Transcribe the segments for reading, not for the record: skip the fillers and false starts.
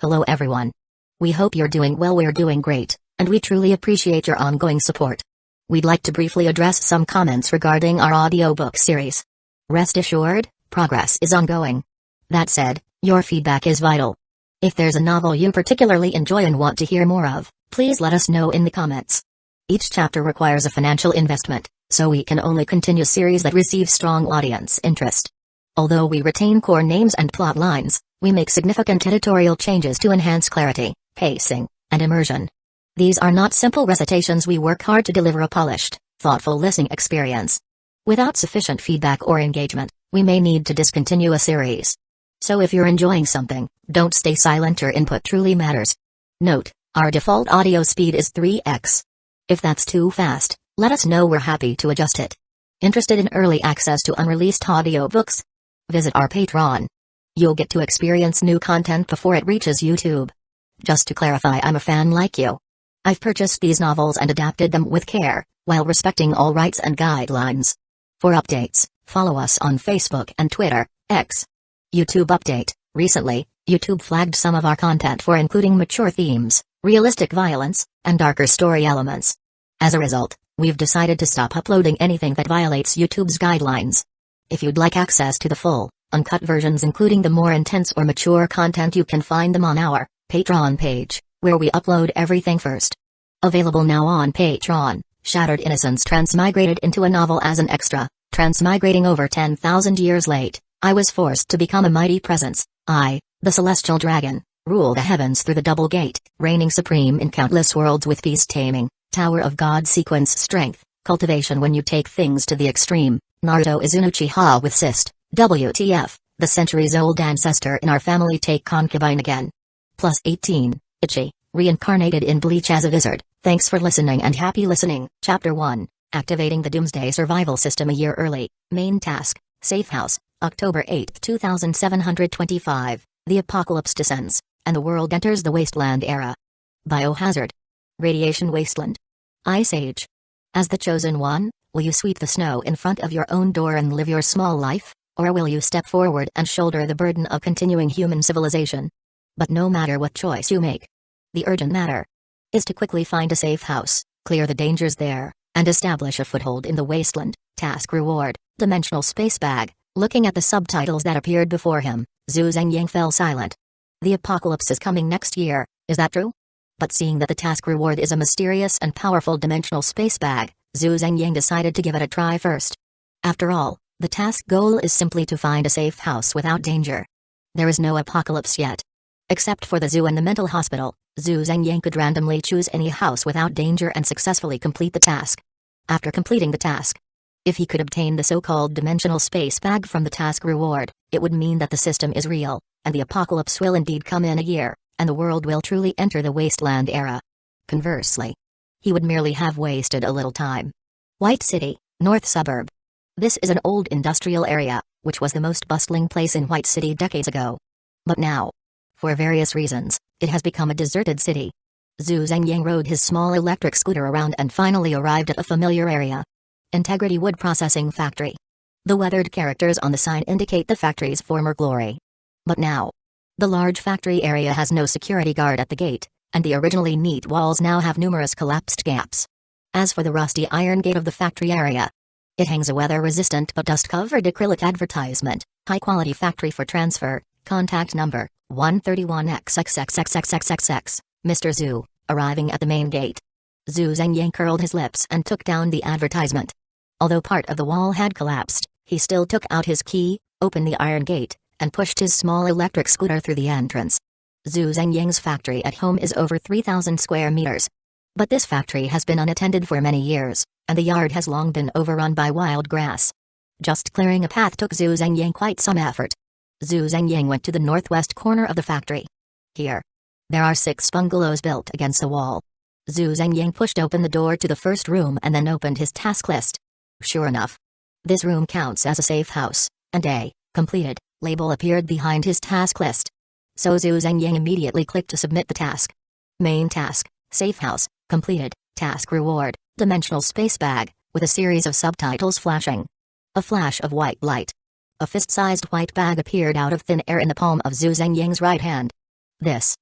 Hello everyone. We hope you're doing well. We're doing great, and we truly appreciate your ongoing support. We'd like to briefly address some comments regarding our audiobook series. Rest assured, progress is ongoing. That said, your feedback is vital. If there's a novel you particularly enjoy and want to hear more of, please let us know in the comments. Each chapter requires a financial investment, so we can only continue series that receive strong audience interest. Although we retain core names and plot lines, we make significant editorial changes to enhance clarity, pacing, and immersion. These are not simple recitations. We work hard to deliver a polished, thoughtful listening experience. Without sufficient feedback or engagement, we may need to discontinue a series. So if you're enjoying something, don't stay silent. Your input truly matters. Note, our default audio speed is 3x. If that's too fast, let us know. We're happy to adjust it. Interested in early access to unreleased audiobooks? Visit our Patreon. You'll get to experience new content before it reaches YouTube. Just to clarify, I'm a fan like you. I've purchased these novels and adapted them with care, while respecting all rights and guidelines. For updates, follow us on Facebook and Twitter, X. YouTube update: recently, YouTube flagged some of our content for including mature themes, realistic violence, and darker story elements. As a result, we've decided to stop uploading anything that violates YouTube's guidelines. If you'd like access to the full, uncut versions including the more intense or mature content, you can find them on our Patreon page, where we upload everything first. Available now on Patreon: Shattered Innocence transmigrated into a novel as an extra. Transmigrating over 10,000 years late, I was forced to become a mighty presence. I, the celestial dragon, rule the heavens through the double gate, reigning supreme in countless worlds with beast taming, Tower of God sequence strength, cultivation when you take things to the extreme. Naruto is an Uchiha with cyst. WTF, the centuries-old ancestor in our family take concubine again. Plus 18, Ichi, reincarnated in Bleach as a wizard. Thanks for listening and happy listening. Chapter 1, Activating the Doomsday Survival System a year early. Main task, Safe House, October 8, 2725. The apocalypse descends, and the world enters the wasteland era. Biohazard. Radiation wasteland. Ice Age. As the chosen one, will you sweep the snow in front of your own door and live your small life? Or will you step forward and shoulder the burden of continuing human civilization? But no matter what choice you make, the urgent matter is to quickly find a safe house, clear the dangers there, and establish a foothold in the wasteland. Task reward, Dimensional Space Bag. Looking at the subtitles that appeared before him, Zhu Zhengyang fell silent. The apocalypse is coming next year, is that true? But seeing that the task reward is a mysterious and powerful dimensional space bag, Zhu Zhengyang decided to give it a try first. After all, the task goal is simply to find a safe house without danger. There is no apocalypse yet. Except for the zoo and the mental hospital, Zhu Zhengyang could randomly choose any house without danger and successfully complete the task. After completing the task, if he could obtain the so-called dimensional space bag from the task reward, it would mean that the system is real, and the apocalypse will indeed come in a year, and the world will truly enter the wasteland era. Conversely, he would merely have wasted a little time. White City, North Suburb. This is an old industrial area, which was the most bustling place in White City decades ago. But now, for various reasons, it has become a deserted city. Zhu Zhengyang rode his small electric scooter around and finally arrived at a familiar area. Integrity Wood Processing Factory. The weathered characters on the sign indicate the factory's former glory. But now, the large factory area has no security guard at the gate, and the originally neat walls now have numerous collapsed gaps. As for the rusty iron gate of the factory area, it hangs a weather-resistant but dust-covered acrylic advertisement, high-quality factory for transfer, contact number, 131XXXXXXXX, Mr. Zhu, arriving at the main gate. Zhu Zhengyang curled his lips and took down the advertisement. Although part of the wall had collapsed, he still took out his key, opened the iron gate, and pushed his small electric scooter through the entrance. Zhu Zhengyang's factory at home is over 3,000 square meters. But this factory has been unattended for many years, and the yard has long been overrun by wild grass. Just clearing a path took Zhu Zhengyang quite some effort. Zhu Zhengyang went to the northwest corner of the factory. Here, there are 6 bungalows built against the wall. Zhu Zhengyang pushed open the door to the first room and then opened his task list. Sure enough, this room counts as a safe house, and a completed label appeared behind his task list. So Zhu Zhengyang immediately clicked to submit the task. Main task, Safe House, completed, task reward, Dimensional Space Bag, with a series of subtitles flashing. A flash of white light. A fist-sized white bag appeared out of thin air in the palm of Zhu Zhengyang's right hand. This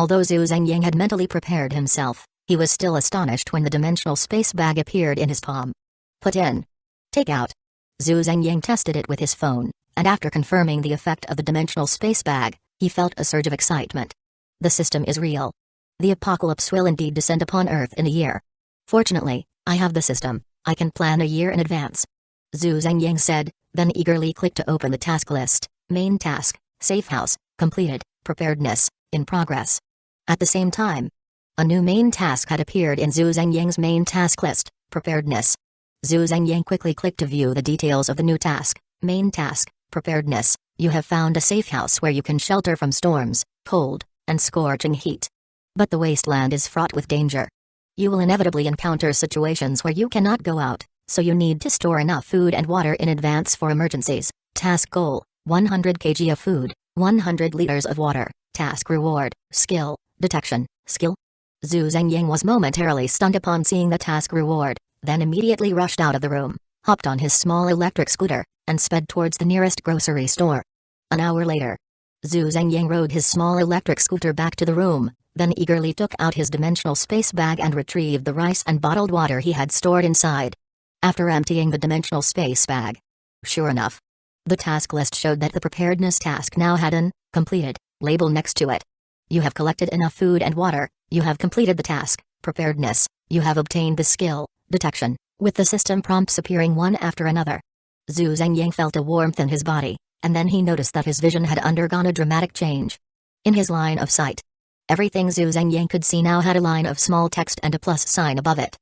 Although Zhu Zhengying had mentally prepared himself, he was still astonished when the dimensional space bag appeared in his palm. Put in. Take out. Zhu Zhengying tested it with his phone, and after confirming the effect of the dimensional space bag, he felt a surge of excitement. The system is real. The apocalypse will indeed descend upon Earth in a year. Fortunately, I have the system. I can plan a year in advance. Zhu Zhengying said, then eagerly clicked to open the task list. Main task, safe house, completed, preparedness, in progress. At the same time, a new main task had appeared in Zhu Zhengying's main task list, preparedness. Zhu Zhengying quickly clicked to view the details of the new task. Main task, preparedness. You have found a safe house where you can shelter from storms, cold, and scorching heat. But the wasteland is fraught with danger. You will inevitably encounter situations where you cannot go out, so you need to store enough food and water in advance for emergencies. Task goal, 100 kg of food, 100 liters of water. Task reward, skill, detection, skill. Zhu Zhengying was momentarily stunned upon seeing the task reward, then immediately rushed out of the room, hopped on his small electric scooter, and sped towards the nearest grocery store. An hour later, Zhu Zhengying rode his small electric scooter back to the room, then eagerly took out his dimensional space bag and retrieved the rice and bottled water he had stored inside. After emptying the dimensional space bag, sure enough, the task list showed that the preparedness task now had an completed label next to it. You have collected enough food and water, you have completed the task, preparedness, you have obtained the skill, detection, with the system prompts appearing one after another. Zhu Zhengying felt a warmth in his body, and then he noticed that his vision had undergone a dramatic change. In his line of sight, everything Zhu Zhengying could see now had a line of small text and a plus sign above it.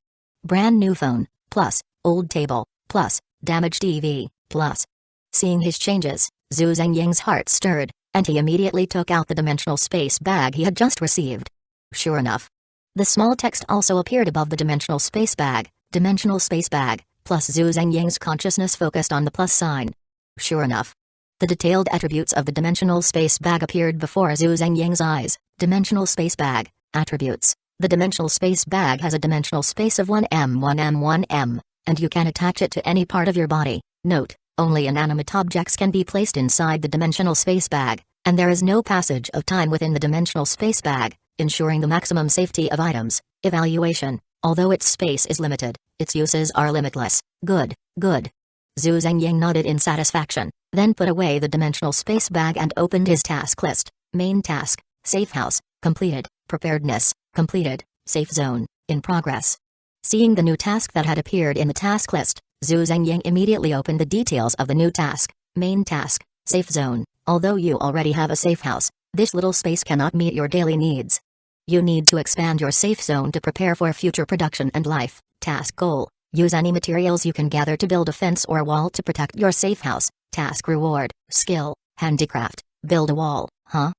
Brand new phone, plus, old table, plus, damaged TV, plus. Seeing his changes, Zhu Zhengying's heart stirred, and he immediately took out the dimensional space bag he had just received. Sure enough, the small text also appeared above the dimensional space bag, plus Zhu Zhengying's consciousness focused on the plus sign. Sure enough, the detailed attributes of the dimensional space bag appeared before Zhu Zhengying's eyes. Dimensional space bag, attributes. The dimensional space bag has a dimensional space of 1m 1m 1m, and you can attach it to any part of your body. Note, only inanimate objects can be placed inside the dimensional space bag, and there is no passage of time within the dimensional space bag, ensuring the maximum safety of items. Evaluation. Although its space is limited, its uses are limitless. Good, good. Zhu Zhengying nodded in satisfaction, then put away the dimensional space bag and opened his task list. Main task, safe house, completed, preparedness, completed, safe zone, in progress. Seeing the new task that had appeared in the task list, Zhu Zhengying immediately opened the details of the new task. Main task, safe zone. Although you already have a safe house, this little space cannot meet your daily needs. You need to expand your safe zone to prepare for future production and life. Task goal, use any materials you can gather to build a fence or wall to protect your safe house. Task reward, skill, handicraft, build a wall, huh?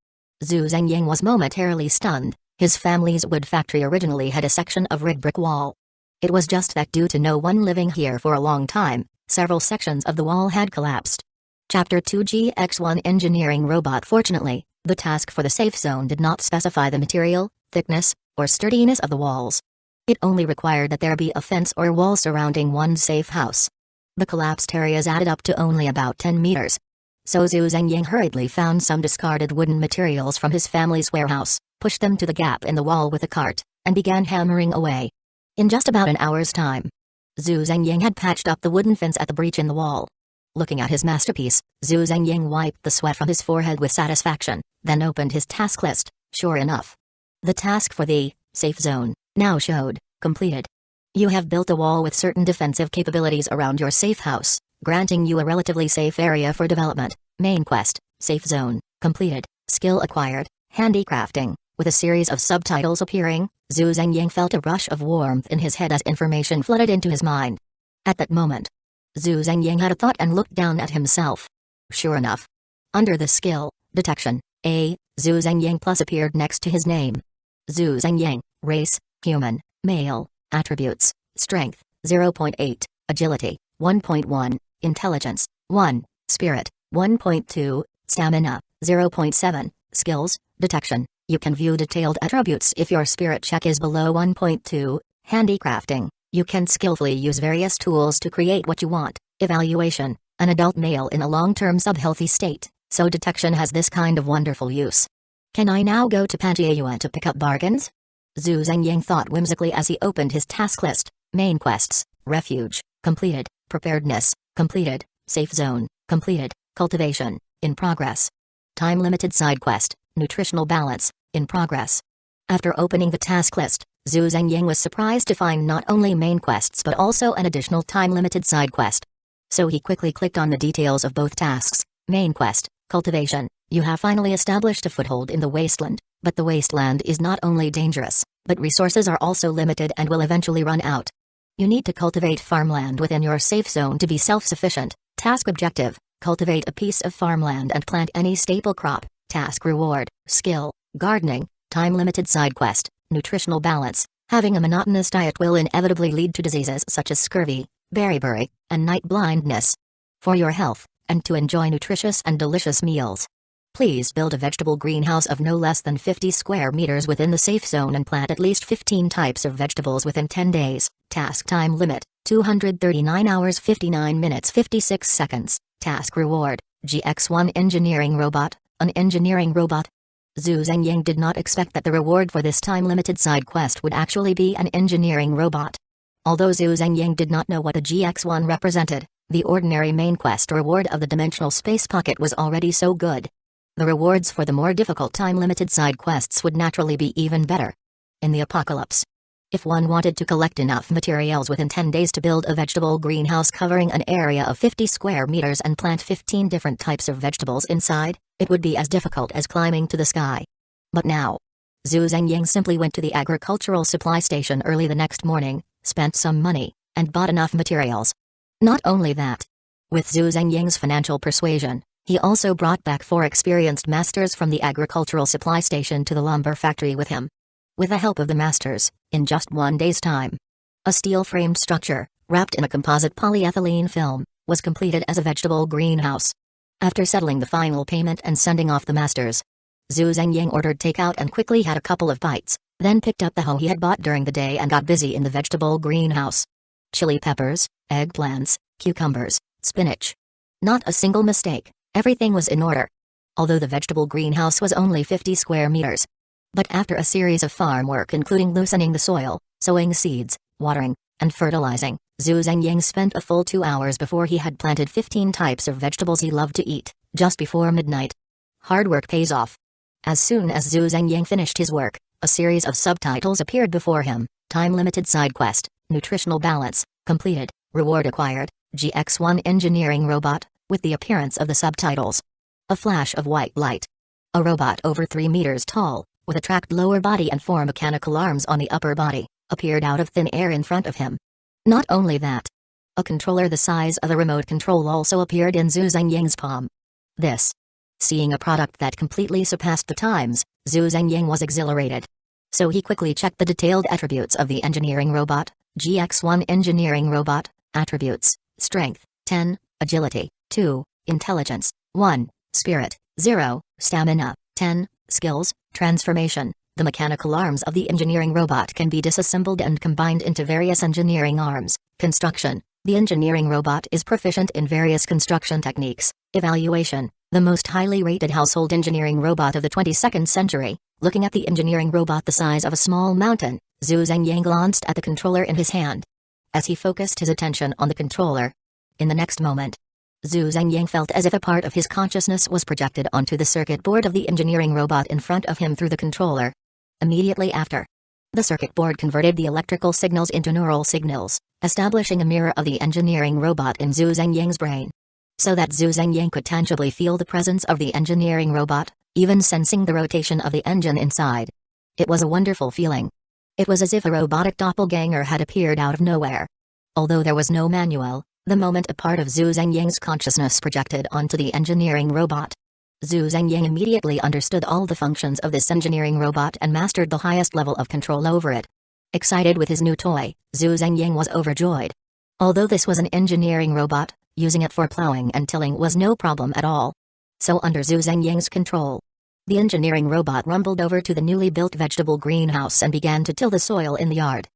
Zhu Zhengying was momentarily stunned. His family's wood factory originally had a section of red brick wall. It was just that due to no one living here for a long time, several sections of the wall had collapsed. Chapter 2 GX1 Engineering Robot. Fortunately, the task for the safe zone did not specify the material, thickness, or sturdiness of the walls. It only required that there be a fence or wall surrounding one safe house. The collapsed areas added up to only about 10 meters. So Zhu Zhengying hurriedly found some discarded wooden materials from his family's warehouse, pushed them to the gap in the wall with a cart, and began hammering away. In just about an hour's time, Zhu Zhengying had patched up the wooden fence at the breach in the wall. Looking at his masterpiece, Zhu Zhengying wiped the sweat from his forehead with satisfaction, then opened his task list. Sure enough, the task for the safe zone now showed completed. You have built a wall with certain defensive capabilities around your safe house, granting you a relatively safe area for development. Main quest, safe zone, completed. Skill acquired, handicrafting. With a series of subtitles appearing, Zhu Zhengying felt a rush of warmth in his head as information flooded into his mind. At that moment, Zhu Zhengying had a thought and looked down at himself. Sure enough, under the skill, detection, A, Zhu Zhengying plus appeared next to his name. Zhu Zhengying, race, human, male, attributes, strength, 0.8, agility, 1.1, intelligence, 1, spirit, 1.2, stamina, 0.7, skills, detection. You can view detailed attributes if your spirit check is below 1.2, handicrafting. You can skillfully use various tools to create what you want. Evaluation, an adult male in a long-term sub-healthy state, so detection has this kind of wonderful use. Can I now go to Pantiayuan to pick up bargains? Zhu Zhengyang thought whimsically as he opened his task list. Main quests, refuge, completed, preparedness, completed, safe zone, completed, cultivation, in progress. Time-limited side quest, nutritional balance, in progress. After opening the task list, Zhu Zhengyang was surprised to find not only main quests but also an additional time-limited side quest. So he quickly clicked on the details of both tasks. Main quest, cultivation. You have finally established a foothold in the wasteland, but the wasteland is not only dangerous, but resources are also limited and will eventually run out. You need to cultivate farmland within your safe zone to be self-sufficient. Task objective, cultivate a piece of farmland and plant any staple crop. Task reward, skill, gardening. Time-limited side quest, nutritional balance. Having a monotonous diet will inevitably lead to diseases such as scurvy, beriberi, and night blindness. For your health, and to enjoy nutritious and delicious meals, please build a vegetable greenhouse of no less than 50 square meters within the safe zone and plant at least 15 types of vegetables within 10 days. Task time limit, 239 hours 59 minutes 56 seconds. Task reward, GX1 engineering robot, an engineering robot. Zhu Zhengyang did not expect that the reward for this time-limited side quest would actually be an engineering robot. Although Zhu Zhengyang did not know what the GX1 represented, the ordinary main quest reward of the dimensional space pocket was already so good. The rewards for the more difficult time-limited side quests would naturally be even better. In the apocalypse, if one wanted to collect enough materials within 10 days to build a vegetable greenhouse covering an area of 50 square meters and plant 15 different types of vegetables inside, it would be as difficult as climbing to the sky. But now, Zhu Zhengyang simply went to the agricultural supply station early the next morning, spent some money, and bought enough materials. Not only that, with Zhu Zhengyang's financial persuasion, he also brought back 4 experienced masters from the agricultural supply station to the lumber factory with him. With the help of the masters, in just 1 day's time, a steel-framed structure, wrapped in a composite polyethylene film, was completed as a vegetable greenhouse. After settling the final payment and sending off the masters, Zhu Zhengyang ordered takeout and quickly had a couple of bites, then picked up the hoe he had bought during the day and got busy in the vegetable greenhouse. Chili peppers, eggplants, cucumbers, spinach. Not a single mistake, everything was in order. Although the vegetable greenhouse was only 50 square meters. But after a series of farm work including loosening the soil, sowing seeds, watering, and fertilizing, Zhu Zhengyang spent a full 2 hours before he had planted 15 types of vegetables he loved to eat, just before midnight. Hard work pays off. As soon as Zhu Zhengyang finished his work, a series of subtitles appeared before him. Time-limited side quest, nutritional balance, completed, reward acquired, GX1 engineering robot, with the appearance of the subtitles. A flash of white light. A robot over 3 meters tall, with a tracked lower body and 4 mechanical arms on the upper body, appeared out of thin air in front of him. Not only that, a controller the size of a remote control also appeared in Zhu Zhengyang's palm. Seeing a product that completely surpassed the times, Zhu Zhengyang was exhilarated. So he quickly checked the detailed attributes of the engineering robot. GX1 engineering robot, attributes, strength, 10, agility, 2, intelligence, 1, spirit, 0, stamina, 10, skills, transformation. The mechanical arms of the engineering robot can be disassembled and combined into various engineering arms. Construction. The engineering robot is proficient in various construction techniques. Evaluation. The most highly rated household engineering robot of the 22nd century. Looking at the engineering robot the size of a small mountain, Zhu Zhengyang glanced at the controller in his hand. As he focused his attention on the controller, in the next moment, Zhu Zhengyang felt as if a part of his consciousness was projected onto the circuit board of the engineering robot in front of him through the controller. Immediately after, the circuit board converted the electrical signals into neural signals, establishing a mirror of the engineering robot in Zhu Zhengyang's brain. So that Zhu Zhengyang could tangibly feel the presence of the engineering robot, even sensing the rotation of the engine inside. It was a wonderful feeling. It was as if a robotic doppelganger had appeared out of nowhere. Although there was no manual, the moment a part of Zhu Zhengyang's consciousness projected onto the engineering robot, Zhu Zhengyang immediately understood all the functions of this engineering robot and mastered the highest level of control over it. Excited with his new toy, Zhu Zhengyang was overjoyed. Although this was an engineering robot, using it for plowing and tilling was no problem at all. So under Zhu Zhengyang's control, the engineering robot rumbled over to the newly built vegetable greenhouse and began to till the soil in the yard.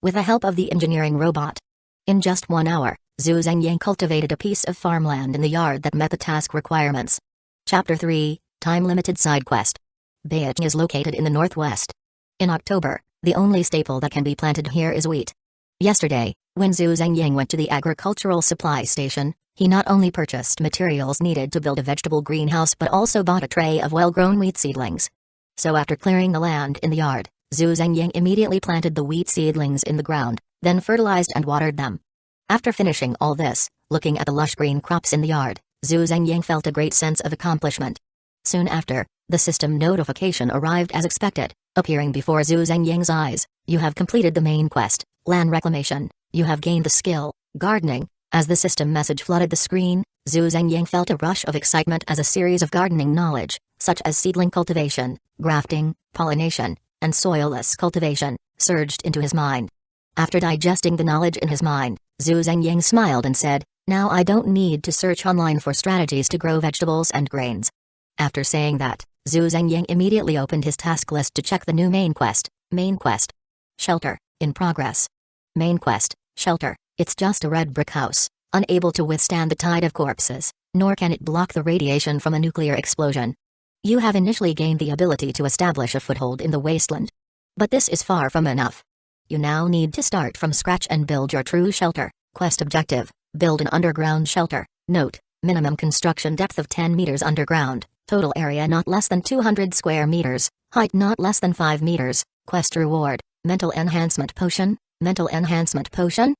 With the help of the engineering robot, in just 1 hour, Zhu Zhengyang cultivated a piece of farmland in the yard that met the task requirements. Chapter 3, Time-Limited Side Quest. Mage is located in the northwest. In October, the only staple that can be planted here is wheat. Yesterday, when Zhu Zhengying went to the agricultural supply station, he not only purchased materials needed to build a vegetable greenhouse but also bought a tray of well-grown wheat seedlings. So after clearing the land in the yard, Zhu Zhengying immediately planted the wheat seedlings in the ground, then fertilized and watered them. After finishing all this, looking at the lush green crops in the yard, Zhu Zhengying felt a great sense of accomplishment. Soon after, the system notification arrived as expected, appearing before Zhu Zhengying's eyes. You have completed the main quest, land reclamation. You have gained the skill, gardening. As the system message flooded the screen, Zhu Zhengying felt a rush of excitement as a series of gardening knowledge, such as seedling cultivation, grafting, pollination, and soilless cultivation, surged into his mind. After digesting the knowledge in his mind, Zhu Zhengying smiled and said, "Now I don't need to search online for strategies to grow vegetables and grains." After saying that, Zhu Zhengying immediately opened his task list to check the new main quest. Main quest. Shelter, in progress. Main quest, shelter. It's just a red brick house, unable to withstand the tide of corpses, nor can it block the radiation from a nuclear explosion. You have initially gained the ability to establish a foothold in the wasteland. But this is far from enough. You now need to start from scratch and build your true shelter. Quest objective, build an underground shelter. Note, minimum construction depth of 10 meters underground, total area not less than 200 square meters, height not less than 5 meters. Quest reward, mental enhancement potion. Mental enhancement potion?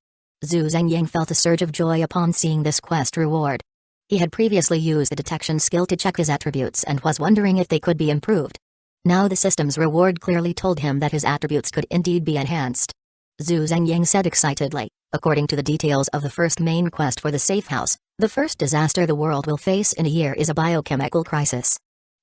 Zhu Zhengying felt a surge of joy upon seeing this quest reward. He had previously used the detection skill to check his attributes and was wondering if they could be improved. Now the system's reward clearly told him that his attributes could indeed be enhanced. Zhu Zhengying said excitedly, according to the details of the first main quest for the safe house, the first disaster the world will face in a year is a biochemical crisis.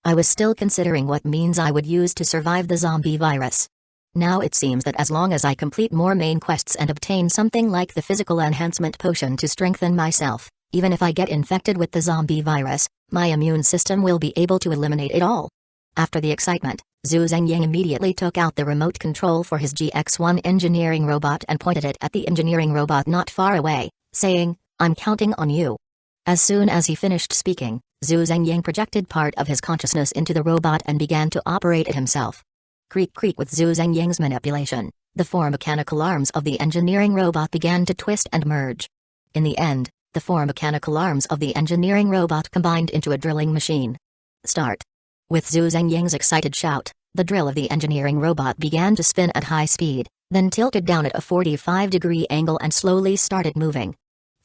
I was still considering what means I would use to survive the zombie virus. Now it seems that as long as I complete more main quests and obtain something like the physical enhancement potion to strengthen myself, even if I get infected with the zombie virus, my immune system will be able to eliminate it all. After the excitement, Zhu Zhengying immediately took out the remote control for his GX-1 engineering robot and pointed it at the engineering robot not far away, saying, "I'm counting on you." As soon as he finished speaking, Zhu Zhengying projected part of his consciousness into the robot and began to operate it himself. Creak creak. With Zhu Zhengying's manipulation, the four mechanical arms of the engineering robot began to twist and merge. In the end, the four mechanical arms of the engineering robot combined into a drilling machine. Start. With Zhu Zhengying's excited shout, the drill of the engineering robot began to spin at high speed, then tilted down at a 45-degree angle and slowly started moving.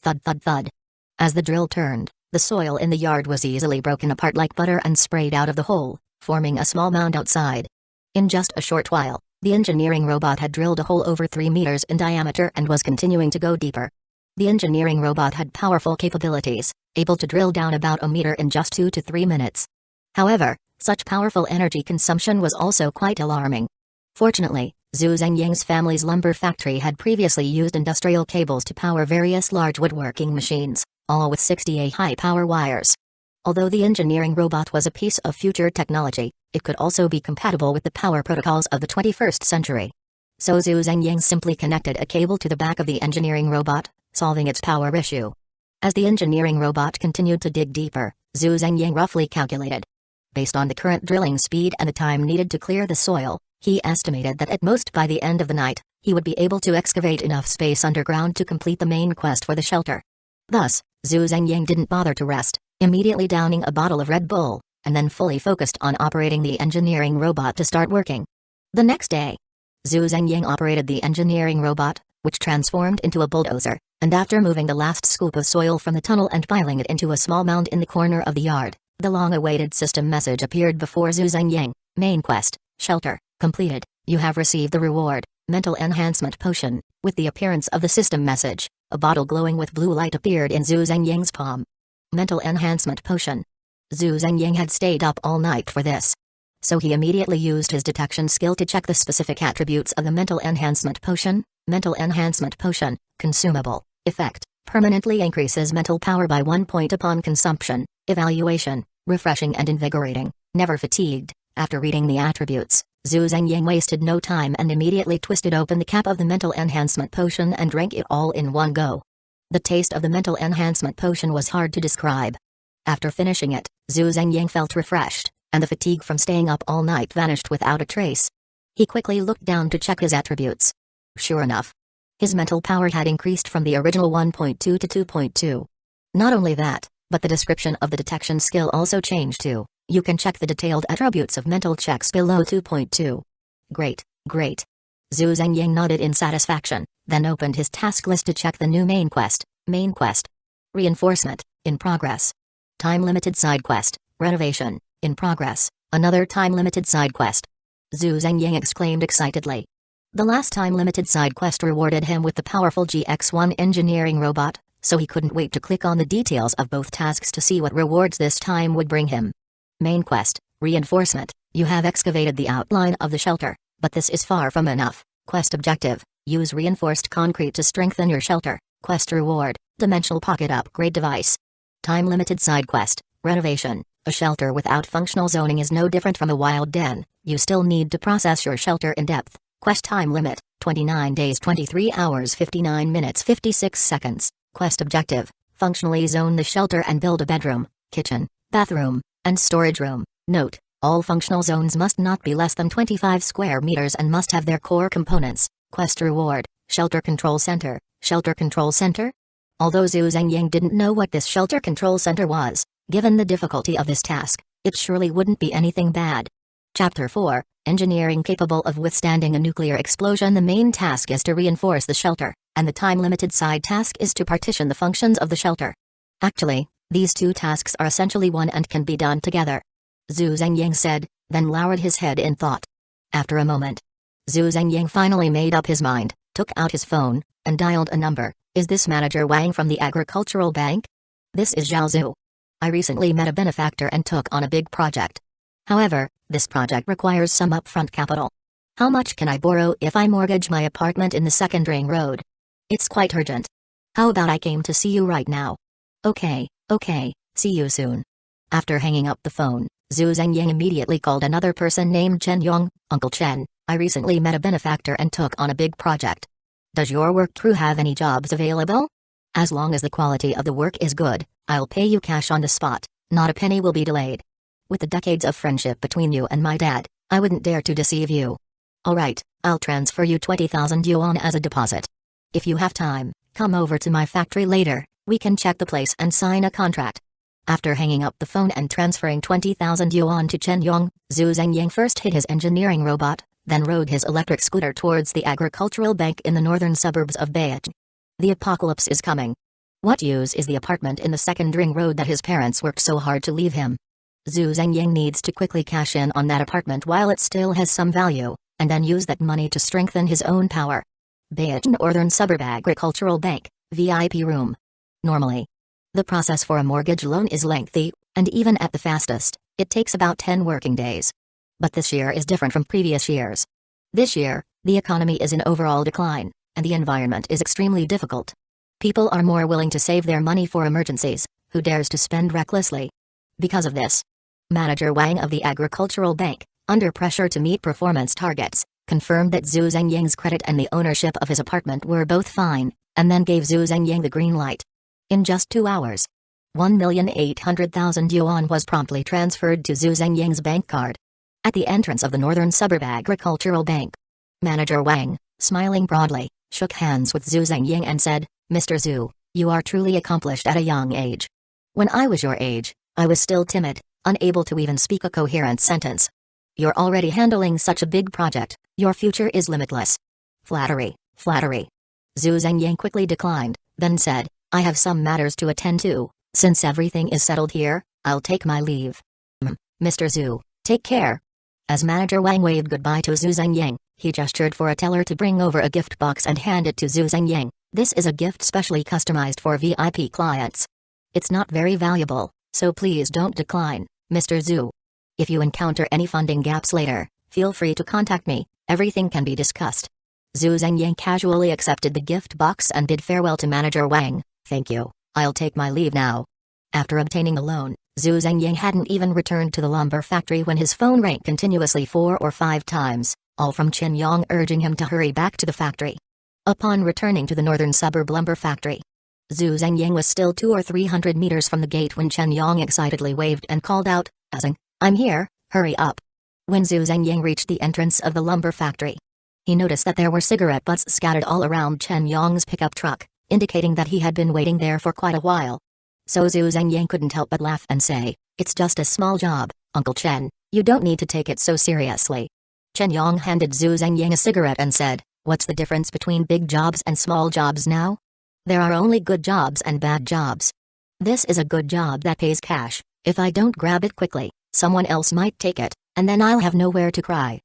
Thud thud thud. As the drill turned, the soil in the yard was easily broken apart like butter and sprayed out of the hole, forming a small mound outside. In just a short while, the engineering robot had drilled a hole over 3 meters in diameter and was continuing to go deeper. The engineering robot had powerful capabilities, able to drill down about a meter in just 2 to 3 minutes. However, such powerful energy consumption was also quite alarming. Fortunately, Zhu Zhengying's family's lumber factory had previously used industrial cables to power various large woodworking machines, all with 60A high-power wires. Although the engineering robot was a piece of future technology, it could also be compatible with the power protocols of the 21st century. So Zhu Zhengying simply connected a cable to the back of the engineering robot, solving its power issue. As the engineering robot continued to dig deeper, Zhu Zhengying roughly calculated. Based on the current drilling speed and the time needed to clear the soil, he estimated that at most by the end of the night, he would be able to excavate enough space underground to complete the main quest for the shelter. Thus, Zhu Zhengying didn't bother to rest, immediately downing a bottle of Red Bull, and then fully focused on operating the engineering robot to start working. The next day, Zhu Zhengying operated the engineering robot, which transformed into a bulldozer, and after moving the last scoop of soil from the tunnel and piling it into a small mound in the corner of the yard, the long-awaited system message appeared before Zhu Zhengying. Main quest, shelter, completed. You have received the reward, mental enhancement potion. With the appearance of the system message, a bottle glowing with blue light appeared in Zhu Zhengying's palm. Mental enhancement potion. Zhu Zhengying had stayed up all night for this. So he immediately used his detection skill to check the specific attributes of the mental enhancement potion. Mental enhancement potion, consumable, effect, permanently increases mental power by 1 point upon consumption, evaluation, refreshing and invigorating, never fatigued. After reading the attributes, Zhu Zhengying wasted no time and immediately twisted open the cap of the mental enhancement potion and drank it all in one go. The taste of the mental enhancement potion was hard to describe. After finishing it, Zhu Zhengying felt refreshed, and the fatigue from staying up all night vanished without a trace. He quickly looked down to check his attributes. Sure enough, his mental power had increased from the original 1.2 to 2.2. Not only that, but the description of the detection skill also changed too. You can check the detailed attributes of mental checks below 2.2. Great, great. Zhu Zhengying nodded in satisfaction, then opened his task list to check the new main quest. Main quest. Reinforcement, in progress. Time-limited side quest, renovation, in progress. Another time-limited side quest. Zhu Zhengying exclaimed excitedly. The last time-limited side quest rewarded him with the powerful GX-1 engineering robot, so he couldn't wait to click on the details of both tasks to see what rewards this time would bring him. Main quest, reinforcement. You have excavated the outline of the shelter, but this is far from enough. Quest objective, use reinforced concrete to strengthen your shelter. Quest reward, dimensional pocket upgrade device. Time-limited side quest, renovation. A shelter without functional zoning is no different from a wild den. You still need to process your shelter in depth. Quest time limit, 29 days 23 hours 59 minutes 56 seconds. Quest objective, functionally zone the shelter and build a bedroom, kitchen, bathroom, and storage room. Note, all functional zones must not be less than 25 square meters and must have their core components. Quest reward, shelter control center. Shelter control center? Although Zhu Zhengying didn't know what this shelter control center was, given the difficulty of this task, it surely wouldn't be anything bad. Chapter 4, Engineering capable of withstanding a nuclear explosion. The main task is to reinforce the shelter, and the time-limited side task is to partition the functions of the shelter. Actually, these two tasks are essentially one and can be done together. Zhu Zhengying said, then lowered his head in thought. After a moment, Zhu Zhengying finally made up his mind, took out his phone, and dialed a number. Is this Manager Wang from the Agricultural Bank? This is Zhao Zhu. I recently met a benefactor and took on a big project. However, this project requires some upfront capital. How much can I borrow if I mortgage my apartment in the second ring road? It's quite urgent. How about I came to see you right now? Okay, see you soon. After hanging up the phone, Zhu Zhengying immediately called another person named Chen Yong. Uncle Chen, I recently met a benefactor and took on a big project. Does your work crew have any jobs available? As long as the quality of the work is good, I'll pay you cash on the spot, not a penny will be delayed. With the decades of friendship between you and my dad, I wouldn't dare to deceive you. Alright, I'll transfer you 20,000 yuan as a deposit. If you have time, come over to my factory later, we can check the place and sign a contract. After hanging up the phone and transferring 20,000 yuan to Chen Yong, Zhu Zhengying first hit his engineering robot, then rode his electric scooter towards the agricultural bank in the northern suburbs of Beijing. The apocalypse is coming. What use is the apartment in the second ring road that his parents worked so hard to leave him? Zhu Zhengying needs to quickly cash in on that apartment while it still has some value, and then use that money to strengthen his own power. Beijing Northern Suburb Agricultural Bank, VIP room. Normally, the process for a mortgage loan is lengthy, and even at the fastest, it takes about 10 working days. But this year is different from previous years. This year, the economy is in overall decline, and the environment is extremely difficult. People are more willing to save their money for emergencies. Who dares to spend recklessly? Because of this, Manager Wang of the Agricultural Bank, under pressure to meet performance targets, confirmed that Zhu Zhengying's credit and the ownership of his apartment were both fine, and then gave Zhu Zhengying the green light. In just 2 hours, 1,800,000 yuan was promptly transferred to Zhu Zhengying's bank card. At the entrance of the Northern Suburb Agricultural Bank, Manager Wang, smiling broadly, shook hands with Zhu Zhengying and said, Mr. Zhu, you are truly accomplished at a young age. When I was your age, I was still timid, unable to even speak a coherent sentence. You're already handling such a big project, your future is limitless. Flattery, flattery. Zhu Zhengying quickly declined, then said, I have some matters to attend to. Since everything is settled here, I'll take my leave. Mr. Zhu, take care. As Manager Wang waved goodbye to Zhu Zhengying, he gestured for a teller to bring over a gift box and hand it to Zhu Zhengying. This is a gift specially customized for VIP clients. It's not very valuable, so please don't decline, Mr. Zhu. If you encounter any funding gaps later, feel free to contact me, everything can be discussed. Zhu Zhengying casually accepted the gift box and bid farewell to Manager Wang. Thank you, I'll take my leave now. After obtaining a loan, Zhu Zhengying hadn't even returned to the lumber factory when his phone rang continuously 4 or 5 times, all from Chen Yong urging him to hurry back to the factory. Upon returning to the northern suburb lumber factory, Zhu Zhengying was still 200 or 300 meters from the gate when Chen Yong excitedly waved and called out, Aizen, I'm here, Hurry up. When Zhu Zhengying reached the entrance of the lumber factory, he noticed that there were cigarette butts scattered all around Chen Yong's pickup truck, indicating that he had been waiting there for quite a while. So Zhu Zhengying couldn't help but laugh and say, "It's just a small job, Uncle Chen, you don't need to take it so seriously." Chen Yong handed Zhu Zhengying a cigarette and said, "What's the difference between big jobs and small jobs now? There are only good jobs and bad jobs. This is a good job that pays cash. If I don't grab it quickly, someone else might take it, and then I'll have nowhere to cry."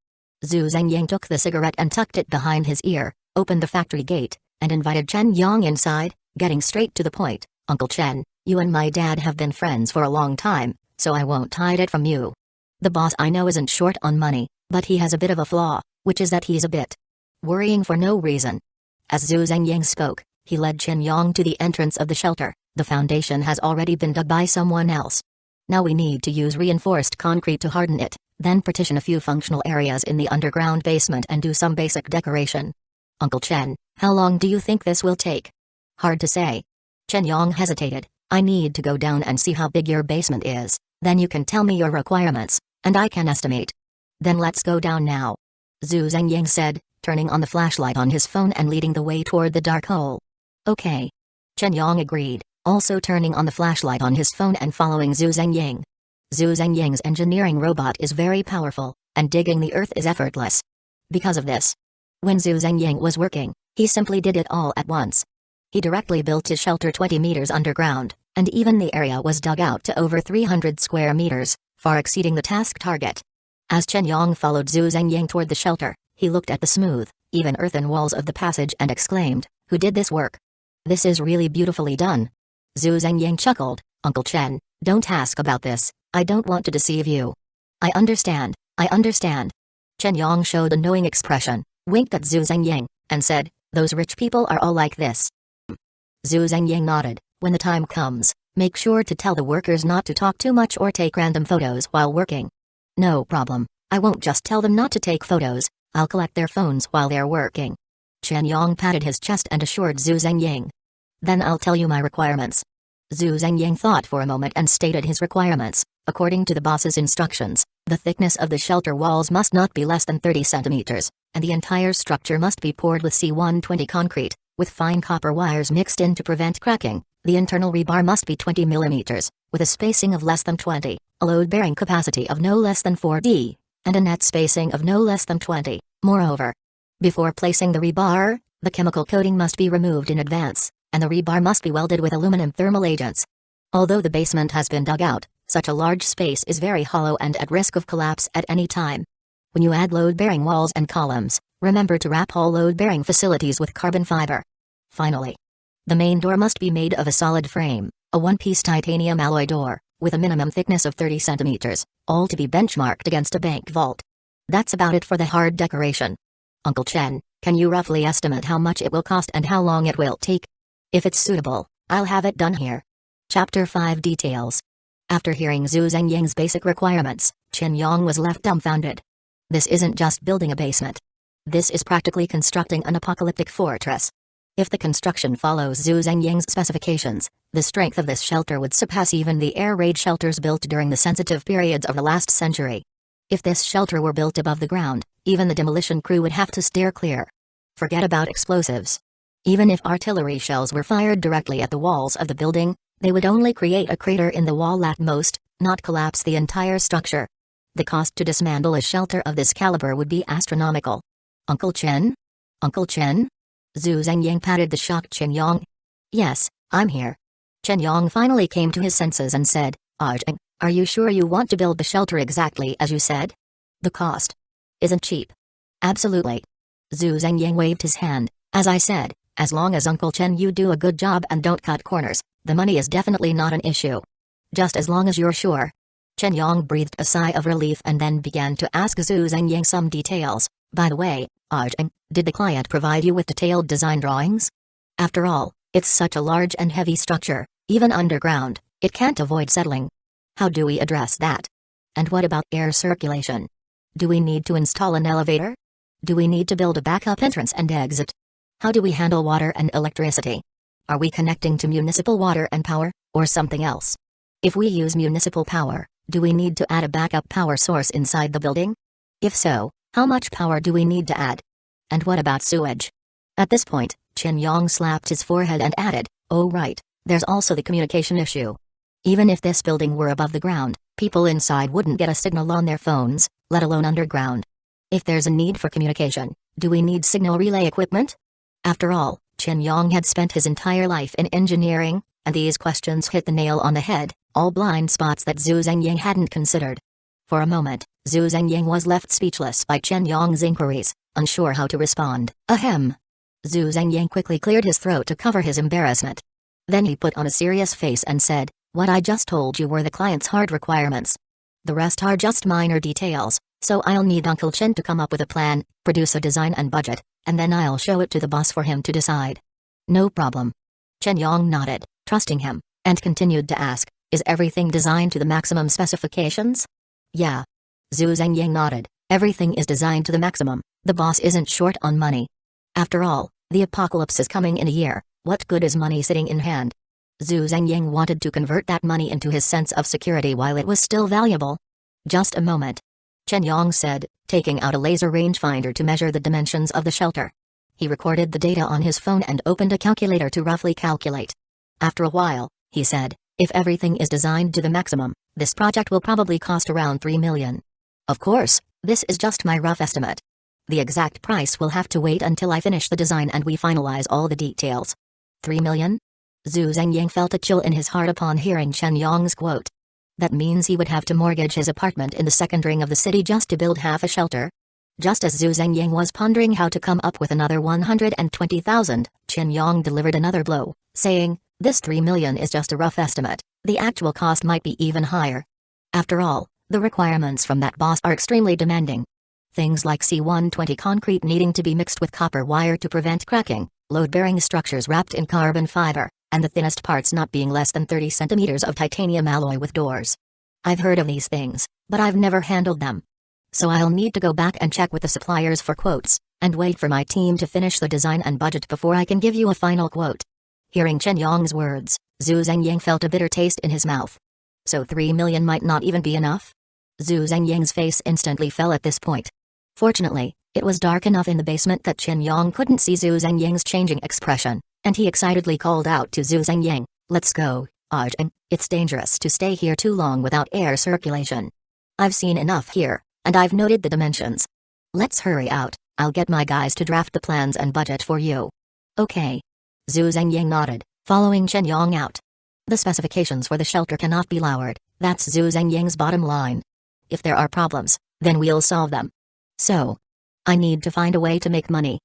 Zhu Zhengying took the cigarette and tucked it behind his ear, opened the factory gate, and invited Chen Yong inside, getting straight to the point. "Uncle Chen, you and my dad have been friends for a long time, so I won't hide it from you. The boss I know isn't short on money, but he has a bit of a flaw, which is that he's a bit worrying for no reason." As Zhu Zhengying spoke, he led Chen Yong to the entrance of the shelter. "The foundation has already been dug by someone else. Now we need to use reinforced concrete to harden it, then partition a few functional areas in the underground basement and do some basic decoration." "Uncle Chen, how long do you think this will take?" "Hard to say." Chen Yong hesitated. "I need to go down and see how big your basement is, then you can tell me your requirements, and I can estimate." "Then let's go down now," Zhu Zhengying said, turning on the flashlight on his phone and leading the way toward the dark hole. "Okay." Chen Yong agreed, also turning on the flashlight on his phone and following Zhu Zhengying. Zhu Zhengying's engineering robot is very powerful, and digging the earth is effortless. Because of this, when Zhu Zhengying was working, he simply did it all at once. He directly built his shelter 20 meters underground, and even the area was dug out to over 300 square meters, far exceeding the task target. As Chen Yong followed Zhu Zhengying toward the shelter, he looked at the smooth, even earthen walls of the passage and exclaimed, "Who did this work? This is really beautifully done." Zhu Zhengying chuckled, "Uncle Chen, don't ask about this, I don't want to deceive you." I understand. Chen Yong showed a knowing expression, winked at Zhu Zhengying, and said, "Those rich people are all like this." Zhu Zhengying nodded. "When the time comes, make sure to tell the workers not to talk too much or take random photos while working." "No problem, I won't just tell them not to take photos, I'll collect their phones while they're working." Chen Yong patted his chest and assured Zhu Zhengying. "Then I'll tell you my requirements." Zhu Zhengying thought for a moment and stated his requirements. According to the boss's instructions, the thickness of the shelter walls must not be less than 30 centimeters, and the entire structure must be poured with C120 concrete, with fine copper wires mixed in to prevent cracking. The internal rebar must be 20 millimeters, with a spacing of less than 20, a load-bearing capacity of no less than 4D, and a net spacing of no less than 20. Moreover, before placing the rebar, the chemical coating must be removed in advance, and the rebar must be welded with aluminum thermal agents. Although the basement has been dug out, such a large space is very hollow and at risk of collapse at any time. When you add load-bearing walls and columns, remember to wrap all load-bearing facilities with carbon fiber. Finally, the main door must be made of a solid frame, a one-piece titanium alloy door, with a minimum thickness of 30 centimeters, all to be benchmarked against a bank vault. That's about it for the hard decoration. Uncle Chen, can you roughly estimate how much it will cost and how long it will take? If it's suitable, I'll have it done here. Chapter 5 Details. After hearing Zhu Zhengying's basic requirements, Chen Yong was left dumbfounded. This isn't just building a basement. This is practically constructing an apocalyptic fortress. If the construction follows Zhu Zhengying's specifications, the strength of this shelter would surpass even the air raid shelters built during the sensitive periods of the last century. If this shelter were built above the ground, even the demolition crew would have to steer clear. Forget about explosives. Even if artillery shells were fired directly at the walls of the building, they would only create a crater in the wall at most, not collapse the entire structure. The cost to dismantle a shelter of this caliber would be astronomical. Uncle Chen? Uncle Chen? Zhu Zhengying patted the shocked Chen Yong. Yes, I'm here. Chen Yong finally came to his senses and said, Aizen, are you sure you want to build the shelter exactly as you said? The cost isn't cheap. Absolutely. Zhu Zhengying waved his hand. As I said, as long as Uncle Chen you do a good job and don't cut corners, the money is definitely not an issue. Just as long as you're sure. Chen Yong breathed a sigh of relief and then began to ask Zhu Zhengying some details. By the way, Aizen, did the client provide you with detailed design drawings? After all, it's such a large and heavy structure, even underground, it can't avoid settling. How do we address that? And what about air circulation? Do we need to install an elevator? Do we need to build a backup entrance and exit? How do we handle water and electricity? Are we connecting to municipal water and power, or something else? If we use municipal power, Do we need to add a backup power source inside the building? If so, how much power do we need to add? And what about sewage? At this point, Chen Yong slapped his forehead and added, "Oh right, there's also the communication issue. Even if this building were above the ground, people inside wouldn't get a signal on their phones, let alone underground. If there's a need for communication, do we need signal relay equipment?" After all, Chen Yong had spent his entire life in engineering, and these questions hit the nail on the head, all blind spots that Zhu Zhengying hadn't considered. For a moment, Zhu Zhengying was left speechless by Chen Yong's inquiries, unsure how to respond. Ahem. Zhu Zhengying quickly cleared his throat to cover his embarrassment. Then he put on a serious face and said, "What I just told you were the client's hard requirements. The rest are just minor details, so I'll need Uncle Chen to come up with a plan, produce a design and budget, and then I'll show it to the boss for him to decide." "No problem." Chen Yong nodded, trusting him, and continued to ask, "Is everything designed to the maximum specifications?" "Yeah." Zhu Zhengying nodded, "Everything is designed to the maximum, the boss isn't short on money. After all, the apocalypse is coming in a year, what good is money sitting in hand?" Zhu Zhengying wanted to convert that money into his sense of security while it was still valuable. "Just a moment," Chen Yong said, taking out a laser rangefinder to measure the dimensions of the shelter. He recorded the data on his phone and opened a calculator to roughly calculate. After a while, he said, "If everything is designed to the maximum, this project will probably cost around 3 million. Of course, this is just my rough estimate. The exact price will have to wait until I finish the design and we finalize all the details." 3 million? Zhu Zhengying felt a chill in his heart upon hearing Chen Yong's quote. That means he would have to mortgage his apartment in the second ring of the city just to build half a shelter? Just as Zhu Zhengying was pondering how to come up with another 120,000, Chen Yong delivered another blow, saying, "This 3 million is just a rough estimate, the actual cost might be even higher. After all, the requirements from that boss are extremely demanding. Things like C-120 concrete needing to be mixed with copper wire to prevent cracking, load-bearing structures wrapped in carbon fiber, and the thinnest parts not being less than 30 centimeters of titanium alloy with doors. I've heard of these things, but I've never handled them. So I'll need to go back and check with the suppliers for quotes, and wait for my team to finish the design and budget before I can give you a final quote." Hearing Chen Yong's words, Zhu Zhengying felt a bitter taste in his mouth. So 3 million might not even be enough? Zhu Zhengying's face instantly fell at this point. Fortunately, it was dark enough in the basement that Chen Yong couldn't see Zhu Zhengying's changing expression, and he excitedly called out to Zhu Zhengying, "Let's go, Aizen, it's dangerous to stay here too long without air circulation. I've seen enough here, and I've noted the dimensions. Let's hurry out, I'll get my guys to draft the plans and budget for you." "Okay." Zhu Zhengying nodded, following Chen Yong out. The specifications for the shelter cannot be lowered, that's Zhu Zhengying's bottom line. If there are problems, then we'll solve them. So, I need to find a way to make money.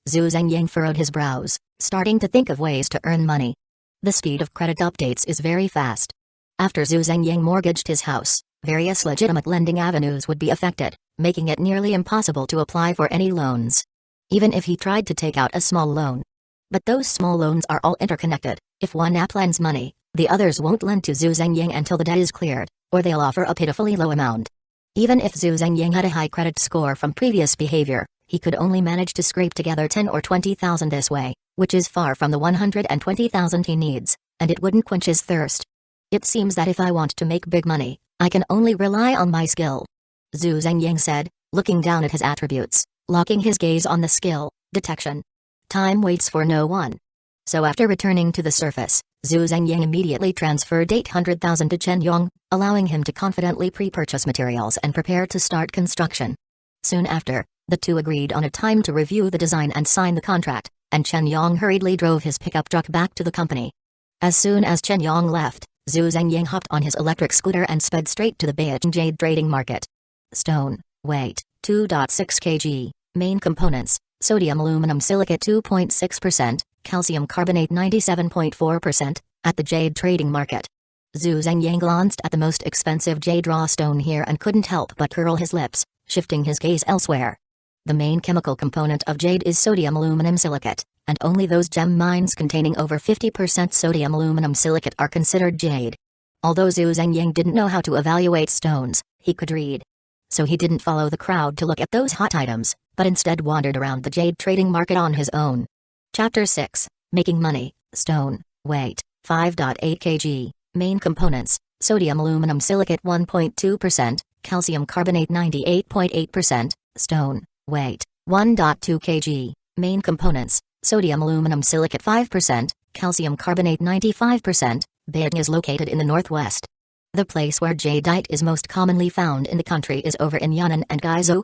Zhu Zhengying furrowed his brows, starting to think of ways to earn money. The speed of credit updates is very fast. After Zhu Zhengying mortgaged his house, various legitimate lending avenues would be affected, making it nearly impossible to apply for any loans. Even if he tried to take out a small loan. But those small loans are all interconnected. If one app lends money, the others won't lend to Zhu Zhengying until the debt is cleared, or they'll offer a pitifully low amount. Even if Zhu Zhengying had a high credit score from previous behavior, he could only manage to scrape together 10 or 20,000 this way, which is far from the 120,000 he needs, and it wouldn't quench his thirst. "It seems that if I want to make big money, I can only rely on my skill," Zhu Zhengying said, looking down at his attributes, locking his gaze on the skill, detection. Time waits for no one. So after returning to the surface, Zhu Zhengying immediately transferred 800,000 to Chen Yong, allowing him to confidently pre-purchase materials and prepare to start construction. Soon after, the two agreed on a time to review the design and sign the contract, and Chen Yong hurriedly drove his pickup truck back to the company. As soon as Chen Yong left, Zhu Zhengying hopped on his electric scooter and sped straight to the Beijing Jade trading market. Stone, weight, 2.6 kg, main components, sodium aluminum silicate 2.6%, calcium carbonate 97.4%, at the jade trading market. Zhu Zhengying glanced at the most expensive jade raw stone here and couldn't help but curl his lips, shifting his gaze elsewhere. The main chemical component of jade is sodium aluminum silicate, and only those gem mines containing over 50% sodium aluminum silicate are considered jade. Although Zhu Zhengying didn't know how to evaluate stones, he could read. So he didn't follow the crowd to look at those hot items, but instead wandered around the jade trading market on his own. Chapter 6, Making Money, Stone, Weight, 5.8 kg, Main Components, sodium aluminum silicate 1.2%, calcium carbonate 98.8%, stone, weight, 1.2 kg, main components, sodium aluminum silicate 5%, calcium carbonate 95%, Beijing is located in the northwest. The place where jadeite is most commonly found in the country is over in Yunnan and Guizhou.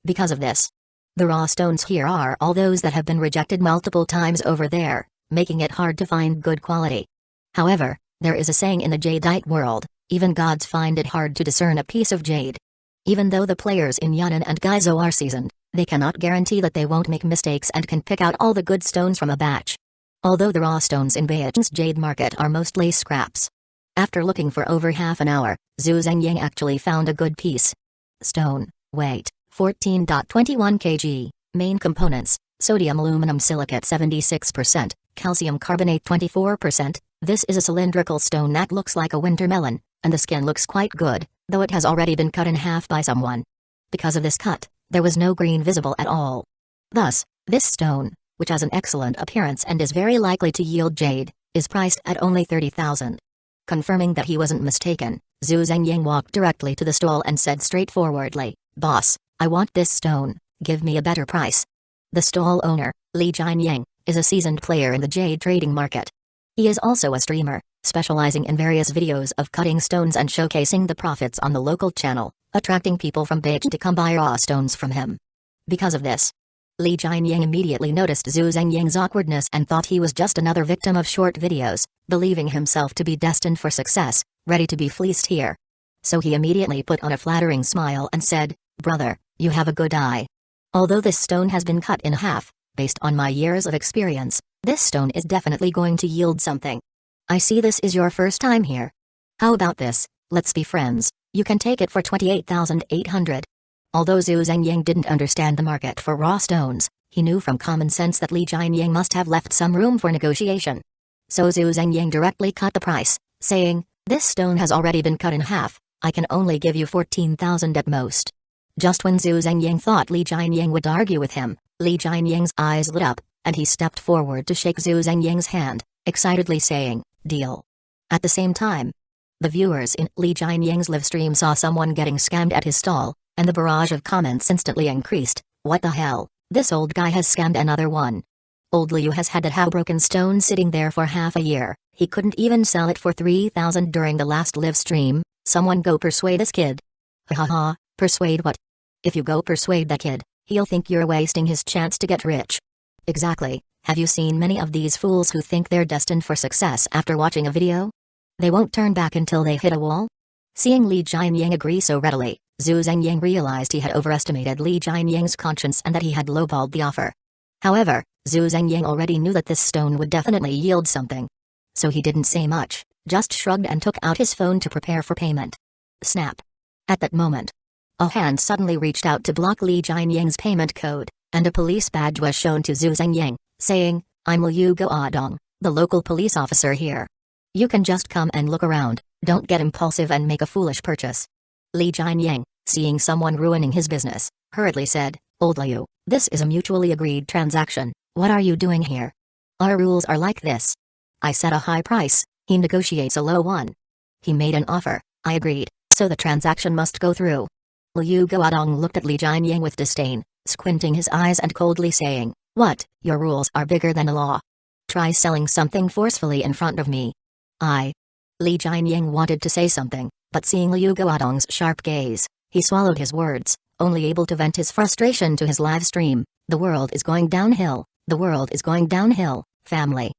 Because of this, the raw stones here are all those that have been rejected multiple times over there, making it hard to find good quality. However, there is a saying in the jadeite world, even gods find it hard to discern a piece of jade. Even though the players in Yunnan and Guizhou are seasoned, they cannot guarantee that they won't make mistakes and can pick out all the good stones from a batch. Although the raw stones in Beijing's jade market are mostly scraps. After looking for over half an hour, Zhu Zhengying actually found a good piece. Stone, weight, 14.21 kg, main components, sodium aluminum silicate 76%, calcium carbonate 24%. This is a cylindrical stone that looks like a winter melon, and the skin looks quite good, though it has already been cut in half by someone. Because of this cut, there was no green visible at all. Thus, this stone, which has an excellent appearance and is very likely to yield jade, is priced at only 30,000. Confirming that he wasn't mistaken, Zhu Zhengying walked directly to the stall and said straightforwardly, "Boss, I want this stone, give me a better price." The stall owner, Li Jianying, is a seasoned player in the jade trading market. He is also a streamer, specializing in various videos of cutting stones and showcasing the profits on the local channel, attracting people from Beijing to come buy raw stones from him. Because of this, Li Jianying immediately noticed Zhu Zhengying's awkwardness and thought he was just another victim of short videos, believing himself to be destined for success, ready to be fleeced here. So he immediately put on a flattering smile and said, "Brother, you have a good eye. Although this stone has been cut in half, based on my years of experience, this stone is definitely going to yield something. I see this is your first time here. How about this, let's be friends, you can take it for 28,800. Although Zhu Zhengying didn't understand the market for raw stones, he knew from common sense that Li Jianying must have left some room for negotiation. So Zhu Zhengying directly cut the price, saying, "This stone has already been cut in half, I can only give you 14,000 at most." Just when Zhu Zhengying thought Li Jianying would argue with him, Li Jianying's eyes lit up, and he stepped forward to shake Zhu Zhengying's hand, excitedly saying, "Deal." At the same time, the viewers in Li Jianying's livestream saw someone getting scammed at his stall, and the barrage of comments instantly increased. "What the hell, this old guy has scammed another one. Old Liu has had that broken stone sitting there for half a year, he couldn't even sell it for 3,000 during the last live stream, someone go persuade this kid." "Ha ha ha, persuade what? If you go persuade that kid, he'll think you're wasting his chance to get rich." "Exactly, have you seen many of these fools who think they're destined for success after watching a video? They won't turn back until they hit a wall?" Seeing Li Jianying agree so readily, Zhu Zhengying realized he had overestimated Li Jianying's conscience and that he had lowballed the offer. However, Zhu Zhengying already knew that this stone would definitely yield something. So he didn't say much, just shrugged and took out his phone to prepare for payment. Snap. At that moment, a hand suddenly reached out to block Li Jianying's payment code, and a police badge was shown to Zhu Zhengying, saying, "I'm Liu Guodong, the local police officer here. You can just come and look around, don't get impulsive and make a foolish purchase." Li Jianying, seeing someone ruining his business, hurriedly said, "Old Liu, this is a mutually agreed transaction, what are you doing here? Our rules are like this. I set a high price, he negotiates a low one. He made an offer, I agreed, so the transaction must go through." Liu Guodong looked at Li Jianying with disdain, squinting his eyes and coldly saying, "What, your rules are bigger than the law? Try selling something forcefully in front of me." Li Jianying wanted to say something, but seeing Liu Guodong's sharp gaze, he swallowed his words, only able to vent his frustration to his live stream. "The world is going downhill, the world is going downhill, family.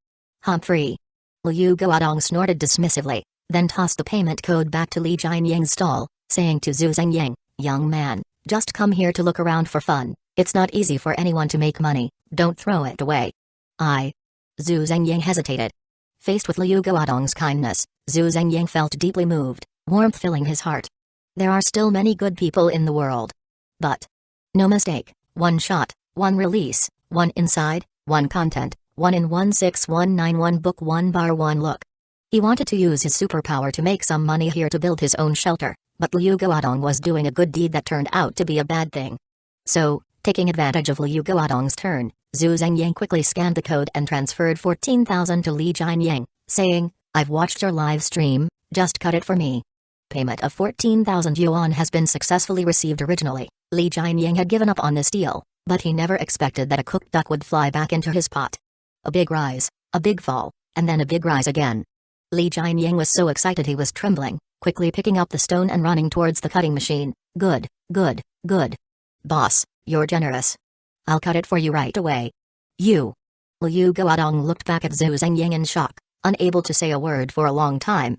Humphrey." Liu Guodong snorted dismissively, then tossed the payment code back to Li Jianying's stall, saying to Zhu Zhengying, "Young man, just come here to look around for fun, it's not easy for anyone to make money, don't throw it away." Zhu Zhengying hesitated. Faced with Liu Guodong's kindness, Zhu Zhengying felt deeply moved, warmth filling his heart. There are still many good people in the world. But no mistake, one shot, one release, one inside, one content, 1 in 16191 book 1 bar 1 look. He wanted to use his superpower to make some money here to build his own shelter, but Liu Guodong was doing a good deed that turned out to be a bad thing. So, taking advantage of Liu Guodong's turn, Zhu Zhengying quickly scanned the code and transferred 14,000 to Li Jianying, saying, "I've watched your live stream, Just cut it for me. Payment of 14,000 yuan has been successfully received. Originally, Li Jianying had given up on this deal, but he never expected that a cooked duck would fly back into his pot. A big rise, a big fall, and then a big rise again. Li Jianying was so excited he was trembling, quickly picking up the stone and running towards the cutting machine. Good, good, good. Boss, you're generous. I'll cut it for you right away. You. Liu Guodong looked back at Zhu Zhengying in shock, unable to say a word for a long time.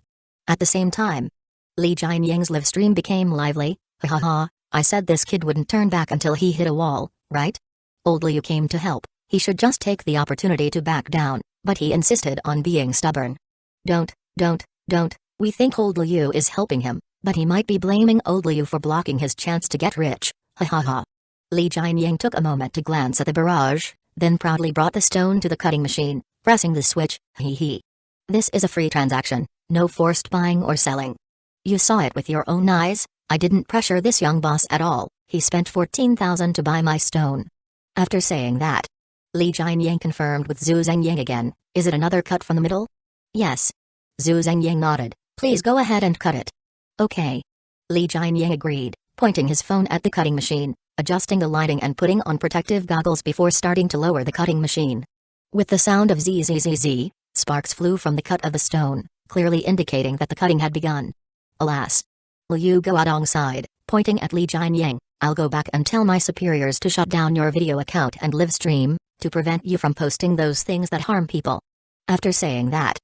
At the same time, Li Jianying's live stream became lively. Ha ha ha, I said this kid wouldn't turn back until he hit a wall, right? Old Liu came to help. He should just take the opportunity to back down, but he insisted on being stubborn. Don't. We think old Liu is helping him, but he might be blaming old Liu for blocking his chance to get rich. Ha ha ha. Li Jianying took a moment to glance at the barrage, then proudly brought the stone to the cutting machine, pressing the switch. Hee hee. This is a free transaction, no forced buying or selling. You saw it with your own eyes. I didn't pressure this young boss at all. He spent 14,000 to buy my stone. After saying that, Li Jianying confirmed with Zhu Zhengying again. Is it another cut from the middle? Yes. Zhu Zhengying nodded. Please go ahead and cut it. Okay. Li Jianying agreed, pointing his phone at the cutting machine, adjusting the lighting and putting on protective goggles before starting to lower the cutting machine. With the sound of zzz, sparks flew from the cut of the stone, clearly indicating that the cutting had begun. Alas. Liu Guodong sighed, pointing at Li Jianying. I'll go back and tell my superiors to shut down your video account and live stream, to prevent you from posting those things that harm people. After saying that,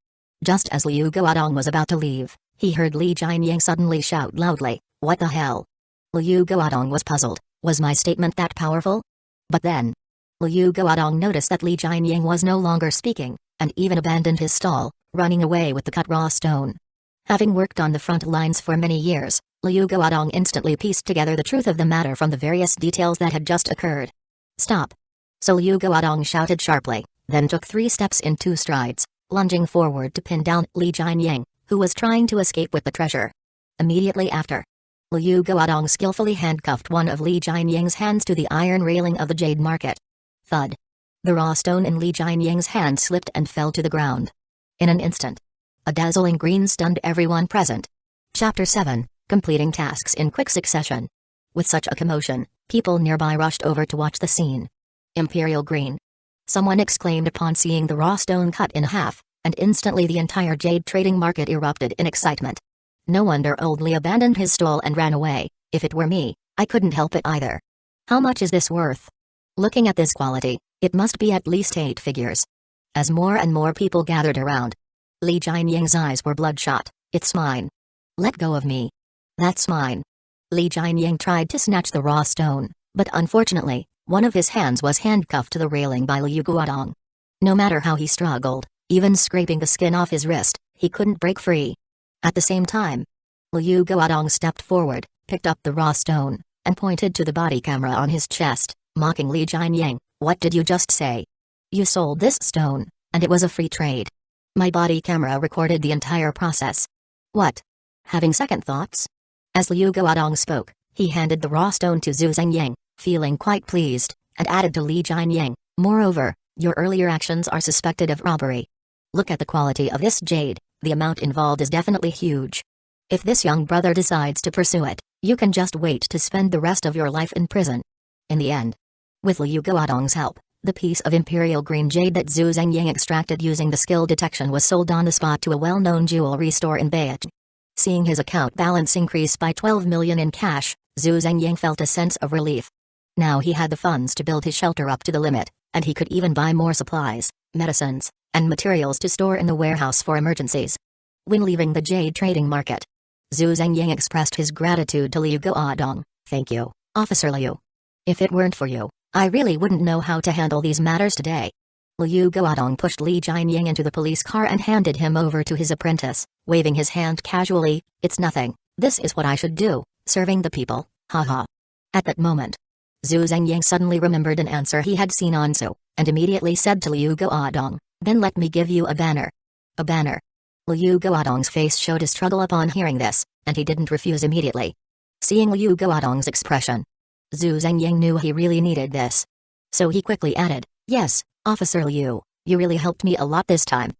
just as Liu Guodong was about to leave, he heard Li Jianying suddenly shout loudly, "What the hell?" Liu Guodong was puzzled. Was my statement that powerful? But then, Liu Guodong noticed that Li Jianying was no longer speaking, and even abandoned his stall, running away with the cut raw stone. Having worked on the front lines for many years, Liu Guodong instantly pieced together the truth of the matter from the various details that had just occurred. Stop. So Liu Guodong shouted sharply, then took 3 steps in 2 strides, lunging forward to pin down Li Jianying, who was trying to escape with the treasure. Immediately after, Liu Guodong skillfully handcuffed one of Li Jianying's hands to the iron railing of the jade market. Thud. The raw stone in Li Jianying's hand slipped and fell to the ground. In an instant, a dazzling green stunned everyone present. Chapter 7, Completing Tasks in Quick Succession. With such a commotion, people nearby rushed over to watch the scene. Imperial green. Someone exclaimed upon seeing the raw stone cut in half, and instantly the entire jade trading market erupted in excitement. No wonder old Li abandoned his stall and ran away. If it were me, I couldn't help it either. How much is this worth? Looking at this quality, it must be at least 8 figures. As more and more people gathered around, Li Jianying's eyes were bloodshot. It's mine. Let go of me. That's mine. Li Jianying tried to snatch the raw stone, but unfortunately, one of his hands was handcuffed to the railing by Liu Guodong. No matter how he struggled, even scraping the skin off his wrist, he couldn't break free. At the same time, Liu Guodong stepped forward, picked up the raw stone, and pointed to the body camera on his chest, mocking Li Jianying. What did you just say? You sold this stone, and it was a free trade. My body camera recorded the entire process. What? Having second thoughts? As Liu Guodong spoke, he handed the raw stone to Zhu Zhengying, feeling quite pleased, and added to Li Jianying, moreover, your earlier actions are suspected of robbery. Look at the quality of this jade, the amount involved is definitely huge. If this young brother decides to pursue it, you can just wait to spend the rest of your life in prison. In the end, with Liu Guodong's help, the piece of imperial green jade that Zhu Zhengying extracted using the skill detection was sold on the spot to a well-known jewelry store in Beijing. Seeing his account balance increase by 12 million in cash, Zhu Zhengying felt a sense of relief. Now he had the funds to build his shelter up to the limit, and he could even buy more supplies, medicines, and materials to store in the warehouse for emergencies. When leaving the jade trading market, Zhu Zhengying expressed his gratitude to Liu Guodong. Thank you, Officer Liu. If it weren't for you, I really wouldn't know how to handle these matters today. Liu Guodong pushed Li Jianying into the police car and handed him over to his apprentice, waving his hand casually. It's nothing, this is what I should do, serving the people, haha. At that moment, Zhu Zhengying suddenly remembered an answer he had seen on Su, and immediately said to Liu Guodong, then let me give you a banner. A banner. Liu Guodong's face showed a struggle upon hearing this, and he didn't refuse immediately. Seeing Liu Guodong's expression, Zhu Zhengying knew he really needed this. So he quickly added, yes, Officer Liu, you really helped me a lot this time.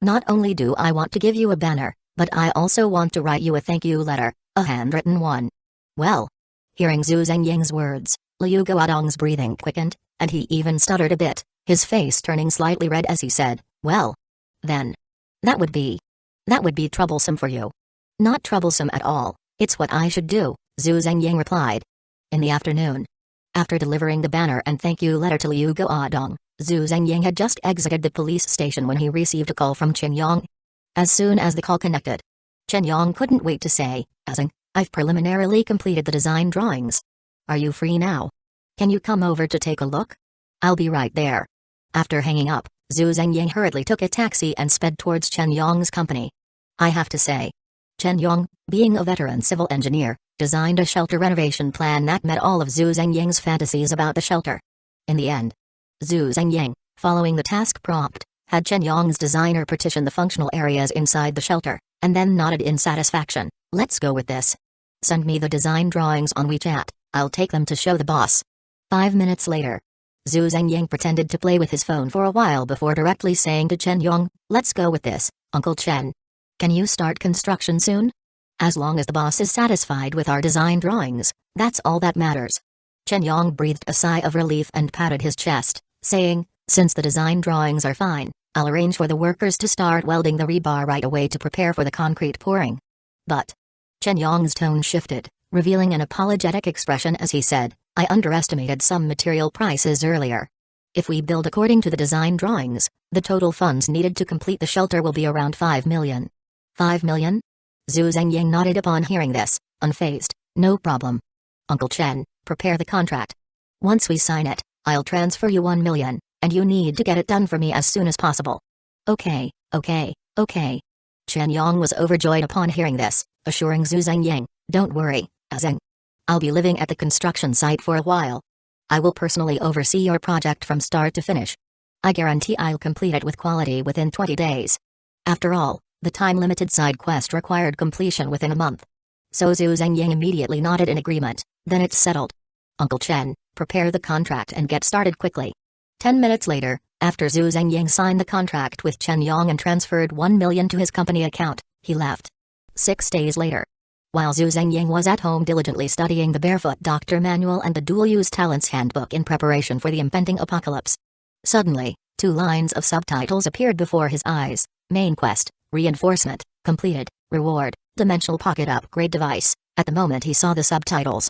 Not only do I want to give you a banner, But I also want to write you a thank you letter, a handwritten one. Well. Hearing Zhu Zhengying's words, Liu Guodong's breathing quickened, and he even stuttered a bit, his face turning slightly red as he said, well. Then. That would be troublesome for you. Not troublesome at all, it's what I should do, Zhu Zhengying replied. In the afternoon. After delivering the banner and thank you letter to Liu Guodong, Zhu Zhengying had just exited the police station when he received a call from Chen Yong. As soon as the call connected, Chen Yong couldn't wait to say, Aizen, I've preliminarily completed the design drawings. Are you free now? Can you come over to take a look? I'll be right there. After hanging up, Zhu Zhengying hurriedly took a taxi and sped towards Chen Yong's company. I have to say, Chen Yong, being a veteran civil engineer, designed a shelter renovation plan that met all of Zhu Zhengying's fantasies about the shelter. In the end, Zhu Zhengying, following the task prompt, had Chen Yong's designer partition the functional areas inside the shelter, and then nodded in satisfaction, let's go with this. Send me the design drawings on WeChat, I'll take them to show the boss. 5 minutes later, Zhu Zhengying pretended to play with his phone for a while before directly saying to Chen Yong, let's go with this, Uncle Chen. Can you start construction soon? As long as the boss is satisfied with our design drawings, that's all that matters. Chen Yong breathed a sigh of relief and patted his chest, saying, since the design drawings are fine, I'll arrange for the workers to start welding the rebar right away to prepare for the concrete pouring. But Chen Yong's tone shifted, revealing an apologetic expression as he said, I underestimated some material prices earlier. If we build according to the design drawings, the total funds needed to complete the shelter will be around 5 million. 5 million? Zhu Zhengying nodded upon hearing this, unfazed, no problem. Uncle Chen, prepare the contract. Once we sign it, I'll transfer you 1 million, and you need to get it done for me as soon as possible. Okay. Chen Yong was overjoyed upon hearing this, assuring Zhu Zhengying, don't worry, Aizen. I'll be living at the construction site for a while. I will personally oversee your project from start to finish. I guarantee I'll complete it with quality within 20 days. After all, the time-limited side quest required completion within a month. So Zhu Zhengying immediately nodded in agreement, then it's settled. Uncle Chen, prepare the contract and get started quickly. 10 minutes later, after Zhu Zhengying signed the contract with Chen Yong and transferred 1 million to his company account, he left. 6 days later. While Zhu Zhengying was at home diligently studying the Barefoot Doctor Manual and the Dual-Use Talents Handbook in preparation for the impending apocalypse, suddenly, 2 lines of subtitles appeared before his eyes. Main quest, reinforcement, completed, reward, dimensional pocket upgrade device. At the moment he saw the subtitles,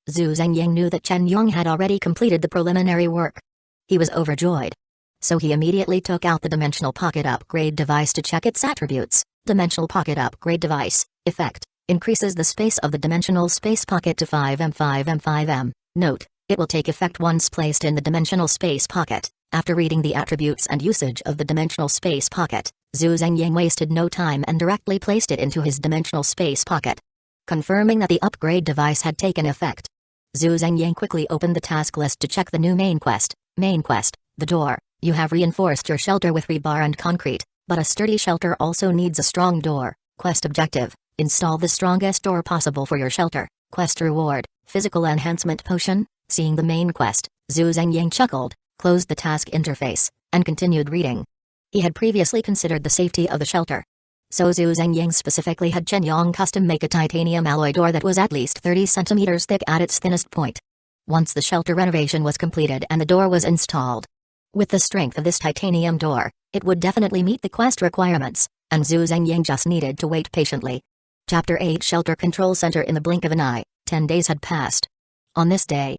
Zhu Zhengying knew that Chen Yong had already completed the preliminary work. He was overjoyed. So he immediately took out the dimensional pocket upgrade device to check its attributes. Dimensional pocket upgrade device, effect. Increases the space of the dimensional space pocket to 5m 5m 5m. Note, it will take effect once placed in the dimensional space pocket. After reading the attributes and usage of the dimensional space pocket, Zhu Zhengying wasted no time and directly placed it into his dimensional space pocket. Confirming that the upgrade device had taken effect, Zhu Zhengying quickly opened the task list to check the new main quest. Main quest, the door. You have reinforced your shelter with rebar and concrete, but a sturdy shelter also needs a strong door. Quest objective. Install the strongest door possible for your shelter. Quest reward, physical enhancement potion. Seeing the main quest, Zhu Zhengying chuckled, closed the task interface, and continued reading. He had previously considered the safety of the shelter. So Zhu Zhengying specifically had Chen Yong custom make a titanium alloy door that was at least 30 centimeters thick at its thinnest point. Once the shelter renovation was completed and the door was installed, with the strength of this titanium door, it would definitely meet the quest requirements, and Zhu Zhengying just needed to wait patiently. Chapter 8 Shelter Control Center. In the blink of an eye, 10 days had passed. On this day,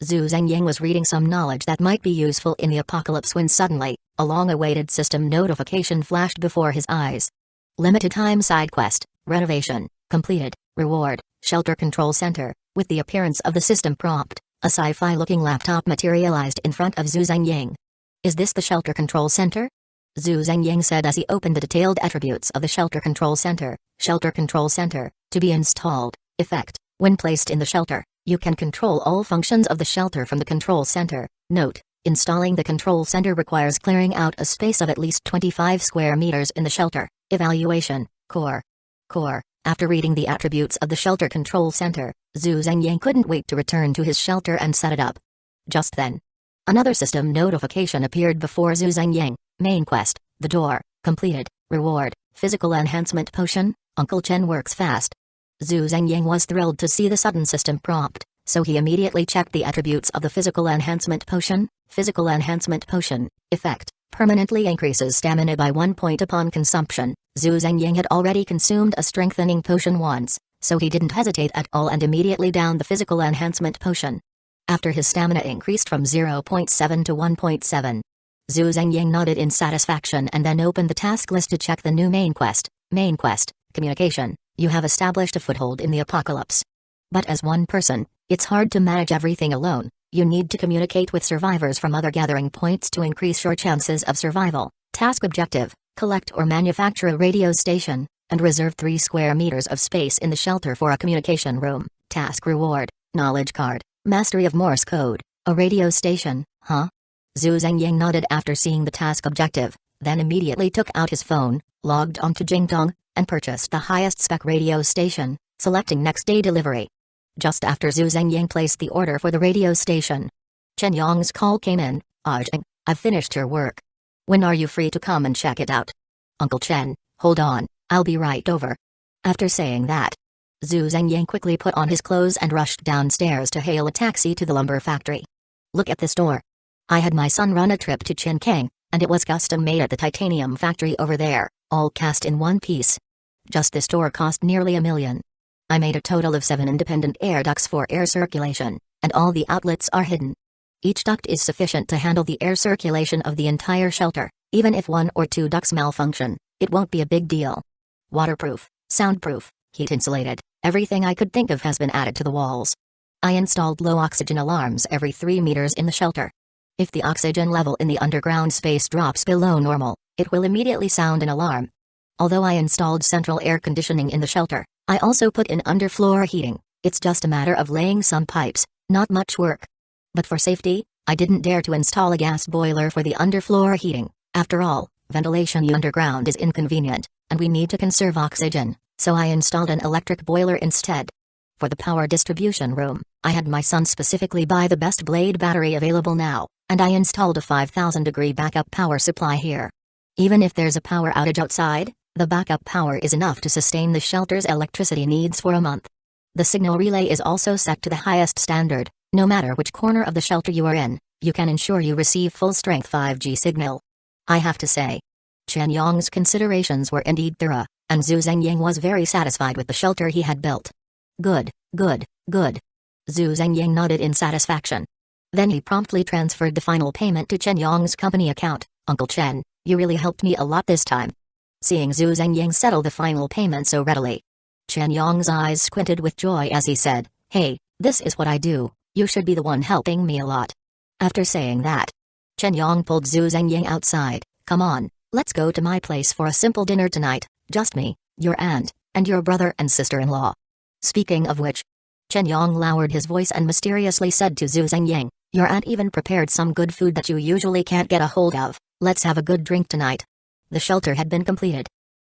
Zhu Zhengying was reading some knowledge that might be useful in the apocalypse when suddenly, a long-awaited system notification flashed before his eyes. Limited time side quest, renovation, completed, reward, Shelter Control Center. With the appearance of the system prompt, a sci-fi looking laptop materialized in front of Zhu Zhengying. Is this the Shelter Control Center? Zhu Zhengying said as he opened the detailed attributes of the Shelter Control Center. Shelter Control Center, to be installed. Effect, when placed in the shelter, you can control all functions of the shelter from the control center. Note, installing the control center requires clearing out a space of at least 25 square meters in the shelter. Evaluation, core. After reading the attributes of the Shelter Control Center, Zhu Zhengying couldn't wait to return to his shelter and set it up. Just then, another system notification appeared before Zhu Zhengying. Main quest, the door, completed, Reward, Physical Enhancement Potion, Uncle Chen works fast. Zhu Zhengying was thrilled to see the sudden system prompt, so he immediately checked the attributes of the Physical Enhancement Potion. Physical Enhancement Potion, effect, permanently increases stamina by 1 point upon consumption. Zhu Zhengying had already consumed a strengthening potion once, so he didn't hesitate at all and immediately downed the Physical Enhancement Potion. After his stamina increased from 0.7 to 1.7. Zhu Zhengying nodded in satisfaction and then opened the task list to check the new main quest. Main quest, Communication. You have established a foothold in the apocalypse. But as one person, it's hard to manage everything alone. You need to communicate with survivors from other gathering points to increase your chances of survival. Task objective, collect or manufacture a radio station, and reserve 3 square meters of space in the shelter for a communication room. Task reward, knowledge card, mastery of Morse code, a radio station, huh? Zhu Zhengying nodded after seeing the task objective, then immediately took out his phone, logged onto Jingdong, and purchased the highest spec radio station, selecting next day delivery. Just after Zhu Zhengying placed the order for the radio station, Chen Yong's call came in. Aizen, I've finished your work. When are you free to come and check it out? Uncle Chen, hold on, I'll be right over. After saying that, Zhu Zhengying quickly put on his clothes and rushed downstairs to hail a taxi to the lumber factory. Look at this door. I had my son run a trip to Qinkang, and it was custom made at the titanium factory over there, all cast in one piece. Just this door cost nearly $1 million. I made a total of 7 independent air ducts for air circulation, and all the outlets are hidden. Each duct is sufficient to handle the air circulation of the entire shelter. Even if 1 or 2 ducts malfunction, it won't be a big deal. Waterproof, soundproof, heat insulated, everything I could think of has been added to the walls. I installed low oxygen alarms every 3 meters in the shelter. If the oxygen level in the underground space drops below normal, it will immediately sound an alarm. Although I installed central air conditioning in the shelter, I also put in underfloor heating. It's just a matter of laying some pipes, not much work. But for safety, I didn't dare to install a gas boiler for the underfloor heating. After all, ventilation underground is inconvenient, and we need to conserve oxygen, so I installed an electric boiler instead. For the power distribution room, I had my son specifically buy the best blade battery available now, and I installed a 5,000-degree backup power supply here. Even if there's a power outage outside, the backup power is enough to sustain the shelter's electricity needs for a month. The signal relay is also set to the highest standard. No matter which corner of the shelter you are in, you can ensure you receive full-strength 5G signal. I have to say, Chen Yong's considerations were indeed thorough, and Zhu Zhengying was very satisfied with the shelter he had built. Good, good, good. Zhu Zhengying nodded in satisfaction. Then he promptly transferred the final payment to Chen Yong's company account. Uncle Chen, you really helped me a lot this time. Seeing Zhu Zhengying settle the final payment so readily, Chen Yong's eyes squinted with joy as he said, "Hey, this is what I do. You should be the one helping me a lot." After saying that, Chen Yong pulled Zhu Zhengying outside. "Come on, let's go to my place for a simple dinner tonight, just me, your aunt, and your brother and sister-in-law." Speaking of which, Chen Yong lowered his voice and mysteriously said to Zhu Zhengying, "Your aunt even prepared some good food that you usually can't get a hold of. Let's have a good drink tonight." The shelter had been completed.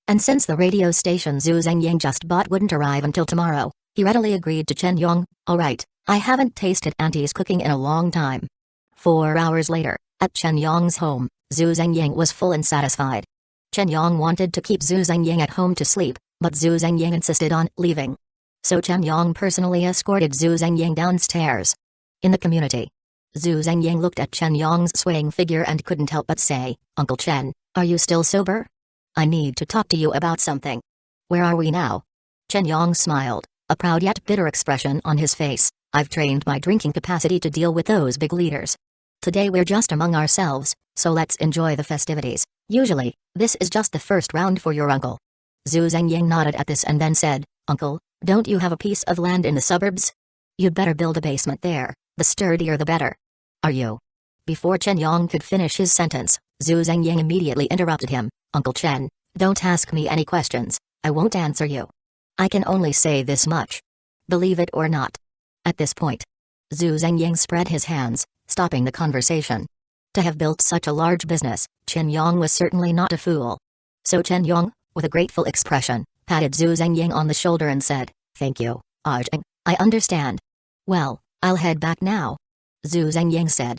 And since the radio station Zhu Zhengying just bought wouldn't arrive until tomorrow, he readily agreed to Chen Yong. "Alright, I haven't tasted auntie's cooking in a long time." 4 hours later, at Chen Yong's home, Zhu Zhengying was full and satisfied. Chen Yong wanted to keep Zhu Zhengying at home to sleep, but Zhu Zhengying insisted on leaving. So Chen Yong personally escorted Zhu Zhengying downstairs. In the community, Zhu Zhengying looked at Chen Yong's swaying figure and couldn't help but say, "Uncle Chen, are you still sober? I need to talk to you about something." "Where are we now?" Chen Yong smiled, a proud yet bitter expression on his face. "I've trained my drinking capacity to deal with those big leaders. Today we're just among ourselves, so let's enjoy the festivities. Usually, this is just the first round for your uncle." Zhu Zhengying nodded at this and then said, "Uncle, don't you have a piece of land in the suburbs? You'd better build a basement there, the sturdier the better." "Are you?" Before Chen Yong could finish his sentence, Zhu Zhengying immediately interrupted him. "Uncle Chen, don't ask me any questions, I won't answer you. I can only say this much. Believe it or not." At this point, Zhu Zhengying spread his hands, stopping the conversation. To have built such a large business, Chen Yong was certainly not a fool. So Chen Yong, with a grateful expression, patted Zhu Zhengying on the shoulder and said, "Thank you, Aizen, I understand. Well, I'll head back now." Zhu Zhengying said,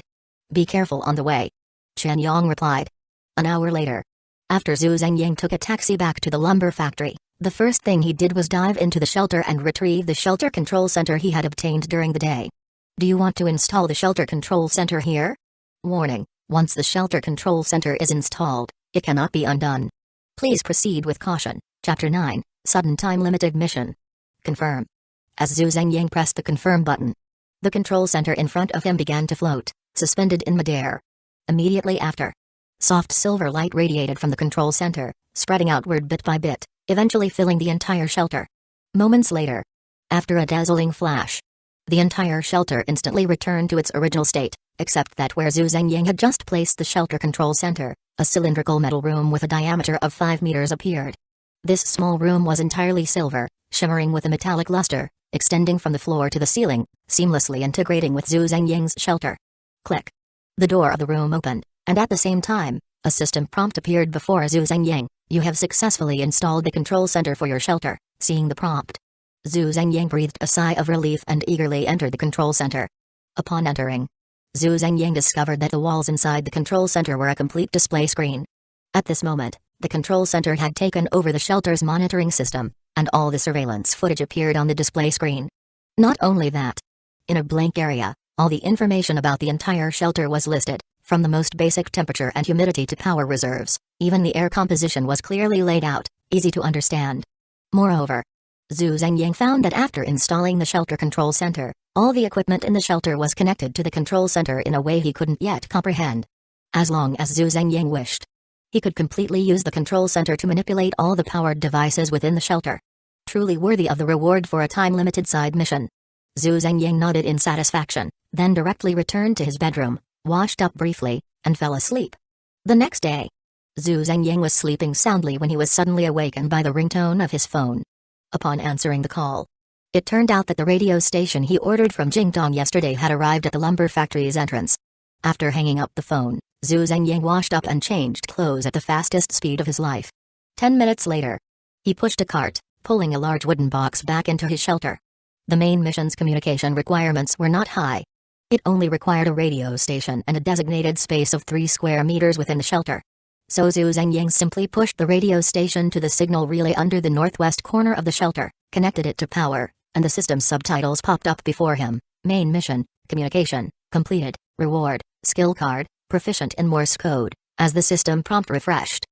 "Be careful on the way." Chen Yong replied. An hour later, After Zhu Zhengying took a taxi back to the lumber factory, the first thing he did was dive into the shelter and retrieve the shelter control center he had obtained during the day. Do you want to install the shelter control center here? Warning: once the shelter control center is installed, it cannot be undone. Please proceed with caution. Chapter 9, Sudden Time Limited Mission. Confirm. As Zhu Zhengying pressed the confirm button, the control center in front of him began to float, suspended in midair. Immediately after, soft silver light radiated from the control center, spreading outward bit by bit, eventually filling the entire shelter. Moments later, after a dazzling flash, the entire shelter instantly returned to its original state, except that where Zhu Zhengying had just placed the shelter control center, a cylindrical metal room with a diameter of 5 meters appeared. This small room was entirely silver, shimmering with a metallic luster, extending from the floor to the ceiling, seamlessly integrating with Zhu Zhengying's shelter. Click. The door of the room opened, and at the same time, a system prompt appeared before Zhu Zhengying. You have successfully installed the control center for your shelter. Seeing the prompt, Zhu Zhengying breathed a sigh of relief and eagerly entered the control center. Upon entering, Zhu Zhengying discovered that the walls inside the control center were a complete display screen. At this moment, the control center had taken over the shelter's monitoring system, and all the surveillance footage appeared on the display screen. Not only that, in a blank area, all the information about the entire shelter was listed, from the most basic temperature and humidity to power reserves. Even the air composition was clearly laid out, easy to understand. Moreover, Zhu Zhengying found that after installing the shelter control center, all the equipment in the shelter was connected to the control center in a way he couldn't yet comprehend. As long as Zhu Zhengying wished, he could completely use the control center to manipulate all the powered devices within the shelter. Truly worthy of the reward for a time-limited side mission. Zhu Zhengying nodded in satisfaction, then directly returned to his bedroom, washed up briefly, and fell asleep. The next day, Zhu Zhengying was sleeping soundly when he was suddenly awakened by the ringtone of his phone. Upon answering the call, it turned out that the radio station he ordered from Jingdong yesterday had arrived at the lumber factory's entrance. After hanging up the phone, Zhu Zhengying washed up and changed clothes at the fastest speed of his life. 10 minutes later, he pushed a cart, pulling a large wooden box back into his shelter. The main mission's communication requirements were not high. It only required a radio station and a designated space of 3 square meters within the shelter. So Zhu Zhengying simply pushed the radio station to the signal relay under the northwest corner of the shelter, connected it to power, and the system's subtitles popped up before him. Main mission, communication, completed, reward, skill card, proficient in Morse code. As the system prompt refreshed,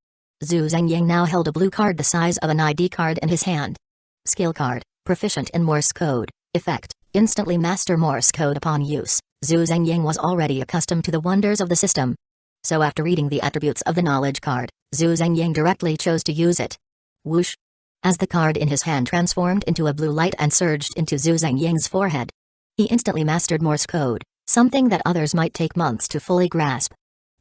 Zhu Zhengying now held a blue card the size of an ID card in his hand. Skill card, proficient in Morse code, effect, instantly master Morse code upon use. Zhu Zhengying was already accustomed to the wonders of the system. So after reading the attributes of the knowledge card, Zhu Zhengying directly chose to use it. Whoosh! As the card in his hand transformed into a blue light and surged into Zhu Zhengying's forehead, he instantly mastered Morse code, something that others might take months to fully grasp.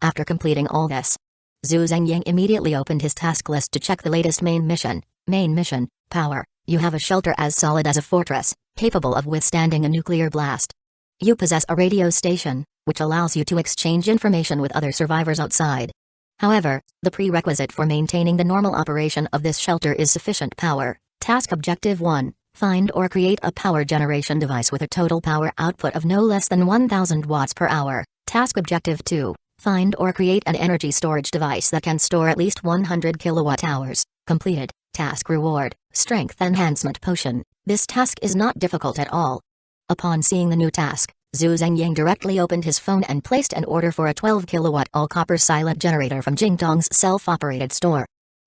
After completing all this, Zhu Zhengying immediately opened his task list to check the latest main mission. Main mission, power. You have a shelter as solid as a fortress, capable of withstanding a nuclear blast. You possess a radio station, which allows you to exchange information with other survivors outside. However, the prerequisite for maintaining the normal operation of this shelter is sufficient power. Task Objective 1. Find or create a power generation device with a total power output of no less than 1000 watts per hour. Task Objective 2. Find or create an energy storage device that can store at least 100 kilowatt hours. Completed. Task Reward, Strength Enhancement Potion. This task is not difficult at all. Upon seeing the new task, Zhu Zhengying directly opened his phone and placed an order for a 12 kilowatt all-copper silent generator from Jingdong's self-operated store.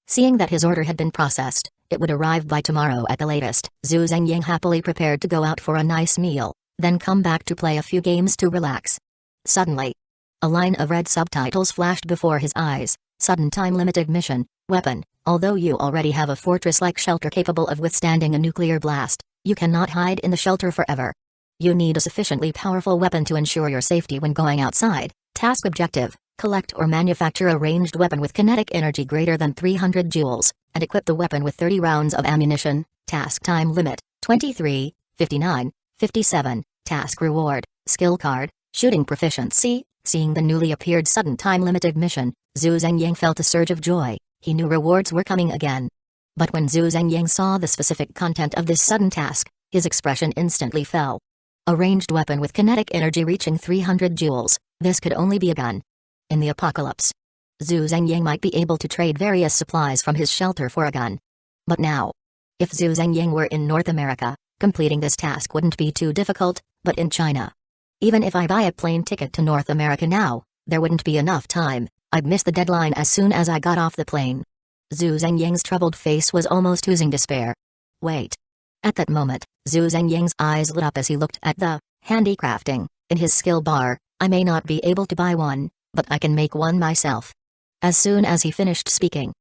Seeing that his order had been processed, it would arrive by tomorrow at the latest. Zhu Zhengying happily prepared to go out for a nice meal, then come back to play a few games to relax. Suddenly, a line of red subtitles flashed before his eyes. Sudden time limited mission, weapon. Although you already have a fortress-like shelter capable of withstanding a nuclear blast, you cannot hide in the shelter forever. You need a sufficiently powerful weapon to ensure your safety when going outside. Task Objective, collect or manufacture a ranged weapon with kinetic energy greater than 300 joules, and equip the weapon with 30 rounds of ammunition. Task Time Limit, 23, 59, 57. Task Reward, Skill Card, Shooting Proficiency. Seeing the newly appeared sudden time limited mission, Zhu Zhengying felt a surge of joy. He knew rewards were coming again. But when Zhu Zhengying saw the specific content of this sudden task, his expression instantly fell. A ranged weapon with kinetic energy reaching 300 joules, this could only be a gun. In the apocalypse, Zhu Zhengying might be able to trade various supplies from his shelter for a gun. But now, if Zhu Zhengying were in North America, completing this task wouldn't be too difficult, but in China. Even if I buy a plane ticket to North America now, there wouldn't be enough time. I'd miss the deadline as soon as I got off the plane. Zhu Zhengying's troubled face was almost oozing despair. Wait. At that moment, Zhu Zhengying's eyes lit up as he looked at the handicrafting in his skill bar. I may not be able to buy one, but I can make one myself. As soon as he finished speaking,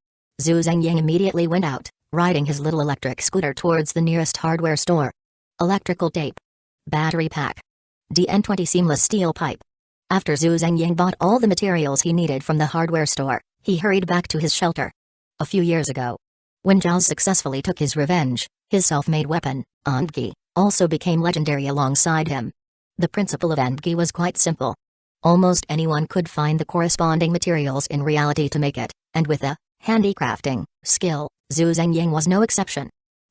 Zhu Zhengying immediately went out, riding his little electric scooter towards the nearest hardware store. Electrical tape. Battery pack. DN20 seamless steel pipe. After Zhu Zhengying bought all the materials he needed from the hardware store, he hurried back to his shelter. A few years ago, when Zhao successfully took his revenge, his self-made weapon, Andgi, also became legendary alongside him. The principle of Andgi was quite simple. Almost anyone could find the corresponding materials in reality to make it, and with a handicrafting skill, Zhu Zhengying was no exception.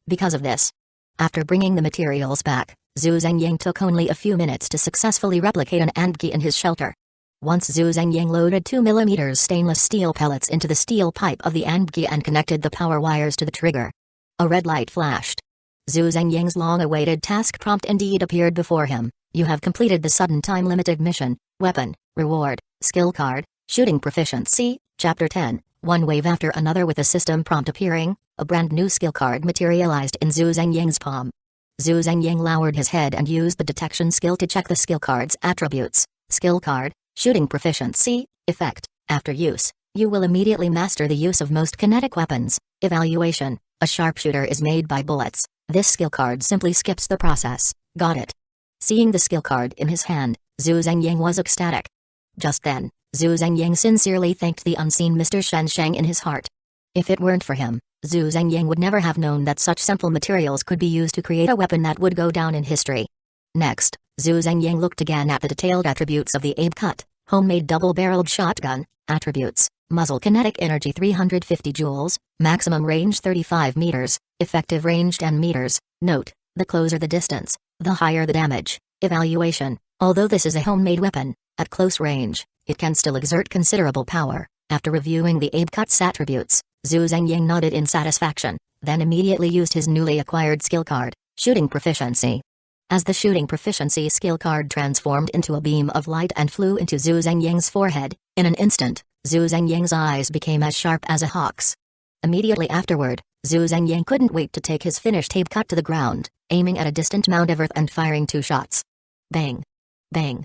Because of this, after bringing the materials back, Zhu Zhengying took only a few minutes to successfully replicate an Andgi in his shelter. Once Zhu Zhengying loaded 2mm stainless steel pellets into the steel pipe of the Andgi and connected the power wires to the trigger, a red light flashed. Zhu Zhengying's long-awaited task prompt indeed appeared before him. You have completed the sudden time-limited mission, weapon, reward, skill card, shooting proficiency, Chapter 10. One wave after another with a system prompt appearing, a brand new skill card materialized in Zhu Zhengying's palm. Zhu Zhengying lowered his head and used the detection skill to check the skill card's attributes. Skill card, shooting proficiency, effect. After use, you will immediately master the use of most kinetic weapons. Evaluation, a sharpshooter is made by bullets. This skill card simply skips the process. Got it. Seeing the skill card in his hand, Zhu Zhengying was ecstatic. Just then, Zhu Zhengying sincerely thanked the unseen Mr. Shen Sheng in his heart. If it weren't for him, Zhu Zhengying would never have known that such simple materials could be used to create a weapon that would go down in history. Next, Zhu Zhengying looked again at the detailed attributes of the Abe-cut, homemade double-barreled shotgun. Attributes: muzzle kinetic energy 350 joules, maximum range 35 meters, effective range 10 meters. Note, the closer the distance, the higher the damage. Evaluation: although this is a homemade weapon, at close range, it can still exert considerable power. After reviewing the Abe-cut's attributes, Zhu Zhengying nodded in satisfaction, then immediately used his newly acquired skill card, shooting proficiency. As the shooting proficiency skill card transformed into a beam of light and flew into Zhu Zhengying's forehead, in an instant, Zhu Zhengying's eyes became as sharp as a hawk's. Immediately afterward, Zhu Zhengying couldn't wait to take his finished Abe-cut to the ground, aiming at a distant mound of earth and firing 2 shots. Bang! Bang!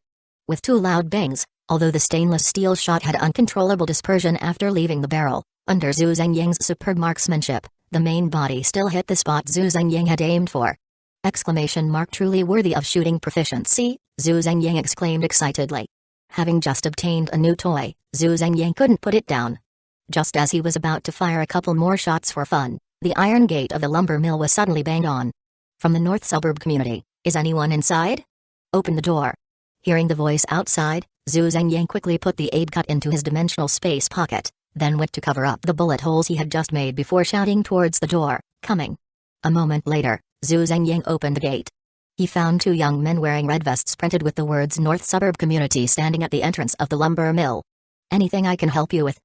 With 2 loud bangs, although the stainless steel shot had uncontrollable dispersion after leaving the barrel, under Zhu Zhengying's superb marksmanship, the main body still hit the spot Zhu Zhengying had aimed for. Exclamation mark! Truly worthy of shooting proficiency, Zhu Zhengying exclaimed excitedly. Having just obtained a new toy, Zhu Zhengying couldn't put it down. Just as he was about to fire a couple more shots for fun, the iron gate of the lumber mill was suddenly banged on. From the north suburb community, "Is anyone inside? Open the door." Hearing the voice outside, Zhu Zhengying quickly put the Abe-cut into his dimensional space pocket, then went to cover up the bullet holes he had just made before shouting towards the door, "Coming." A moment later, Zhu Zhengying opened the gate. He found 2 young men wearing red vests printed with the words North Suburb Community standing at the entrance of the lumber mill. "Anything I can help you with?"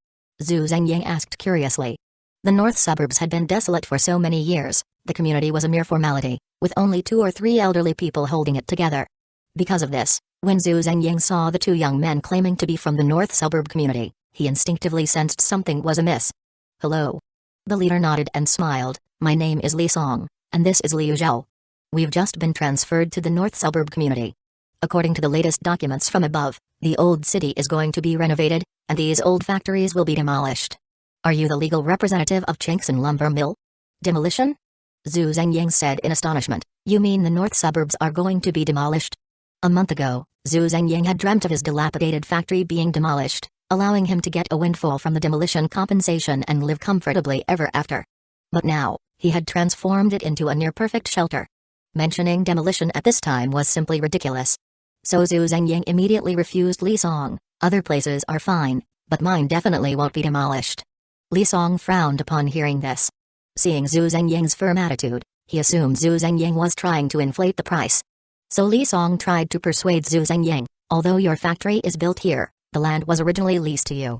Zhu Zhengying asked curiously. The North Suburbs had been desolate for so many years, the community was a mere formality, with only 2 or 3 elderly people holding it together. Because of this, when Zhu Zhengying saw the 2 young men claiming to be from the North Suburb community, he instinctively sensed something was amiss. "Hello." The leader nodded and smiled. "My name is Li Song, and this is Liu Zhao. We've just been transferred to the North Suburb community. According to the latest documents from above, the old city is going to be renovated, and these old factories will be demolished. Are you the legal representative of Chinkson Lumber Mill?" "Demolition?" Zhu Zhengying said in astonishment. "You mean the North Suburbs are going to be demolished?" A month ago, Zhu Zhengying had dreamt of his dilapidated factory being demolished, allowing him to get a windfall from the demolition compensation and live comfortably ever after. But now, he had transformed it into a near-perfect shelter. Mentioning demolition at this time was simply ridiculous. So Zhu Zhengying immediately refused Li Song. "Other places are fine, but mine definitely won't be demolished." Li Song frowned upon hearing this. Seeing Zhu Zhengying's firm attitude, he assumed Zhu Zhengying was trying to inflate the price. So Li Song tried to persuade Zhu Zhengying, "Although your factory is built here, the land was originally leased to you.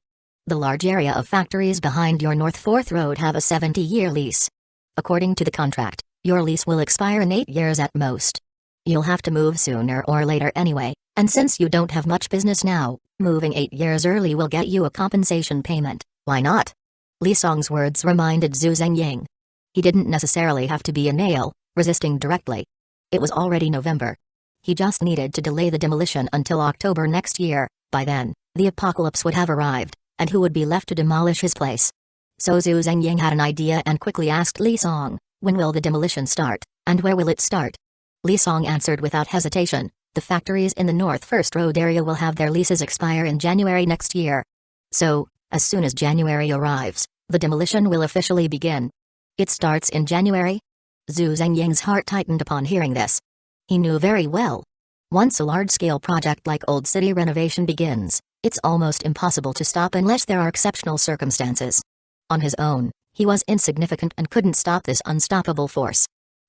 The large area of factories behind your North 4th Road have a 70-year lease. According to the contract, your lease will expire in 8 years at most. You'll have to move sooner or later anyway, and since you don't have much business now, moving 8 years early will get you a compensation payment. Why not? Li Song's words reminded Zhu Zhengying. He didn't necessarily have to be a nail, resisting directly. It was already November. He just needed to delay the demolition until October next year. By then, the apocalypse would have arrived, and who would be left to demolish his place? So Zhu Zhengying had an idea and quickly asked Li Song, when will the demolition start, and where will it start? Li Song answered without hesitation, the factories in the North 1st Road area will have their leases expire in January next year. So, as soon as January arrives, the demolition will officially begin. It starts in January? Zhu Zhengying's heart tightened upon hearing this. He knew very well. Once a large-scale project like Old City renovation begins, it's almost impossible to stop unless there are exceptional circumstances. On his own, he was insignificant and couldn't stop this unstoppable force.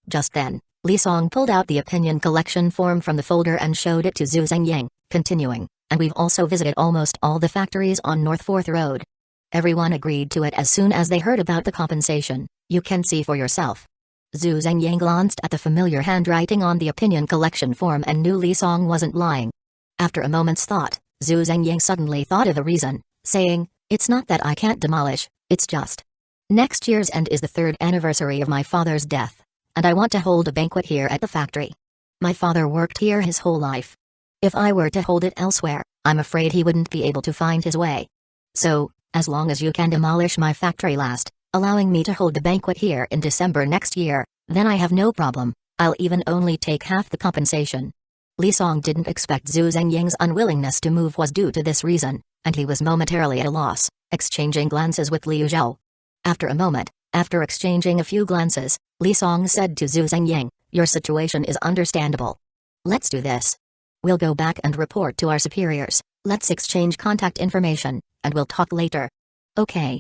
Just then, Li Song pulled out the opinion collection form from the folder and showed it to Zhu Zhengying, continuing, and we've also visited almost all the factories on North 4th Road. Everyone agreed to it as soon as they heard about the compensation. You can see for yourself. Zhu Zhengying glanced at the familiar handwriting on the opinion collection form and knew Li Song wasn't lying. After a moment's thought, Zhu Zhengying suddenly thought of a reason, saying, it's not that I can't demolish, it's just. Next year's end is the 3rd anniversary of my father's death, and I want to hold a banquet here at the factory. My father worked here his whole life. If I were to hold it elsewhere, I'm afraid he wouldn't be able to find his way. So, as long as you can demolish my factory last, allowing me to hold the banquet here in December next year, then I have no problem. I'll even only take half the compensation. Li Song didn't expect Zhu Zhengying's unwillingness to move was due to this reason, and he was momentarily at a loss, exchanging glances with Liu Zhao. After a moment, after exchanging a few glances, Li Song said to Zhu Zhengying, your situation is understandable. Let's do this. We'll go back and report to our superiors, let's exchange contact information, and we'll talk later. Okay.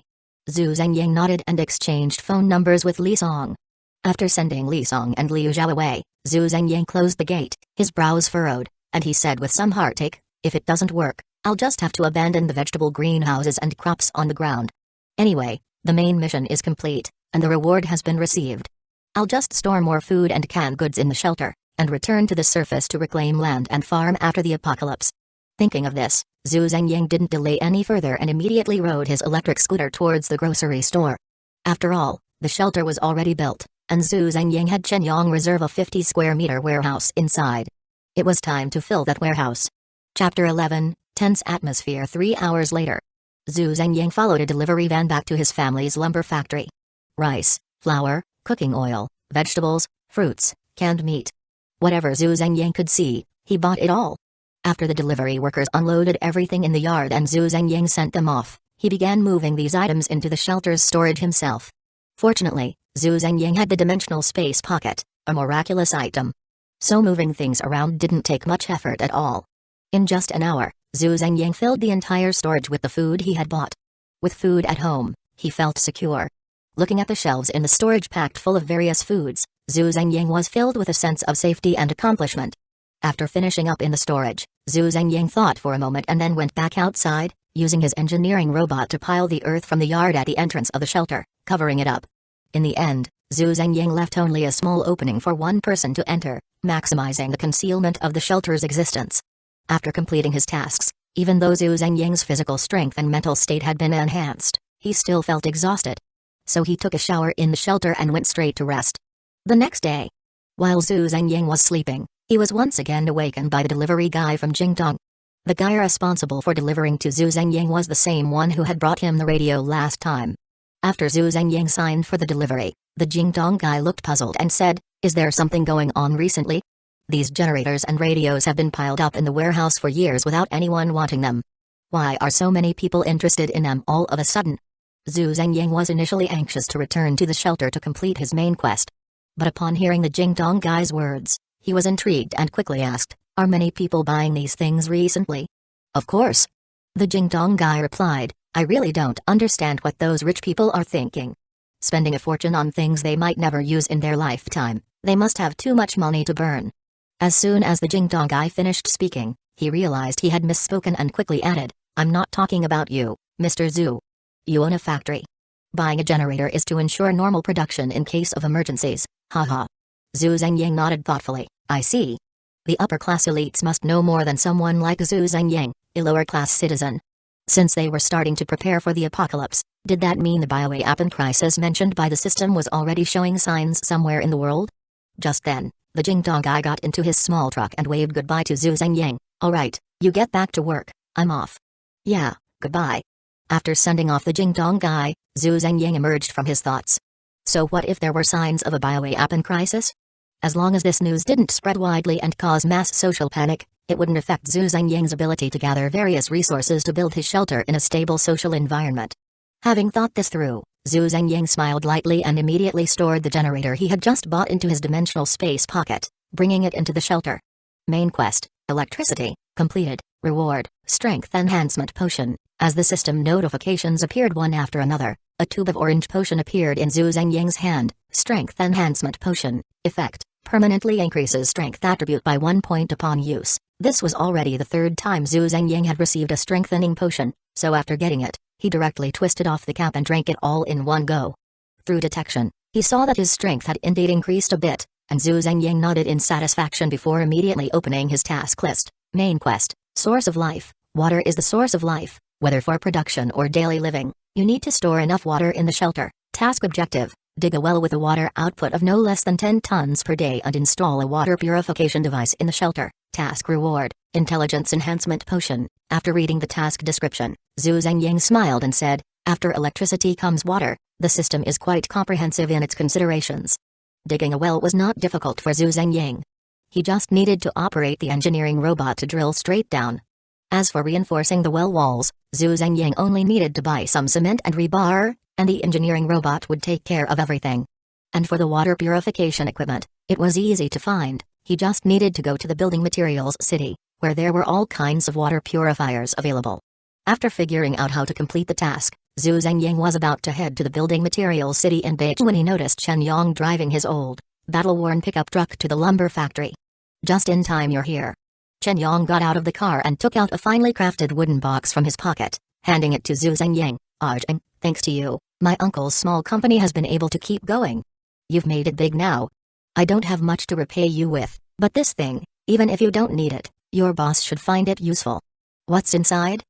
Zhu Zhengying nodded and exchanged phone numbers with Li Song. After sending Li Song and Liu Zhao away, Zhu Zhengying closed the gate, his brows furrowed, and he said with some heartache, if it doesn't work, I'll just have to abandon the vegetable greenhouses and crops on the ground. Anyway, the main mission is complete, and the reward has been received. I'll just store more food and canned goods in the shelter, and return to the surface to reclaim land and farm after the apocalypse. Thinking of this, Zhu Zhengying didn't delay any further and immediately rode his electric scooter towards the grocery store. After all, the shelter was already built, and Zhu Zhengying had Shenyang reserve a 50-square-meter warehouse inside. It was time to fill that warehouse. Chapter 11, Tense Atmosphere. 3 hours later, Zhu Zhengying followed a delivery van back to his family's lumber factory. Rice, flour, cooking oil, vegetables, fruits, canned meat. Whatever Zhu Zhengying could see, he bought it all. After the delivery workers unloaded everything in the yard and Zhu Zhengying sent them off, he began moving these items into the shelter's storage himself. Fortunately, Zhu Zhengying had the dimensional space pocket, a miraculous item. So moving things around didn't take much effort at all. In just an hour, Zhu Zhengying filled the entire storage with the food he had bought. With food at home, he felt secure. Looking at the shelves in the storage packed full of various foods, Zhu Zhengying was filled with a sense of safety and accomplishment. After finishing up in the storage, Zhu Zhengying thought for a moment and then went back outside, using his engineering robot to pile the earth from the yard at the entrance of the shelter, covering it up. In the end, Zhu Zhengying left only a small opening for one person to enter, maximizing the concealment of the shelter's existence. After completing his tasks, even though Zhu Zhengying's physical strength and mental state had been enhanced, he still felt exhausted. So he took a shower in the shelter and went straight to rest. The next day, while Zhu Zhengying was sleeping, he was once again awakened by the delivery guy from Jingdong. The guy responsible for delivering to Zhu Zhengying was the same one who had brought him the radio last time. After Zhu Zhengying signed for the delivery, the Jingdong guy looked puzzled and said, "Is there something going on recently? These generators and radios have been piled up in the warehouse for years without anyone wanting them. Why are so many people interested in them all of a sudden?" Zhu Zhengying was initially anxious to return to the shelter to complete his main quest. But upon hearing the Jingdong guy's words, he was intrigued and quickly asked, "Are many people buying these things recently?" "Of course." The Jingdong guy replied, "I really don't understand what those rich people are thinking. Spending a fortune on things they might never use in their lifetime, they must have too much money to burn." As soon as the Jingdong guy finished speaking, he realized he had misspoken and quickly added, "I'm not talking about you, Mr. Zhu. You own a factory. Buying a generator is to ensure normal production in case of emergencies, haha. Zhu Zhengyang nodded thoughtfully. I see. The upper-class elites must know more than someone like Zhu Zhengyang, a lower-class citizen. Since they were starting to prepare for the apocalypse, did that mean the bioweapon crisis mentioned by the system was already showing signs somewhere in the world? Just then, the Jingdong guy got into his small truck and waved goodbye to Zhu Zhengyang. Alright, you get back to work, I'm off. Yeah, goodbye. After sending off the Jingdong guy, Zhu Zhengyang emerged from his thoughts. So what if there were signs of a bioweapon crisis? As long as this news didn't spread widely and cause mass social panic, it wouldn't affect Zhu Zhengyang's ability to gather various resources to build his shelter in a stable social environment. Having thought this through, Zhu Zhengyang smiled lightly and immediately stored the generator he had just bought into his dimensional space pocket, bringing it into the shelter. Main quest, electricity, completed, reward, strength enhancement potion. As the system notifications appeared one after another, a tube of orange potion appeared in Zhu Zhengyang's hand. Strength enhancement potion, effect, permanently increases strength attribute by 1 point upon use. This was already the third time Zhu Zhengyang had received a strengthening potion, so after getting it, he directly twisted off the cap and drank it all in one go. Through detection, he saw that his strength had indeed increased a bit, and Zhu Zhengyang nodded in satisfaction before immediately opening his task list. Main quest, source of life. Water is the source of life, whether for production or daily living. You need to store enough water in the shelter. Task objective, dig a well with a water output of no less than 10 tons per day and install a water purification device in the shelter. Task reward, intelligence enhancement potion. After reading the task description, Zhu Zhengyang smiled and said, after electricity comes water. The system is quite comprehensive in its considerations. Digging a well was not difficult for Zhu Zhengyang. He just needed to operate the engineering robot to drill straight down. As for reinforcing the well walls, Zhu Zhengyang only needed to buy some cement and rebar, and the engineering robot would take care of everything. And for the water purification equipment, it was easy to find. He just needed to go to the building materials city, where there were all kinds of water purifiers available. After figuring out how to complete the task, Zhu Zhengyang was about to head to the building materials city in Beijing when he noticed Chen Yong driving his old, battle-worn pickup truck to the lumber factory. Just in time you're here. Chen Yong got out of the car and took out a finely crafted wooden box from his pocket, handing it to Zhu Zhengyang. Aizen, thanks to you, my uncle's small company has been able to keep going. You've made it big now. I don't have much to repay you with, but this thing, even if you don't need it, your boss should find it useful. What's inside?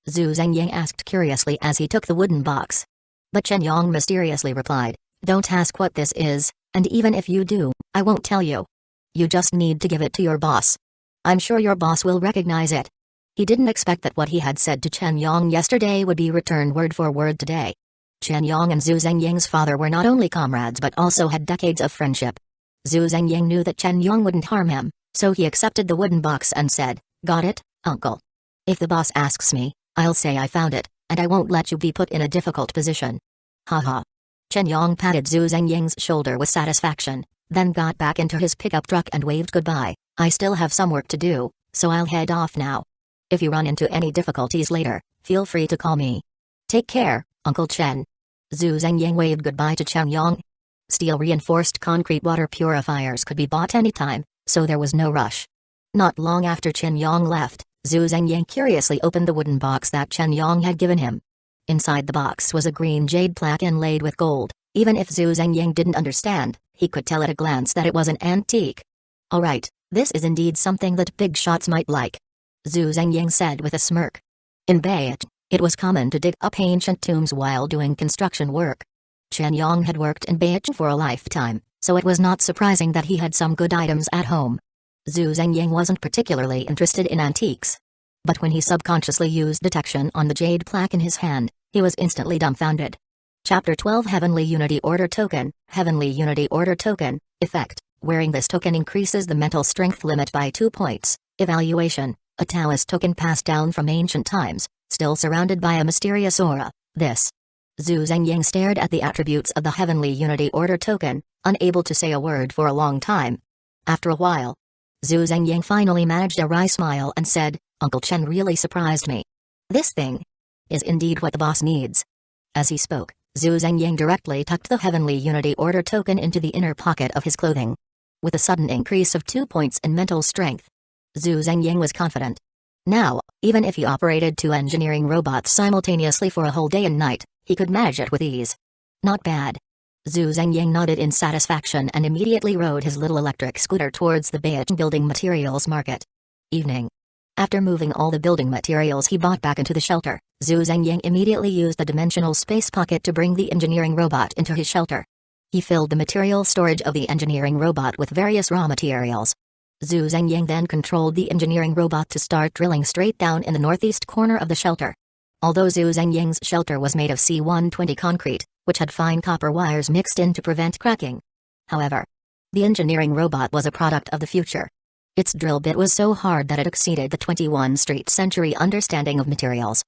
Zhu Zhengyang asked curiously as he took the wooden box. But Chen Yong mysteriously replied, don't ask what this is, and even if you do, I won't tell you. You just need to give it to your boss. I'm sure your boss will recognize it. He didn't expect that what he had said to Chen Yong yesterday would be returned word for word today. Chen Yong and Zhu Zhengyang's father were not only comrades but also had decades of friendship. Zhu Zhengyang knew that Chen Yong wouldn't harm him, so he accepted the wooden box and said, got it, uncle. If the boss asks me, I'll say I found it, and I won't let you be put in a difficult position. Haha. Chen Yong patted Zhu Zhengyang's shoulder with satisfaction, then got back into his pickup truck and waved goodbye. I still have some work to do, so I'll head off now. If you run into any difficulties later, feel free to call me. Take care, Uncle Chen. Zhu Zhengyang waved goodbye to Chen Yong. Steel-reinforced concrete water purifiers could be bought anytime, so there was no rush. Not long after Chen Yong left, Zhu Zhengyang curiously opened the wooden box that Chen Yong had given him. Inside the box was a green jade plaque inlaid with gold. Even if Zhu Zhengyang didn't understand, he could tell at a glance that it was an antique. Alright, this is indeed something that big shots might like. Zhu Zhengyang said with a smirk. In Beijing, it was common to dig up ancient tombs while doing construction work. Chen Yong had worked in Beijing for a lifetime, so it was not surprising that he had some good items at home. Zhu Zhengyang wasn't particularly interested in antiques. But when he subconsciously used detection on the jade plaque in his hand, he was instantly dumbfounded. Chapter 12 Heavenly Unity Order Token. Heavenly Unity Order Token. Effect. Wearing this token increases the mental strength limit by 2 points. Evaluation. A Taoist token passed down from ancient times, still surrounded by a mysterious aura. This. Zhu Zhengyang stared at the attributes of the Heavenly Unity Order token, unable to say a word for a long time. After a while, Zhu Zhengyang finally managed a wry smile and said, Uncle Chen really surprised me. This thing is indeed what the boss needs. As he spoke, Zhu Zhengyang directly tucked the Heavenly Unity Order token into the inner pocket of his clothing. With a sudden increase of 2 points in mental strength, Zhu Zhengyang was confident. Now, even if he operated 2 engineering robots simultaneously for a whole day and night, he could manage it with ease. Not bad. Zhu Zhengying nodded in satisfaction and immediately rode his little electric scooter towards the Beijing building materials market. Evening. After moving all the building materials he bought back into the shelter, Zhu Zhengying immediately used the dimensional space pocket to bring the engineering robot into his shelter. He filled the material storage of the engineering robot with various raw materials. Zhu Zhengying then controlled the engineering robot to start drilling straight down in the northeast corner of the shelter. Although Zhu Zhengying's shelter was made of C-120 concrete, which had fine copper wires mixed in to prevent cracking. However, the engineering robot was a product of the future. Its drill bit was so hard that it exceeded the 21st century understanding of materials.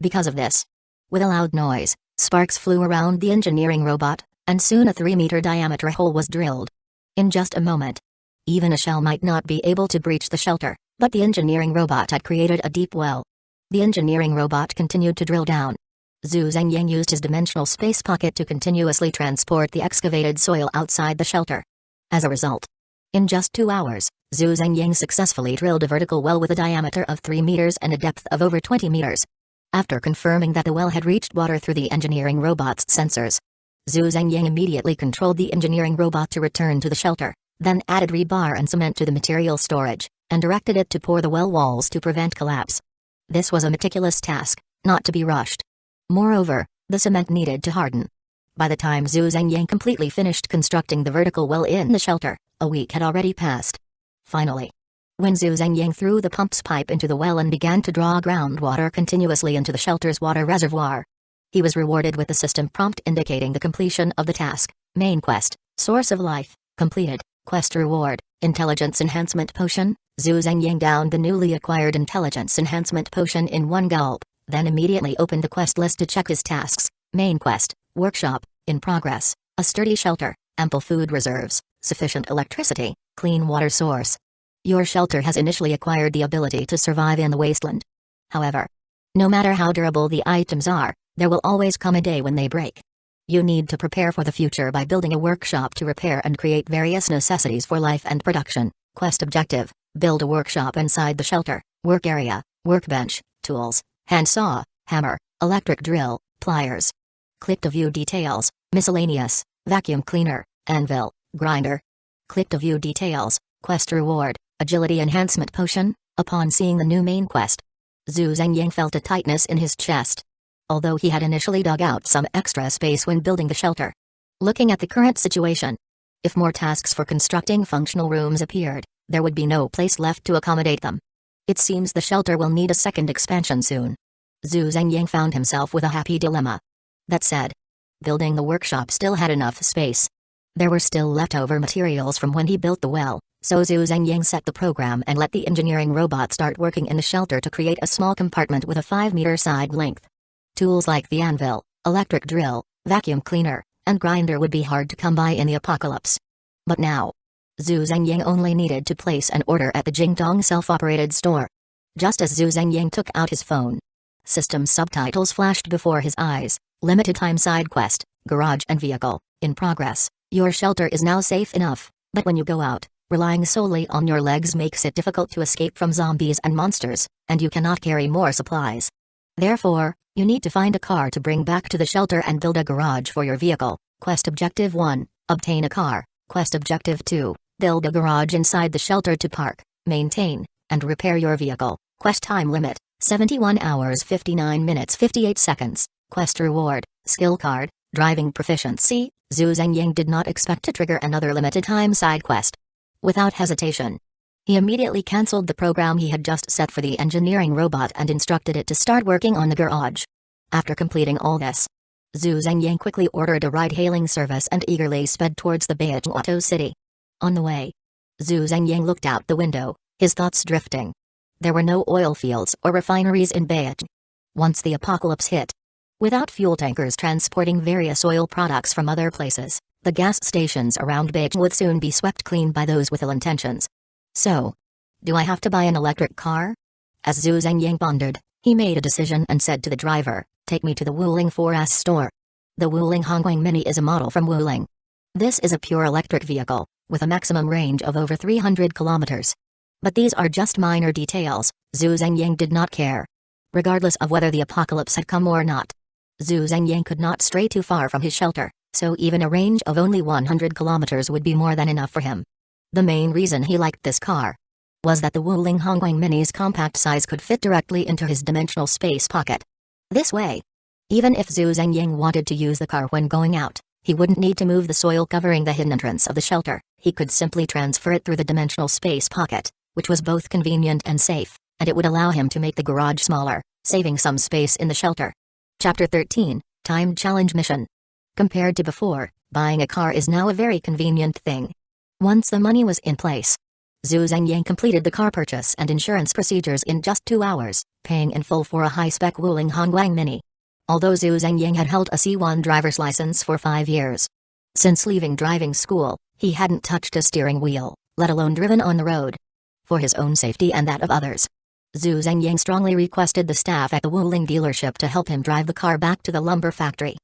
Because of this, with a loud noise, sparks flew around the engineering robot, and soon a 3-meter diameter hole was drilled. In just a moment. Even a shell might not be able to breach the shelter, but the engineering robot had created a deep well. The engineering robot continued to drill down. Zhu Zhengying used his dimensional space pocket to continuously transport the excavated soil outside the shelter. As a result, in just 2 hours, Zhu Zhengying successfully drilled a vertical well with a diameter of 3 meters and a depth of over 20 meters. After confirming that the well had reached water through the engineering robot's sensors, Zhu Zhengying immediately controlled the engineering robot to return to the shelter, then added rebar and cement to the material storage, and directed it to pour the well walls to prevent collapse. This was a meticulous task, not to be rushed. Moreover, the cement needed to harden. By the time Zhu Zhengying completely finished constructing the vertical well in the shelter, a week had already passed. Finally, when Zhu Zhengying threw the pump's pipe into the well and began to draw groundwater continuously into the shelter's water reservoir, he was rewarded with the system prompt indicating the completion of the task. Main quest, Source of Life, completed. Quest reward, Intelligence Enhancement Potion. Zhu Zhengying downed the newly acquired Intelligence Enhancement Potion in one gulp, then immediately opened the quest list to check his tasks. Main quest, Workshop, in progress, a sturdy shelter, ample food reserves, sufficient electricity, clean water source. Your shelter has initially acquired the ability to survive in the wasteland. However, no matter how durable the items are, there will always come a day when they break. You need to prepare for the future by building a workshop to repair and create various necessities for life and production. Quest objective, build a workshop inside the shelter, work area, workbench, tools, handsaw, hammer, electric drill, pliers. Click to view details, miscellaneous, vacuum cleaner, anvil, grinder. Click to view details, quest reward, agility enhancement potion. Upon seeing the new main quest, Zhu Zhengying felt a tightness in his chest. Although he had initially dug out some extra space when building the shelter. Looking at the current situation, if more tasks for constructing functional rooms appeared, there would be no place left to accommodate them. It seems the shelter will need a second expansion soon. Zhu Zhengying found himself with a happy dilemma. That said, building the workshop still had enough space. There were still leftover materials from when he built the well, so Zhu Zhengying set the program and let the engineering robot start working in the shelter to create a small compartment with a 5-meter side length. Tools like the anvil, electric drill, vacuum cleaner, and grinder would be hard to come by in the apocalypse. But now, Zhu Zhengying only needed to place an order at the Jingdong self-operated store. Just as Zhu Zhengying took out his phone, system subtitles flashed before his eyes. Limited time side quest, garage and vehicle, in progress. Your shelter is now safe enough, but when you go out, relying solely on your legs makes it difficult to escape from zombies and monsters, and you cannot carry more supplies. Therefore, you need to find a car to bring back to the shelter and build a garage for your vehicle. Quest Objective 1, obtain a car. Quest Objective 2, build a garage inside the shelter to park, maintain, and repair your vehicle. Quest time limit, 71 hours 59 minutes 58 seconds. Quest reward, skill card, driving proficiency. Zhu Zhengying did not expect to trigger another limited time side quest. Without hesitation, he immediately cancelled the program he had just set for the engineering robot and instructed it to start working on the garage. After completing all this, Zhu Zhengying quickly ordered a ride-hailing service and eagerly sped towards the Beijing Auto City. On the way, Zhu Zhengying looked out the window, his thoughts drifting. There were no oil fields or refineries in Beijing. Once the apocalypse hit, without fuel tankers transporting various oil products from other places, the gas stations around Beijing would soon be swept clean by those with ill intentions. So, do I have to buy an electric car? As Zhu Zhengying pondered, he made a decision and said to the driver, "Take me to the Wuling 4S store." The Wuling Hongguang Mini is a model from Wuling. This is a pure electric vehicle, with a maximum range of over 300 kilometers. But these are just minor details. Zhu Zhengyang did not care. Regardless of whether the apocalypse had come or not, Zhu Zhengyang could not stray too far from his shelter, so even a range of only 100 kilometers would be more than enough for him. The main reason he liked this car was that the Wuling Hongguang Mini's compact size could fit directly into his dimensional space pocket. This way, even if Zhu Zhengyang wanted to use the car when going out, he wouldn't need to move the soil covering the hidden entrance of the shelter. He could simply transfer it through the dimensional space pocket, which was both convenient and safe, and it would allow him to make the garage smaller, saving some space in the shelter. Chapter 13, Timed Challenge Mission. Compared to before, buying a car is now a very convenient thing. Once the money was in place, Zhu Zhengyang completed the car purchase and insurance procedures in just 2 hours, paying in full for a high-spec Wuling Hongguang Mini. Although Zhu Zhengyang had held a C1 driver's license for 5 years. Since leaving driving school, he hadn't touched a steering wheel, let alone driven on the road. For his own safety and that of others, Zhu Zhengyang strongly requested the staff at the Wuling dealership to help him drive the car back to the lumber factory.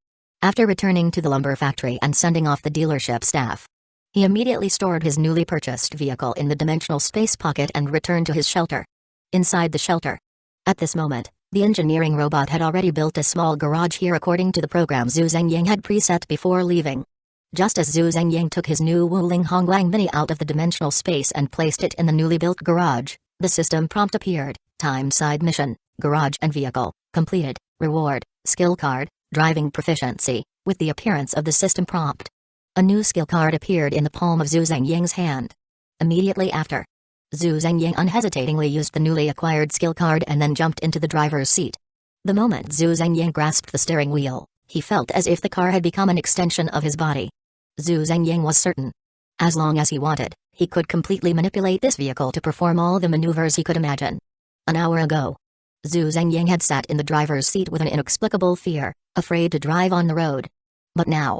After returning to the lumber factory and sending off the dealership staff, he immediately stored his newly purchased vehicle in the dimensional space pocket and returned to his shelter. Inside the shelter, at this moment, the engineering robot had already built a small garage here according to the program Zhu Zhengyang had preset before leaving. Just as Zhu Zhengyang took his new Wuling Hongguang Mini out of the dimensional space and placed it in the newly built garage, the system prompt appeared: timed side mission, garage and vehicle, completed, reward, skill card, driving proficiency. With the appearance of the system prompt, a new skill card appeared in the palm of Zhu Zhengyang's hand. Immediately after, Zhu Zhengyang unhesitatingly used the newly acquired skill card and then jumped into the driver's seat. The moment Zhu Zhengyang grasped the steering wheel, he felt as if the car had become an extension of his body. Zhu Zhengyang was certain, as long as he wanted, he could completely manipulate this vehicle to perform all the maneuvers he could imagine. An hour ago, Zhu Zhengyang had sat in the driver's seat with an inexplicable fear, afraid to drive on the road. But now,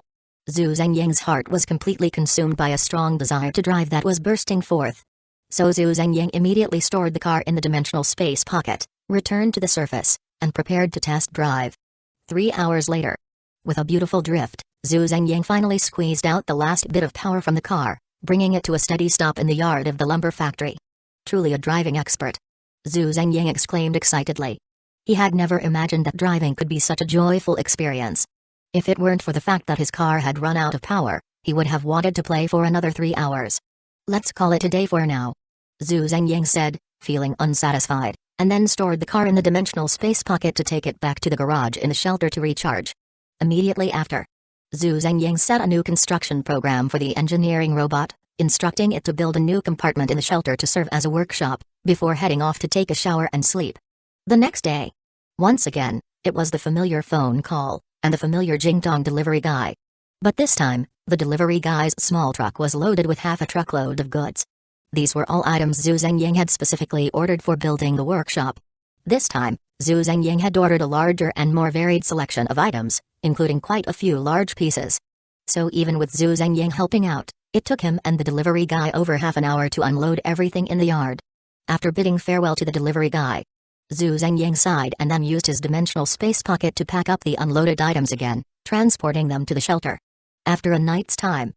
Zhu Zhengyang's heart was completely consumed by a strong desire to drive that was bursting forth. So Zhu Zhengyang immediately stored the car in the dimensional space pocket, returned to the surface, and prepared to test drive. 3 hours later, with a beautiful drift, Zhu Zhengyang finally squeezed out the last bit of power from the car, bringing it to a steady stop in the yard of the lumber factory. Truly a driving expert, Zhu Zhengyang exclaimed excitedly. He had never imagined that driving could be such a joyful experience. If it weren't for the fact that his car had run out of power, he would have wanted to play for another 3 hours. Let's call it a day for now, Zhu Zhengyang said, feeling unsatisfied, and then stored the car in the dimensional space pocket to take it back to the garage in the shelter to recharge. Immediately after, Zhu Zhengyang set a new construction program for the engineering robot, instructing it to build a new compartment in the shelter to serve as a workshop, before heading off to take a shower and sleep. The next day, once again, it was the familiar phone call, and the familiar Jingdong delivery guy. But this time, the delivery guy's small truck was loaded with half a truckload of goods. These were all items Zhu Zhengyang had specifically ordered for building the workshop. This time, Zhu Zhengyang had ordered a larger and more varied selection of items, including quite a few large pieces. So even with Zhu Zhengyang helping out, it took him and the delivery guy over half an hour to unload everything in the yard. After bidding farewell to the delivery guy, Zhu Zhengyang sighed and then used his dimensional space pocket to pack up the unloaded items again, transporting them to the shelter. After a night's time,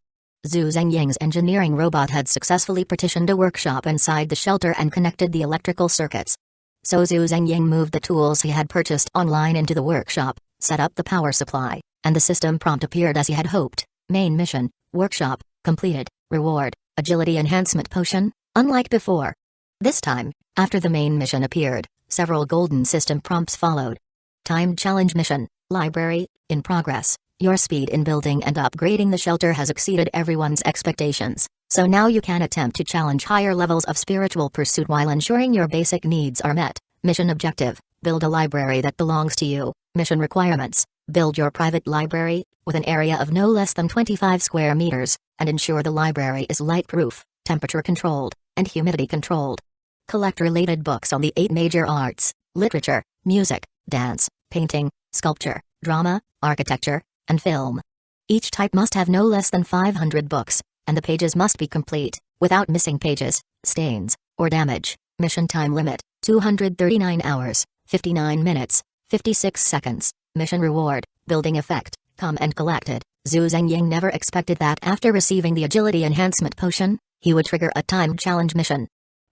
Zhu Zhengyang's engineering robot had successfully partitioned a workshop inside the shelter and connected the electrical circuits. So Zhu Zhengyang moved the tools he had purchased online into the workshop, set up the power supply, and the system prompt appeared as he had hoped. Main mission, workshop, completed, reward, agility enhancement potion, unlike before. This time, after the main mission appeared, several golden system prompts followed. Timed challenge mission, library, in progress. Your speed in building and upgrading the shelter has exceeded everyone's expectations, so now you can attempt to challenge higher levels of spiritual pursuit while ensuring your basic needs are met. Mission objective, build a library that belongs to you. Mission requirements, build your private library, with an area of no less than 25 square meters, and ensure the library is light-proof, temperature-controlled, and humidity-controlled. Collect related books on the 8 major arts: literature, music, dance, painting, sculpture, drama, architecture, and film. Each type must have no less than 500 books, and the pages must be complete, without missing pages, stains, or damage. Mission time limit, 239 hours, 59 minutes, 56 seconds. Mission reward, building effect, come and collected. Zhu Zhengyang never expected that after receiving the agility enhancement potion, he would trigger a timed challenge mission.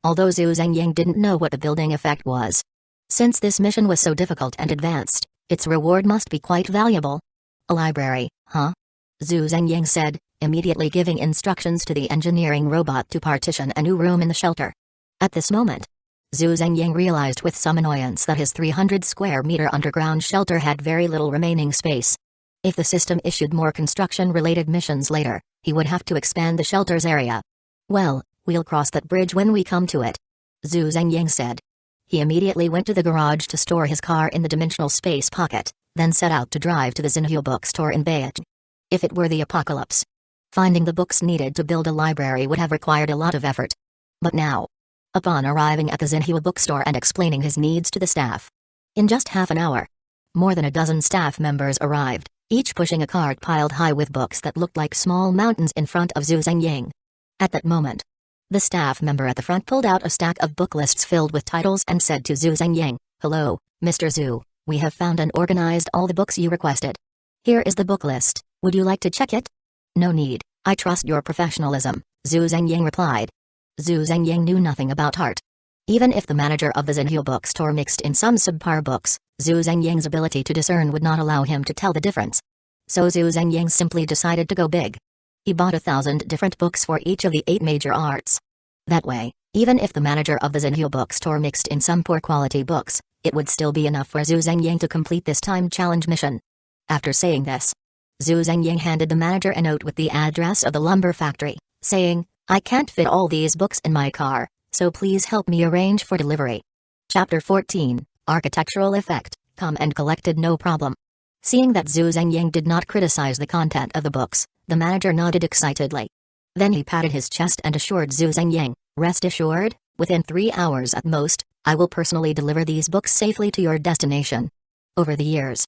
although Zhu Zhengying didn't know what the building effect was. Since this mission was so difficult and advanced, its reward must be quite valuable. A library, huh? Zhu Zhengying said, immediately giving instructions to the engineering robot to partition a new room in the shelter. At this moment, Zhu Zhengying realized with some annoyance that his 300 square meter underground shelter had very little remaining space. If the system issued more construction-related missions later, he would have to expand the shelter's area. Well, we'll cross that bridge when we come to it, Zhu Zhengying said. He immediately went to the garage to store his car in the dimensional space pocket, then set out to drive to the Zinhua bookstore in Beijing. If it were the apocalypse, finding the books needed to build a library would have required a lot of effort. But now, upon arriving at the Zinhua bookstore and explaining his needs to the staff, in just half an hour, more than a dozen staff members arrived, each pushing a cart piled high with books that looked like small mountains in front of Zhu Zhengying. At that moment, the staff member at the front pulled out a stack of book lists filled with titles and said to Zhu Zhengying, "Hello, Mr. Zhu, we have found and organized all the books you requested. Here is the book list, would you like to check it?" "No need, I trust your professionalism," Zhu Zhengying replied. Zhu Zhengying knew nothing about art. Even if the manager of the Zinhua bookstore mixed in some subpar books, Zhu Zhengying's ability to discern would not allow him to tell the difference. So Zhu Zhengying simply decided to go big. He bought 1,000 different books for each of the 8 major arts. That way, even if the manager of the Zinhua bookstore mixed in some poor quality books, it would still be enough for Zhu Zhengying to complete this time challenge mission. After saying this, Zhu Zhengying handed the manager a note with the address of the lumber factory, saying, "I can't fit all these books in my car, so please help me arrange for delivery." Chapter 14, Architectural Effect, Come and collected no problem. Seeing that Zhu Zhengying did not criticize the content of the books, the manager nodded excitedly. Then he patted his chest and assured Zhu Zhengying, "Rest assured, within 3 hours at most, I will personally deliver these books safely to your destination." Over the years,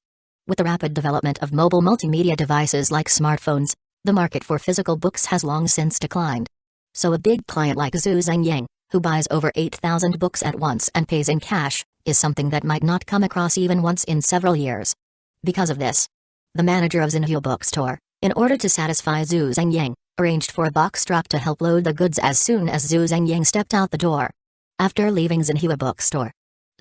with the rapid development of mobile multimedia devices like smartphones, the market for physical books has long since declined. So a big client like Zhu Zhengying, who buys over 8,000 books at once and pays in cash, is something that might not come across even once in several years. Because of this, the manager of Zinhua bookstore, in order to satisfy Zhu Zhengying, arranged for a box truck to help load the goods as soon as Zhu Zhengying stepped out the door. After leaving Zinhua bookstore,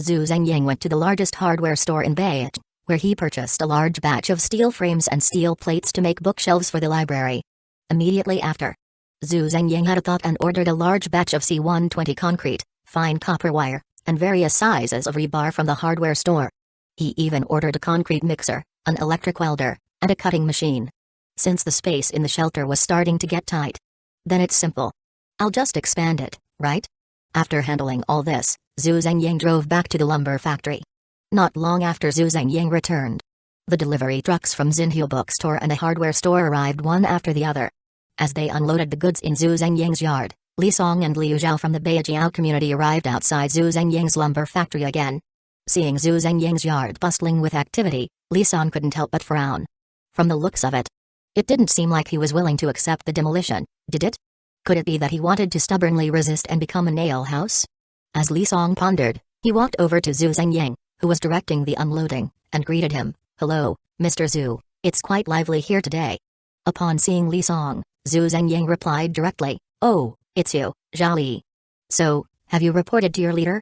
Zhu Zhengying went to the largest hardware store in Beijing, where he purchased a large batch of steel frames and steel plates to make bookshelves for the library. Immediately after, Zhu Zhengying had a thought and ordered a large batch of C120 concrete, fine copper wire, and various sizes of rebar from the hardware store. He even ordered a concrete mixer, an electric welder, and a cutting machine. Since the space in the shelter was starting to get tight, then it's simple. I'll just expand it, right? After handling all this, Zhu Zhengying drove back to the lumber factory. Not long after Zhu Zhengying returned, the delivery trucks from Zinhua bookstore and a hardware store arrived one after the other. As they unloaded the goods in Zhu Zhengying's yard, Li Song and Liu Zhao from the Beijiao community arrived outside Zhu Zhengying's lumber factory again. Seeing Zhu Zhengying's yard bustling with activity, Li Song couldn't help but frown. From the looks of it, it didn't seem like he was willing to accept the demolition, did it? Could it be that he wanted to stubbornly resist and become a nail house? As Li Song pondered, he walked over to Zhu Zhengying, who was directing the unloading, and greeted him. "Hello, Mr. Zhu, it's quite lively here today." Upon seeing Li Song, Zhu Zhengying replied directly, "Oh, it's you, Zhao Li. So, have you reported to your leader?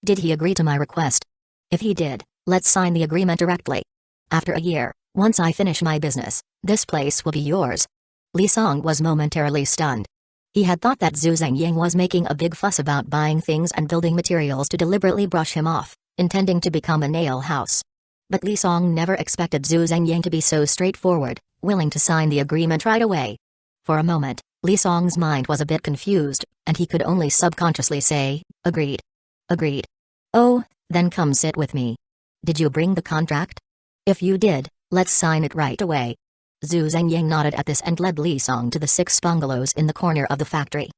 Did he agree to my request? If he did, let's sign the agreement directly. After a year, once I finish my business, this place will be yours." Li Song was momentarily stunned. He had thought that Zhu Zhengying was making a big fuss about buying things and building materials to deliberately brush him off, intending to become a nail house. But Li Song never expected Zhu Zhengying to be so straightforward, willing to sign the agreement right away. For a moment, Li Song's mind was a bit confused, and he could only subconsciously say, "Agreed. Agreed. Oh, then come sit with me. Did you bring the contract? If you did, let's sign it right away." Zhu Zhengying nodded at this and led Li Song to the 6 bungalows in the corner of the factory.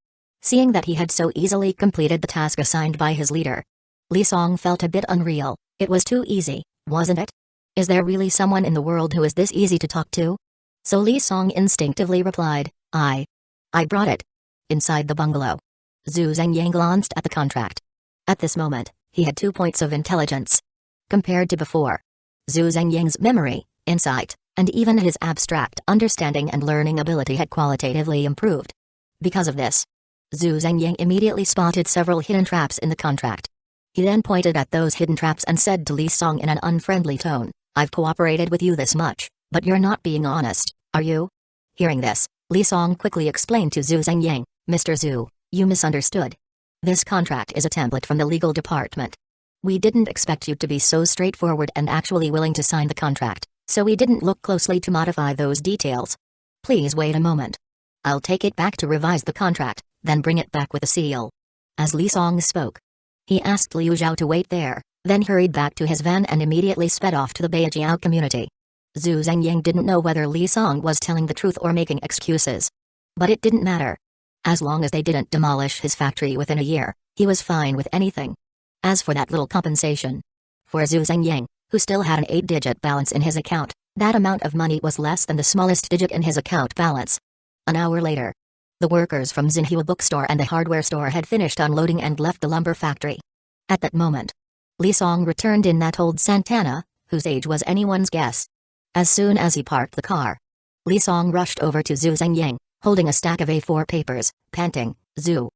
Seeing that he had so easily completed the task assigned by his leader, Li Song felt a bit unreal. It was too easy, wasn't it? Is there really someone in the world who is this easy to talk to? So Li Song instinctively replied, I brought it." Inside the bungalow, Zhu Zhengying glanced at the contract. At this moment, he had 2 points of intelligence. Compared to before, Zhu Zhengying's memory, insight, and even his abstract understanding and learning ability had qualitatively improved. Because of this, Zhu Zhengyang immediately spotted several hidden traps in the contract. He then pointed at those hidden traps and said to Li Song in an unfriendly tone, "I've cooperated with you this much, but you're not being honest, are you?" Hearing this, Li Song quickly explained to Zhu Zhengyang, "Mr. Zhu, you misunderstood. This contract is a template from the legal department. We didn't expect you to be so straightforward and actually willing to sign the contract, so we didn't look closely to modify those details. Please wait a moment. I'll take it back to revise the contract, then bring it back with a seal." As Li Song spoke, he asked Liu Zhao to wait there, then hurried back to his van and immediately sped off to the Beijiao community. Zhu Zhengyang didn't know whether Li Song was telling the truth or making excuses. But it didn't matter. As long as they didn't demolish his factory within a year, he was fine with anything. As for that little compensation, for Zhu Zhengyang, who still had an 8-digit balance in his account, that amount of money was less than the smallest digit in his account balance. An hour later, the workers from Xinhua bookstore and the hardware store had finished unloading and left the lumber factory. At that moment, Li Song returned in that old Santana, whose age was anyone's guess. As soon as he parked the car, Li Song rushed over to Zhu Zhengyang, holding a stack of A4 papers, panting, "Zhu.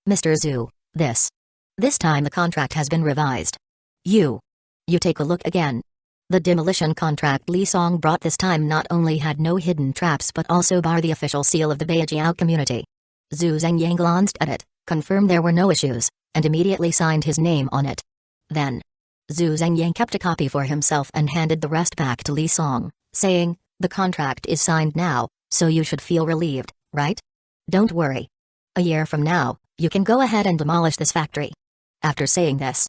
Mr. Zhu, this time the contract has been revised. You take a look again." The demolition contract Li Song brought this time not only had no hidden traps but also bore the official seal of the Beijiao community. Zhu Zhengyang glanced at it, confirmed there were no issues, and immediately signed his name on it. Then, Zhu Zhengyang kept a copy for himself and handed the rest back to Li Song, saying, "The contract is signed now, so you should feel relieved, right? Don't worry. A year from now, you can go ahead and demolish this factory." After saying this,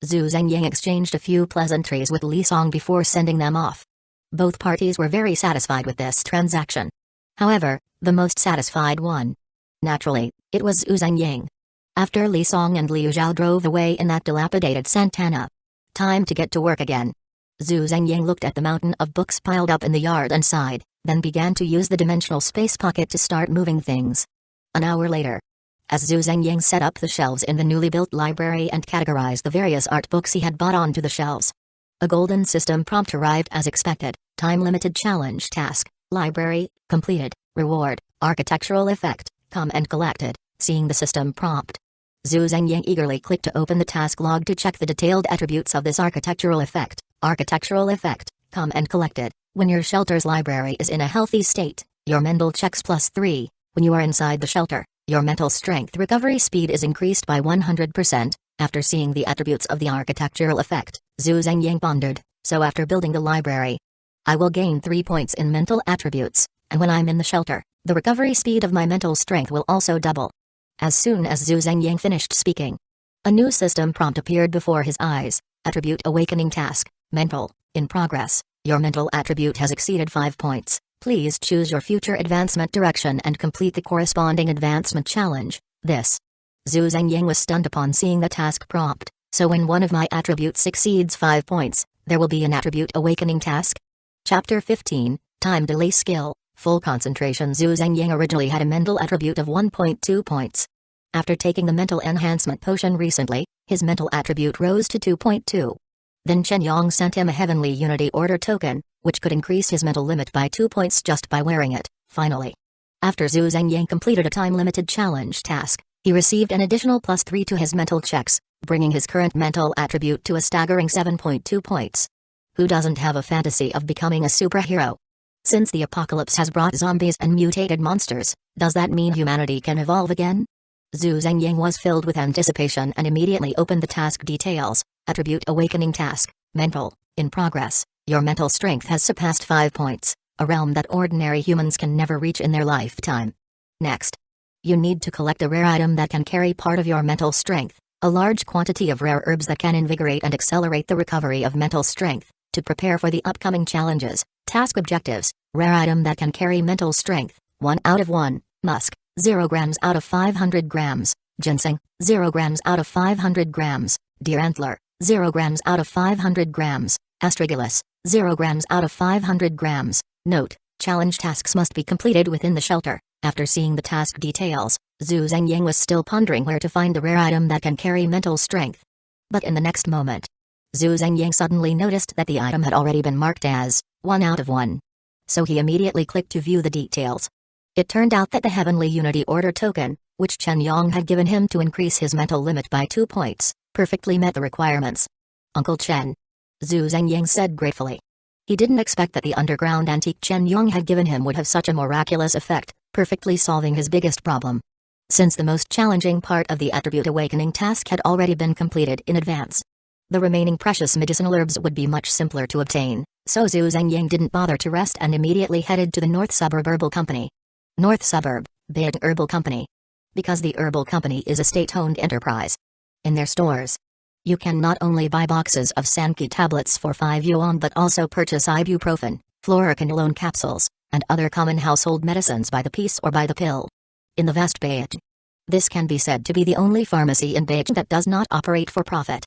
Zhu Zhengyang exchanged a few pleasantries with Li Song before sending them off. Both parties were very satisfied with this transaction. However, the most satisfied one, naturally, it was Zhu Zhengyang. After Li Song and Liu Zhao drove away in that dilapidated Santana, time to get to work again. Zhu Zhengyang looked at the mountain of books piled up in the yard and sighed, then began to use the dimensional space pocket to start moving things. An hour later, as Zhu Zhengyang set up the shelves in the newly built library and categorized the various art books he had bought onto the shelves, a golden system prompt arrived as expected. Time-limited challenge task, library, completed, reward, architectural effect, come and collected. Seeing the system prompt, Zhu Zhengyang eagerly clicked to open the task log to check the detailed attributes of this architectural effect. Architectural effect, come and collected. When your shelter's library is in a healthy state, your mental checks +3. When you are inside the shelter, your mental strength recovery speed is increased by 100%. After seeing the attributes of the architectural effect, Zhu Zhengyang pondered, so after building the library, I will gain 3 points in mental attributes, and when I'm in the shelter, the recovery speed of my mental strength will also double. As soon as Zhu Zhengyang finished speaking, a new system prompt appeared before his eyes. Attribute awakening task, mental, in progress. Your mental attribute has exceeded 5 points. Please choose your future advancement direction and complete the corresponding advancement challenge. Zhu Zhengyang was stunned upon seeing the task prompt. So when one of my attributes exceeds 5 points, there will be an attribute awakening task? Chapter 15, Time Delay Skill, Full Concentration. Zhu Zhengyang originally had a mental attribute of 1.2 points. After taking the mental enhancement potion recently, his mental attribute rose to 2.2. Then Chen Yong sent him a Heavenly Unity Order token, which could increase his mental limit by 2 points just by wearing it. Finally, after Zhu Zhengyang completed a time-limited challenge task, he received an additional +3 to his mental checks, bringing his current mental attribute to a staggering 7.2 points. Who doesn't have a fantasy of becoming a superhero? Since the apocalypse has brought zombies and mutated monsters, does that mean humanity can evolve again? Zhu Zhengyang was filled with anticipation and immediately opened the task details. Attribute awakening task, mental, in progress. Your mental strength has surpassed 5 points, a realm that ordinary humans can never reach in their lifetime. Next, you need to collect a rare item that can carry part of your mental strength, a large quantity of rare herbs that can invigorate and accelerate the recovery of mental strength, to prepare for the upcoming challenges. Task objectives, rare item that can carry mental strength, 1 out of 1, musk, 0 grams out of 500 grams, ginseng, 0 grams out of 500 grams, deer antler, 0 grams out of 500 grams, astragalus, 0 grams out of 500 grams. Note, challenge tasks must be completed within the shelter. After seeing the task details, Zhu Zhengyang was still pondering where to find the rare item that can carry mental strength. But in the next moment, Zhu Zhengyang suddenly noticed that the item had already been marked as 1 out of 1. So he immediately clicked to view the details. It turned out that the Heavenly Unity Order token, which Chen Yong had given him to increase his mental limit by 2 points, perfectly met the requirements. Uncle Chen. Zhu Zhengying said gratefully. He didn't expect that the underground antique Chen Yong had given him would have such a miraculous effect, perfectly solving his biggest problem. Since the most challenging part of the attribute awakening task had already been completed in advance, the remaining precious medicinal herbs would be much simpler to obtain, so Zhu Zhengying didn't bother to rest and immediately headed to the North Suburb Herbal Company. North Suburb, Beijing Herbal Company. Because the Herbal Company is a state-owned enterprise. In their stores, you can not only buy boxes of Sanki tablets for 5 yuan but also purchase ibuprofen, fluoroquinolone capsules, and other common household medicines by the piece or by the pill. In the vast Beijing, this can be said to be the only pharmacy in Beijing that does not operate for profit.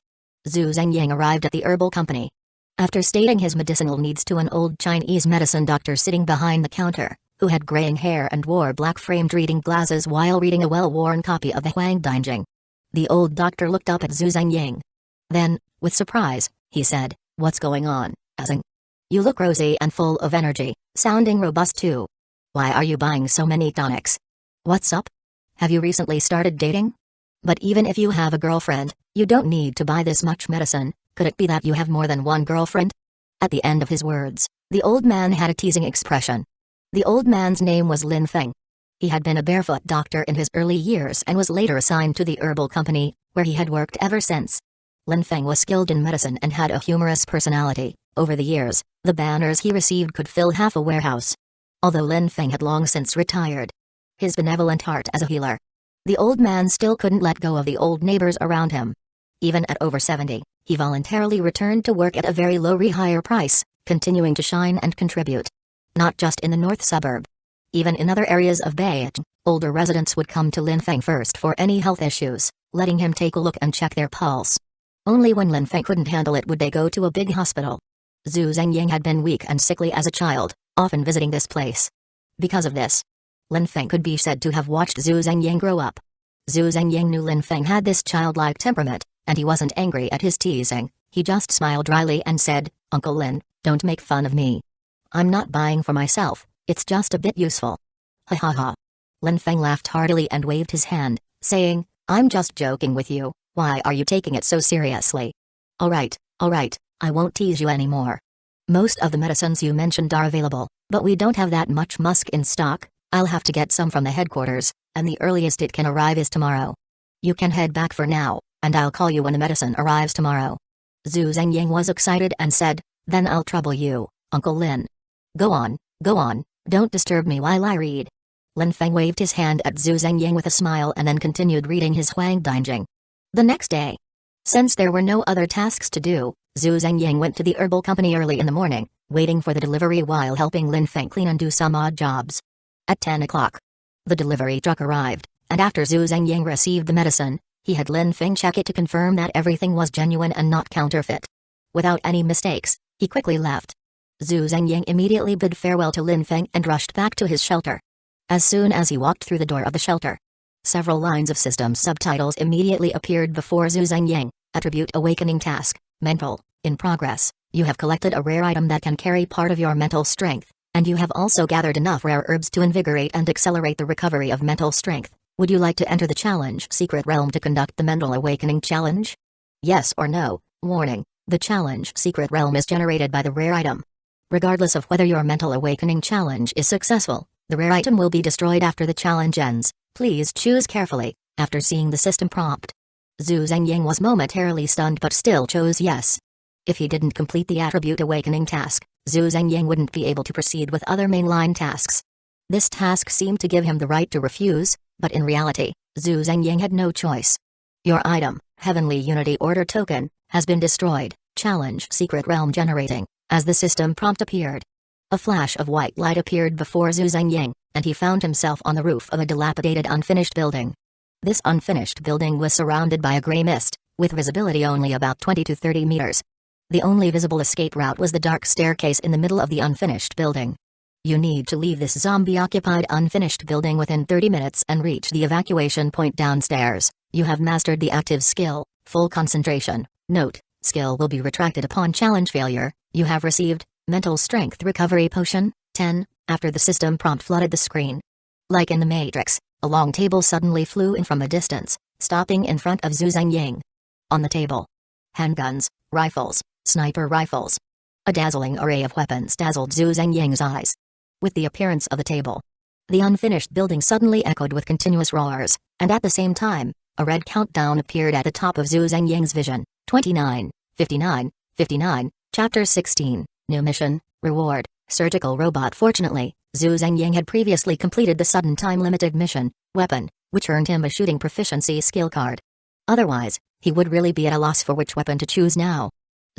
Zhu Zhengying arrived at the Herbal Company. After stating his medicinal needs to an old Chinese medicine doctor sitting behind the counter, who had graying hair and wore black-framed reading glasses while reading a well-worn copy of the Huang Dinjing, the old doctor looked up at Zhu Zhengying. Then, with surprise, he said, "What's going on, Aizen? You look rosy and full of energy, sounding robust too. Why are you buying so many tonics? What's up? Have you recently started dating? But even if you have a girlfriend, you don't need to buy this much medicine. Could it be that you have more than one girlfriend?" At the end of his words, the old man had a teasing expression. The old man's name was Lin Feng. He had been a barefoot doctor in his early years and was later assigned to the Herbal Company, where he had worked ever since. Lin Feng was skilled in medicine and had a humorous personality. Over the years, the banners he received could fill half a warehouse. Although Lin Feng had long since retired, his benevolent heart as a healer, the old man still couldn't let go of the old neighbors around him. Even at over 70, he voluntarily returned to work at a very low rehire price, continuing to shine and contribute. Not just in the north suburb. Even in other areas of Beijing, older residents would come to Lin Feng first for any health issues, letting him take a look and check their pulse. Only when Lin Feng couldn't handle it would they go to a big hospital. Zhu Zhengying had been weak and sickly as a child, often visiting this place. Because of this, Lin Feng could be said to have watched Zhu Zhengying grow up. Zhu Zhengying knew Lin Feng had this childlike temperament, and he wasn't angry at his teasing. He just smiled dryly and said, "Uncle Lin, don't make fun of me. I'm not buying for myself, it's just a bit useful." Ha ha ha. Lin Feng laughed heartily and waved his hand, saying, "I'm just joking with you. Why are you taking it so seriously? Alright, I won't tease you anymore. Most of the medicines you mentioned are available, but we don't have that much musk in stock. I'll have to get some from the headquarters, and the earliest it can arrive is tomorrow. You can head back for now, and I'll call you when the medicine arrives tomorrow." Zhu Zhengying was excited and said, "Then I'll trouble you, Uncle Lin. Go on, don't disturb me while I read." Lin Feng waved his hand at Zhu Zhengying with a smile and then continued reading his Huang Dinjing. The next day, since there were no other tasks to do, Zhu Zhengying went to the Herbal Company early in the morning, waiting for the delivery while helping Lin Feng clean and do some odd jobs. At 10 o'clock, the delivery truck arrived, and after Zhu Zhengying received the medicine, he had Lin Feng check it to confirm that everything was genuine and not counterfeit. Without any mistakes, he quickly left. Zhu Zhengying immediately bid farewell to Lin Feng and rushed back to his shelter. As soon as he walked through the door of the shelter, several lines of system subtitles immediately appeared before Zhu Zhengying. Attribute Awakening Task, Mental, in progress. You have collected a rare item that can carry part of your mental strength, and you have also gathered enough rare herbs to invigorate and accelerate the recovery of mental strength. Would you like to enter the challenge Secret Realm to conduct the Mental Awakening Challenge? Yes or no? Warning, the challenge Secret Realm is generated by the rare item. Regardless of whether your Mental Awakening Challenge is successful, the rare item will be destroyed after the challenge ends. Please choose carefully. After seeing the system prompt, Zhu Zhengying was momentarily stunned but still chose yes. If he didn't complete the Attribute Awakening task, Zhu Zhengying wouldn't be able to proceed with other mainline tasks. This task seemed to give him the right to refuse, but in reality, Zhu Zhengying had no choice. Your item, Heavenly Unity Order Token, has been destroyed. Challenge Secret Realm generating. As the system prompt appeared, a flash of white light appeared before Zhu Zhengying, and he found himself on the roof of a dilapidated unfinished building. This unfinished building was surrounded by a gray mist, with visibility only about 20 to 30 meters. The only visible escape route was the dark staircase in the middle of the unfinished building. You need to leave this zombie-occupied unfinished building within 30 minutes and reach the evacuation point downstairs. You have mastered the active skill, Full Concentration. Note, skill will be retracted upon challenge failure. You have received Mental Strength Recovery Potion, 10, after the system prompt flooded the screen. Like in the Matrix, A long table suddenly flew in from a distance, stopping in front of Zhu Zhengying. On the table, handguns, rifles, sniper rifles. A dazzling array of weapons dazzled Zhu Zhengying's eyes. With the appearance of the table, the unfinished building suddenly echoed with continuous roars, and at the same time, a red countdown appeared at the top of Zhu Zhengying's vision. 29, 59, 59, Chapter 16, New Mission, Reward, Surgical Robot. Fortunately, Zhu Zhengying had previously completed the sudden time-limited mission, Weapon, which earned him a shooting proficiency skill card. Otherwise, he would really be at a loss for which weapon to choose now.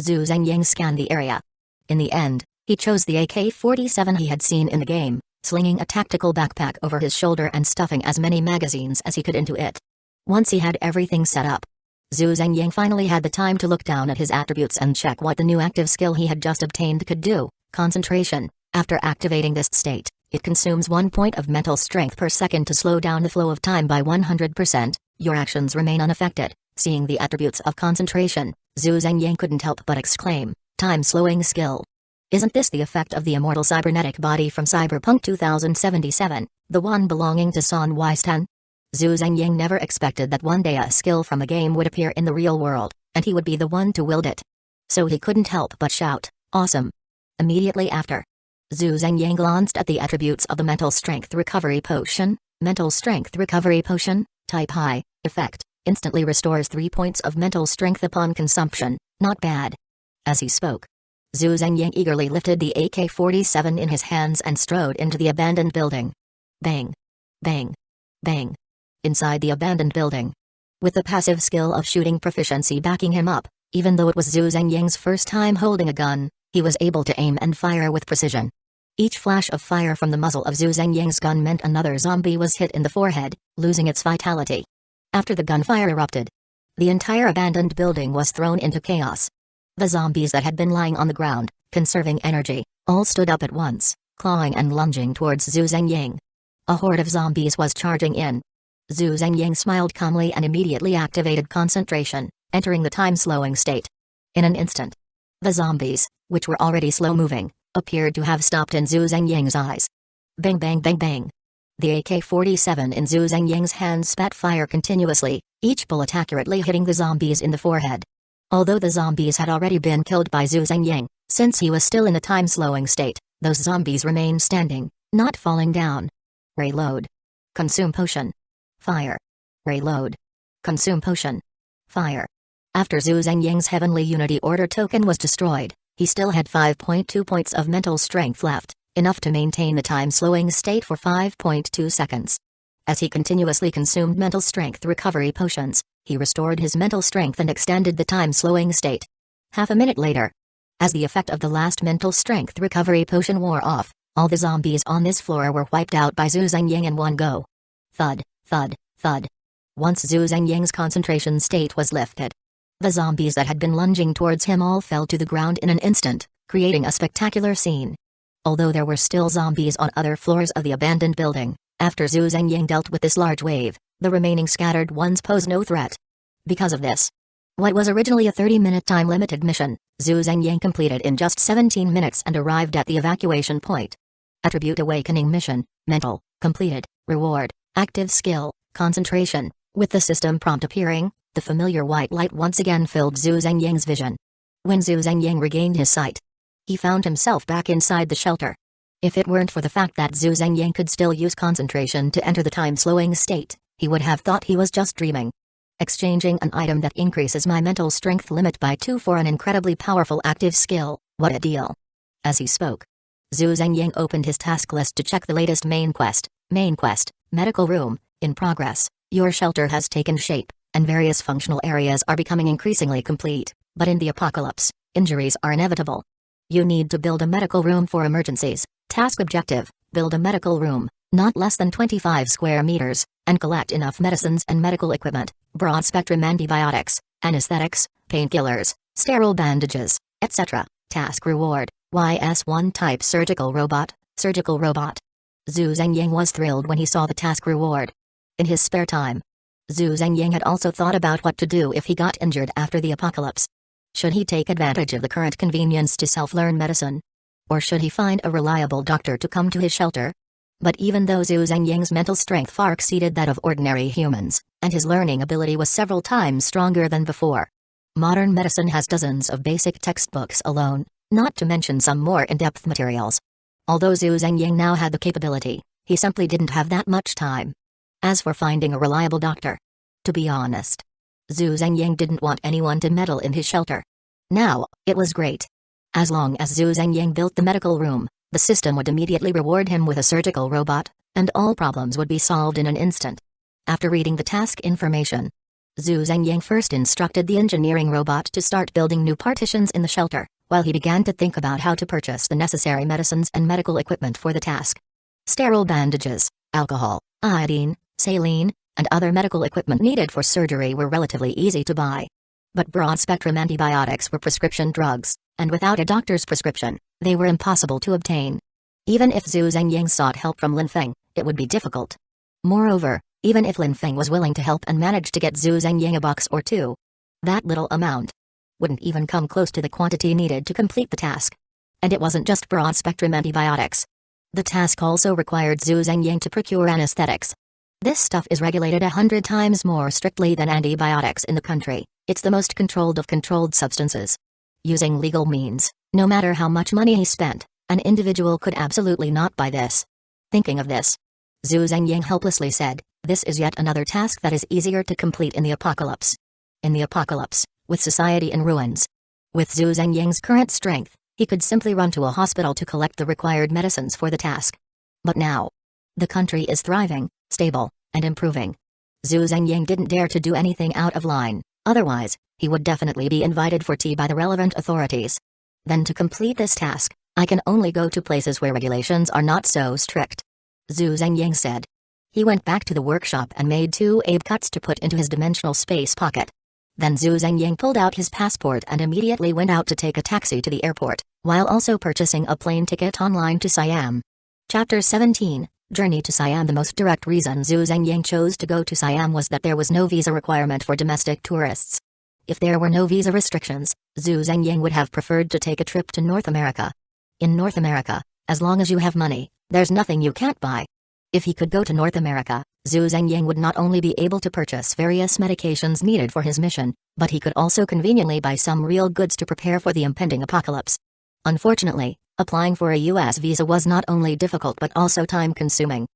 Zhu Zhengying scanned the area. In the end, he chose the AK-47 he had seen in the game, slinging a tactical backpack over his shoulder and stuffing as many magazines as he could into it. Once he had everything set up, Zhu Zhengying finally had the time to look down at his attributes and check what the new active skill he had just obtained could do. Concentration. After activating this state, it consumes 1 point of mental strength per second to slow down the flow of time by 100%. Your actions remain unaffected. Seeing the attributes of concentration, Zhu Zhengying couldn't help but exclaim, time-slowing skill. Isn't this the effect of the immortal cybernetic body from Cyberpunk 2077, the one belonging to Son Wystan? Zhu Zhengying never expected that one day a skill from a game would appear in the real world, and he would be the one to wield it. So he couldn't help but shout, awesome. Immediately after, Zhu Zhengying glanced at the attributes of the Mental Strength Recovery Potion. Mental Strength Recovery Potion, Type High, Effect, instantly restores 3 points of mental strength upon consumption. Not bad. As he spoke, Zhu Zhengying eagerly lifted the AK-47 in his hands and strode into the abandoned building. Bang. Bang. Bang. Inside the abandoned building. With the passive skill of shooting proficiency backing him up, even though it was Zhu Zhengying's first time holding a gun, he was able to aim and fire with precision. Each flash of fire from the muzzle of Zhu Zhengying's gun meant another zombie was hit in the forehead, losing its vitality. After the gunfire erupted, the entire abandoned building was thrown into chaos. The zombies that had been lying on the ground, conserving energy, all stood up at once, clawing and lunging towards Zhu Zhengying. A horde of zombies was charging in. Zhu Zhengying smiled calmly and immediately activated concentration, entering the time-slowing state. In an instant, the zombies, which were already slow-moving, appeared to have stopped in Zhu Zhengying's eyes. Bang bang bang bang. The AK-47 in Zhu Zhengying's hands spat fire continuously, each bullet accurately hitting the zombies in the forehead. Although the zombies had already been killed by Zhu Zhengying, since he was still in the time-slowing state, those zombies remained standing, not falling down. Reload. Consume potion. Fire. Reload. Consume potion. Fire. After Zhu Zhengying's Heavenly Unity Order token was destroyed, he still had 5.2 points of mental strength left, enough to maintain the time-slowing state for 5.2 seconds. As he continuously consumed mental strength recovery potions, he restored his mental strength and extended the time-slowing state. Half a minute later, as the effect of the last mental strength recovery potion wore off, all the zombies on this floor were wiped out by Zhu Zhengying in one go. Thud, thud, thud. Once Zhu Zhengying's concentration state was lifted, the zombies that had been lunging towards him all fell to the ground in an instant, creating a spectacular scene. Although there were still zombies on other floors of the abandoned building, after Zhu Zhengying dealt with this large wave, the remaining scattered ones posed no threat. Because of this, what was originally a 30-minute time-limited mission, Zhu Zhengying completed in just 17 minutes and arrived at the evacuation point. Attribute Awakening Mission, Mental, completed, Reward, Active Skill, Concentration. With the system prompt appearing, the familiar white light once again filled Zhu Zhengying's vision. When Zhu Zhengying regained his sight, he found himself back inside the shelter. If it weren't for the fact that Zhu Zhengying could still use concentration to enter the time-slowing state, he would have thought he was just dreaming. Exchanging an item that increases my mental strength limit by 2 for an incredibly powerful active skill, what a deal. As he spoke, Zhu Zhengying opened his task list to check the latest main quest, Medical Room, in progress. Your shelter has taken shape, and various functional areas are becoming increasingly complete, but in the apocalypse, injuries are inevitable. You need to build a medical room for emergencies. Task objective, build a medical room, not less than 25 square meters, and collect enough medicines and medical equipment, broad-spectrum antibiotics, anesthetics, painkillers, sterile bandages, etc. Task reward, YS1 type surgical robot. Zhu Zhengying was thrilled when he saw the task reward. In his spare time, Zhu Zhengying had also thought about what to do if he got injured after the apocalypse. Should he take advantage of the current convenience to self-learn medicine? Or should he find a reliable doctor to come to his shelter? But even though Zhu Zhengying's mental strength far exceeded that of ordinary humans, and his learning ability was several times stronger than before. Modern medicine has dozens of basic textbooks alone, not to mention some more in-depth materials. Although Zhu Zhengying now had the capability, he simply didn't have that much time. As for finding a reliable doctor, to be honest, Zhu Zhengying didn't want anyone to meddle in his shelter. Now, it was great. As long as Zhu Zhengying built the medical room, the system would immediately reward him with a surgical robot, and all problems would be solved in an instant. After reading the task information, Zhu Zhengying first instructed the engineering robot to start building new partitions in the shelter, while he began to think about how to purchase the necessary medicines and medical equipment for the task. Sterile bandages, alcohol, iodine, saline, and other medical equipment needed for surgery were relatively easy to buy. But broad-spectrum antibiotics were prescription drugs, and without a doctor's prescription, they were impossible to obtain. Even if Zhu Zhengying sought help from Lin Feng, it would be difficult. Moreover, even if Lin Feng was willing to help and managed to get Zhu Zhengying a box or two, that little amount wouldn't even come close to the quantity needed to complete the task. And it wasn't just broad-spectrum antibiotics. The task also required Zhu Zhengying to procure anesthetics. This stuff is regulated 100 times more strictly than antibiotics in the country. It's the most controlled of controlled substances. Using legal means, no matter how much money he spent, an individual could absolutely not buy this. Thinking of this, Zhu Zhengying helplessly said, "This is yet another task that is easier to complete in the apocalypse." In the apocalypse, with society in ruins. With Zhu Zhengying's current strength, he could simply run to a hospital to collect the required medicines for the task. But now, the country is thriving, stable, and improving. Zhu Zhengying didn't dare to do anything out of line, otherwise, he would definitely be invited for tea by the relevant authorities. Then to complete this task, I can only go to places where regulations are not so strict. Zhu Zhengying said. He went back to the workshop and made 2 ape cuts to put into his dimensional space pocket. Then Zhu Zhengying pulled out his passport and immediately went out to take a taxi to the airport, while also purchasing a plane ticket online to Siam. Chapter 17, Journey to Siam. The most direct reason Zhu Zhengying chose to go to Siam was that there was no visa requirement for domestic tourists. If there were no visa restrictions, Zhu Zhengying would have preferred to take a trip to North America. In North America, as long as you have money, there's nothing you can't buy. If he could go to North America, Zhu Zhengying would not only be able to purchase various medications needed for his mission, but he could also conveniently buy some real goods to prepare for the impending apocalypse. Unfortunately, applying for a US visa was not only difficult but also time-consuming.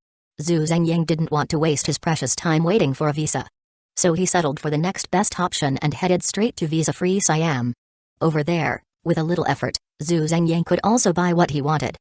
Zhu Zhengying didn't want to waste his precious time waiting for a visa. So he settled for the next best option and headed straight to visa-free Siam. Over there, with a little effort, Zhu Zhengying could also buy what he wanted.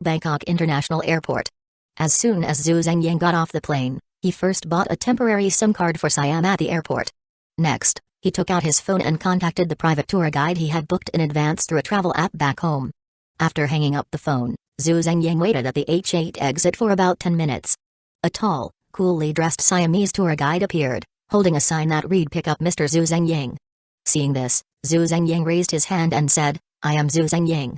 Bangkok International Airport. As soon as Zhu Zhengying got off the plane, he first bought a temporary SIM card for Siam at the airport. Next, he took out his phone and contacted the private tour guide he had booked in advance through a travel app back home. After hanging up the phone, Zhu Zhengying waited at the H8 exit for about 10 minutes. A tall, coolly dressed Siamese tour guide appeared, holding a sign that read "Pick up Mr. Zhu Zhengying." Seeing this, Zhu Zhengying raised his hand and said, "I am Zhu Zhengying."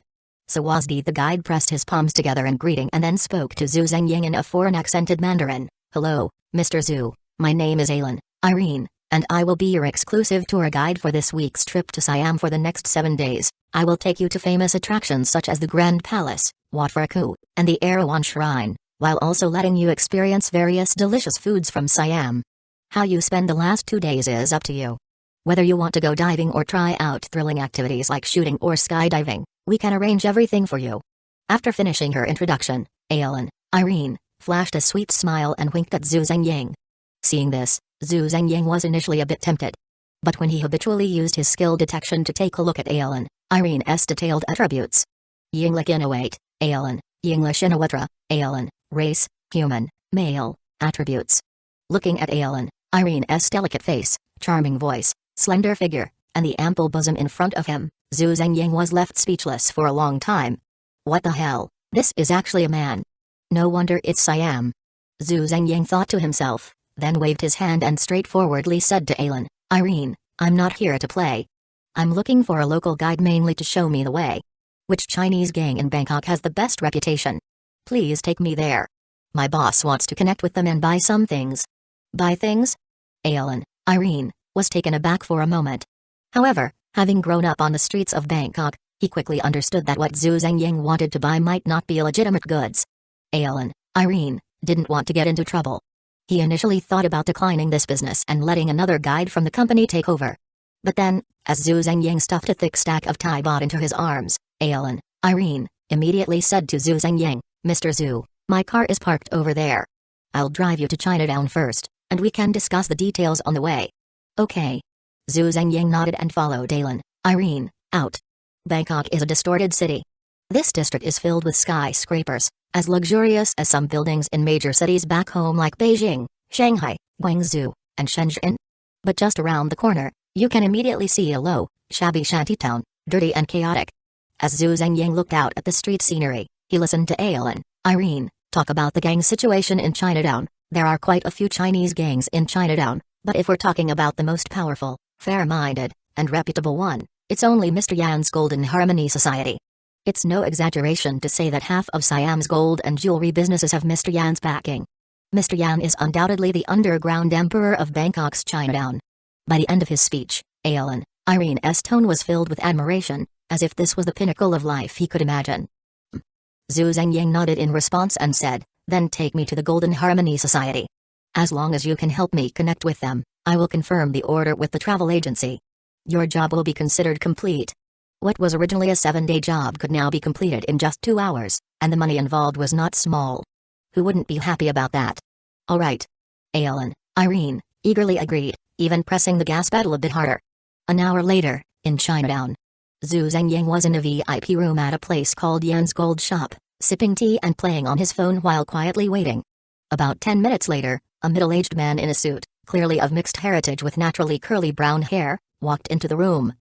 Sawazdi. The guide pressed his palms together in greeting and then spoke to Zhu Zhengying in a foreign accented Mandarin. "Hello, Mr. Zhu, my name is Irene, and I will be your exclusive tour guide for this week's trip to Siam for the next 7 days. I will take you to famous attractions such as the Grand Palace, Wat Phra Ku, and the Erawan Shrine, while also letting you experience various delicious foods from Siam. How you spend the last 2 days is up to you. Whether you want to go diving or try out thrilling activities like shooting or skydiving, we can arrange everything for you." After finishing her introduction, Irene flashed a sweet smile and winked at Zhu Zhengying. Seeing this, Zhu Zhengying was initially a bit tempted. But when he habitually used his skill detection to take a look at Irene's detailed attributes. Yinglik Innoate, Yinglish Inawatra, race, human, male, attributes. Looking at Irene's delicate face, charming voice, slender figure, and the ample bosom in front of him, Zhu Zhengying was left speechless for a long time. What the hell, this is actually a man. No wonder it's Siam. Zhu Zhengying thought to himself, then waved his hand and straightforwardly said to Irene, "I'm not here to play. I'm looking for a local guide mainly to show me the way. Which Chinese gang in Bangkok has the best reputation? Please take me there. My boss wants to connect with them and buy some things." Buy things? Irene was taken aback for a moment. However, having grown up on the streets of Bangkok, he quickly understood that what Zhu Zhengying wanted to buy might not be legitimate goods. Irene, didn't want to get into trouble. He initially thought about declining this business and letting another guide from the company take over. But then, as Zhu Zhengyang stuffed a thick stack of Thai baht into his arms, Irene immediately said to Zhu Zhengyang, "Mr. Zhu, my car is parked over there. I'll drive you to Chinatown first, and we can discuss the details on the way." "Okay." Zhu Zhengyang nodded and followed Irene out. Bangkok is a distorted city. This district is filled with skyscrapers, as luxurious as some buildings in major cities back home like Beijing, Shanghai, Guangzhou, and Shenzhen. But just around the corner, you can immediately see a low, shabby shantytown, dirty and chaotic. As Zhu Zhengyang looked out at the street scenery, he listened to Irene talk about the gang situation in Chinatown. There are quite a few Chinese gangs in Chinatown, but if we're talking about the most powerful, fair-minded, and reputable one, it's only Mr. Yan's Golden Harmony Society. It's no exaggeration to say that half of Siam's gold and jewelry businesses have Mr. Yan's backing. Mr. Yan is undoubtedly the underground emperor of Bangkok's Chinatown. By the end of his speech, Irene's tone was filled with admiration, as if this was the pinnacle of life he could imagine. Zhu Zhengyang nodded in response and said, "Then take me to the Golden Harmony Society. As long as you can help me connect with them, I will confirm the order with the travel agency. Your job will be considered complete." What was originally a 7-day job could now be completed in just 2 hours, and the money involved was not small. Who wouldn't be happy about that? "All right." Irene eagerly agreed, even pressing the gas pedal a bit harder. An hour later, in Chinatown, Zhu Zhengyang was in a VIP room at a place called Yan's Gold Shop, sipping tea and playing on his phone while quietly waiting. About 10 minutes later, a middle-aged man in a suit, clearly of mixed heritage with naturally curly brown hair, walked into the room.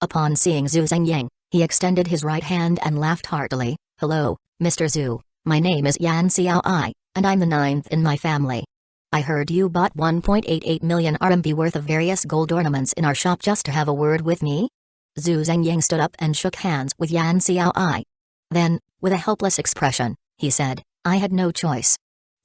Upon seeing Zhu Zhengyang, he extended his right hand and laughed heartily. "Hello, Mr. Zhu, my name is Yan Xiaoi, and I'm the 9th in my family. I heard you bought 1.88 million RMB worth of various gold ornaments in our shop just to have a word with me?" Zhu Zhengyang stood up and shook hands with Yan Xiaoi. Then, with a helpless expression, he said, "I had no choice.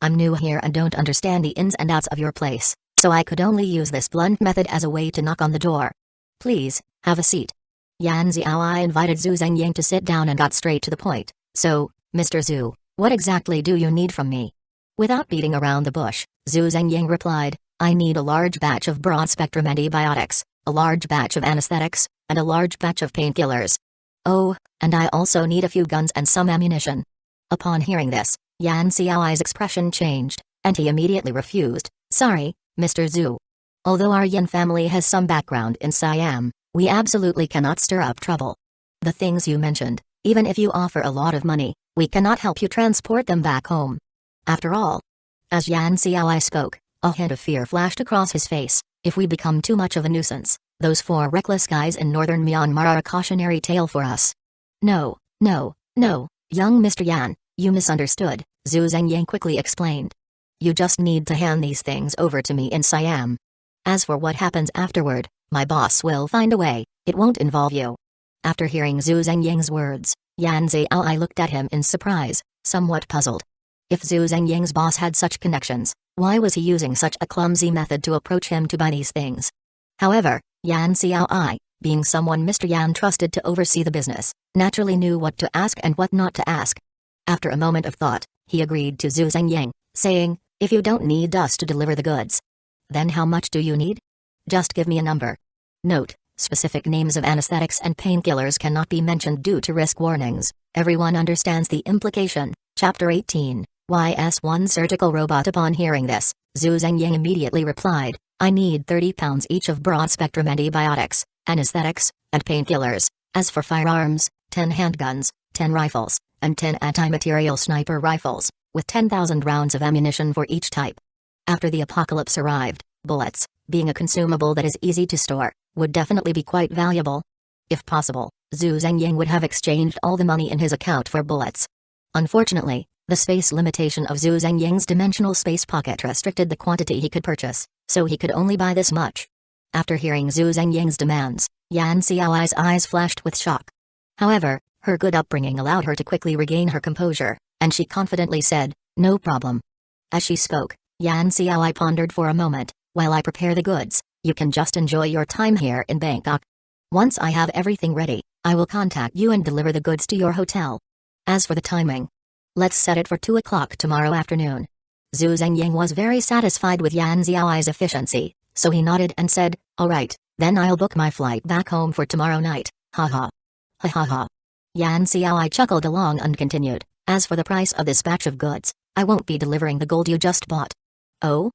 I'm new here and don't understand the ins and outs of your place, so I could only use this blunt method as a way to knock on the door. Please, have a seat." Yan Xiaoi invited Zhu Zhengyang to sit down and got straight to the point. "So, Mr. Zhu, what exactly do you need from me?" Without beating around the bush, Zhu Zhengyang replied, "I need a large batch of broad-spectrum antibiotics, a large batch of anesthetics, and a large batch of painkillers. Oh, and I also need a few guns and some ammunition." Upon hearing this, Yan Xiaoi's expression changed, and he immediately refused. "Sorry, Mr. Zhu. Although our Yan family has some background in Siam, we absolutely cannot stir up trouble. The things you mentioned, even if you offer a lot of money, we cannot help you transport them back home. After all." As Yan Xiaoi spoke, a hint of fear flashed across his face. "If we become too much of a nuisance, those 4 reckless guys in northern Myanmar are a cautionary tale for us." No, young Mr. Yan, you misunderstood," Zhu Zhengyang quickly explained. "You just need to hand these things over to me in Siam. As for what happens afterward, my boss will find a way, it won't involve you." After hearing Zhu Zhengyang's words, Yan Xiaoi looked at him in surprise, somewhat puzzled. If Zhu Zhengyang's boss had such connections, why was he using such a clumsy method to approach him to buy these things? However, Yan Xiaoi, being someone Mr. Yan trusted to oversee the business, naturally knew what to ask and what not to ask. After a moment of thought, he agreed to Zhu Zhengyang, saying, "If you don't need us to deliver the goods, then how much do you need? Just give me a number." Note: specific names of anesthetics and painkillers cannot be mentioned due to risk warnings. Everyone understands the implication. Chapter 18, YS1 Surgical Robot. Upon hearing this, Zhu Zhengyang immediately replied, "I need 30 pounds each of broad-spectrum antibiotics, anesthetics, and painkillers. As for firearms, 10 handguns, 10 rifles, and 10 anti-material sniper rifles, with 10,000 rounds of ammunition for each type." After the apocalypse arrived, bullets, being a consumable that is easy to store, would definitely be quite valuable. If possible, Zhu Zhengyang would have exchanged all the money in his account for bullets. Unfortunately, the space limitation of Zhu Zhengyang's dimensional space pocket restricted the quantity he could purchase, so he could only buy this much. After hearing Zhu Zhengyang's demands, Yan Xiaoi's eyes flashed with shock. However, her good upbringing allowed her to quickly regain her composure, and she confidently said, "No problem." As she spoke, Yan Xiaoi pondered for a moment. "While I prepare the goods, you can just enjoy your time here in Bangkok. Once I have everything ready, I will contact you and deliver the goods to your hotel. As for the timing, Let's set it for 2 o'clock tomorrow afternoon. Zhu Zhengying was very satisfied with Yan Xiaoai's efficiency, so he nodded and said, alright, then I'll book my flight back home for tomorrow night, haha. Ha ha ha. Yan Xiaoai chuckled along and continued, as for the price of this batch of goods, I won't be delivering the gold you just bought. Oh?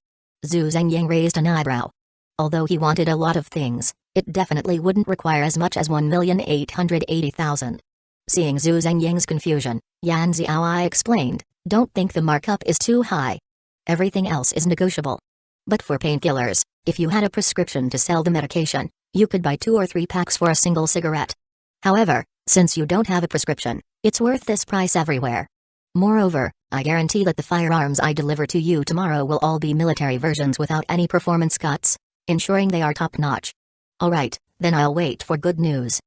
Zhu Zhengying raised an eyebrow. Although he wanted a lot of things, it definitely wouldn't require as much as 1,880,000. Seeing Zhu Zhengying's confusion, Yan Xiaoai explained, don't think the markup is too high. Everything else is negotiable. But for painkillers, if you had a prescription to sell the medication, you could buy 2 or 3 packs for a single cigarette. However, since you don't have a prescription, it's worth this price everywhere. Moreover, I guarantee that the firearms I deliver to you tomorrow will all be military versions without any performance cuts, ensuring they are top-notch. Alright, then I'll wait for good news.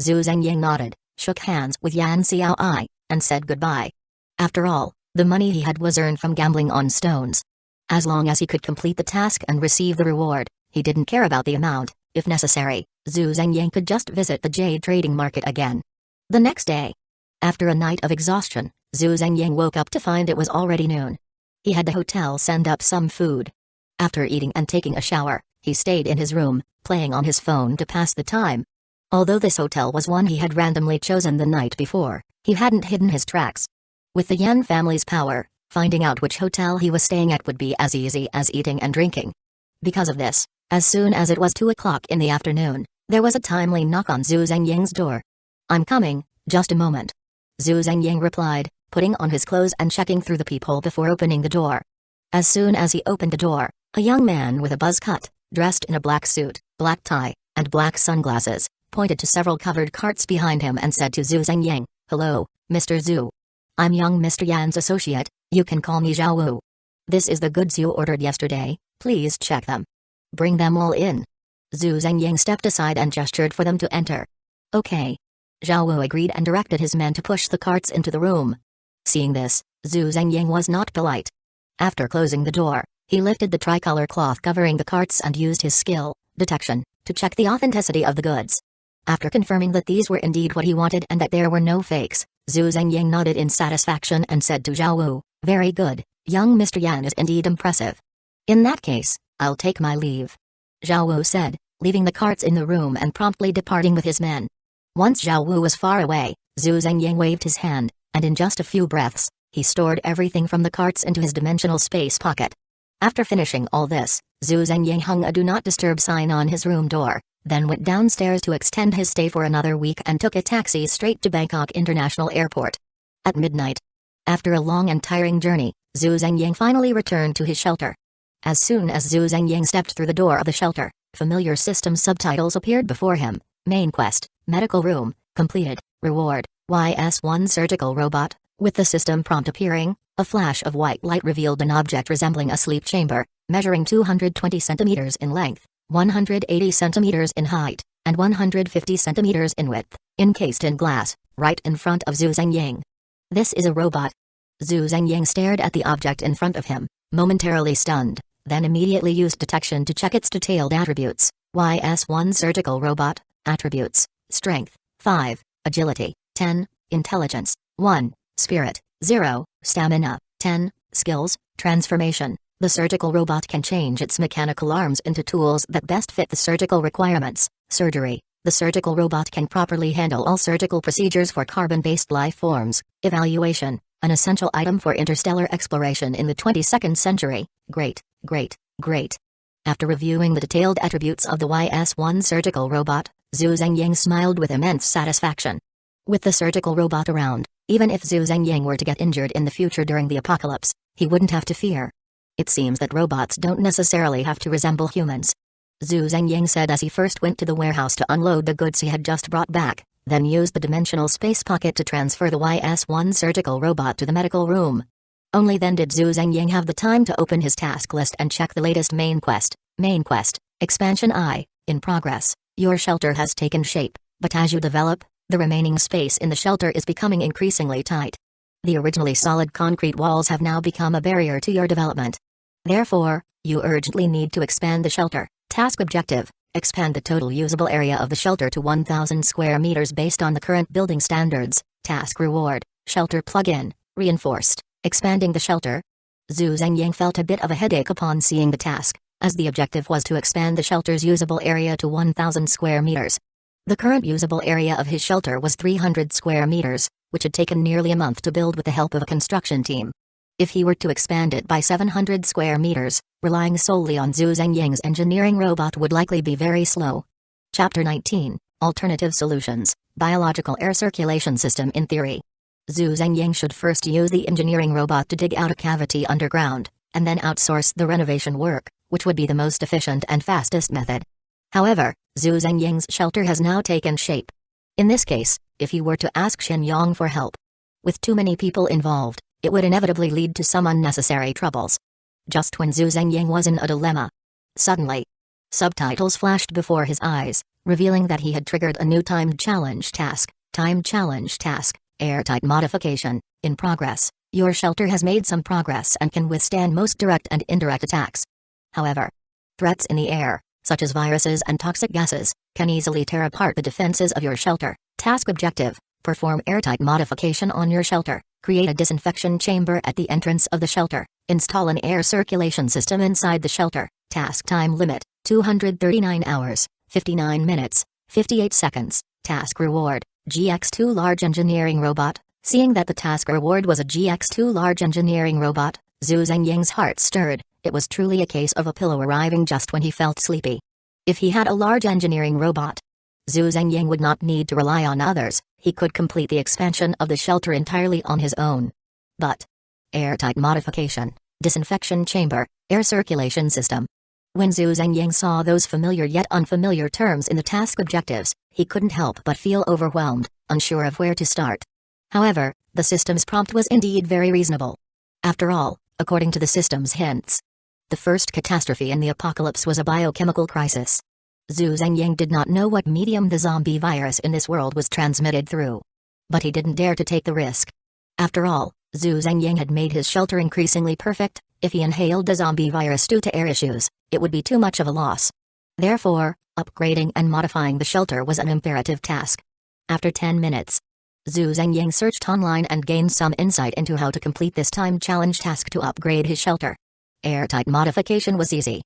Zhu Zhengying nodded, shook hands with Yan Xiaoai, and said goodbye. After all, the money he had was earned from gambling on stones. As long as he could complete the task and receive the reward, he didn't care about the amount. If necessary, Zhu Zhengying could just visit the jade trading market again. The next day, after a night of exhaustion, Zhu Zhengying woke up to find it was already noon. He had the hotel send up some food. After eating and taking a shower, he stayed in his room, playing on his phone to pass the time. Although this hotel was one he had randomly chosen the night before, he hadn't hidden his tracks. With the Yan family's power, finding out which hotel he was staying at would be as easy as eating and drinking. Because of this, as soon as it was 2 o'clock in the afternoon, there was a timely knock on Zhu Zhengying's door. I'm coming, just a moment. Zhu Zhengying replied, putting on his clothes and checking through the peephole before opening the door. As soon as he opened the door, a young man with a buzz cut, dressed in a black suit, black tie, and black sunglasses, pointed to several covered carts behind him and said to Zhu Zhengying, hello, Mr. Zhu. I'm young Mr. Yan's associate, you can call me Zhao Wu. This is the goods you ordered yesterday, please check them. Bring them all in. Zhu Zhengying stepped aside and gestured for them to enter. Okay. Zhao Wu agreed and directed his men to push the carts into the room. Seeing this, Zhu Zhengying was not polite. After closing the door, he lifted the tricolor cloth covering the carts and used his skill, detection, to check the authenticity of the goods. After confirming that these were indeed what he wanted and that there were no fakes, Zhu Zhengying nodded in satisfaction and said to Zhao Wu, very good, young Mr. Yan is indeed impressive. In that case, I'll take my leave. Zhao Wu said, leaving the carts in the room and promptly departing with his men. Once Zhao Wu was far away, Zhu Zhengying waved his hand, and in just a few breaths, he stored everything from the carts into his dimensional space pocket. After finishing all this, Zhu Zhengying hung a do not disturb sign on his room door, then went downstairs to extend his stay for another week and took a taxi straight to Bangkok International Airport. At midnight, after a long and tiring journey, Zhu Zhengying finally returned to his shelter. As soon as Zhu Zhengying stepped through the door of the shelter, familiar system subtitles appeared before him. Main quest, medical room, completed, reward, YS1 surgical robot. With the system prompt appearing, a flash of white light revealed an object resembling a sleep chamber, measuring 220 centimeters in length, 180 centimeters in height, and 150 centimeters in width, encased in glass, right in front of Zhu Zhengying. This is a robot. Zhu Zhengying stared at the object in front of him, momentarily stunned, then immediately used detection to check its detailed attributes. YS1 surgical robot, attributes, strength, 5, agility, 10, intelligence, 1, spirit, 0, stamina, 10, skills, transformation. The surgical robot can change its mechanical arms into tools that best fit the surgical requirements. Surgery. The surgical robot can properly handle all surgical procedures for carbon-based life forms. Evaluation. An essential item for interstellar exploration in the 22nd century. Great, great, great. After reviewing the detailed attributes of the YS1 surgical robot, Zhu Zhengying smiled with immense satisfaction. With the surgical robot around, even if Zhu Zhengying were to get injured in the future during the apocalypse, he wouldn't have to fear. It seems that robots don't necessarily have to resemble humans. Zhu Zhengying said as he first went to the warehouse to unload the goods he had just brought back, then used the dimensional space pocket to transfer the YS1 surgical robot to the medical room. Only then did Zhu Zhengying have the time to open his task list and check the latest main quest. Main quest, expansion I, in progress. Your shelter has taken shape, but as you develop, the remaining space in the shelter is becoming increasingly tight. The originally solid concrete walls have now become a barrier to your development. Therefore, you urgently need to expand the shelter. Task objective, expand the total usable area of the shelter to 1,000 square meters based on the current building standards. Task reward, shelter plug-in, Reinforced, expanding the shelter. Zhu Zhengying felt a bit of a headache upon seeing the task, as the objective was to expand the shelter's usable area to 1,000 square meters. The current usable area of his shelter was 300 square meters, which had taken nearly a month to build with the help of a construction team. If he were to expand it by 700 square meters, relying solely on Zhu Zhengying's engineering robot would likely be very slow. Chapter 19, Alternative Solutions, Biological Air Circulation System in Theory. Zhu Zhengying should first use the engineering robot to dig out a cavity underground, and then outsource the renovation work, which would be the most efficient and fastest method. However, Zhu Zhengying's shelter has now taken shape. In this case, if he were to ask Shen Yong for help, with too many people involved, it would inevitably lead to some unnecessary troubles. Just when Zhu Zhengying was in a dilemma, suddenly, subtitles flashed before his eyes, revealing that he had triggered a new timed challenge task. Timed challenge task, airtight modification, in progress. Your shelter has made some progress and can withstand most direct and indirect attacks. However, threats in the air, such as viruses and toxic gases, can easily tear apart the defenses of your shelter. Task objective: perform airtight modification on your shelter. Create a disinfection chamber at the entrance of the shelter. Install an air circulation system inside the shelter. Task time limit: 239 hours, 59 minutes, 58 seconds. Task reward: GX2 large engineering robot. Seeing that the task reward was a GX2 large engineering robot, Zhu Zhengying's heart stirred. It was truly a case of a pillow arriving just when he felt sleepy. If he had a large engineering robot, Zhu Zhengying would not need to rely on others. He could complete the expansion of the shelter entirely on his own. But airtight modification, disinfection chamber, air circulation system. When Zhu Zhengying saw those familiar yet unfamiliar terms in the task objectives, he couldn't help but feel overwhelmed, unsure of where to start. However, the system's prompt was indeed very reasonable. After all, according to the system's hints, the first catastrophe in the apocalypse was a biochemical crisis. Zhu Zhengying did not know what medium the zombie virus in this world was transmitted through. But he didn't dare to take the risk. After all, Zhu Zhengying had made his shelter increasingly perfect. If he inhaled the zombie virus due to air issues, it would be too much of a loss. Therefore, upgrading and modifying the shelter was an imperative task. After 10 minutes, Zhu Zhengying searched online and gained some insight into how to complete this time challenge task to upgrade his shelter. Airtight modification was easy.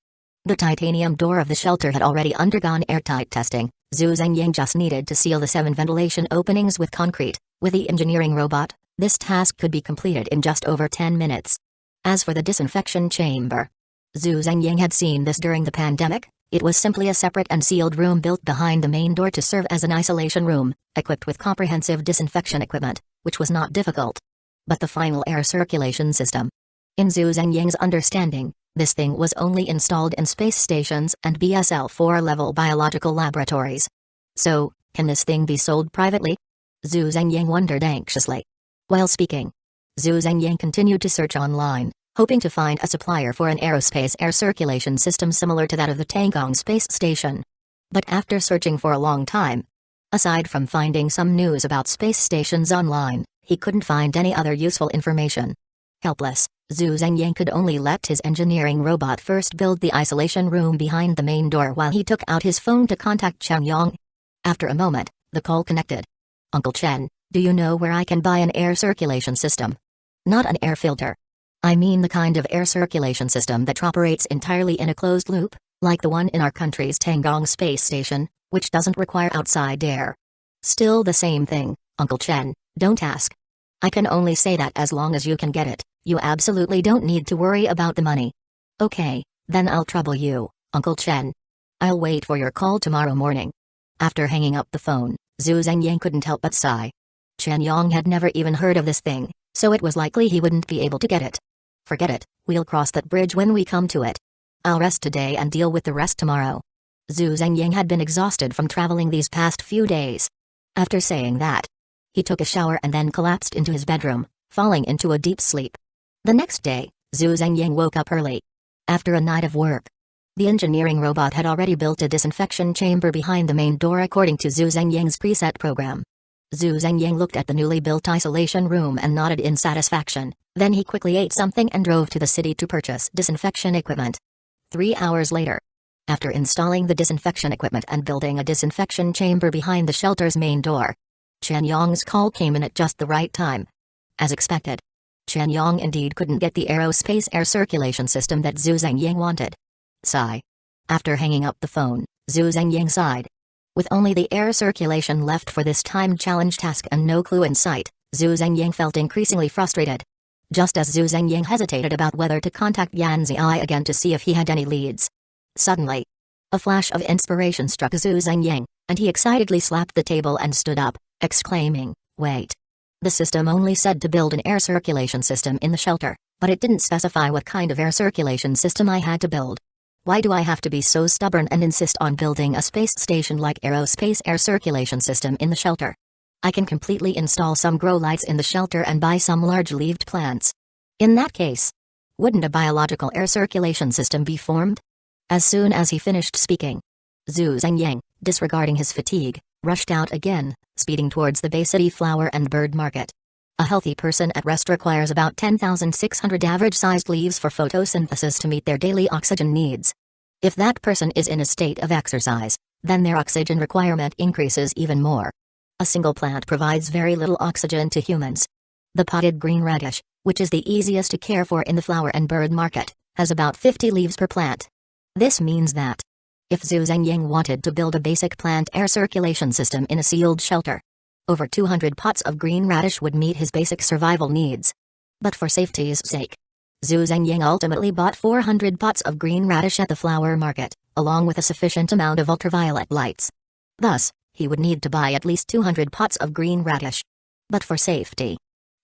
The titanium door of the shelter had already undergone airtight testing. Zhu Zhengying just needed to seal the 7 ventilation openings with concrete. With the engineering robot, this task could be completed in just over 10 minutes. As for the disinfection chamber, Zhu Zhengying had seen this during the pandemic. It was simply a separate and sealed room built behind the main door to serve as an isolation room, equipped with comprehensive disinfection equipment, which was not difficult. But the final air circulation system. In Zhu Zhengying's understanding, this thing was only installed in space stations and BSL-4 level biological laboratories. So, can this thing be sold privately? Zhu Zhengying wondered anxiously. While speaking, Zhu Zhengying continued to search online, hoping to find a supplier for an aerospace air circulation system similar to that of the Tangong space station. But after searching for a long time, aside from finding some news about space stations online, he couldn't find any other useful information. Helpless, Zhu Zhengying could only let his engineering robot first build the isolation room behind the main door while he took out his phone to contact Chen Yong. After a moment, the call connected. Uncle Chen, do you know where I can buy an air circulation system? Not an air filter. I mean the kind of air circulation system that operates entirely in a closed loop, like the one in our country's Tangong space station, which doesn't require outside air. Still the same thing, Uncle Chen, don't ask. I can only say that as long as you can get it, you absolutely don't need to worry about the money. Okay, then I'll trouble you, Uncle Chen. I'll wait for your call tomorrow morning. After hanging up the phone, Zhu Zhengying couldn't help but sigh. Chen Yong had never even heard of this thing, so it was likely he wouldn't be able to get it. Forget it, we'll cross that bridge when we come to it. I'll rest today and deal with the rest tomorrow. Zhu Zhengying had been exhausted from traveling these past few days. After saying that, he took a shower and then collapsed into his bedroom, falling into a deep sleep. The next day, Zhu Zhengying woke up early. After a night of work, the engineering robot had already built a disinfection chamber behind the main door according to Zhu Zhengying's preset program. Zhu Zhengying looked at the newly built isolation room and nodded in satisfaction. Then he quickly ate something and drove to the city to purchase disinfection equipment. 3 hours later, after installing the disinfection equipment and building a disinfection chamber behind the shelter's main door, Chen Yong's call came in at just the right time. As expected, Chen Yong indeed couldn't get the aerospace air circulation system that Zhu Zhengying wanted. Sigh. After hanging up the phone, Zhu Zhengying sighed. With only the air circulation left for this time challenge task and no clue in sight, Zhu Zhengying felt increasingly frustrated. Just as Zhu Zhengying hesitated about whether to contact Yan Ziai again to see if he had any leads. Suddenly, a flash of inspiration struck Zhu Zhengying, and he excitedly slapped the table and stood up, exclaiming, "Wait! The system only said to build an air circulation system in the shelter, but it didn't specify what kind of air circulation system I had to build. Why do I have to be so stubborn and insist on building a space station-like aerospace air circulation system in the shelter? I can completely install some grow lights in the shelter and buy some large-leaved plants. In that case, wouldn't a biological air circulation system be formed?" As soon as he finished speaking, Zhu Zhengying, disregarding his fatigue, rushed out again, speeding towards the Bay City Flower and Bird Market. A healthy person at rest requires about 10,600 average-sized leaves for photosynthesis to meet their daily oxygen needs. If that person is in a state of exercise, then their oxygen requirement increases even more. A single plant provides very little oxygen to humans. The potted green radish, which is the easiest to care for in the Flower and Bird Market, has about 50 leaves per plant. This means that if Zhu Zhengying wanted to build a basic plant air circulation system in a sealed shelter, over 200 pots of green radish would meet his basic survival needs. But for safety's sake, Zhu Zhengying ultimately bought 400 pots of green radish at the flower market, along with a sufficient amount of ultraviolet lights. Thus, he would need to buy at least 200 pots of green radish. But for safety,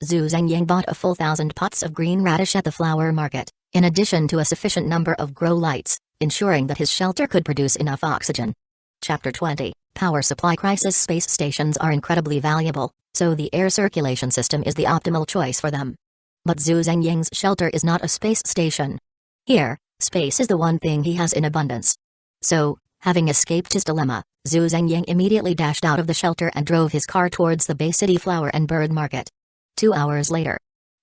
Zhu Zhengying bought a full 1,000 pots of green radish at the flower market, in addition to a sufficient number of grow lights, ensuring that his shelter could produce enough oxygen. Chapter 20, Power Supply Crisis. Space stations are incredibly valuable, so the air circulation system is the optimal choice for them. But Zhu Zhengying's shelter is not a space station. Here, space is the one thing he has in abundance. So, having escaped his dilemma, Zhu Zhengying immediately dashed out of the shelter and drove his car towards the Bay City Flower and Bird Market. 2 hours later,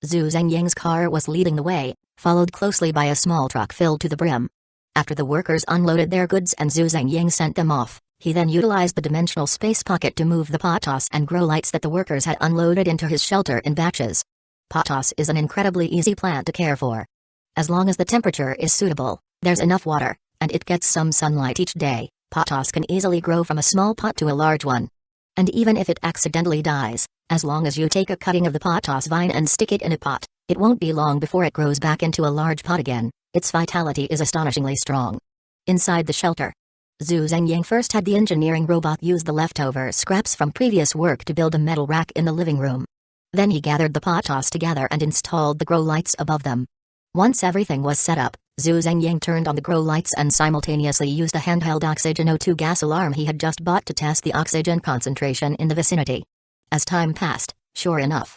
Zhu Zhengying's car was leading the way, followed closely by a small truck filled to the brim. After the workers unloaded their goods and Zhu Zhengying sent them off, he then utilized the dimensional space pocket to move the potos and grow lights that the workers had unloaded into his shelter in batches. Potos is an incredibly easy plant to care for. As long as the temperature is suitable, there's enough water, and it gets some sunlight each day, potos can easily grow from a small pot to a large one. And even if it accidentally dies, as long as you take a cutting of the potos vine and stick it in a pot, it won't be long before it grows back into a large pot again. Its vitality is astonishingly strong. Inside the shelter, Zhu Zhengying first had the engineering robot use the leftover scraps from previous work to build a metal rack in the living room. Then he gathered the potos together and installed the grow lights above them. Once everything was set up, Zhu Zhengying turned on the grow lights and simultaneously used a handheld oxygen O2 gas alarm he had just bought to test the oxygen concentration in the vicinity. As time passed, sure enough,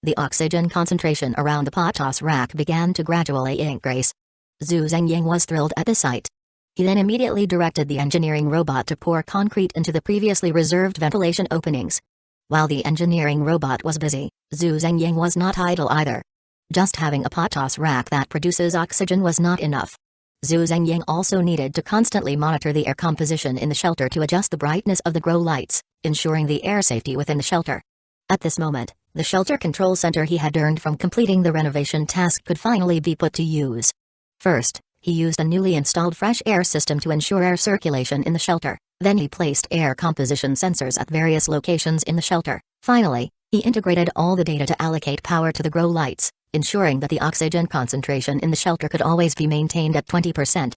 the oxygen concentration around the potos rack began to gradually increase. Zhu Zhengying was thrilled at the sight. He then immediately directed the engineering robot to pour concrete into the previously reserved ventilation openings. While the engineering robot was busy, Zhu Zhengying was not idle either. Just having a potos rack that produces oxygen was not enough. Zhu Zhengying also needed to constantly monitor the air composition in the shelter to adjust the brightness of the grow lights, ensuring the air safety within the shelter. At this moment, the shelter control center he had earned from completing the renovation task could finally be put to use. First, he used a newly installed fresh air system to ensure air circulation in the shelter. Then he placed air composition sensors at various locations in the shelter. Finally, he integrated all the data to allocate power to the grow lights, ensuring that the oxygen concentration in the shelter could always be maintained at 20%.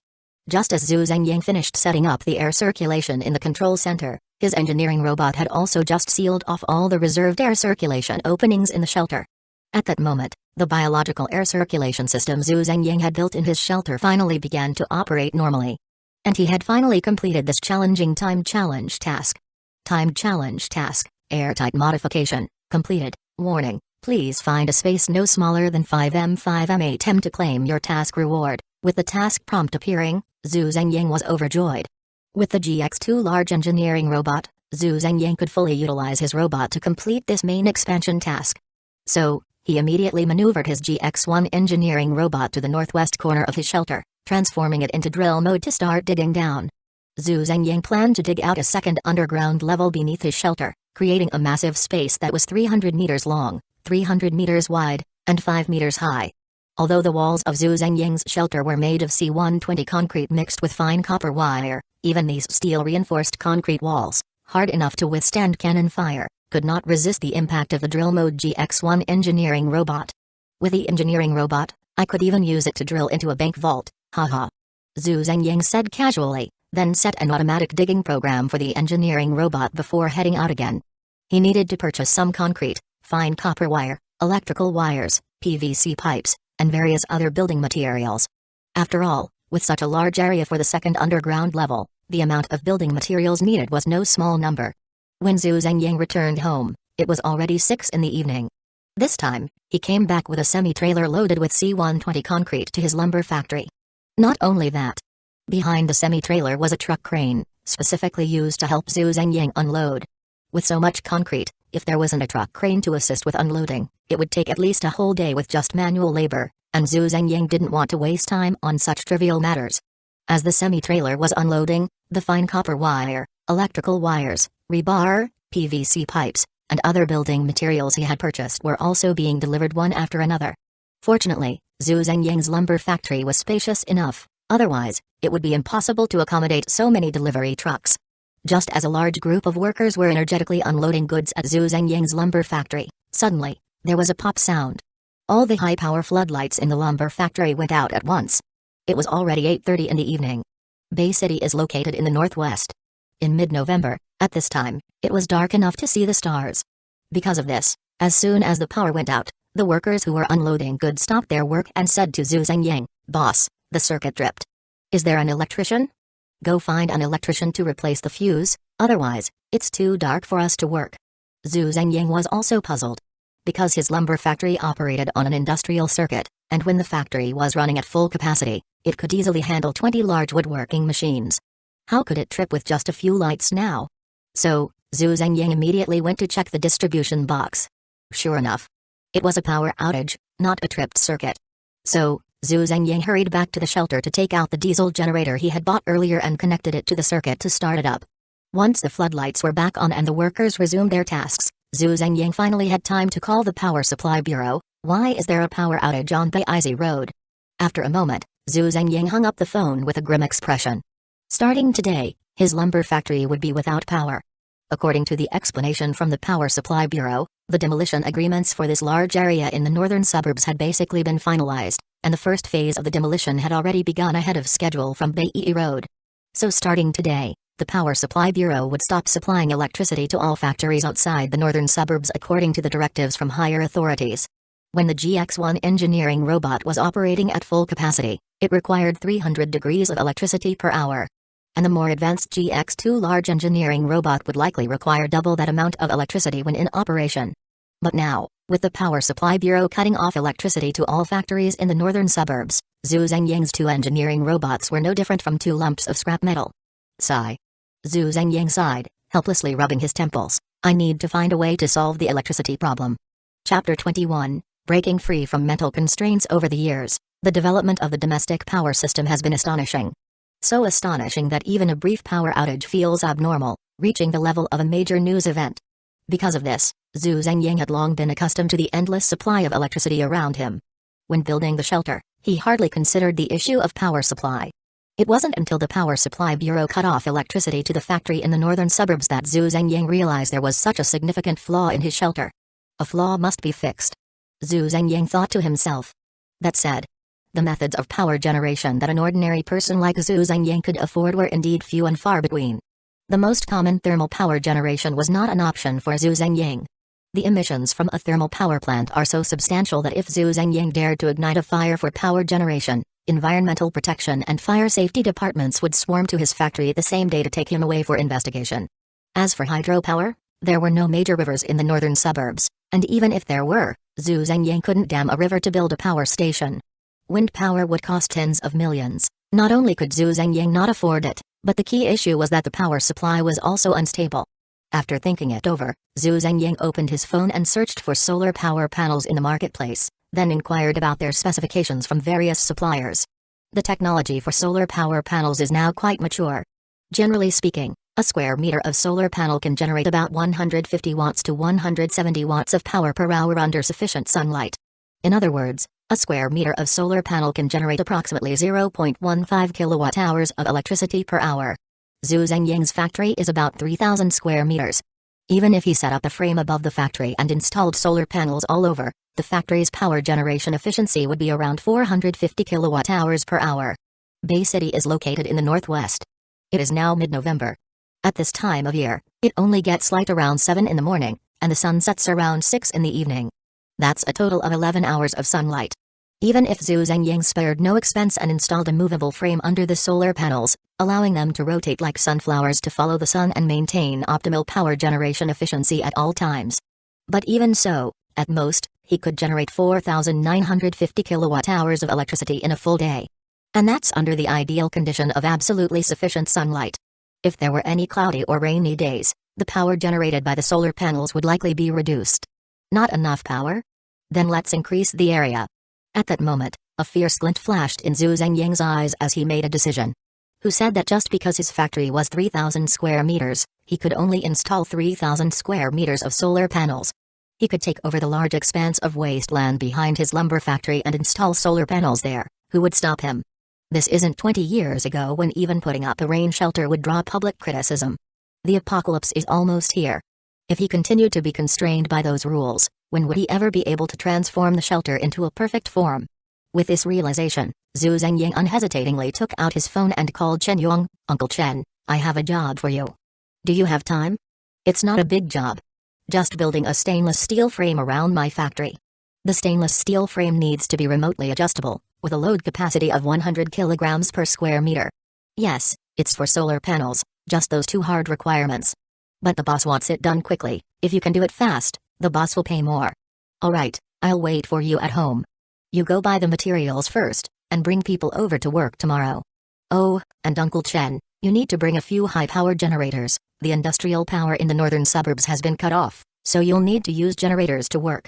Just as Zhu Zhengying finished setting up the air circulation in the control center, his engineering robot had also just sealed off all the reserved air circulation openings in the shelter. At that moment, the biological air circulation system Zhu Zhengying had built in his shelter finally began to operate normally. And he had finally completed this challenging time challenge task. Time challenge task, airtight modification, completed. Warning, please find a space no smaller than 5m5m8m to claim your task reward. With the task prompt appearing, Zhu Zhengying was overjoyed. With the GX2 large engineering robot, Zhu Zhengying could fully utilize his robot to complete this main expansion task. So, he immediately maneuvered his GX1 engineering robot to the northwest corner of his shelter, transforming it into drill mode to start digging down. Zhu Zhengying planned to dig out a second underground level beneath his shelter, creating a massive space that was 300 meters long, 300 meters wide, and 5 meters high. Although the walls of Zhu Zhengying's shelter were made of C-120 concrete mixed with fine copper wire, even these steel-reinforced concrete walls, hard enough to withstand cannon fire, could not resist the impact of the drill mode GX-1 engineering robot. With the engineering robot, I could even use it to drill into a bank vault, haha. Zhu Zhengying said casually, then set an automatic digging program for the engineering robot before heading out again. He needed to purchase some concrete, fine copper wire, electrical wires, PVC pipes, and various other building materials. After all, with such a large area for the second underground level, the amount of building materials needed was no small number. When Zhu Zhengying returned home, it was already 6 in the evening. This time, he came back with a semi-trailer loaded with C-120 concrete to his lumber factory. Not only that. Behind the semi-trailer was a truck crane, specifically used to help Zhu Zhengying unload. With so much concrete, if there wasn't a truck crane to assist with unloading, it would take at least a whole day with just manual labor, and Zhu Zhengying didn't want to waste time on such trivial matters. As the semi-trailer was unloading, the fine copper wire, electrical wires, rebar, PVC pipes, and other building materials he had purchased were also being delivered one after another. Fortunately, Zhu Zhengying's lumber factory was spacious enough, otherwise, it would be impossible to accommodate so many delivery trucks. Just as a large group of workers were energetically unloading goods at Zhu Zhengying's lumber factory, suddenly, there was a pop sound. All the high-power floodlights in the lumber factory went out at once. It was already 8:30 in the evening. Bay City is located in the northwest. In mid-November, at this time, it was dark enough to see the stars. Because of this, as soon as the power went out, the workers who were unloading goods stopped their work and said to Zhu Zhengying, "Boss, the circuit tripped. Is there an electrician? Go find an electrician to replace the fuse, otherwise, it's too dark for us to work." Zhu Zhengying was also puzzled. Because his lumber factory operated on an industrial circuit, and when the factory was running at full capacity, it could easily handle 20 large woodworking machines. How could it trip with just a few lights now? So, Zhu Zhengying immediately went to check the distribution box. Sure enough, it was a power outage, not a tripped circuit. So, Zhu Zhengying hurried back to the shelter to take out the diesel generator he had bought earlier and connected it to the circuit to start it up. Once the floodlights were back on and the workers resumed their tasks, Zhu Zhengying finally had time to call the Power Supply Bureau. "Why is there a power outage on Baizi Road?" After a moment, Zhu Zhengying hung up the phone with a grim expression. Starting today, his lumber factory would be without power. According to the explanation from the Power Supply Bureau, the demolition agreements for this large area in the northern suburbs had basically been finalized, and the first phase of the demolition had already begun ahead of schedule from Baizi Road. So starting today, the Power Supply Bureau would stop supplying electricity to all factories outside the northern suburbs according to the directives from higher authorities. When the GX-1 engineering robot was operating at full capacity, it required 300 degrees of electricity per hour. And the more advanced GX-2 large engineering robot would likely require double that amount of electricity when in operation. But now, with the Power Supply Bureau cutting off electricity to all factories in the northern suburbs, Zhu Zhengying's 2 engineering robots were no different from 2 lumps of scrap metal. Sigh. Zhu Zhengying sighed, helplessly rubbing his temples. "I need to find a way to solve the electricity problem." Chapter 21, Breaking Free from Mental Constraints. Over the years, the development of the domestic power system has been astonishing. So astonishing that even a brief power outage feels abnormal, reaching the level of a major news event. Because of this, Zhu Zhengying had long been accustomed to the endless supply of electricity around him. When building the shelter, he hardly considered the issue of power supply. It wasn't until the Power Supply Bureau cut off electricity to the factory in the northern suburbs that Zhu Zhengying realized there was such a significant flaw in his shelter. A flaw must be fixed. Zhu Zhengying thought to himself. That said, the methods of power generation that an ordinary person like Zhu Zhengying could afford were indeed few and far between. The most common thermal power generation was not an option for Zhu Zhengying. The emissions from a thermal power plant are so substantial that if Zhu Zhengying dared to ignite a fire for power generation, environmental protection and fire safety departments would swarm to his factory the same day to take him away for investigation. As for hydropower, there were no major rivers in the northern suburbs, and even if there were, Zhu Zhengying couldn't dam a river to build a power station. Wind power would cost tens of millions. Not only could Zhu Zhengying not afford it, but the key issue was that the power supply was also unstable. After thinking it over, Zhu Zhengying opened his phone and searched for solar power panels in the marketplace, then inquired about their specifications from various suppliers. The technology for solar power panels is now quite mature. Generally speaking, a square meter of solar panel can generate about 150 watts to 170 watts of power per hour under sufficient sunlight. In other words, a square meter of solar panel can generate approximately 0.15 kilowatt-hours of electricity per hour. Zhu Zhengying's factory is about 3,000 square meters. Even if he set up a frame above the factory and installed solar panels all over, the factory's power generation efficiency would be around 450 kilowatt-hours per hour. Bay City is located in the northwest. It is now mid-November. At this time of year, it only gets light around 7 in the morning, and the sun sets around 6 in the evening. That's a total of 11 hours of sunlight. Even if Zhu Zhengying spared no expense and installed a movable frame under the solar panels, allowing them to rotate like sunflowers to follow the sun and maintain optimal power generation efficiency at all times. But even so, at most, he could generate 4,950 kilowatt-hours of electricity in a full day. And that's under the ideal condition of absolutely sufficient sunlight. If there were any cloudy or rainy days, the power generated by the solar panels would likely be reduced. Not enough power? Then let's increase the area. At that moment, a fierce glint flashed in Zhu Zhengying's eyes as he made a decision. Who said that just because his factory was 3,000 square meters, he could only install 3,000 square meters of solar panels? He could take over the large expanse of wasteland behind his lumber factory and install solar panels there. Who would stop him? This isn't 20 years ago when even putting up a rain shelter would draw public criticism. The apocalypse is almost here. If he continued to be constrained by those rules, when would he ever be able to transform the shelter into a perfect form? With this realization, Zhu Zhengying unhesitatingly took out his phone and called Chen Yong. "Uncle Chen, I have a job for you. Do you have time? It's not a big job. Just building a stainless steel frame around my factory. The stainless steel frame needs to be remotely adjustable, with a load capacity of 100 kilograms per square meter. Yes, it's for solar panels, just those two hard requirements. But the boss wants it done quickly. If you can do it fast, the boss will pay more. Alright, I'll wait for you at home. You go buy the materials first, and bring people over to work tomorrow. Oh, and Uncle Chen, you need to bring a few high-power generators. The industrial power in the northern suburbs has been cut off, so you'll need to use generators to work.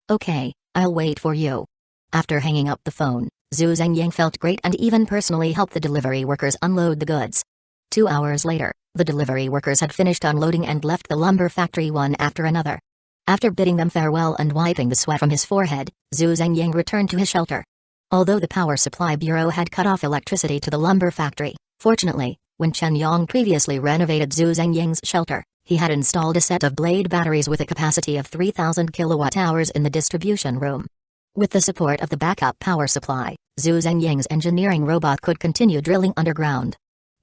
Okay, I'll wait for you." After hanging up the phone, Zhu Zhengying felt great and even personally helped the delivery workers unload the goods. 2 hours later, the delivery workers had finished unloading and left the lumber factory one after another. After bidding them farewell and wiping the sweat from his forehead, Zhu Zhengying returned to his shelter. Although the Power Supply Bureau had cut off electricity to the lumber factory, fortunately, when Chen Yong previously renovated Zhu Zhengying's shelter, he had installed a set of blade batteries with a capacity of 3,000 kilowatt-hours in the distribution room. With the support of the backup power supply, Zhu Zhengying's engineering robot could continue drilling underground.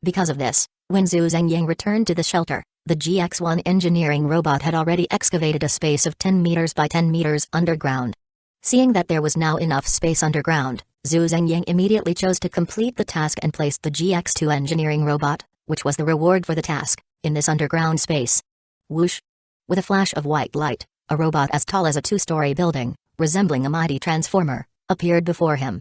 Because of this, when Zhu Zhengying returned to the shelter, the GX-1 engineering robot had already excavated a space of 10 meters by 10 meters underground. Seeing that there was now enough space underground, Zhu Zhengying immediately chose to complete the task and placed the GX-2 engineering robot, which was the reward for the task, in this underground space. Whoosh! With a flash of white light, a robot as tall as a 2-story building, resembling a mighty transformer, appeared before him.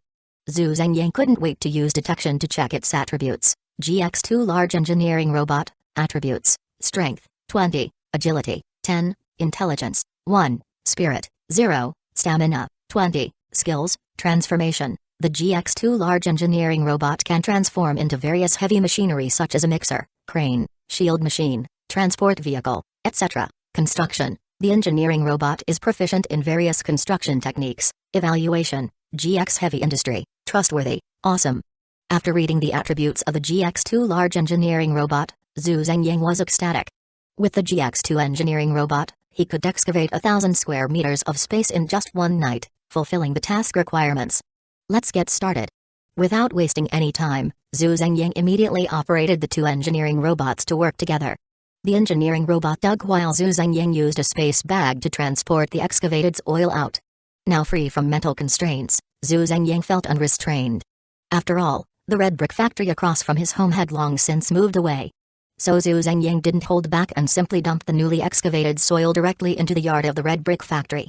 Zhu Zhengying couldn't wait to use detection to check its attributes. GX-2 Large Engineering Robot, Attributes, Strength, 20, Agility, 10, Intelligence, 1, Spirit, 0, Stamina, 20, Skills, Transformation. The GX-2 Large Engineering Robot can transform into various heavy machinery such as a mixer, crane, shield machine, transport vehicle, etc. Construction. The engineering robot is proficient in various construction techniques. Evaluation. GX Heavy Industry, Trustworthy, Awesome. After reading the attributes of the GX-2 Large Engineering Robot, Zhu Zhengying was ecstatic. With the GX-2 engineering robot, he could excavate 1,000 square meters of space in just one night, fulfilling the task requirements. Let's get started. Without wasting any time, Zhu Zhengying immediately operated the two engineering robots to work together. The engineering robot dug while Zhu Zhengying used a space bag to transport the excavated oil out. Now free from mental constraints, Zhu Zhengying felt unrestrained. After all, the red brick factory across from his home had long since moved away. So Zhu Zhengying didn't hold back and simply dumped the newly excavated soil directly into the yard of the red brick factory.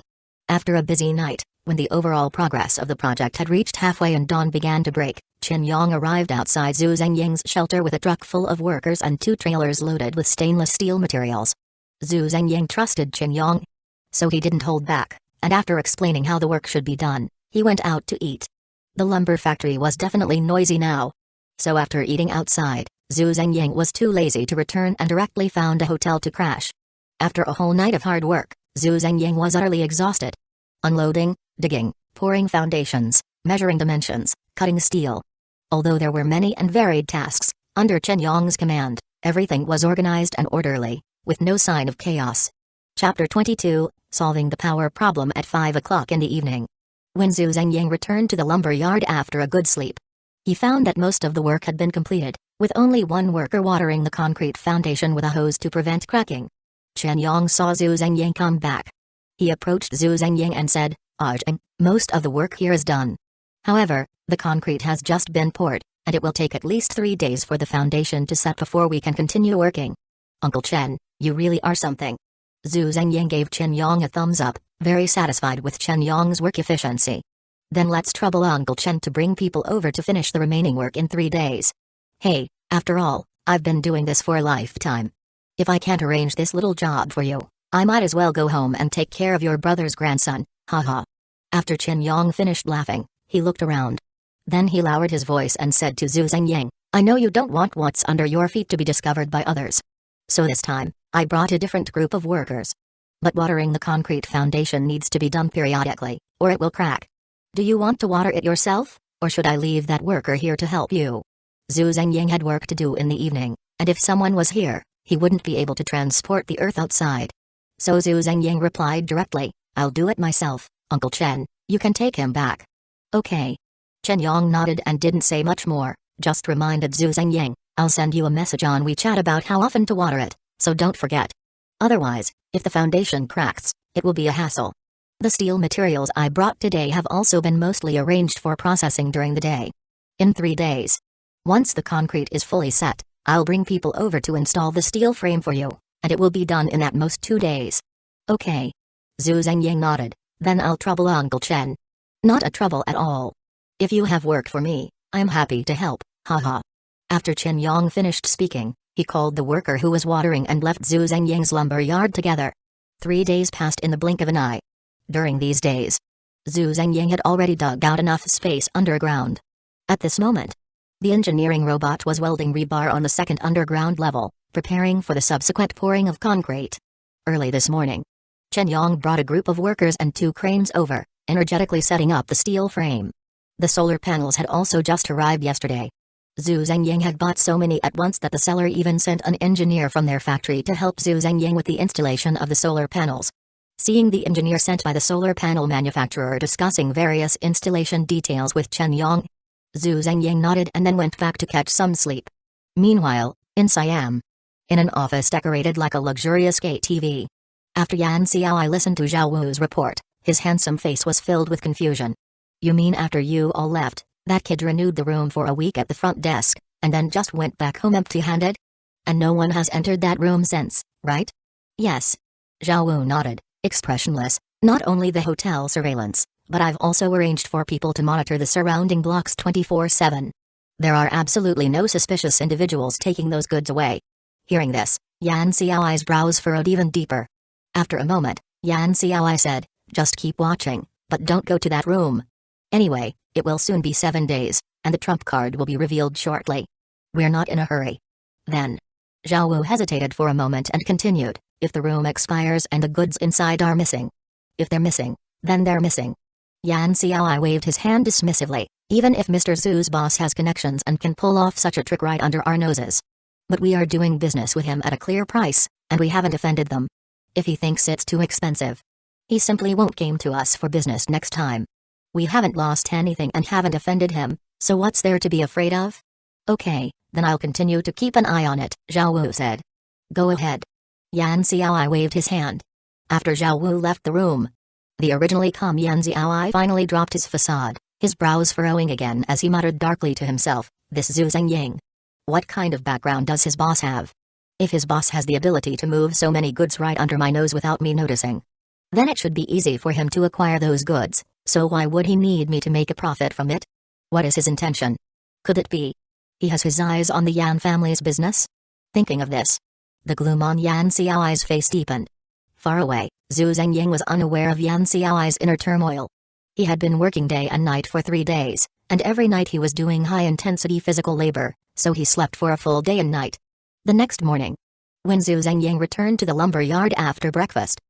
After a busy night, when the overall progress of the project had reached halfway and dawn began to break, Chen Yong arrived outside Zhu Zhengying's shelter with a truck full of workers and 2 trailers loaded with stainless steel materials. Zhu Zhengying trusted Chen Yong, so he didn't hold back, and after explaining how the work should be done, he went out to eat. The lumber factory was definitely noisy now. So after eating outside, Zhu Zhengying was too lazy to return and directly found a hotel to crash. After a whole night of hard work, Zhu Zhengying was utterly exhausted. Unloading, digging, pouring foundations, measuring dimensions, cutting steel. Although there were many and varied tasks, under Chen Yong's command, everything was organized and orderly, with no sign of chaos. Chapter 22, Solving the Power Problem at 5 o'clock in the evening. When Zhu Zhengying returned to the lumber yard after a good sleep, he found that most of the work had been completed, with only one worker watering the concrete foundation with a hose to prevent cracking. Chen Yong saw Zhu Zhengying come back. He approached Zhu Zhengying and said, "Aizen, most of the work here is done. However, the concrete has just been poured, and it will take at least 3 days for the foundation to set before we can continue working. Uncle Chen, you really are something." Zhu Zhengying gave Chen Yong a thumbs up, very satisfied with Chen Yong's work efficiency. "Then let's trouble Uncle Chen to bring people over to finish the remaining work in 3 days. Hey, after all, I've been doing this for a lifetime. If I can't arrange this little job for you, I might as well go home and take care of your brother's grandson, haha." After Chen Yong finished laughing, he looked around. Then he lowered his voice and said to Zhu Zhengying, "I know you don't want what's under your feet to be discovered by others. So this time, I brought a different group of workers. But watering the concrete foundation needs to be done periodically, or it will crack. Do you want to water it yourself, or should I leave that worker here to help you?" Zhu Zhengying had work to do in the evening, and if someone was here, he wouldn't be able to transport the earth outside. So Zhu Zhengying replied directly, "I'll do it myself, Uncle Chen, you can take him back." "Okay." Chen Yong nodded and didn't say much more, just reminded Zhu Zhengying, "I'll send you a message on WeChat about how often to water it, so don't forget. Otherwise, if the foundation cracks, it will be a hassle. The steel materials I brought today have also been mostly arranged for processing during the day. In 3 days. Once the concrete is fully set, I'll bring people over to install the steel frame for you, and it will be done in at most 2 days." "Okay." Zhu Zhengying nodded, "Then I'll trouble Uncle Chen." "Not a trouble at all. If you have work for me, I'm happy to help, haha." After Chen Yong finished speaking, he called the worker who was watering and left Zhu Zhengying's lumber yard together. 3 days passed in the blink of an eye. During these days, Zhu Zhengying had already dug out enough space underground. At this moment, the engineering robot was welding rebar on the second underground level, preparing for the subsequent pouring of concrete. Early this morning, Chen Yong brought a group of workers and 2 cranes over, energetically setting up the steel frame. The solar panels had also just arrived yesterday. Zhu Zhengying had bought so many at once that the seller even sent an engineer from their factory to help Zhu Zhengying with the installation of the solar panels. Seeing the engineer sent by the solar panel manufacturer discussing various installation details with Chen Yong, Zhu Zhengying nodded and then went back to catch some sleep. Meanwhile, in Siam, in an office decorated like a luxurious gate TV. After Yan Xiaoi listened to Zhao Wu's report, his handsome face was filled with confusion. "You mean after you all left, that kid renewed the room for a week at the front desk, and then just went back home empty-handed? And no one has entered that room since, right?" "Yes." Zhao Wu nodded, expressionless. "Not only the hotel surveillance, but I've also arranged for people to monitor the surrounding blocks 24/7. There are absolutely no suspicious individuals taking those goods away." Hearing this, Yan Xiaoi's brows furrowed even deeper. After a moment, Yan Xiaoi said, "Just keep watching, but don't go to that room. Anyway, it will soon be 7 days, and the trump card will be revealed shortly. We're not in a hurry." Then, Zhao Wu hesitated for a moment and continued, "If the room expires and the goods inside are missing. If they're missing, then they're missing." Yan Xiaoi waved his hand dismissively, "Even if Mr. Zhu's boss has connections and can pull off such a trick right under our noses. But we are doing business with him at a clear price, and we haven't offended them. If he thinks it's too expensive, he simply won't come to us for business next time. We haven't lost anything and haven't offended him, so what's there to be afraid of?" "Okay, then I'll continue to keep an eye on it," Zhao Wu said. "Go ahead." Yan Xiaoi waved his hand. After Zhao Wu left the room, the originally calm Yan Xiaoi finally dropped his facade, his brows furrowing again as he muttered darkly to himself, "This Zhu Zhengying. What kind of background does his boss have? If his boss has the ability to move so many goods right under my nose without me noticing, then it should be easy for him to acquire those goods, so why would he need me to make a profit from it? What is his intention? Could it be he has his eyes on the Yan family's business?" Thinking of this, the gloom on Yan Xiaoi's face deepened. Far away, Zhu Zhengying was unaware of Yan Xiaoi's inner turmoil. He had been working day and night for 3 days, and every night he was doing high-intensity physical labor, so he slept for a full day and night. The next morning, when Zhu Zhengying returned to the lumber yard after breakfast,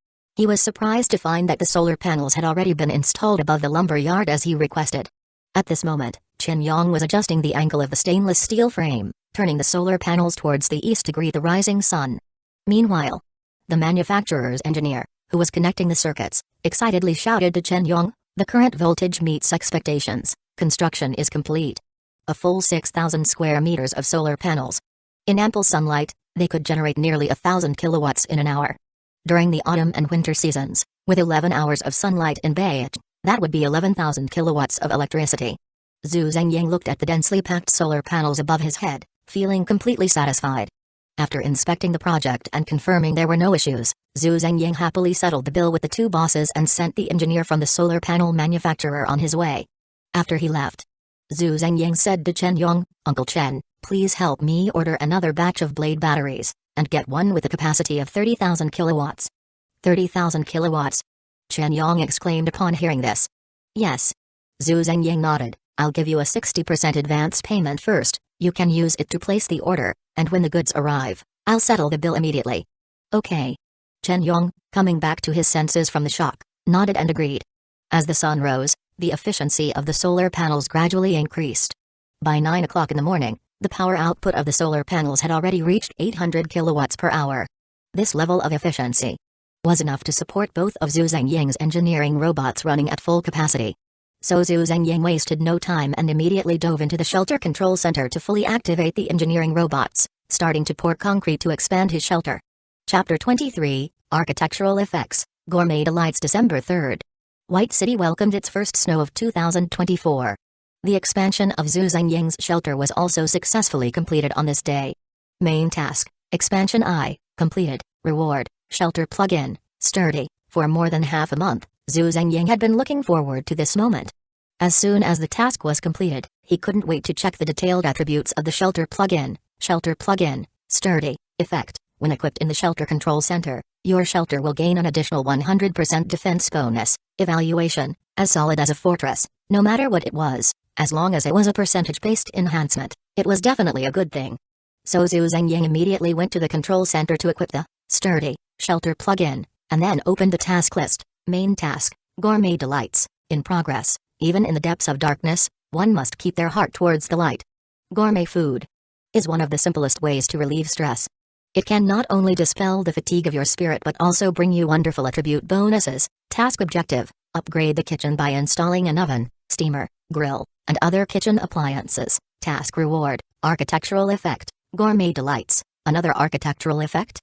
He was surprised to find that the solar panels had already been installed above the lumber yard as he requested. At this moment, Chen Yong was adjusting the angle of the stainless steel frame, turning the solar panels towards the east to greet the rising sun. Meanwhile, the manufacturer's engineer, who was connecting the circuits, excitedly shouted to Chen Yong, "The current voltage meets expectations. Construction is complete." A full 6,000 square meters of solar panels. In ample sunlight, they could generate nearly 1,000 kilowatts in an hour. During the autumn and winter seasons, with 11 hours of sunlight in Beige, that would be 11,000 kilowatts of electricity. Zhu Zhengyang looked at the densely packed solar panels above his head, feeling completely satisfied. After inspecting the project and confirming there were no issues, Zhu Zhengyang happily settled the bill with the two bosses and sent the engineer from the solar panel manufacturer on his way. After he left, Zhu Zhengyang said to Chen Yong, "Uncle Chen, please help me order another batch of blade batteries, and get one with a capacity of 30,000 kilowatts. 30,000 kilowatts? Chen Yong exclaimed upon hearing this. Yes. Zhu Zhengyang nodded. I'll give you a 60% advance payment first, you can use it to place the order, and when the goods arrive, I'll settle the bill immediately. Okay. Chen Yong, coming back to his senses from the shock, nodded and agreed. As the sun rose, the efficiency of the solar panels gradually increased. By 9 o'clock in the morning, the power output of the solar panels had already reached 800 kilowatts per hour. This level of efficiency was enough to support both of Zhu Zhengyang's engineering robots running at full capacity. So Zhu Zhengyang wasted no time and immediately dove into the shelter control center to fully activate the engineering robots, starting to pour concrete to expand his shelter. Chapter 23, Architectural Effects, Gourmet Delights. December 3rd. White City welcomed its first snow of 2024. The expansion of Zhu Zhengyang's shelter was also successfully completed on this day. Main task, Expansion I, completed. Reward, Shelter plug-in, sturdy. For more than half a month, Zhu Zhengyang had been looking forward to this moment. As soon as the task was completed, he couldn't wait to check the detailed attributes of the shelter plug-in, sturdy, effect. When equipped in the shelter control center, your shelter will gain an additional 100% defense bonus. Evaluation, as solid as a fortress. No matter what it was, as long as it was a percentage-based enhancement, it was definitely a good thing. So Zhu Zhengyang immediately went to the control center to equip the sturdy shelter plug-in, and then opened the task list. Main task, Gourmet Delights, in progress. Even in the depths of darkness, one must keep their heart towards the light. Gourmet food is one of the simplest ways to relieve stress. It can not only dispel the fatigue of your spirit but also bring you wonderful attribute bonuses. Task objective, upgrade the kitchen by installing an oven, steamer, grill, and other kitchen appliances. Task reward, architectural effect, Gourmet Delights, another architectural effect?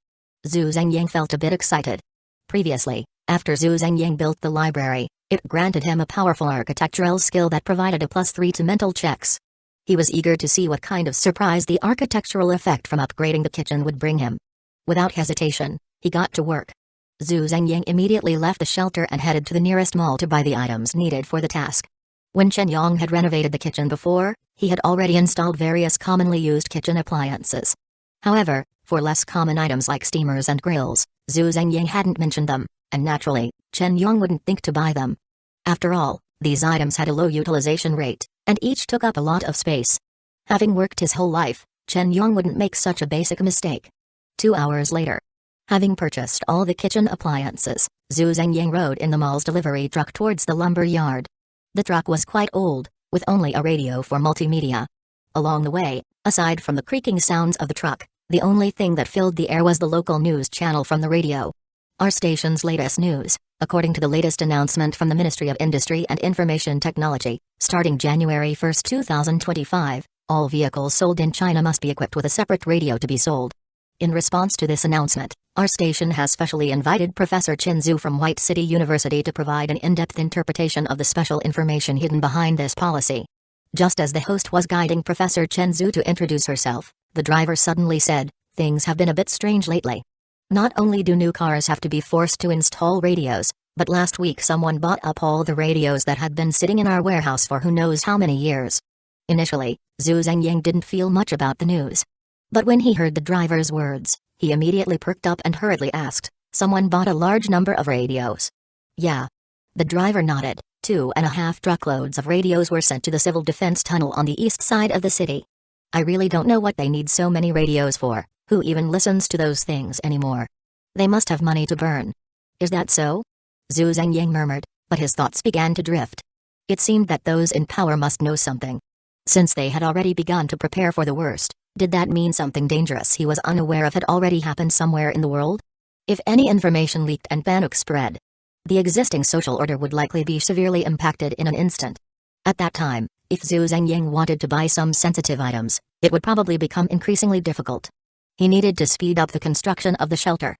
Zhu Zhengyang felt a bit excited. Previously, after Zhu Zhengyang built the library, it granted him a powerful architectural skill that provided a +3 to mental checks. He was eager to see what kind of surprise the architectural effect from upgrading the kitchen would bring him. Without hesitation, he got to work. Zhu Zhengyang immediately left the shelter and headed to the nearest mall to buy the items needed for the task. When Chen Yong had renovated the kitchen before, he had already installed various commonly used kitchen appliances. However, for less common items like steamers and grills, Zhu Zhengyang hadn't mentioned them, and naturally, Chen Yong wouldn't think to buy them. After all, these items had a low utilization rate, and each took up a lot of space. Having worked his whole life, Chen Yong wouldn't make such a basic mistake. 2 hours later, having purchased all the kitchen appliances, Zhu Zhengyang rode in the mall's delivery truck towards the lumber yard. The truck was quite old, with only a radio for multimedia. Along the way, aside from the creaking sounds of the truck, the only thing that filled the air was the local news channel from the radio. Our station's latest news, according to the latest announcement from the Ministry of Industry and Information Technology, starting January 1, 2025, all vehicles sold in China must be equipped with a separate radio to be sold. In response to this announcement, our station has specially invited Professor Qin Zhu from White City University to provide an in-depth interpretation of the special information hidden behind this policy. Just as the host was guiding Professor Chen Zhu to introduce herself, the driver suddenly said, "Things have been a bit strange lately. Not only do new cars have to be forced to install radios, but last week someone bought up all the radios that had been sitting in our warehouse for who knows how many years." Initially, Zhu Zhengyang didn't feel much about the news. But when he heard the driver's words, he immediately perked up and hurriedly asked, "Someone bought a large number of radios?" "Yeah." The driver nodded. 2.5 truckloads of radios were sent to the civil defense tunnel on the east side of the city. I really don't know what they need so many radios for. Who even listens to those things anymore? They must have money to burn. Is that so? Zhu Zhengyang murmured, but his thoughts began to drift. It seemed that those in power must know something. Since they had already begun to prepare for the worst, did that mean something dangerous he was unaware of had already happened somewhere in the world? If any information leaked and panic spread, the existing social order would likely be severely impacted in an instant. At that time, if Zhu Zhengyang wanted to buy some sensitive items, it would probably become increasingly difficult. He needed to speed up the construction of the shelter.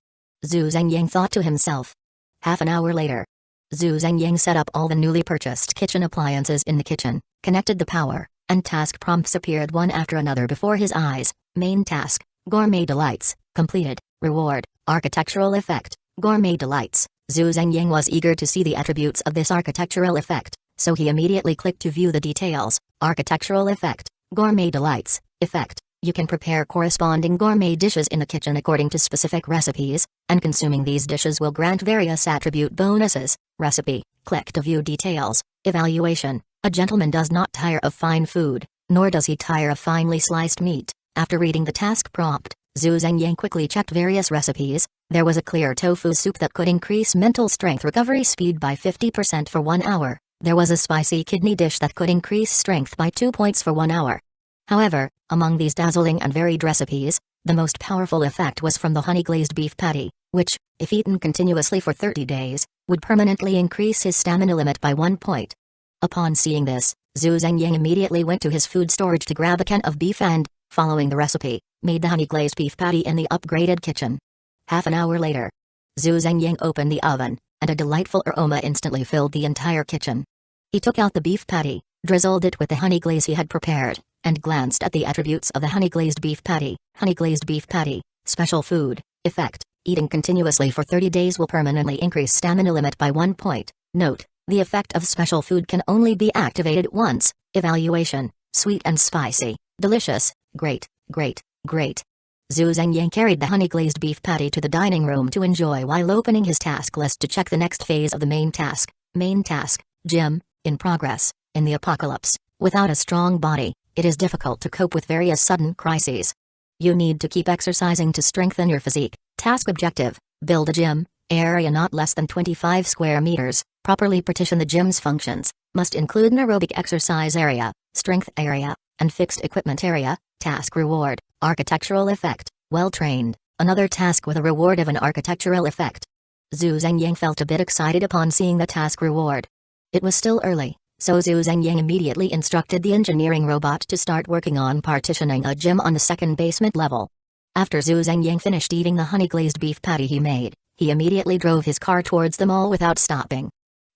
Zhu Zhengyang thought to himself. Half an hour later, Zhu Zhengyang set up all the newly purchased kitchen appliances in the kitchen, connected the power, and task prompts appeared one after another before his eyes. Main task, Gourmet Delights, completed. Reward, Architectural Effect, Gourmet Delights. Zhu Zhengyang was eager to see the attributes of this architectural effect, so he immediately clicked to view the details. Architectural Effect, Gourmet Delights, Effect. You can prepare corresponding gourmet dishes in the kitchen according to specific recipes, and consuming these dishes will grant various attribute bonuses. Recipe, click to view details. Evaluation, a gentleman does not tire of fine food, nor does he tire of finely sliced meat. After reading the task prompt, Zhu Zhengyang quickly checked various recipes. There was a clear tofu soup that could increase mental strength recovery speed by 50% for 1 hour. There was a spicy kidney dish that could increase strength by 2 points for 1 hour. However, among these dazzling and varied recipes, the most powerful effect was from the honey-glazed beef patty, which, if eaten continuously for 30 days, would permanently increase his stamina limit by 1 point. Upon seeing this, Zhu Zhengyang immediately went to his food storage to grab a can of beef and, following the recipe, made the honey-glazed beef patty in the upgraded kitchen. Half an hour later, Zhu Zhengyang opened the oven, and a delightful aroma instantly filled the entire kitchen. He took out the beef patty, drizzled it with the honey glaze he had prepared, and glanced at the attributes of the honey-glazed beef patty. Honey-glazed beef patty, special food, effect, eating continuously for 30 days will permanently increase stamina limit by 1 point. Note, the effect of special food can only be activated once. Evaluation, sweet and spicy, delicious, great, great, great. Zhu Zhengyang carried the honey-glazed beef patty to the dining room to enjoy while opening his task list to check the next phase of the main task. Main task, gym, in progress. In the apocalypse, without a strong body, it is difficult to cope with various sudden crises. You need to keep exercising to strengthen your physique. Task objective, build a gym, area not less than 25 square meters, properly partition the gym's functions, must include an aerobic exercise area, strength area, and fixed equipment area. Task reward, architectural effect, well trained, another task with a reward of an architectural effect. Zhu Zhengyang felt a bit excited upon seeing the task reward. It was still early, so Zhu Zhengyang immediately instructed the engineering robot to start working on partitioning a gym on the second basement level. After Zhu Zhengyang finished eating the honey-glazed beef patty he made, he immediately drove his car towards the mall without stopping.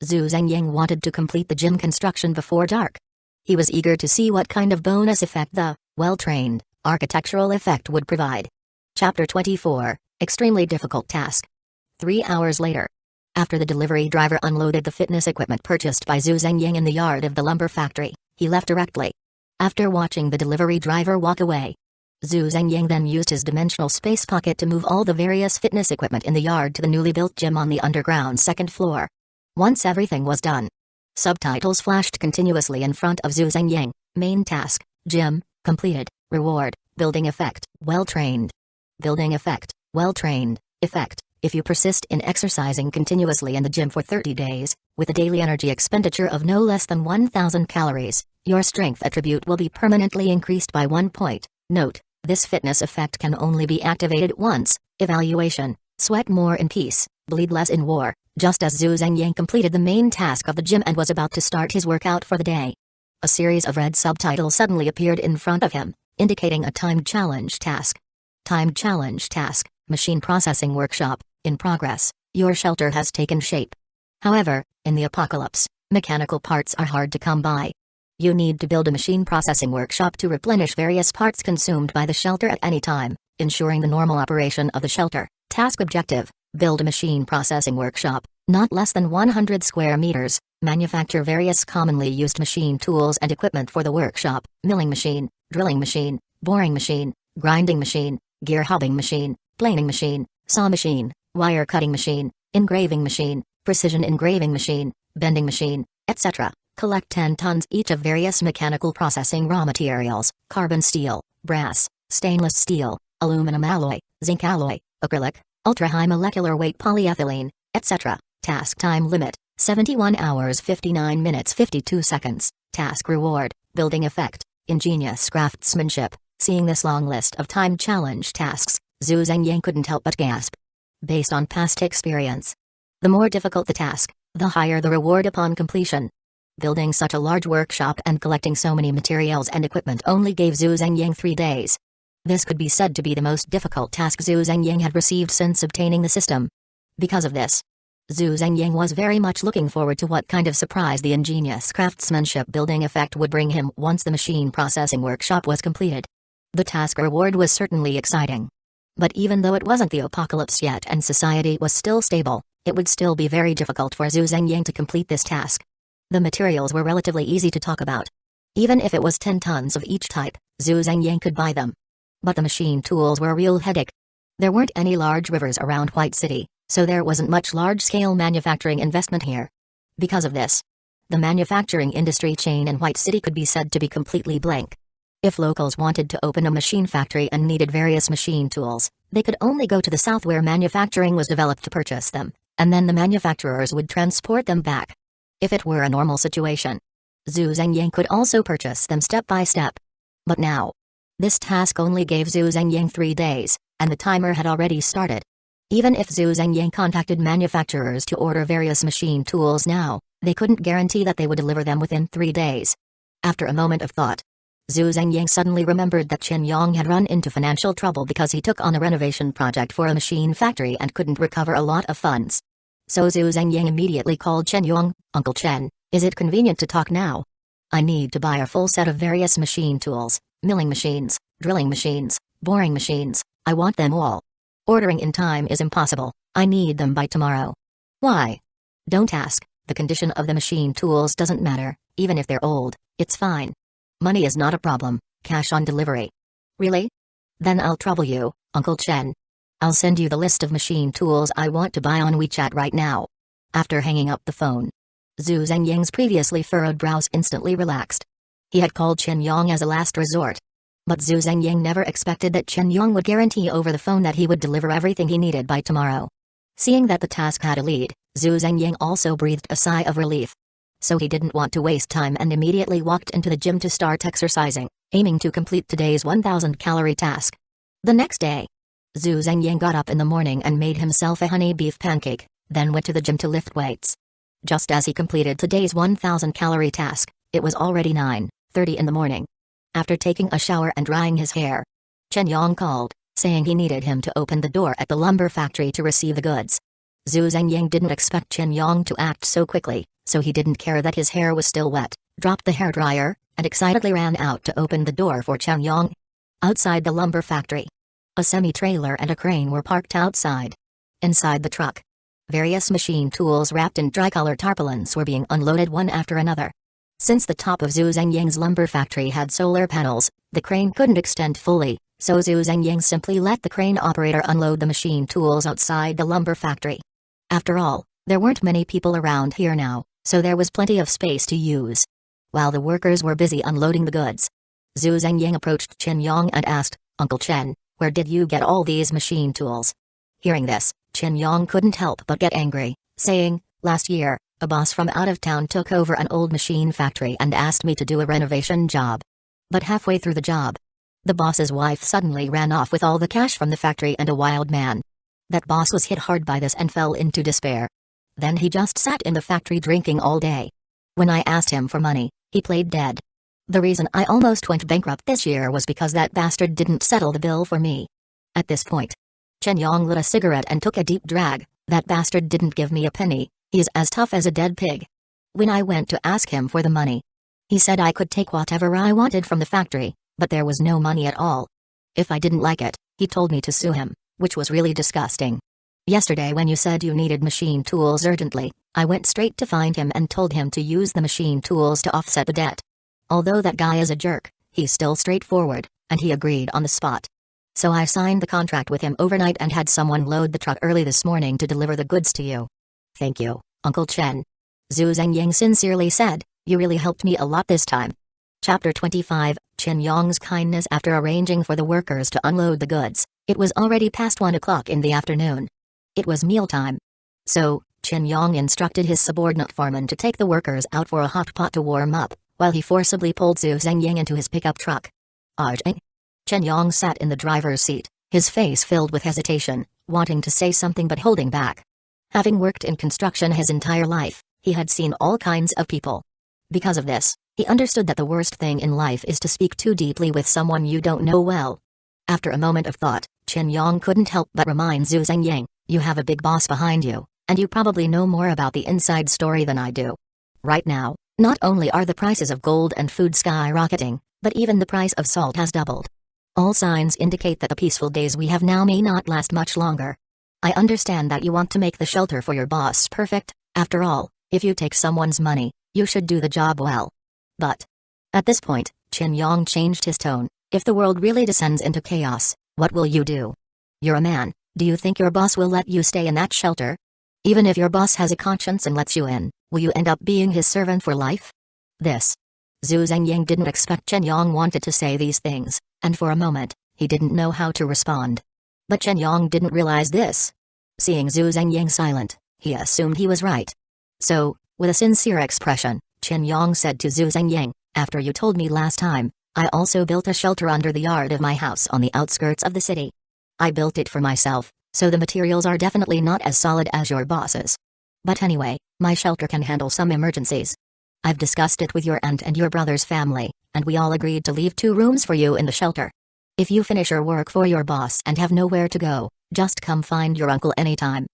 Zhu Zhengyang wanted to complete the gym construction before dark. He was eager to see what kind of bonus effect the well-trained architectural effect would provide. Chapter 24, Extremely Difficult Task. 3 hours later, after the delivery driver unloaded the fitness equipment purchased by Zhu Zhengyang in the yard of the lumber factory, he left directly. After watching the delivery driver walk away, Zhu Zhengyang then used his dimensional space pocket to move all the various fitness equipment in the yard to the newly built gym on the underground second floor. Once everything was done, subtitles flashed continuously in front of Zhu Zhengyang. Main task, gym, completed. Reward, building effect, well-trained. Building effect, well-trained, effect. If you persist in exercising continuously in the gym for 30 days, with a daily energy expenditure of no less than 1,000 calories, your strength attribute will be permanently increased by 1 point. Note, this fitness effect can only be activated once. Evaluation, sweat more in peace, bleed less in war. Just as Zhu Zhengyang completed the main task of the gym and was about to start his workout for the day, a series of red subtitles suddenly appeared in front of him, indicating a timed challenge task. Timed challenge task, machine processing workshop, in progress. Your shelter has taken shape. However, in the apocalypse, mechanical parts are hard to come by. You need to build a machine processing workshop to replenish various parts consumed by the shelter at any time, ensuring the normal operation of the shelter. Task objective, build a machine processing workshop, not less than 100 square meters, manufacture various commonly used machine tools and equipment for the workshop, milling machine, drilling machine, boring machine, grinding machine, gear hobbing machine, planing machine, saw machine, wire cutting machine, engraving machine, precision engraving machine, bending machine, etc. Collect 10 tons each of various mechanical processing raw materials, carbon steel, brass, stainless steel, aluminum alloy, zinc alloy, acrylic, ultra-high molecular weight polyethylene, etc. Task time limit, 71 hours 59 minutes 52 seconds. Task reward, building effect, ingenious craftsmanship. Seeing this long list of time challenge tasks, Zhu Zhengyang couldn't help but gasp. Based on past experience, the more difficult the task, the higher the reward upon completion. Building such a large workshop and collecting so many materials and equipment only gave Zhu Zhengyang 3 days. This could be said to be the most difficult task Zhu Zhengyang had received since obtaining the system. Because of this, Zhu Zhengyang was very much looking forward to what kind of surprise the ingenious craftsmanship building effect would bring him once the machine processing workshop was completed. The task reward was certainly exciting. But even though it wasn't the apocalypse yet and society was still stable, it would still be very difficult for Zhu Zhengyang to complete this task. The materials were relatively easy to talk about. Even if it was 10 tons of each type, Zhu Zhengyang could buy them. But the machine tools were a real headache. There weren't any large rivers around White City, so there wasn't much large-scale manufacturing investment here. Because of this, the manufacturing industry chain in White City could be said to be completely blank. If locals wanted to open a machine factory and needed various machine tools, they could only go to the south where manufacturing was developed to purchase them, and then the manufacturers would transport them back. If it were a normal situation, Zhu Zhengyang could also purchase them step by step. But now, this task only gave Zhu Zhengyang 3 days, and the timer had already started. Even if Zhu Zhengyang contacted manufacturers to order various machine tools now, they couldn't guarantee that they would deliver them within 3 days. After a moment of thought, Zhu Zhengyang suddenly remembered that Chen Yong had run into financial trouble because he took on a renovation project for a machine factory and couldn't recover a lot of funds. So Zhu Zhengyang immediately called Chen Yong. "Uncle Chen, is it convenient to talk now? I need to buy a full set of various machine tools, milling machines, drilling machines, boring machines, I want them all. Ordering in time is impossible, I need them by tomorrow." "Why?" "Don't ask, the condition of the machine tools doesn't matter, even if they're old, it's fine. Money is not a problem, cash on delivery." "Really? Then I'll trouble you, Uncle Chen. I'll send you the list of machine tools I want to buy on WeChat right now." After hanging up the phone, Zhu Zhengyang's previously furrowed brows instantly relaxed. He had called Chen Yong as a last resort. But Zhu Zhengyang never expected that Chen Yong would guarantee over the phone that he would deliver everything he needed by tomorrow. Seeing that the task had a lead, Zhu Zhengyang also breathed a sigh of relief. So he didn't want to waste time and immediately walked into the gym to start exercising, aiming to complete today's 1,000-calorie task. The next day, Zhu Zhengyang got up in the morning and made himself a honey beef pancake, then went to the gym to lift weights. Just as he completed today's 1,000-calorie task, it was already 9:30 in the morning. After taking a shower and drying his hair, Chen Yong called, saying he needed him to open the door at the lumber factory to receive the goods. Zhu Zhengyang didn't expect Chen Yong to act so quickly, so he didn't care that his hair was still wet, dropped the hairdryer, and excitedly ran out to open the door for Chen Yong. Outside the lumber factory, a semi-trailer and a crane were parked outside. Inside the truck, various machine tools wrapped in dry-color tarpaulins were being unloaded one after another. Since the top of Zhu Zhengyang's lumber factory had solar panels, the crane couldn't extend fully, so Zhu Zhengyang simply let the crane operator unload the machine tools outside the lumber factory. After all, there weren't many people around here now, so there was plenty of space to use. While the workers were busy unloading the goods, Zhu Zhengyang approached Chen Yong and asked, "Uncle Chen, where did you get all these machine tools?" Hearing this, Chen Yong couldn't help but get angry, saying, "Last year, a boss from out of town took over an old machine factory and asked me to do a renovation job. But halfway through the job, the boss's wife suddenly ran off with all the cash from the factory and a wild man. That boss was hit hard by this and fell into despair. Then he just sat in the factory drinking all day. When I asked him for money, he played dead. The reason I almost went bankrupt this year was because that bastard didn't settle the bill for me." At this point, Chen Yong lit a cigarette and took a deep drag. "That bastard didn't give me a penny. He's as tough as a dead pig. When I went to ask him for the money, he said I could take whatever I wanted from the factory, but there was no money at all. If I didn't like it, he told me to sue him, which was really disgusting. Yesterday when you said you needed machine tools urgently, I went straight to find him and told him to use the machine tools to offset the debt. Although that guy is a jerk, he's still straightforward, and he agreed on the spot. So I signed the contract with him overnight and had someone load the truck early this morning to deliver the goods to you." "Thank you, Uncle Chen," Zhu Zhengyang sincerely said, "you really helped me a lot this time." Chapter 25, Chen Yong's kindness. After arranging for the workers to unload the goods, it was already past 1 o'clock in the afternoon. It was mealtime. So, Chen Yong instructed his subordinate foreman to take the workers out for a hot pot to warm up, while he forcibly pulled Zhu Zhengying into his pickup truck. Arjing. Chen Yong sat in the driver's seat, his face filled with hesitation, wanting to say something but holding back. Having worked in construction his entire life, he had seen all kinds of people. Because of this, he understood that the worst thing in life is to speak too deeply with someone you don't know well. After a moment of thought, Chen Yong couldn't help but remind Zhu Zhengying, "You have a big boss behind you, and you probably know more about the inside story than I do. Right now, not only are the prices of gold and food skyrocketing, but even the price of salt has doubled. All signs indicate that the peaceful days we have now may not last much longer. I understand that you want to make the shelter for your boss perfect. After all, if you take someone's money, you should do the job well. But..." At this point, Chen Yong changed his tone. "If the world really descends into chaos, what will you do? You're a man, do you think your boss will let you stay in that shelter? Even if your boss has a conscience and lets you in, will you end up being his servant for life?" This. Zhu Zhengying didn't expect Chen Yong wanted to say these things, and for a moment, he didn't know how to respond. But Chen Yong didn't realize this. Seeing Zhu Zhengying silent, he assumed he was right. So, with a sincere expression, Chen Yong said to Zhu Zhengying, "After you told me last time, I also built a shelter under the yard of my house on the outskirts of the city. I built it for myself, so the materials are definitely not as solid as your boss's. But anyway, my shelter can handle some emergencies. I've discussed it with your aunt and your brother's family, and we all agreed to leave 2 rooms for you in the shelter. If you finish your work for your boss and have nowhere to go, just come find your uncle anytime.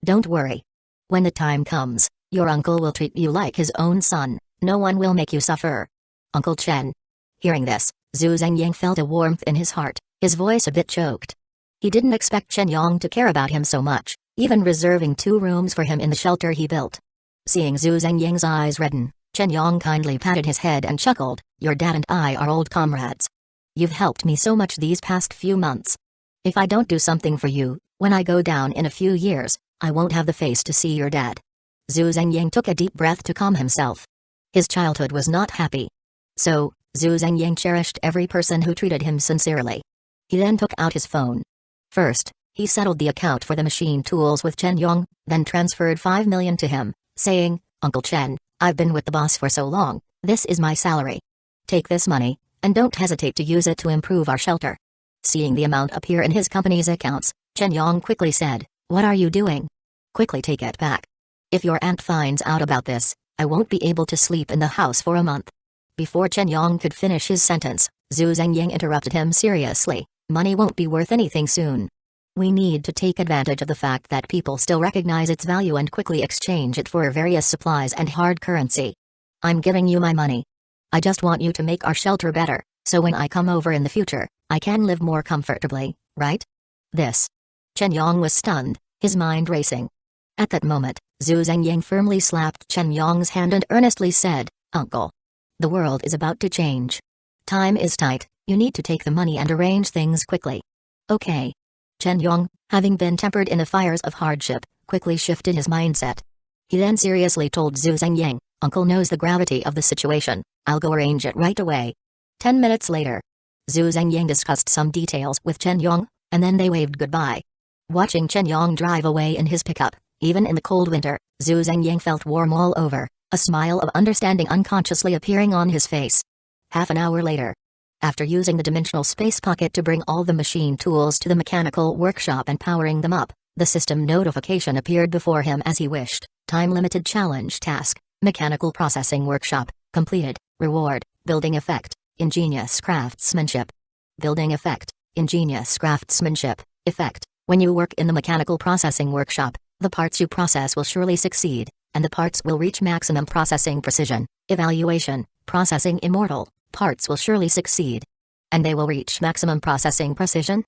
Don't worry. When the time comes, your uncle will treat you like his own son, no one will make you suffer. Uncle Chen." Hearing this, Zhu Zhengying felt a warmth in his heart, his voice a bit choked. He didn't expect Chen Yong to care about him so much, even reserving 2 rooms for him in the shelter he built. Seeing Zhu Zhengying's eyes redden, Chen Yong kindly patted his head and chuckled, "Your dad and I are old comrades. You've helped me so much these past few months. If I don't do something for you, when I go down in a few years, I won't have the face to see your dad." Zhu Zhengying took a deep breath to calm himself. His childhood was not happy. So, Zhu Zhengying cherished every person who treated him sincerely. He then took out his phone. First, he settled the account for the machine tools with Chen Yong, then transferred 5 million to him, saying, "Uncle Chen, I've been with the boss for so long, this is my salary. Take this money, and don't hesitate to use it to improve our shelter." Seeing the amount appear in his company's accounts, Chen Yong quickly said, "What are you doing? Quickly take it back. If your aunt finds out about this, I won't be able to sleep in the house for a month." Before Chen Yong could finish his sentence, Zhu Zhengying interrupted him seriously, "Money won't be worth anything soon. We need to take advantage of the fact that people still recognize its value and quickly exchange it for various supplies and hard currency. I'm giving you my money. I just want you to make our shelter better, so when I come over in the future, I can live more comfortably, right?" This. Chen Yong was stunned, his mind racing. At that moment, Zhu Zhengying firmly slapped Chen Yong's hand and earnestly said, "Uncle. The world is about to change. Time is tight, you need to take the money and arrange things quickly." "Okay." Chen Yong, having been tempered in the fires of hardship, quickly shifted his mindset. He then seriously told Zhu Zhengying, "Uncle knows the gravity of the situation, I'll go arrange it right away." 10 minutes later, Zhu Zhengying discussed some details with Chen Yong, and then they waved goodbye. Watching Chen Yong drive away in his pickup, even in the cold winter, Zhu Zhengying felt warm all over, a smile of understanding unconsciously appearing on his face. Half an hour later, after using the dimensional space pocket to bring all the machine tools to the mechanical workshop and powering them up, the system notification appeared before him as he wished. Time-limited challenge task, mechanical processing workshop, completed, reward, building effect, ingenious craftsmanship. Building effect, ingenious craftsmanship, effect. When you work in the mechanical processing workshop, the parts you process will surely succeed, and the parts will reach maximum processing precision. Evaluation, processing immortal. Parts will surely succeed. And they will reach maximum processing precision?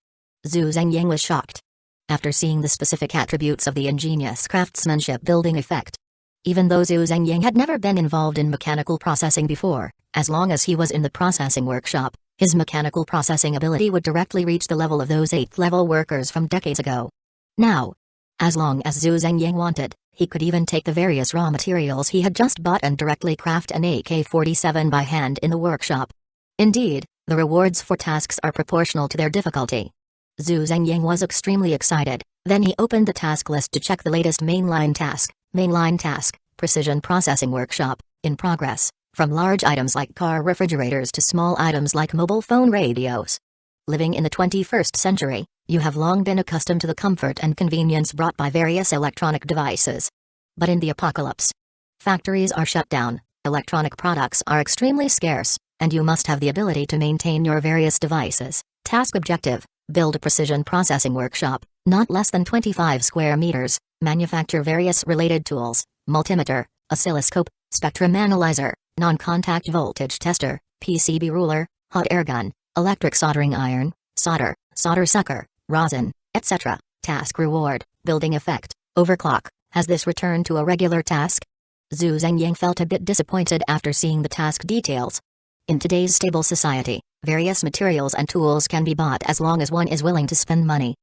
Zhu Zhengying was shocked. After seeing the specific attributes of the ingenious craftsmanship building effect. Even though Zhu Zhengying had never been involved in mechanical processing before, as long as he was in the processing workshop, his mechanical processing ability would directly reach the level of those 8th-level workers from decades ago. Now, as long as Zhu Zhengying wanted, he could even take the various raw materials he had just bought and directly craft an AK-47 by hand in the workshop. Indeed, the rewards for tasks are proportional to their difficulty. Zhu Zhengying was extremely excited. Then he opened the task list to check the latest mainline task. Mainline task, Precision Processing Workshop, in progress, from large items like car refrigerators to small items like mobile phone radios. Living in the 21st century, you have long been accustomed to the comfort and convenience brought by various electronic devices. But in the apocalypse, factories are shut down, electronic products are extremely scarce, and you must have the ability to maintain your various devices. Task objective: build a precision processing workshop, not less than 25 square meters, manufacture various related tools, multimeter, oscilloscope, spectrum analyzer, non-contact voltage tester, PCB ruler, hot air gun, electric soldering iron, solder sucker, rosin, etc. Task reward: building effect, overclock. Has this returned to a regular task? Zhu Zhengying felt a bit disappointed after seeing the task details. In today's stable society, various materials and tools can be bought as long as one is willing to spend money.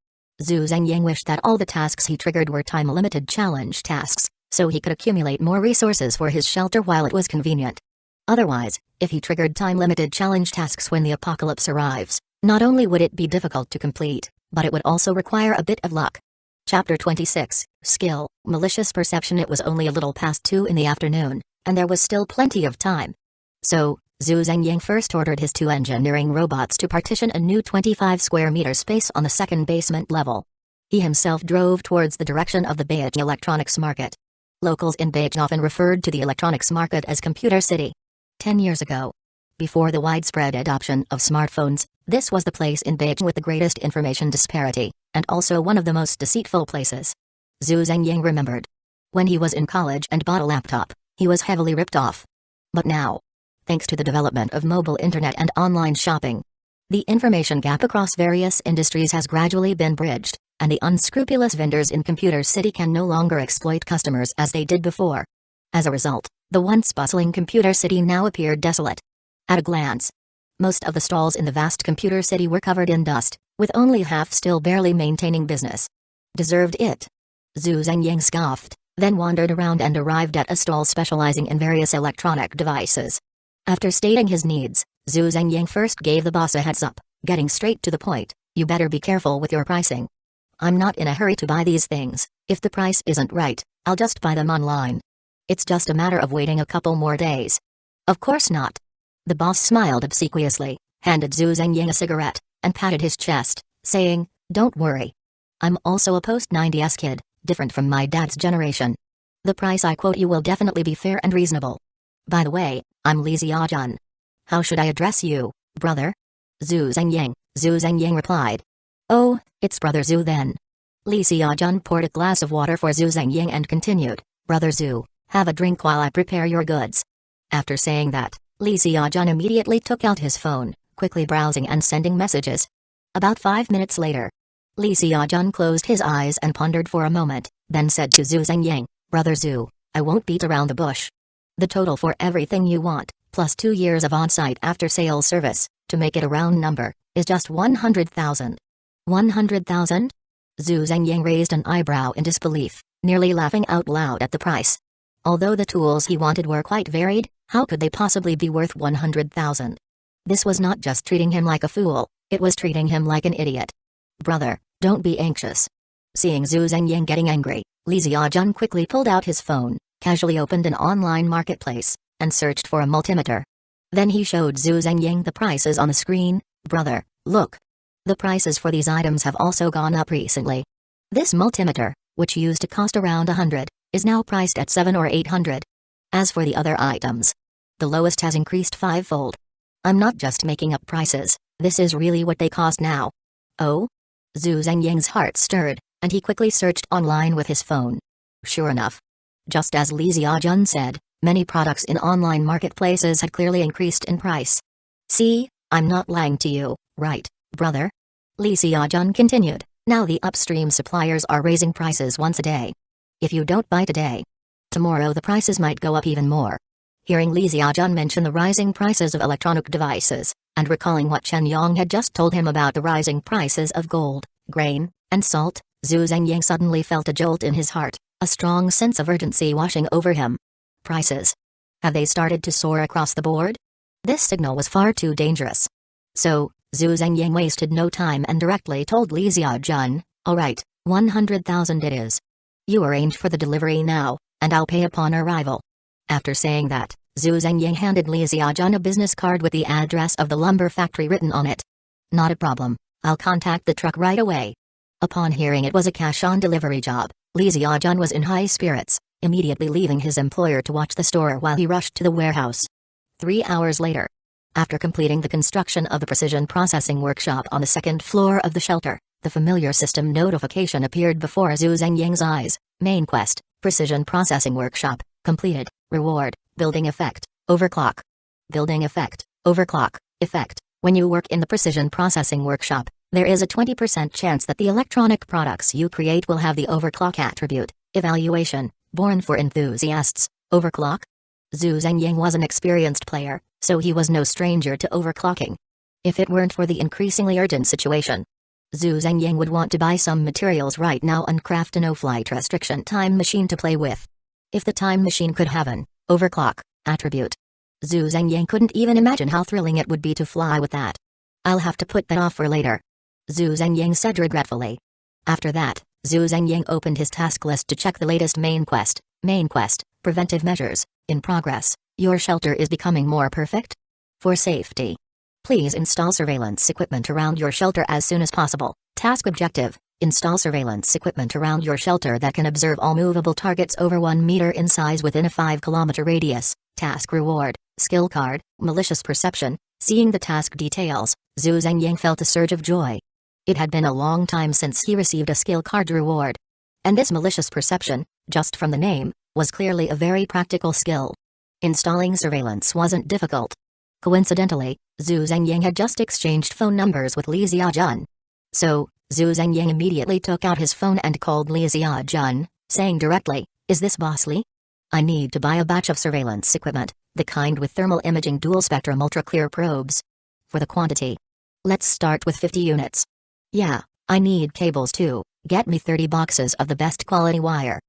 Zhu Zhengying wished that all the tasks he triggered were time-limited challenge tasks, so he could accumulate more resources for his shelter while it was convenient. Otherwise, if he triggered time-limited challenge tasks when the apocalypse arrives, not only would it be difficult to complete, but it would also require a bit of luck. Chapter 26, Skill, Malicious Perception. It was only a little past 2 in the afternoon, and there was still plenty of time. So, Zhu Zhengying first ordered his 2 engineering robots to partition a new 25 square meter space on the second basement level. He himself drove towards the direction of the Mage electronics market. Locals in Mage often referred to the electronics market as Computer City. 10 years ago, before the widespread adoption of smartphones, this was the place in Mage with the greatest information disparity, and also one of the most deceitful places. Zhu Zhengying remembered. When he was in college and bought a laptop, he was heavily ripped off. But now, thanks to the development of mobile internet and online shopping, the information gap across various industries has gradually been bridged, and the unscrupulous vendors in Computer City can no longer exploit customers as they did before. As a result, the once bustling Computer City now appeared desolate. At a glance, most of the stalls in the vast Computer City were covered in dust, with only half still barely maintaining business. Deserved it? Zhu Zhengying scoffed, then wandered around and arrived at a stall specializing in various electronic devices. After stating his needs, Zhu Zhengying first gave the boss a heads up, getting straight to the point. You better be careful with your pricing. I'm not in a hurry to buy these things. If the price isn't right, I'll just buy them online. It's just a matter of waiting a couple more days. Of course not. The boss smiled obsequiously, handed Zhu Zhengying a cigarette, and patted his chest, saying, "Don't worry. I'm also a post-90s kid, different from my dad's generation. The price I quote you will definitely be fair and reasonable. By the way, I'm Li Xiaojun. How should I address you, brother?" Zhu Zhengying replied. "Oh, it's Brother Zhu then." Li Xiaojun poured a glass of water for Zhu Zhengying and continued, "Brother Zhu, have a drink while I prepare your goods." After saying that, Li Xiaojun immediately took out his phone, quickly browsing and sending messages. About 5 minutes later, Li Xiaojun closed his eyes and pondered for a moment, then said to Zhu Zhengying, "Brother Zhu, I won't beat around the bush. The total for everything you want, plus 2 years of on-site after-sales service, to make it a round number, is just 100,000. 100,000? Zhu Zhengying raised an eyebrow in disbelief, nearly laughing out loud at the price. Although the tools he wanted were quite varied, how could they possibly be worth 100,000? This was not just treating him like a fool, it was treating him like an idiot. "Brother, don't be anxious." Seeing Zhu Zhengying getting angry, Li Xiaojun quickly pulled out his phone, casually opened an online marketplace, and searched for a multimeter. Then he showed Zhu Zhengying the prices on the screen. "Brother, look. The prices for these items have also gone up recently. This multimeter, which used to cost around 100, is now priced at 700 or 800. As for the other items, the lowest has increased 5-fold. I'm not just making up prices, this is really what they cost now." "Oh?" Zhu Zhengying's heart stirred, and he quickly searched online with his phone. Sure enough, just as Li Xiaojun said, many products in online marketplaces had clearly increased in price. "See, I'm not lying to you, right, brother?" Li Xiaojun continued, "Now the upstream suppliers are raising prices once a day. If you don't buy today, tomorrow the prices might go up even more." Hearing Li Xiaojun mention the rising prices of electronic devices, and recalling what Chen Yong had just told him about the rising prices of gold, grain, and salt, Zhu Zhengying suddenly felt a jolt in his heart, a strong sense of urgency washing over him. Prices? Have they started to soar across the board? This signal was far too dangerous. So, Zhu Zhengying wasted no time and directly told Li Xiaojun, "Alright, 100,000 it is. You arrange for the delivery now, and I'll pay upon arrival." After saying that, Zhu Zhengying handed Li Xiaojun a business card with the address of the lumber factory written on it. "Not a problem, I'll contact the truck right away." Upon hearing it was a cash-on-delivery job, Li Xiaojun was in high spirits, immediately leaving his employer to watch the store while he rushed to the warehouse. 3 hours later, after completing the construction of the precision processing workshop on the second floor of the shelter, the familiar system notification appeared before Zhu Zhengying's eyes. Main quest, precision processing workshop, completed, reward, building effect, overclock. Building effect, overclock, effect. When you work in the precision processing workshop, there is a 20% chance that the electronic products you create will have the overclock attribute. Evaluation, born for enthusiasts. Overclock? Zhu Zhengying was an experienced player, so he was no stranger to overclocking. If it weren't for the increasingly urgent situation, Zhu Zhengying would want to buy some materials right now and craft a no-flight restriction time machine to play with. If the time machine could have an overclock attribute, Zhu Zhengying couldn't even imagine how thrilling it would be to fly with that. "I'll have to put that off for later," Zhu Zhengying said regretfully. After that, Zhu Zhengying opened his task list to check the latest main quest. Main quest, preventive measures, in progress. Your shelter is becoming more perfect? For safety, please install surveillance equipment around your shelter as soon as possible. Task objective, install surveillance equipment around your shelter that can observe all movable targets over 1 meter in size within a 5-kilometer radius. Task reward, skill card, malicious perception. Seeing the task details, Zhu Zhengying felt a surge of joy. It had been a long time since he received a skill card reward. And this malicious perception, just from the name, was clearly a very practical skill. Installing surveillance wasn't difficult. Coincidentally, Zhu Zhengying had just exchanged phone numbers with Li Xiaojun. So, Zhu Zhengying immediately took out his phone and called Li Xiaojun, saying directly, "Is this Boss Li? I need to buy a batch of surveillance equipment, the kind with thermal imaging dual-spectrum ultra-clear probes. For the quantity, let's start with 50 units. Yeah, I need cables too. Get me 30 boxes of the best quality wire.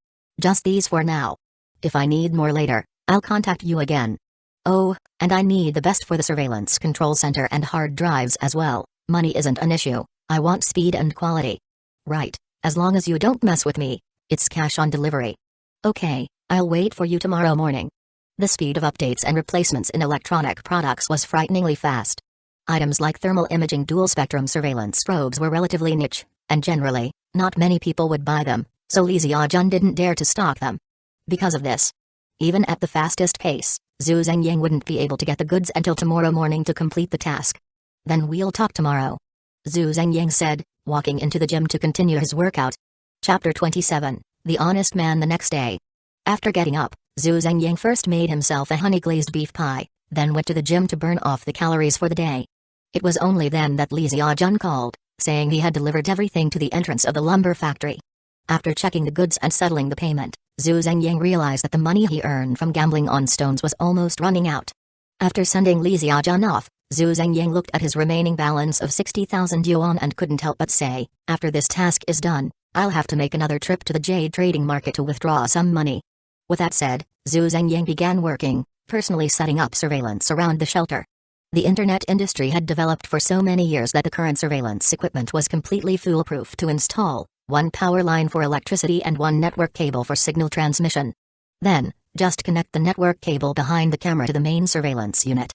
Just these for now. If I need more later, I'll contact you again. Oh, and I need the best for the surveillance control center and hard drives as well. Money isn't an issue, I want speed and quality." "Right, as long as you don't mess with me. It's cash on delivery." "Okay, I'll wait for you tomorrow morning." The speed of updates and replacements in electronic products was frighteningly fast. Items like thermal imaging dual-spectrum surveillance probes were relatively niche, and generally, not many people would buy them, so Li Xiaojun didn't dare to stock them. Because of this, even at the fastest pace, Zhu Zhengying wouldn't be able to get the goods until tomorrow morning to complete the task. "Then we'll talk tomorrow," Zhu Zhengying said, walking into the gym to continue his workout. Chapter 27, The Honest Man. The next day, after getting up, Zhu Zhengying first made himself a honey-glazed beef pie, then went to the gym to burn off the calories for the day. It was only then that Li Xiaojun called, saying he had delivered everything to the entrance of the lumber factory. After checking the goods and settling the payment, Zhu Zhengying realized that the money he earned from gambling on stones was almost running out. After sending Li Xiaojun off, Zhu Zhengying looked at his remaining balance of 60,000 yuan and couldn't help but say, "After this task is done, I'll have to make another trip to the jade trading market to withdraw some money." With that said, Zhu Zhengying began working, personally setting up surveillance around the shelter. The internet industry had developed for so many years that the current surveillance equipment was completely foolproof to install: one power line for electricity and one network cable for signal transmission. Then, just connect the network cable behind the camera to the main surveillance unit.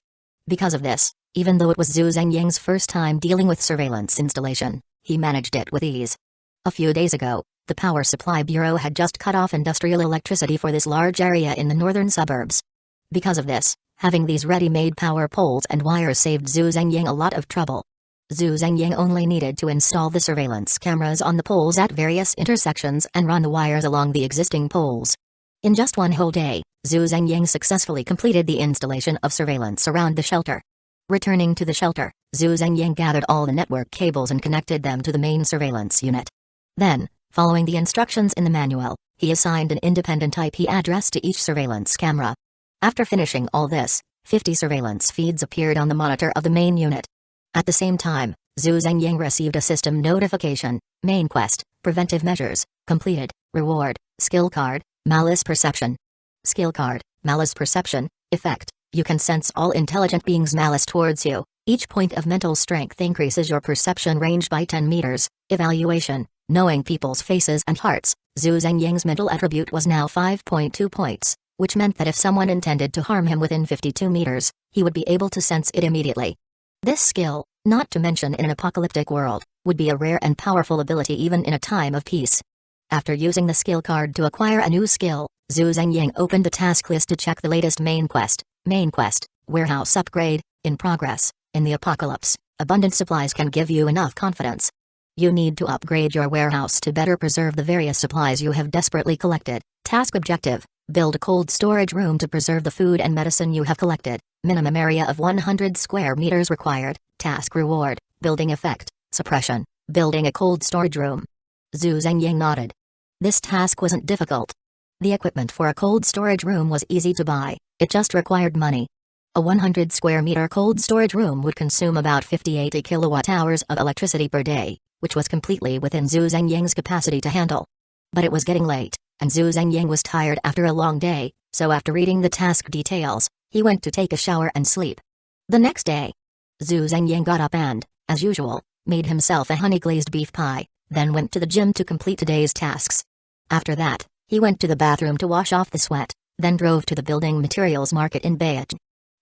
Because of this, even though it was Zhu Zhengying's first time dealing with surveillance installation, he managed it with ease. A few days ago, the Power Supply Bureau had just cut off industrial electricity for this large area in the northern suburbs. Because of this, having these ready-made power poles and wires saved Zhu Zhengying a lot of trouble. Zhu Zhengying only needed to install the surveillance cameras on the poles at various intersections and run the wires along the existing poles. In just one whole day, Zhu Zhengying successfully completed the installation of surveillance around the shelter. Returning to the shelter, Zhu Zhengying gathered all the network cables and connected them to the main surveillance unit. Then, following the instructions in the manual, he assigned an independent IP address to each surveillance camera. After finishing all this, 50 surveillance feeds appeared on the monitor of the main unit. At the same time, Zhu Zhengying received a system notification: main quest, preventive measures, completed, reward, skill card, malice perception. Skill card, malice perception, effect: you can sense all intelligent beings' malice towards you. Each point of mental strength increases your perception range by 10 meters. Evaluation: knowing people's faces and hearts. Zhu Zhengyang's mental attribute was now 5.2 points, which meant that if someone intended to harm him within 52 meters, he would be able to sense it immediately. This skill, not to mention in an apocalyptic world, would be a rare and powerful ability even in a time of peace. After using the skill card to acquire a new skill, Zhu Zhengyang opened the task list to check the latest main quest. Main quest: warehouse upgrade, in progress. In the apocalypse, abundant supplies can give you enough confidence. You need to upgrade your warehouse to better preserve the various supplies you have desperately collected. Task objective: build a cold storage room to preserve the food and medicine you have collected. Minimum area of 100 square meters required. Task reward: building effect, suppression, building a cold storage room. Zhu Zhengyang nodded. This task wasn't difficult. The equipment for a cold storage room was easy to buy, it just required money. A 100 square meter cold storage room would consume about 50-80 kilowatt hours of electricity per day, which was completely within Zhu Zhengyang's capacity to handle. But it was getting late, and Zhu Zhengyang was tired after a long day, so after reading the task details, he went to take a shower and sleep. The next day, Zhu Zhengyang got up and, as usual, made himself a honey-glazed beef pie, then went to the gym to complete today's tasks. After that, he went to the bathroom to wash off the sweat, then drove to the building materials market in Mage.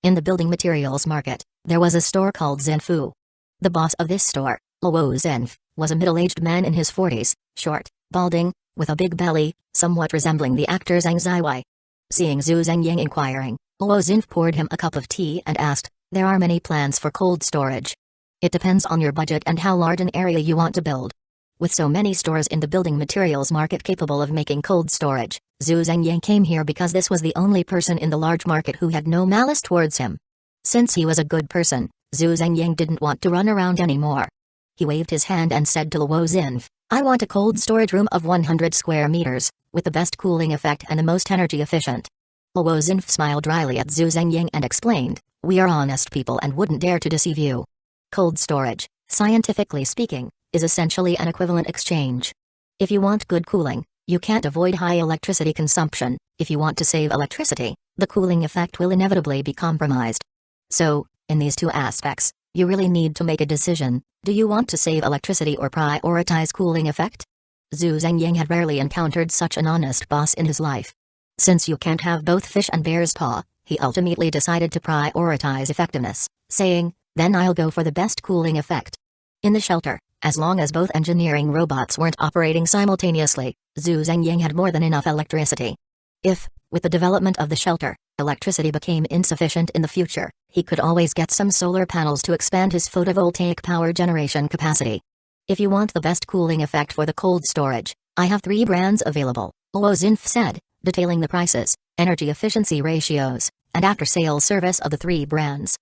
In the building materials market, there was a store called Zenfu. The boss of this store, Luo Zenf, was a middle-aged man in his 40s, short, balding, with a big belly, somewhat resembling the actor Zhang Ziwei. Seeing Zhu Zhengyang inquiring, Luo Zenf poured him a cup of tea and asked, "There are many plans for cold storage. It depends on your budget and how large an area you want to build." With so many stores in the building materials market capable of making cold storage, Zhu Zhengyang came here because this was the only person in the large market who had no malice towards him. Since he was a good person, Zhu Zhengyang didn't want to run around anymore. He waved his hand and said to Luo Zenf, "I want a cold storage room of 100 square meters, with the best cooling effect and the most energy efficient." Luo Zenf smiled dryly at Zhu Zhengyang and explained, "We are honest people and wouldn't dare to deceive you. Cold storage, scientifically speaking, is essentially an equivalent exchange. If you want good cooling, you can't avoid high electricity consumption. If you want to save electricity, the cooling effect will inevitably be compromised. So, in these two aspects, you really need to make a decision. Do you want to save electricity or prioritize cooling effect?" Zhu Zhengyang had rarely encountered such an honest boss in his life. Since you can't have both fish and bear's paw, he ultimately decided to prioritize effectiveness, saying, "Then I'll go for the best cooling effect." In the shelter, as long as both engineering robots weren't operating simultaneously, Zhu Zhengyang had more than enough electricity. If, with the development of the shelter, electricity became insufficient in the future, he could always get some solar panels to expand his photovoltaic power generation capacity. "If you want the best cooling effect for the cold storage, I have 3 brands available," Luo Zenf said, detailing the prices, energy efficiency ratios, and after-sales service of the 3 brands.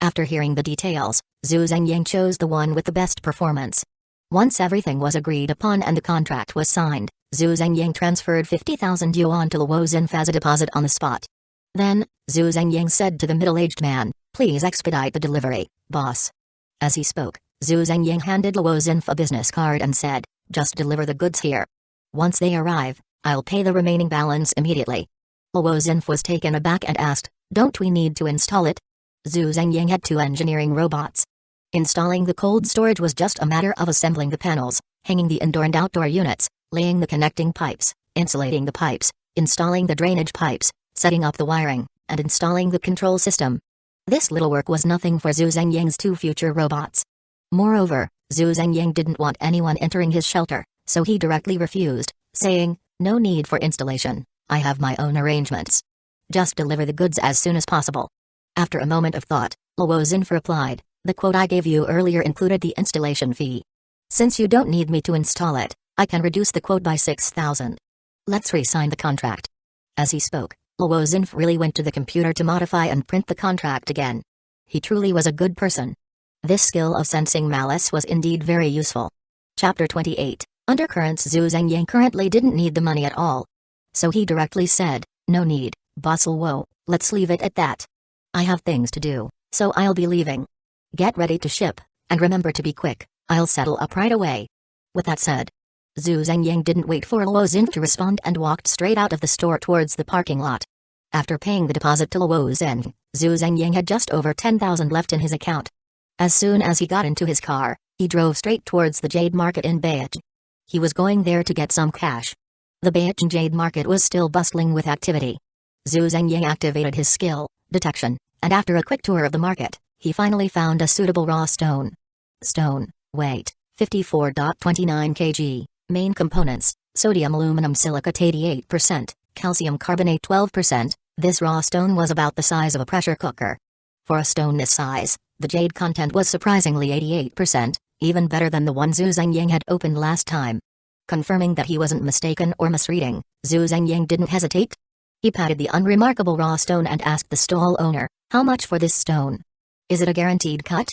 After hearing the details, Zhu Zhengyang chose the one with the best performance. Once everything was agreed upon and the contract was signed, Zhu Zhengyang transferred 50,000 yuan to Luo Zenf as a deposit on the spot. Then, Zhu Zhengyang said to the middle-aged man, "Please expedite the delivery, boss." As he spoke, Zhu Zhengyang handed Luo Zenf a business card and said, "Just deliver the goods here. Once they arrive, I'll pay the remaining balance immediately." Luo Zenf was taken aback and asked, "Don't we need to install it?" Zhu Zhengyang had 2 engineering robots. Installing the cold storage was just a matter of assembling the panels, hanging the indoor and outdoor units, laying the connecting pipes, insulating the pipes, installing the drainage pipes, setting up the wiring, and installing the control system. This little work was nothing for Zhu Zhengyang's 2 future robots. Moreover, Zhu Zhengyang didn't want anyone entering his shelter, so he directly refused, saying, "No need for installation, I have my own arrangements. Just deliver the goods as soon as possible." After a moment of thought, Luo Zenf replied, "The quote I gave you earlier included the installation fee. Since you don't need me to install it, I can reduce the quote by 6,000. Let's re-sign the contract." As he spoke, Luo Zenf really went to the computer to modify and print the contract again. He truly was a good person. This skill of sensing malice was indeed very useful. Chapter 28, Undercurrents. Zhu Zhengyang currently didn't need the money at all. So he directly said, "No need, Boss Luo, let's leave it at that. I have things to do, so I'll be leaving. Get ready to ship, and remember to be quick, I'll settle up right away." With that said, Zhu Zhengyang didn't wait for Luo Zenf to respond and walked straight out of the store towards the parking lot. After paying the deposit to Luo Zenf, Zhu Zhengyang had just over 10,000 left in his account. As soon as he got into his car, he drove straight towards the jade market in Beijing. He was going there to get some cash. The Beijing jade market was still bustling with activity. Zhu Zhengying activated his skill, detection, and after a quick tour of the market, he finally found a suitable raw stone. Stone, weight, 54.29 kg, main components, sodium aluminum silicate 88%, calcium carbonate 12%, this raw stone was about the size of a pressure cooker. For a stone this size, the jade content was surprisingly 88%, even better than the one Zhu Zhengying had opened last time. Confirming that he wasn't mistaken or misreading, Zhu Zhengying didn't hesitate. He patted the unremarkable raw stone and asked the stall owner, "How much for this stone? Is it a guaranteed cut?"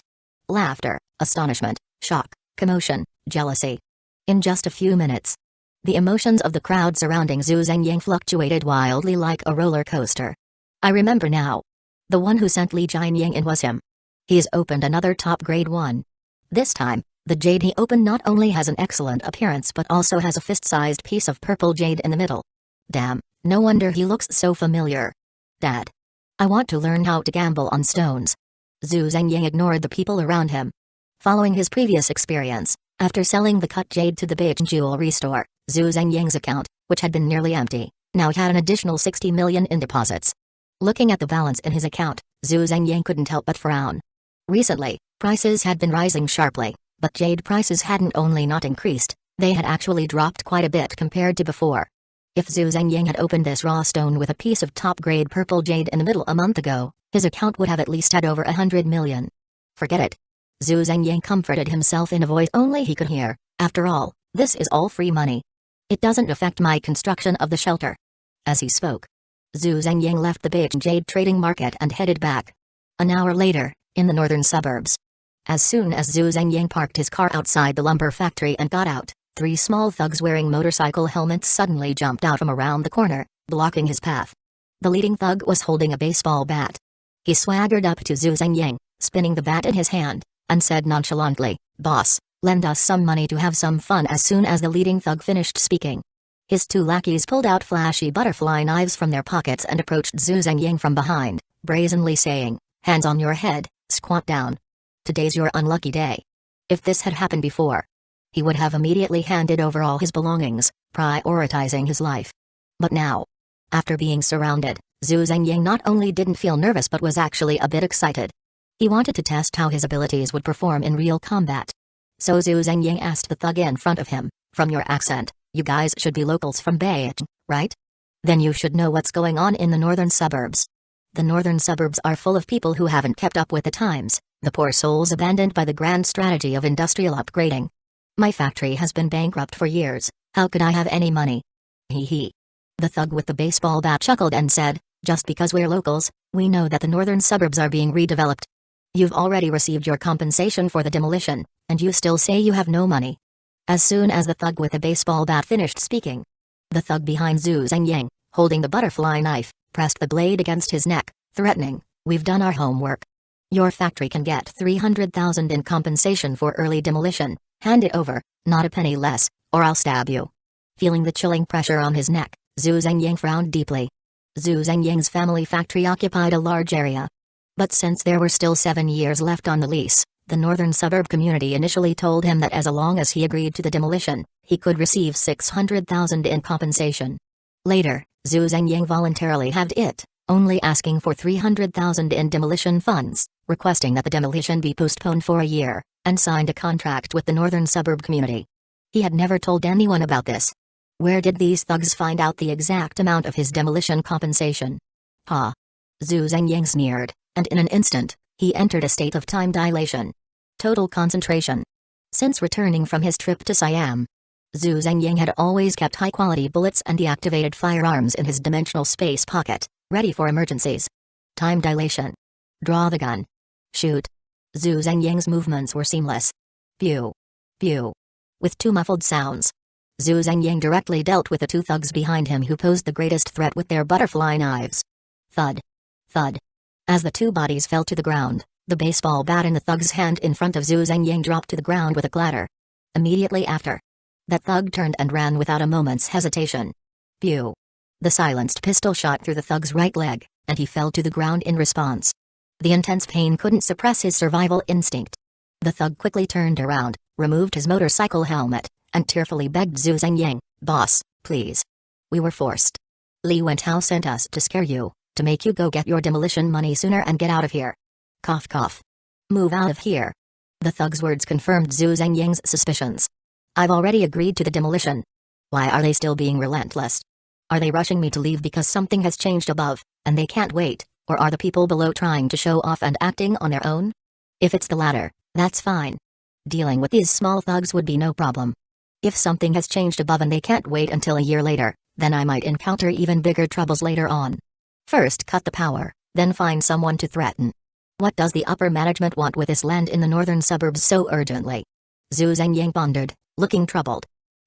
Laughter, astonishment, shock, commotion, jealousy. In just a few minutes, the emotions of the crowd surrounding Zhu Zhengying fluctuated wildly like a roller coaster. I remember now. The one who sent Li Jianying in was him. He's opened another top grade one. This time, the jade he opened not only has an excellent appearance but also has a fist-sized piece of purple jade in the middle. Damn, no wonder he looks so familiar. Dad. I want to learn how to gamble on stones. Zhu Zhengying ignored the people around him. Following his previous experience, after selling the cut jade to the Beijing jewelry store, Zhu Zhengying's account, which had been nearly empty, now had an additional 60 million in deposits. Looking at the balance in his account, Zhu Zhengying couldn't help but frown. Recently, prices had been rising sharply, but jade prices hadn't only not increased, they had actually dropped quite a bit compared to before. If Zhu Zhengying had opened this raw stone with a piece of top-grade purple jade in the middle a month ago, his account would have at least had over 100 million. Forget it. Zhu Zhengying comforted himself in a voice only he could hear. After all, this is all free money. It doesn't affect my construction of the shelter. As he spoke, Zhu Zhengying left the Beijing jade trading market and headed back. An hour later, in the northern suburbs. As soon as Zhu Zhengying parked his car outside the lumber factory and got out, 3 small thugs wearing motorcycle helmets suddenly jumped out from around the corner, blocking his path. The leading thug was holding a baseball bat. He swaggered up to Zhu Zhengying, spinning the bat in his hand, and said nonchalantly, "Boss, lend us some money to have some fun." As soon as the leading thug finished speaking, his 2 lackeys pulled out flashy butterfly knives from their pockets and approached Zhu Zhengying from behind, brazenly saying, "Hands on your head, squat down. Today's your unlucky day." If this had happened before, he would have immediately handed over all his belongings, prioritizing his life. But now, after being surrounded, Zhu Zhengying not only didn't feel nervous but was actually a bit excited. He wanted to test how his abilities would perform in real combat. So Zhu Zhengying asked the thug in front of him, "From your accent, you guys should be locals from Beijing, right? Then you should know what's going on in the northern suburbs. The northern suburbs are full of people who haven't kept up with the times, the poor souls abandoned by the grand strategy of industrial upgrading. My factory has been bankrupt for years, how could I have any money? Hee hee." The thug with the baseball bat chuckled and said, "Just because we're locals, we know that the northern suburbs are being redeveloped. You've already received your compensation for the demolition, and you still say you have no money." As soon as the thug with the baseball bat finished speaking, the thug behind Zhu Zhengying, holding the butterfly knife, pressed the blade against his neck, threatening, "We've done our homework. Your factory can get 300,000 in compensation for early demolition, hand it over, not a penny less, or I'll stab you." Feeling the chilling pressure on his neck, Zhu Zhengying frowned deeply. Zhu Zhengying's family factory occupied a large area. But since there were still 7 years left on the lease, the northern suburb community initially told him that as long as he agreed to the demolition, he could receive 600,000 in compensation. Later, Zhu Zhengying voluntarily halved it, only asking for 300,000 in demolition funds, requesting that the demolition be postponed for a year, and signed a contract with the northern suburb community. He had never told anyone about this. Where did these thugs find out the exact amount of his demolition compensation? Ha! Zhu Zhengying sneered, and in an instant, he entered a state of time dilation. Total concentration. Since returning from his trip to Siam, Zhu Zhengying had always kept high-quality bullets and deactivated firearms in his dimensional space pocket, ready for emergencies. Time dilation. Draw the gun. Shoot. Zhu Zhengying's movements were seamless. Pew. Pew. With 2 muffled sounds, Zhu Zhengying directly dealt with the 2 thugs behind him who posed the greatest threat with their butterfly knives. Thud. Thud. As the 2 bodies fell to the ground, the baseball bat in the thug's hand in front of Zhu Zhengying dropped to the ground with a clatter. Immediately after, that thug turned and ran without a moment's hesitation. Pew. The silenced pistol shot through the thug's right leg, and he fell to the ground in response. The intense pain couldn't suppress his survival instinct. The thug quickly turned around, removed his motorcycle helmet, and tearfully begged Zhu Zhengyang, "Boss, please. We were forced. Li Wentao sent us to scare you, to make you go get your demolition money sooner and get out of here. Cough cough. Move out of here." The thug's words confirmed Zhu Zhengyang's suspicions. "I've already agreed to the demolition. Why are they still being relentless? Are they rushing me to leave because something has changed above, and they can't wait, or are the people below trying to show off and acting on their own? If it's the latter, that's fine. Dealing with these small thugs would be no problem. If something has changed above and they can't wait until a year later, then I might encounter even bigger troubles later on. First cut the power, then find someone to threaten. What does the upper management want with this land in the northern suburbs so urgently?" Zhu Zhengyang pondered, looking troubled.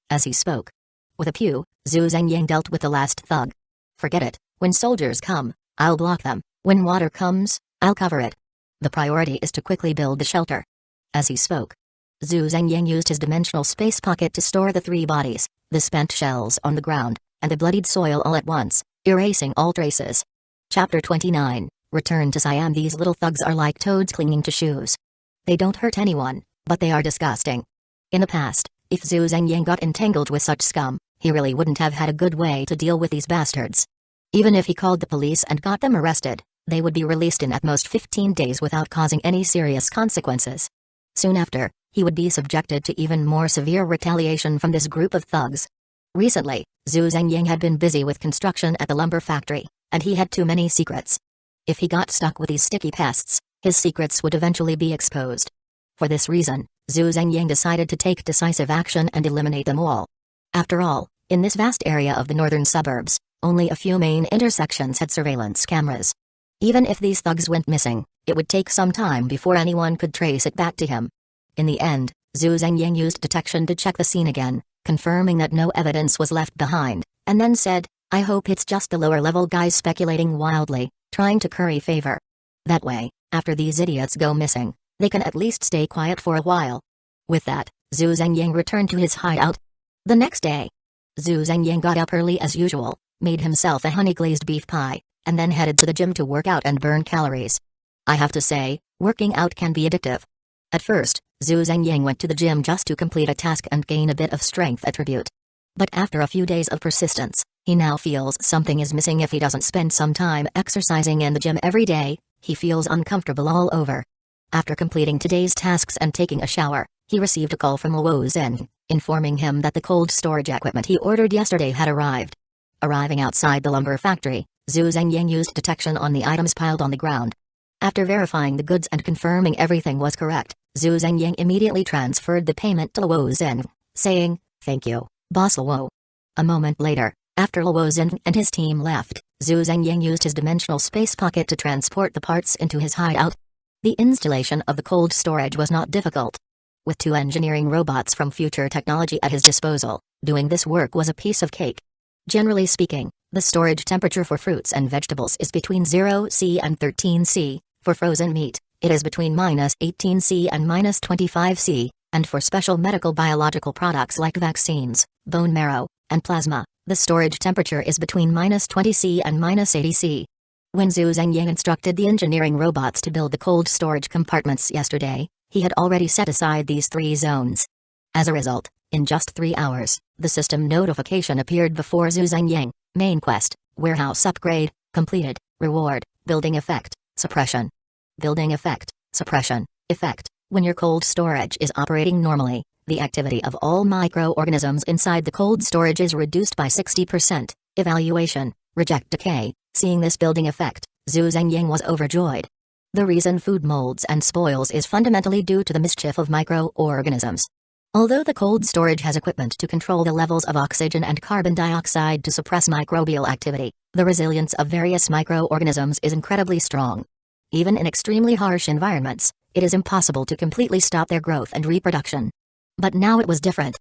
As he spoke, with a pew, Zhu Zhengyang dealt with the last thug. "Forget it. When soldiers come, I'll block them. When water comes, I'll cover it. The priority is to quickly build the shelter." As he spoke, Zhu Zhengyang used his dimensional space pocket to store the 3 bodies, the spent shells on the ground, and the bloodied soil all at once, erasing all traces. Chapter 29, Return to Siam. These little thugs are like toads clinging to shoes. They don't hurt anyone, but they are disgusting. In the past, if Zhu Zhengyang got entangled with such scum, he really wouldn't have had a good way to deal with these bastards. Even if he called the police and got them arrested, they would be released in at most 15 days without causing any serious consequences. Soon after, he would be subjected to even more severe retaliation from this group of thugs. Recently, Zhu Zhengyang had been busy with construction at the lumber factory, and he had too many secrets. If he got stuck with these sticky pests, his secrets would eventually be exposed. For this reason, Zhu Zhengyang decided to take decisive action and eliminate them all. After all, in this vast area of the northern suburbs, only a few main intersections had surveillance cameras. Even if these thugs went missing, it would take some time before anyone could trace it back to him. In the end, Zhu Zhengyang used detection to check the scene again, confirming that no evidence was left behind, and then said, "I hope it's just the lower-level guys speculating wildly, trying to curry favor. That way, after these idiots go missing, they can at least stay quiet for a while." With that, Zhu Zhengyang returned to his hideout. The next day, Zhu Zhengyang got up early as usual, made himself a honey-glazed beef pie, and then headed to the gym to work out and burn calories. I have to say, working out can be addictive. At first, Zhu Zhengyang went to the gym just to complete a task and gain a bit of strength attribute. But after a few days of persistence, he now feels something is missing. If he doesn't spend some time exercising in the gym every day, he feels uncomfortable all over. After completing today's tasks and taking a shower, he received a call from Luozen, informing him that the cold storage equipment he ordered yesterday had arrived. Arriving outside the lumber factory, Zhu Zhengyang used detection on the items piled on the ground. After verifying the goods and confirming everything was correct, Zhu Zhengyang immediately transferred the payment to Luozen, saying, "Thank you, Boss Luo." A moment later, after Luozen and his team left, Zhu Zhengyang used his dimensional space pocket to transport the parts into his hideout. The installation of the cold storage was not difficult. With 2 engineering robots from future technology at his disposal, doing this work was a piece of cake. Generally speaking, the storage temperature for fruits and vegetables is between 0°C and 13°C. For frozen meat, it is between -18°C and -25°C, and for special medical biological products like vaccines, bone marrow, and plasma, the storage temperature is between -20°C and -80°C. When Zhu Zhengyang instructed the engineering robots to build the cold storage compartments yesterday, he had already set aside these 3 zones. As a result, in just 3 hours, the system notification appeared before Zhu Zhengyang: Main quest, warehouse upgrade, completed, reward, building effect, suppression. Building effect, suppression, effect. When your cold storage is operating normally, the activity of all microorganisms inside the cold storage is reduced by 60%. Evaluation, reject decay. Seeing this building effect, Zhu Zhengyang was overjoyed. The reason food molds and spoils is fundamentally due to the mischief of microorganisms. Although the cold storage has equipment to control the levels of oxygen and carbon dioxide to suppress microbial activity, the resilience of various microorganisms is incredibly strong. Even in extremely harsh environments, it is impossible to completely stop their growth and reproduction. But now it was different.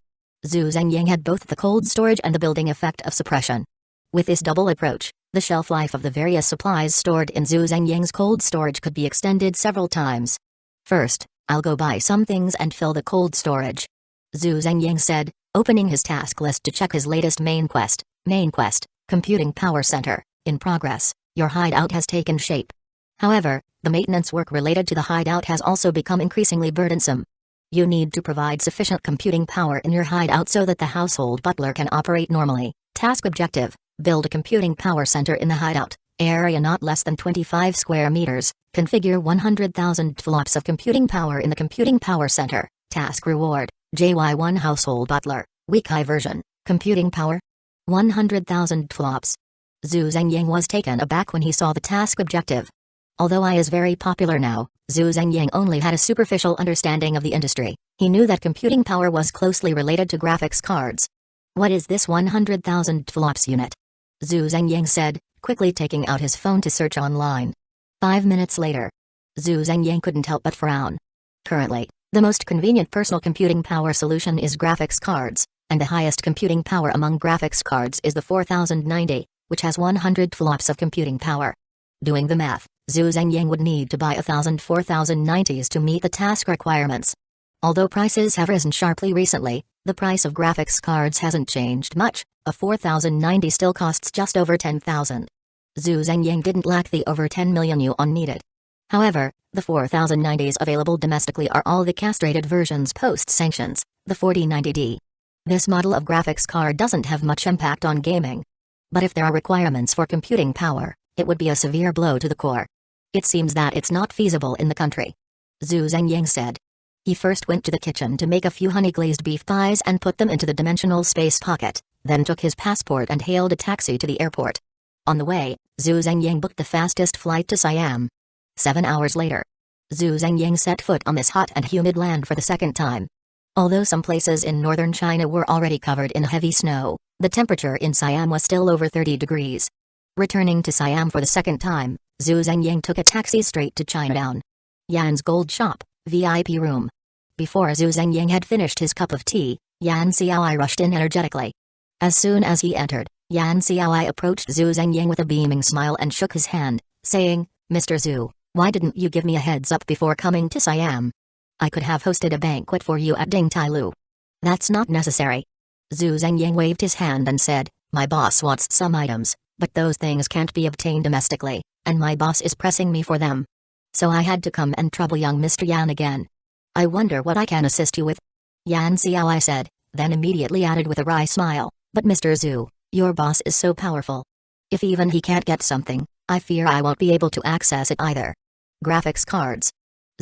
Zhu Zhengyang had both the cold storage and the building effect of suppression. With this double approach, the shelf life of the various supplies stored in Zhu Zhengyang's cold storage could be extended several times. "First, I'll go buy some things and fill the cold storage," Zhu Zhengyang said, opening his task list to check his latest main quest. Main quest, Computing Power Center, in progress. Your hideout has taken shape. However, The maintenance work related to the hideout has also become increasingly burdensome. You need to provide sufficient computing power in your hideout so that the household butler can operate normally. Task objective: build a computing power center in the hideout. Area not less than 25 square meters. Configure 100,000 flops of computing power in the computing power center. Task reward: JY1 household butler. Weakai version. Computing power 100,000 flops. Zhu Zhengying was taken aback when he saw the task objective. Although AI is very popular now, Zhu Zhengying only had a superficial understanding of the industry. He knew that computing power was closely related to graphics cards. What is this 100,000 flops unit? Zhu Zhengying said, quickly taking out his phone to search online. 5 minutes later, Zhu Zhengying couldn't help but frown. Currently, the most convenient personal computing power solution is graphics cards, and the highest computing power among graphics cards is the 4090, which has 100 flops of computing power. Doing the math, Zhu Zhengying would need to buy 1,000 4090s to meet the task requirements. Although prices have risen sharply recently, the price of graphics cards hasn't changed much. A 4090 still costs just over 10,000. Zhu Zhengying didn't lack the over 10 million yuan needed. However, the 4090s available domestically are all the castrated versions post-sanctions, the 4090D. This model of graphics card doesn't have much impact on gaming. But if there are requirements for computing power, it would be a severe blow to the core. It seems that it's not feasible in the country. Zhu Zhengying said. He first went to the kitchen to make a few honey-glazed beef pies and put them into the dimensional space pocket, then took his passport and hailed a taxi to the airport. On the way, Zhu Zhengying booked the fastest flight to Siam. 7 hours later, Zhu Zhengying set foot on this hot and humid land for the second time. Although some places in northern China were already covered in heavy snow, the temperature in Siam was still over 30 degrees. Returning to Siam for the second time, Zhu Zhengying took a taxi straight to Chinatown. Yan's Gold Shop, VIP room. Before Zhu Zhengying had finished his cup of tea, Yan Xiaoi rushed in energetically. As soon as he entered, Yan Xiaoi approached Zhu Zhengying with a beaming smile and shook his hand, saying, "Mr. Zhu, why didn't you give me a heads up before coming to Siam? I could have hosted a banquet for you at Ding Tai Lu." "That's not necessary." Zhu Zhengying waved his hand and said, "My boss wants some items, but those things can't be obtained domestically, and my boss is pressing me for them. So I had to come and trouble young Mr. Yan again. I wonder what I can assist you with?" Yan Xiaoi said, then immediately added with a wry smile, "But Mr. Zhu, your boss is so powerful. If even he can't get something, I fear I won't be able to access it either." Graphics cards.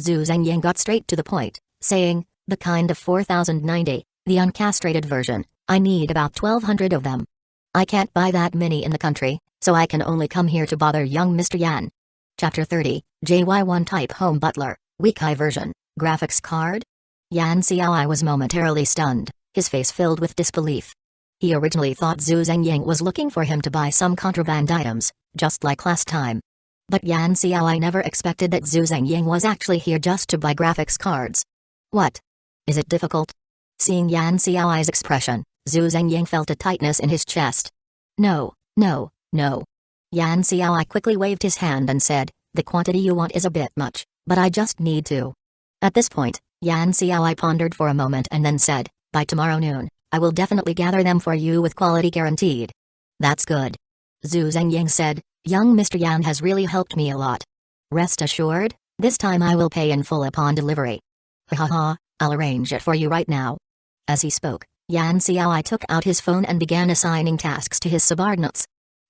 Zhu Zhengying got straight to the point, saying, "The kind of 4090, the uncastrated version, I need about 1,200 of them. I can't buy that many in the country, so I can only come here to bother young Mr. Yan." Chapter 30, JY1 Type Home Butler, Weakai version, graphics card? Yan Xiaoi was momentarily stunned, his face filled with disbelief. He originally thought Zhu Zhengying was looking for him to buy some contraband items, just like last time. But Yan Xiaoi never expected that Zhu Zhengying was actually here just to buy graphics cards. "What? Is it difficult?" Seeing Yan Xiaoi's expression, Zhu Zhengying felt a tightness in his chest. No. Yan Xiaoi quickly waved his hand and said, "The quantity you want is a bit much, but I just need to." At this point, Yan Xiaoi pondered for a moment and then said, "By tomorrow noon, I will definitely gather them for you with quality guaranteed." "That's good." Zhu Zhengying said, "Young Mr. Yan has really helped me a lot. Rest assured, this time I will pay in full upon delivery." "Ha, I'll arrange it for you right now." As he spoke, Yan Xiaoi took out his phone and began assigning tasks to his subordinates.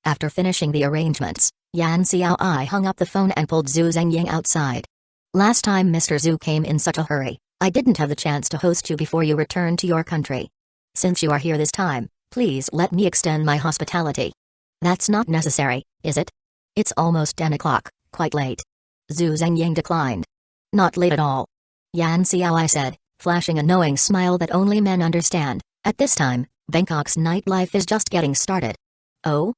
After finishing the arrangements, Yan Xiaoi hung up the phone and pulled Zhu Zhengying outside. "Last time Mr. Zhu came in such a hurry, I didn't have the chance to host you before you returned to your country. Since you are here this time, please let me extend my hospitality." "That's not necessary, is it? It's almost 10 o'clock, quite late." Zhu Zhengying declined. "Not late at all," Yan Xiaoi said, flashing a knowing smile that only men understand. "At this time, Bangkok's nightlife is just getting started." "Oh?"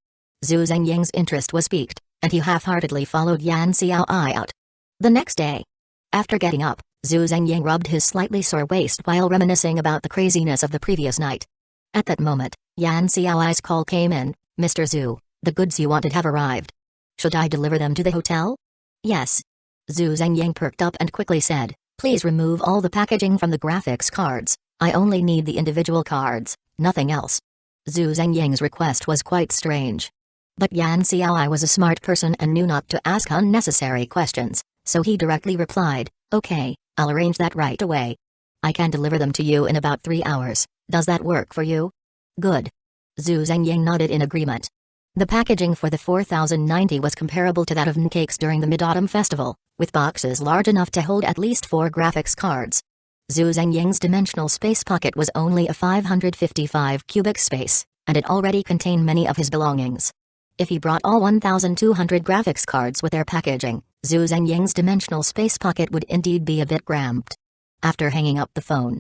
Zhu Zhengying's interest was piqued, and he half-heartedly followed Yan Xiaoi out. The next day, after getting up, Zhu Zhengying rubbed his slightly sore waist while reminiscing about the craziness of the previous night. At that moment, Yan Xiaoi's call came in. "Mr. Zhu, the goods you wanted have arrived. Should I deliver them to the hotel?" "Yes." Zhu Zhengying perked up and quickly said, "Please remove all the packaging from the graphics cards. I only need the individual cards, nothing else." Zhu Zhengying's request was quite strange. But Yan Xiaoi was a smart person and knew not to ask unnecessary questions, So he directly replied, "Okay, I'll arrange that right away. I can deliver them to you in about 3 hours. Does that work for you?" "Good." Zhu Zhengying nodded in agreement. The packaging for the 4090 was comparable to that of N-Cakes during the Mid-Autumn Festival, with boxes large enough to hold at least 4 graphics cards. Zhu Zhengying's dimensional space pocket was only a 555 cubic space, and it already contained many of his belongings. If he brought all 1,200 graphics cards with their packaging, Zhu Zhengying's dimensional space pocket would indeed be a bit cramped. After hanging up the phone,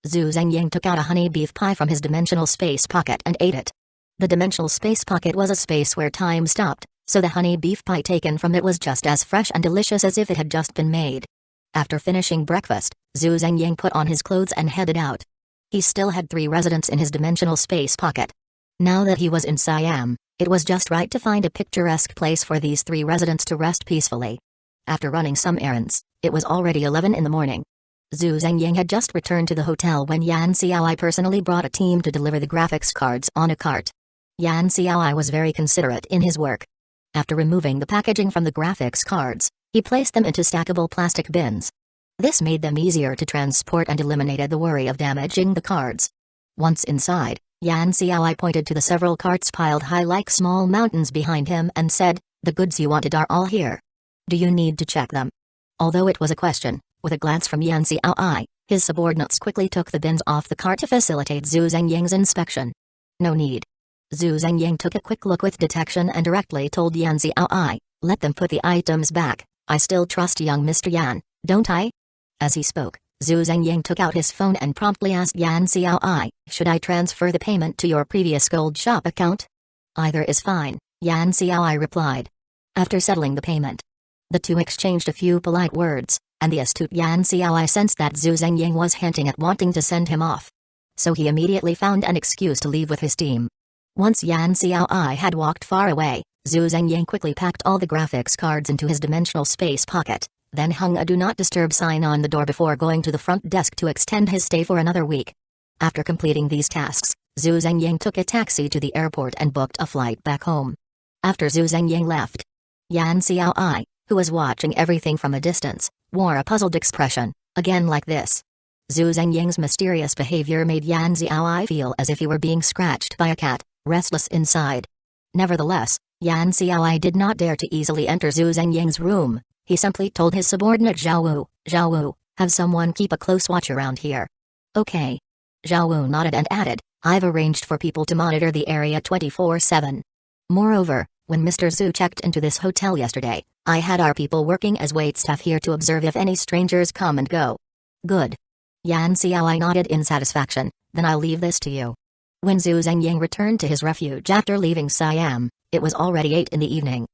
Zhu Zhengying took out a honey beef pie from his dimensional space pocket and ate it. The dimensional space pocket was a space where time stopped, so the honey beef pie taken from it was just as fresh and delicious as if it had just been made. After finishing breakfast, Zhu Zhengying put on his clothes and headed out. He still had 3 residents in his dimensional space pocket. Now that he was in Siam, it was just right to find a picturesque place for these 3 residents to rest peacefully. After running some errands, it was already 11 in the morning. Zhu Zhengying had just returned to the hotel when Yan Xiaoi personally brought a team to deliver the graphics cards on a cart. Yan Xiaoi was very considerate in his work. After removing the packaging from the graphics cards, he placed them into stackable plastic bins. This made them easier to transport and eliminated the worry of damaging the cards. Once inside, Yan Xiaoi pointed to the several carts piled high like small mountains behind him and said, "The goods you wanted are all here. Do you need to check them?" Although it was a question, with a glance from Yan Xiaoi, his subordinates quickly took the bins off the cart to facilitate Zhu Zhengying's inspection. "No need." Zhu Zhengying took a quick look with detection and directly told Yan Xiaoi, "Let them put the items back. I still trust young Mr. Yan, don't I?" As he spoke, Zhu Zhengying took out his phone and promptly asked Yan Xiaoi, "Should I transfer the payment to your previous gold shop account?" "Either is fine," Yan Xiaoi replied. After settling the payment, the two exchanged a few polite words, and the astute Yan Xiaoi sensed that Zhu Zhengying was hinting at wanting to send him off. So he immediately found an excuse to leave with his team. Once Yan Xiaoi had walked far away, Zhu Zhengying quickly packed all the graphics cards into his dimensional space pocket, then hung a Do Not Disturb sign on the door before going to the front desk to extend his stay for another week. After completing these tasks, Zhu Zhengying took a taxi to the airport and booked a flight back home. After Zhu Zhengying left, Yan Xiaoi, who was watching everything from a distance, wore a puzzled expression, again like this. Zhu Zhengying's mysterious behavior made Yan Xiaoi feel as if he were being scratched by a cat, restless inside. Nevertheless, Yan Xiaoi did not dare to easily enter Zhu Zhengying's room. He simply told his subordinate Zhao Wu, "Have someone keep a close watch around here." "Okay." Zhao Wu nodded and added, "I've arranged for people to monitor the area 24/7. Moreover, when Mr. Zhu checked into this hotel yesterday, I had our people working as waitstaff here to observe if any strangers come and go." "Good." Yan Xiaoi nodded in satisfaction, "Then I'll leave this to you." When Zhu Zhengying returned to his refuge after leaving Siam, it was already 8 in the evening.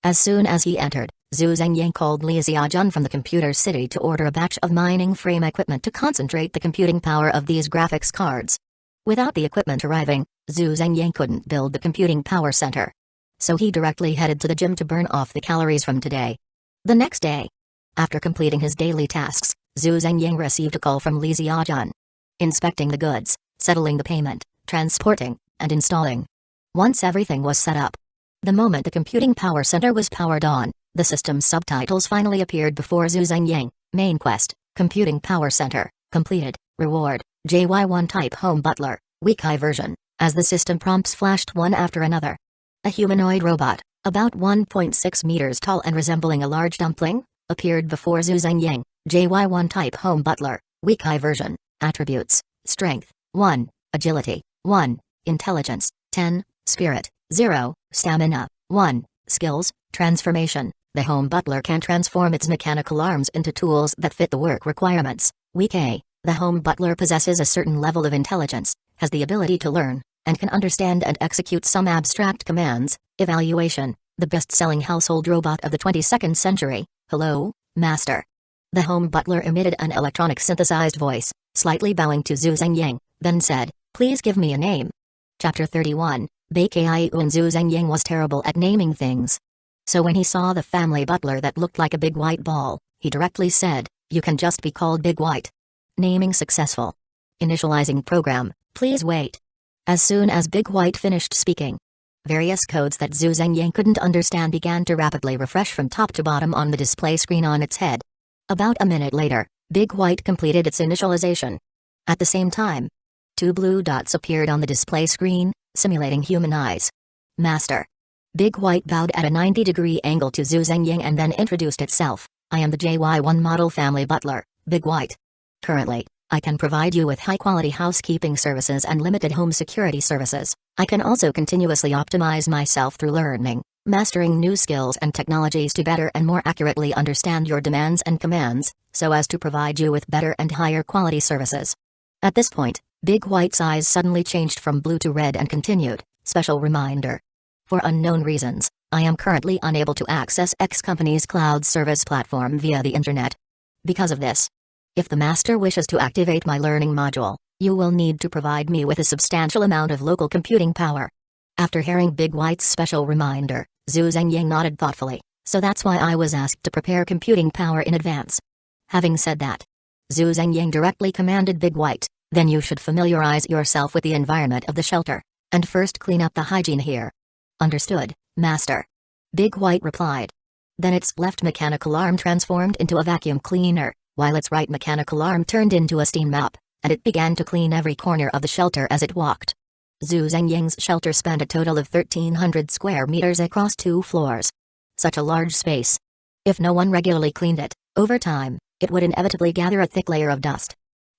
As soon as he entered, Zhu Zhengying called Li Xiaojun from the computer city to order a batch of mining frame equipment to concentrate the computing power of these graphics cards. Without the equipment arriving, Zhu Zhengying couldn't build the computing power center. So he directly headed to the gym to burn off the calories from today. The next day, after completing his daily tasks, Zhu Zhengying received a call from Li Xiaojun. Inspecting the goods, settling the payment, transporting, and installing. Once everything was set up, the moment the computing power center was powered on, the system's subtitles finally appeared before Zhu Zhengying. Main quest, Computing Power Center, completed, reward, JY1 type home butler, weak eye version, as the system prompts flashed one after another. A humanoid robot, about 1.6 meters tall and resembling a large dumpling, appeared before Zhu Zhengying. JY1 type home butler, weak eye version, attributes, strength, 1, agility, 1, intelligence, 10, spirit, 0, stamina, 1, skills, transformation. The home butler can transform its mechanical arms into tools that fit the work requirements. Weak A. The home butler possesses a certain level of intelligence, has the ability to learn, and can understand and execute some abstract commands. Evaluation. The best-selling household robot of the 22nd century. Hello, Master. The home butler emitted an electronic synthesized voice, slightly bowing to Zhu Zhengying, then said, "Please give me a name." Chapter 31. Beikai Zhu Zhengying was terrible at naming things. So when he saw the family butler that looked like a big white ball, he directly said, "You can just be called Big White." Naming successful. Initializing program, please wait. As soon as Big White finished speaking, Various codes that Zhu Zhengyang couldn't understand began to rapidly refresh from top to bottom on the display screen on its head. About a minute later, Big White completed its initialization. At the same time, 2 blue dots appeared on the display screen, simulating human eyes. Master. Big White bowed at a 90-degree angle to Zhu Zhengyang and then introduced itself. I am the JY1 model family butler, Big White. Currently, I can provide you with high-quality housekeeping services and limited home security services. I can also continuously optimize myself through learning, mastering new skills and technologies to better and more accurately understand your demands and commands, so as to provide you with better and higher quality services. At this point, Big White's eyes suddenly changed from blue to red and continued. Special reminder. For unknown reasons, I am currently unable to access X Company's cloud service platform via the internet. Because of this, if the master wishes to activate my learning module, you will need to provide me with a substantial amount of local computing power. After hearing Big White's special reminder, Zhu Zhengyang nodded thoughtfully, so that's why I was asked to prepare computing power in advance. Having said that, Zhu Zhengyang directly commanded Big White, then you should familiarize yourself with the environment of the shelter, and first clean up the hygiene here. Understood, Master. Big White replied. Then its left mechanical arm transformed into a vacuum cleaner, while its right mechanical arm turned into a steam mop, and it began to clean every corner of the shelter as it walked. Zhu Zhengyang's shelter spanned a total of 1,300 square meters across 2 floors. Such a large space. If no one regularly cleaned it, over time, it would inevitably gather a thick layer of dust.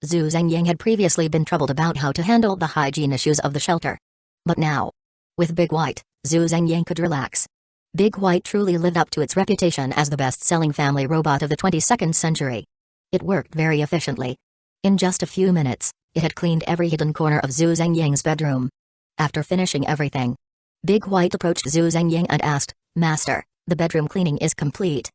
Zhu Zhengyang had previously been troubled about how to handle the hygiene issues of the shelter. But now, with Big White, Zhu Zhengyang could relax. Big White truly lived up to its reputation as the best-selling family robot of the 22nd century. It worked very efficiently. In just a few minutes, it had cleaned every hidden corner of Zhu Zhengyang's bedroom. After finishing everything, Big White approached Zhu Zhengyang and asked, Master, the bedroom cleaning is complete.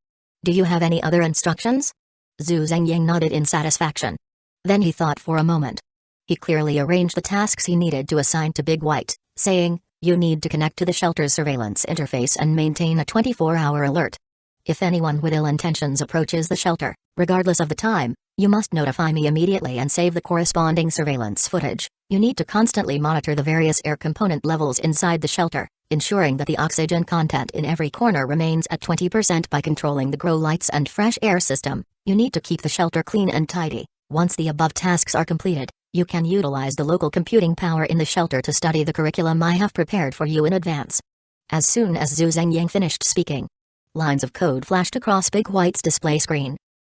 Do you have any other instructions? Zhu Zhengyang nodded in satisfaction. Then he thought for a moment. He clearly arranged the tasks he needed to assign to Big White, saying, you need to connect to the shelter's surveillance interface and maintain a 24-hour alert. If anyone with ill intentions approaches the shelter, regardless of the time, you must notify me immediately and save the corresponding surveillance footage. You need to constantly monitor the various air component levels inside the shelter, ensuring that the oxygen content in every corner remains at 20% by controlling the grow lights and fresh air system. You need to keep the shelter clean and tidy. Once the above tasks are completed, you can utilize the local computing power in the shelter to study the curriculum I have prepared for you in advance. As soon as Zhu Zhengyang finished speaking, lines of code flashed across Big White's display screen.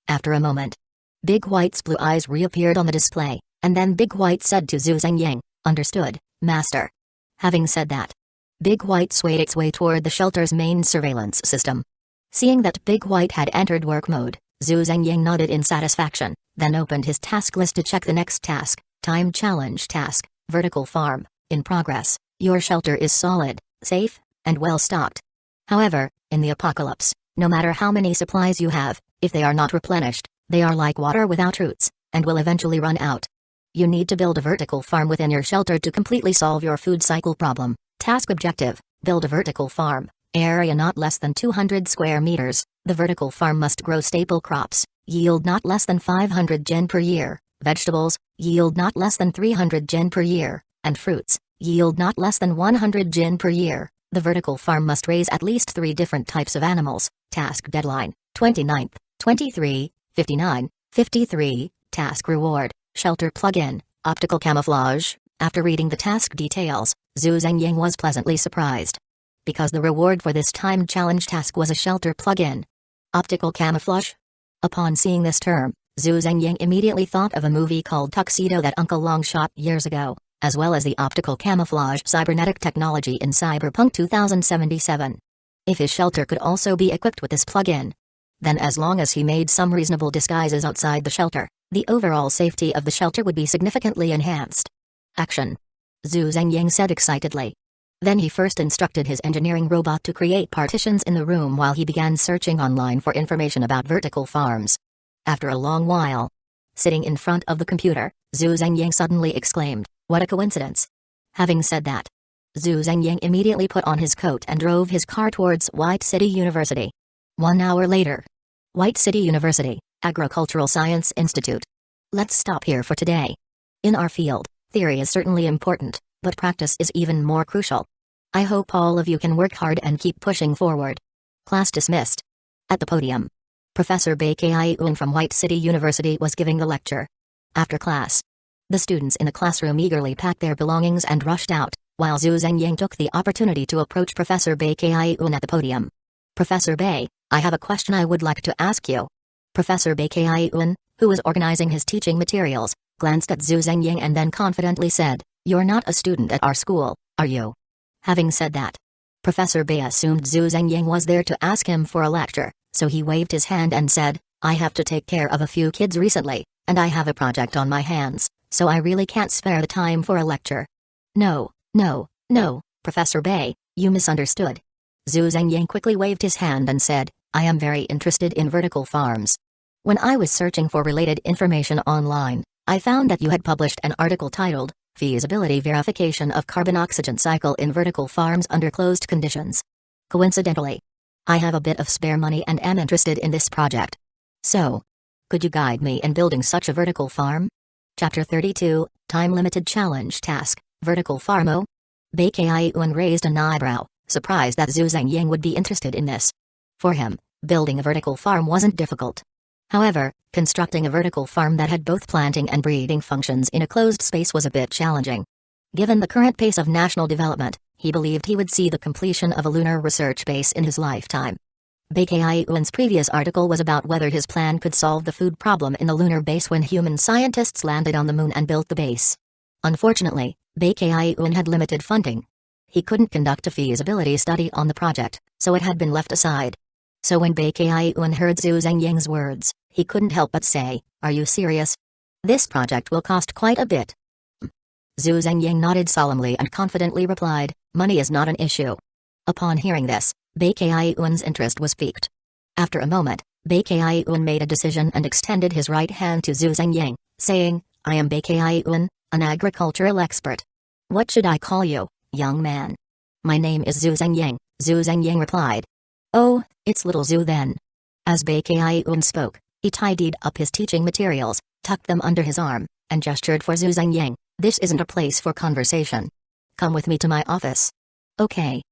After a moment, Big White's blue eyes reappeared on the display, and then Big White said to Zhu Zhengyang, Understood, Master. Having said that, Big White swayed its way toward the shelter's main surveillance system. Seeing that Big White had entered work mode, Zhu Zhengyang nodded in satisfaction, then opened his task list to check the next task. Time challenge task, vertical farm, in progress. Your shelter is solid, safe, and well stocked. However, in the apocalypse, no matter how many supplies you have, if they are not replenished, they are like water without roots, and will eventually run out. You need to build a vertical farm within your shelter to completely solve your food cycle problem. Task objective, build a vertical farm, area not less than 200 square meters. The vertical farm must grow staple crops, yield not less than 500 gen per year. Vegetables, yield not less than 300 gen per year, and fruits, yield not less than 100 gen per year. The vertical farm must raise at least 3 different types of animals. Task deadline, 29th, 23, 59, 53. Task reward, shelter plug-in, optical camouflage. After reading the task details, Zhu Zhengyang was pleasantly surprised. Because the reward for this time challenge task was a shelter plug-in. Optical camouflage? Upon seeing this term, Zhu Zhengyang immediately thought of a movie called Tuxedo that Uncle Long shot years ago, as well as the optical camouflage cybernetic technology in Cyberpunk 2077. If his shelter could also be equipped with this plug-in, then as long as he made some reasonable disguises outside the shelter, the overall safety of the shelter would be significantly enhanced. Action! Zhu Zhengyang said excitedly. Then he first instructed his engineering robot to create partitions in the room while he began searching online for information about vertical farms. After a long while, sitting in front of the computer, Zhu Zhengyang suddenly exclaimed, What a coincidence! Having said that, Zhu Zhengyang immediately put on his coat and drove his car towards White City University. 1 hour later. White City University, Agricultural Science Institute. Let's stop here for today. In our field, theory is certainly important, but practice is even more crucial. I hope all of you can work hard and keep pushing forward. Class dismissed. At the podium, Professor Baekhyun from White City University was giving the lecture. After class, the students in the classroom eagerly packed their belongings and rushed out, while Zhu Zhengyang took the opportunity to approach Professor Baekhyun at the podium. Professor Bae, I have a question I would like to ask you. Professor Baekhyun, who was organizing his teaching materials, glanced at Zhu Zhengyang and then confidently said, "You're not a student at our school, are you?" Having said that, Professor Bae assumed Zhu Zhengyang was there to ask him for a lecture, so he waved his hand and said, "I have to take care of a few kids recently, and I have a project on my hands, so I really can't spare the time for a lecture." No, Professor Bae, you misunderstood. Zhu Zhengyang quickly waved his hand and said, "I am very interested in vertical farms. When I was searching for related information online, I found that you had published an article titled, Feasibility Verification of Carbon-Oxygen Cycle in Vertical Farms Under Closed Conditions. Coincidentally, I have a bit of spare money and am interested in this project. So, could you guide me in building such a vertical farm?" Chapter 32, Time-Limited Challenge Task, Vertical Farmo? Baekhyun raised an eyebrow, surprised that Zhu Zhengyang would be interested in this. For him, building a vertical farm wasn't difficult. However, constructing a vertical farm that had both planting and breeding functions in a closed space was a bit challenging. Given the current pace of national development, he believed he would see the completion of a lunar research base in his lifetime. Baekhyun's previous article was about whether his plan could solve the food problem in the lunar base when human scientists landed on the moon and built the base. Unfortunately, Baekhyun had limited funding. He couldn't conduct a feasibility study on the project, so it had been left aside. So when Baekhyun heard Zhu Zhengyang's words, he couldn't help but say, "Are you serious? This project will cost quite a bit." Zhu Zhengyang nodded solemnly and confidently replied, "Money is not an issue." Upon hearing this, Baekhyun's interest was piqued. After a moment, Baekhyun made a decision and extended his right hand to Zhu Zhengyang, saying, "I am Baekhyun, an agricultural expert. What should I call you, young man?" "My name is Zhu Zhengyang," Zhu Zhengyang replied. "Oh, it's little Zhu then." As Baekhyun spoke, he tidied up his teaching materials, tucked them under his arm, and gestured for Zhu Zhengyang, "This isn't a place for conversation. Come with me to my office." "Okay,"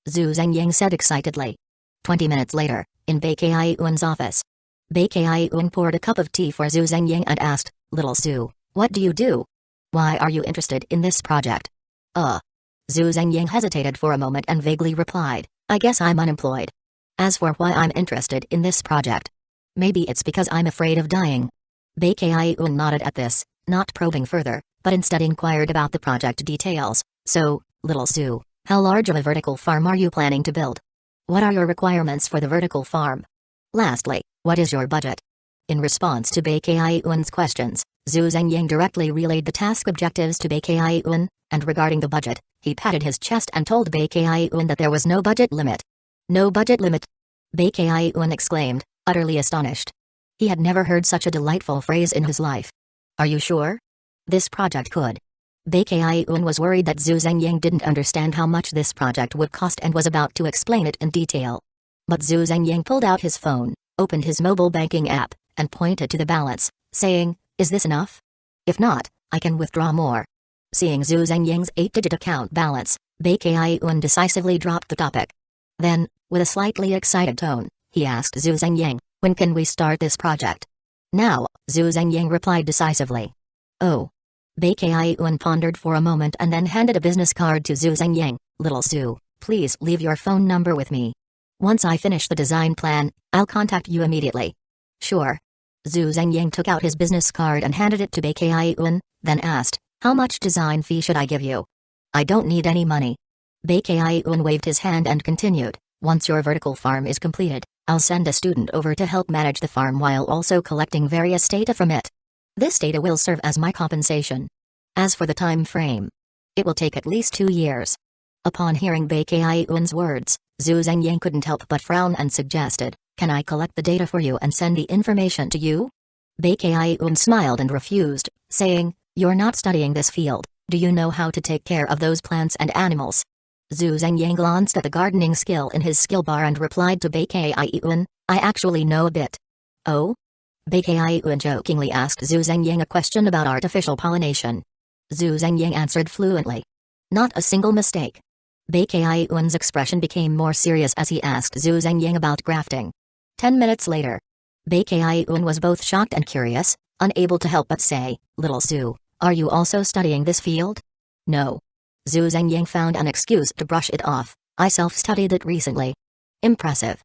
Zhu Zhengyang said excitedly. 20 minutes later, in Baekhyun's office, Baekhyun poured a cup of tea for Zhu Zhengyang and asked, "Little Zhu, what do you do? Why are you interested in this project?" Zhu Zhengyang hesitated for a moment and vaguely replied, "I guess I'm unemployed. As for why I'm interested in this project, maybe it's because I'm afraid of dying." Baekhyun nodded at this, not probing further, but instead inquired about the project details. "So, little Zhu, how large of a vertical farm are you planning to build? What are your requirements for the vertical farm? Lastly, what is your budget?" In response to Baekhyun's questions, Zhu Zhengyang directly relayed the task objectives to Baekhyun, and regarding the budget, he patted his chest and told Baekhyun that there was no budget limit. "No budget limit?" Baekhyun exclaimed, utterly astonished. He had never heard such a delightful phrase in his life. "Are you sure? This project could." Baekhyun was worried that Zhu Zhengyang didn't understand how much this project would cost and was about to explain it in detail. But Zhu Zhengyang pulled out his phone, opened his mobile banking app, and pointed to the balance, saying, "Is this enough? If not, I can withdraw more." Seeing Zhu Zhengyang's 8-digit account balance, Baekhyun decisively dropped the topic. Then, with a slightly excited tone, he asked Zhu Zhengyang, "When can we start this project?" "Now," Zhu Zhengyang replied decisively. "Oh." Baekhyun pondered for a moment and then handed a business card to Zhu Zhengyang. "Little Zhu, please leave your phone number with me. Once I finish the design plan, I'll contact you immediately." "Sure." Zhu Zhengyang took out his business card and handed it to Baekhyun, then asked, "How much design fee should I give you?" "I don't need any money." Baekhyun waved his hand and continued, "Once your vertical farm is completed, I'll send a student over to help manage the farm while also collecting various data from it. This data will serve as my compensation. As for the time frame, it will take at least 2 years." Upon hearing Baekhyun's words, Zhu Zhengyang couldn't help but frown and suggested, "Can I collect the data for you and send the information to you?" Baekhyun smiled and refused, saying, "You're not studying this field, do you know how to take care of those plants and animals?" Zhu Zhengyang glanced at the gardening skill in his skill bar and replied to Baekhyun, "I actually know a bit." "Oh?" Baekhyun jokingly asked Zhu Zhengyang a question about artificial pollination. Zhu Zhengyang answered fluently. "Not a single mistake." Baekhyun's expression became more serious as he asked Zhu Zhengying about grafting. 10 minutes later, Baekhyun was both shocked and curious, unable to help but say, "Little Zhu, are you also studying this field?" "No." Zhu Zhengying found an excuse to brush it off. "I self-studied it recently." "Impressive."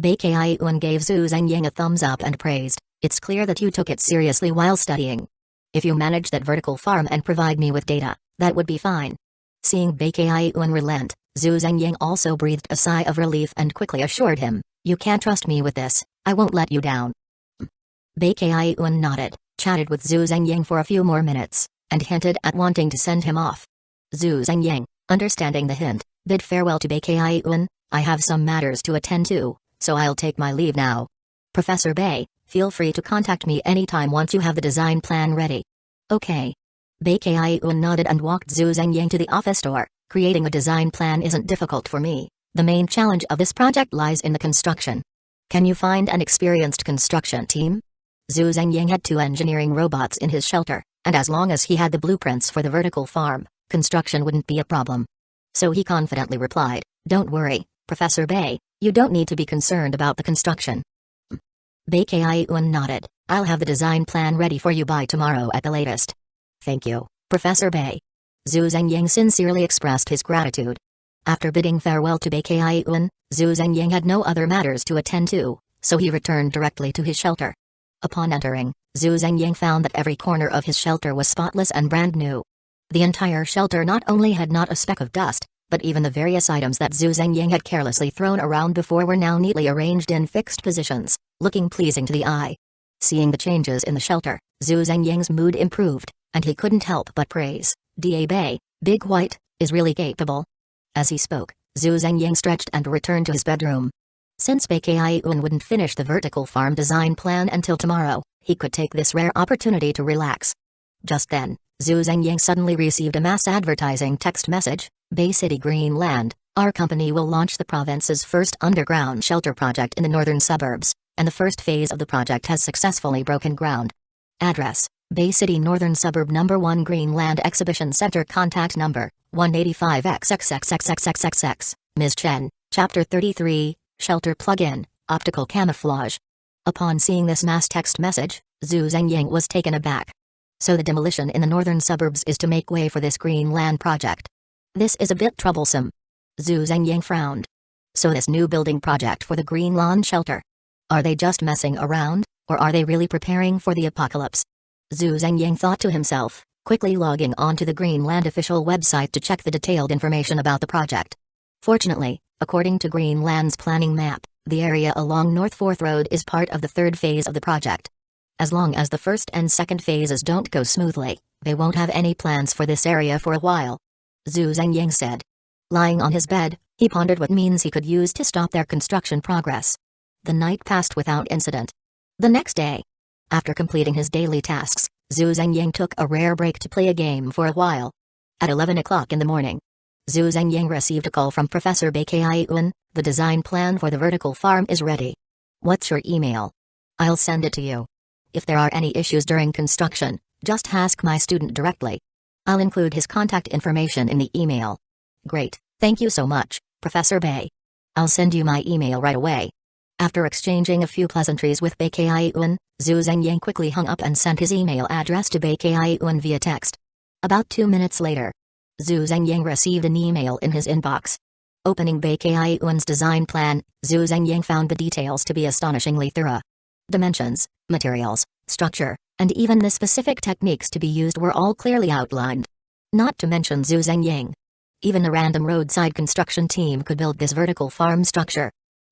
Baekhyun gave Zhu Zhengying a thumbs up and praised, "It's clear that you took it seriously while studying. If you manage that vertical farm and provide me with data, that would be fine." Seeing Baekhyun relent, Zhu Zhengying also breathed a sigh of relief and quickly assured him, "You can trust me with this, I won't let you down." Baekhyun nodded, chatted with Zhu Zhengying for a few more minutes, and hinted at wanting to send him off. Zhu Zhengying, understanding the hint, bid farewell to Baekhyun. "I have some matters to attend to, so I'll take my leave now. Professor Bay, feel free to contact me anytime once you have the design plan ready." "Okay." Baekhyun nodded and walked Zhu Zhengying to the office door. "Creating a design plan isn't difficult for me. The main challenge of this project lies in the construction. Can you find an experienced construction team?" Zhu Zhengying had 2 engineering robots in his shelter, and as long as he had the blueprints for the vertical farm, construction wouldn't be a problem. So he confidently replied, "Don't worry, Professor Bay, you don't need to be concerned about the construction." Baekhyun nodded, "I'll have the design plan ready for you by tomorrow at the latest." "Thank you, Professor Bay." Zhu Zhengying sincerely expressed his gratitude. After bidding farewell to Baekhyun, Zhu Zhengying had no other matters to attend to, so he returned directly to his shelter. Upon entering, Zhu Zhengying found that every corner of his shelter was spotless and brand new. The entire shelter not only had not a speck of dust, but even the various items that Zhu Zhengying had carelessly thrown around before were now neatly arranged in fixed positions, looking pleasing to the eye. Seeing the changes in the shelter, Zhu Zhengying's mood improved, and he couldn't help but praise, "Da Bay, Big White, is really capable." As he spoke, Zhu Zhengying stretched and returned to his bedroom. Since Baekhyun wouldn't finish the vertical farm design plan until tomorrow, he could take this rare opportunity to relax. Just then, Zhu Zhengying suddenly received a mass advertising text message, "Bay City Greenland, our company will launch the province's first underground shelter project in the northern suburbs, and the first phase of the project has successfully broken ground. Address, Bay City Northern Suburb No. 1 Greenland Exhibition Center. Contact number, 185XXXXXXX. Ms. Chen, Chapter 33, Shelter Plugin, Optical Camouflage." Upon seeing this mass text message, Zhu Zhengying was taken aback. So the demolition in the northern suburbs is to make way for this Greenland project. This is a bit troublesome. Zhu Zhengying frowned. So this new building project for the Greenland shelter. Are they just messing around, or are they really preparing for the apocalypse? Zhu Zhengying thought to himself, quickly logging onto the Greenland official website to check the detailed information about the project. Fortunately, according to Greenland's planning map, the area along North 4th Road is part of the 3rd phase of the project. As long as the 1st and 2nd phases don't go smoothly, they won't have any plans for this area for a while. Zhu Zhengying said. Lying on his bed, he pondered what means he could use to stop their construction progress. The night passed without incident. The next day, after completing his daily tasks, Zhu Zhengying took a rare break to play a game for a while. At 11 o'clock in the morning, Zhu Zhengying received a call from Professor Baekhyun. "The design plan for the vertical farm is ready. What's your email? I'll send it to you. If there are any issues during construction, just ask my student directly. I'll include his contact information in the email." "Great, thank you so much, Professor Bay. I'll send you my email right away." After exchanging a few pleasantries with Baekhyun, Zhu Zhengying quickly hung up and sent his email address to Baekhyun via text. About 2 minutes later, Zhu Zhengying received an email in his inbox. Opening Baekhyun's design plan, Zhu Zhengying found the details to be astonishingly thorough. Dimensions, materials, structure, and even the specific techniques to be used were all clearly outlined. Not to mention Zhu Zhengying. Even a random roadside construction team could build this vertical farm structure.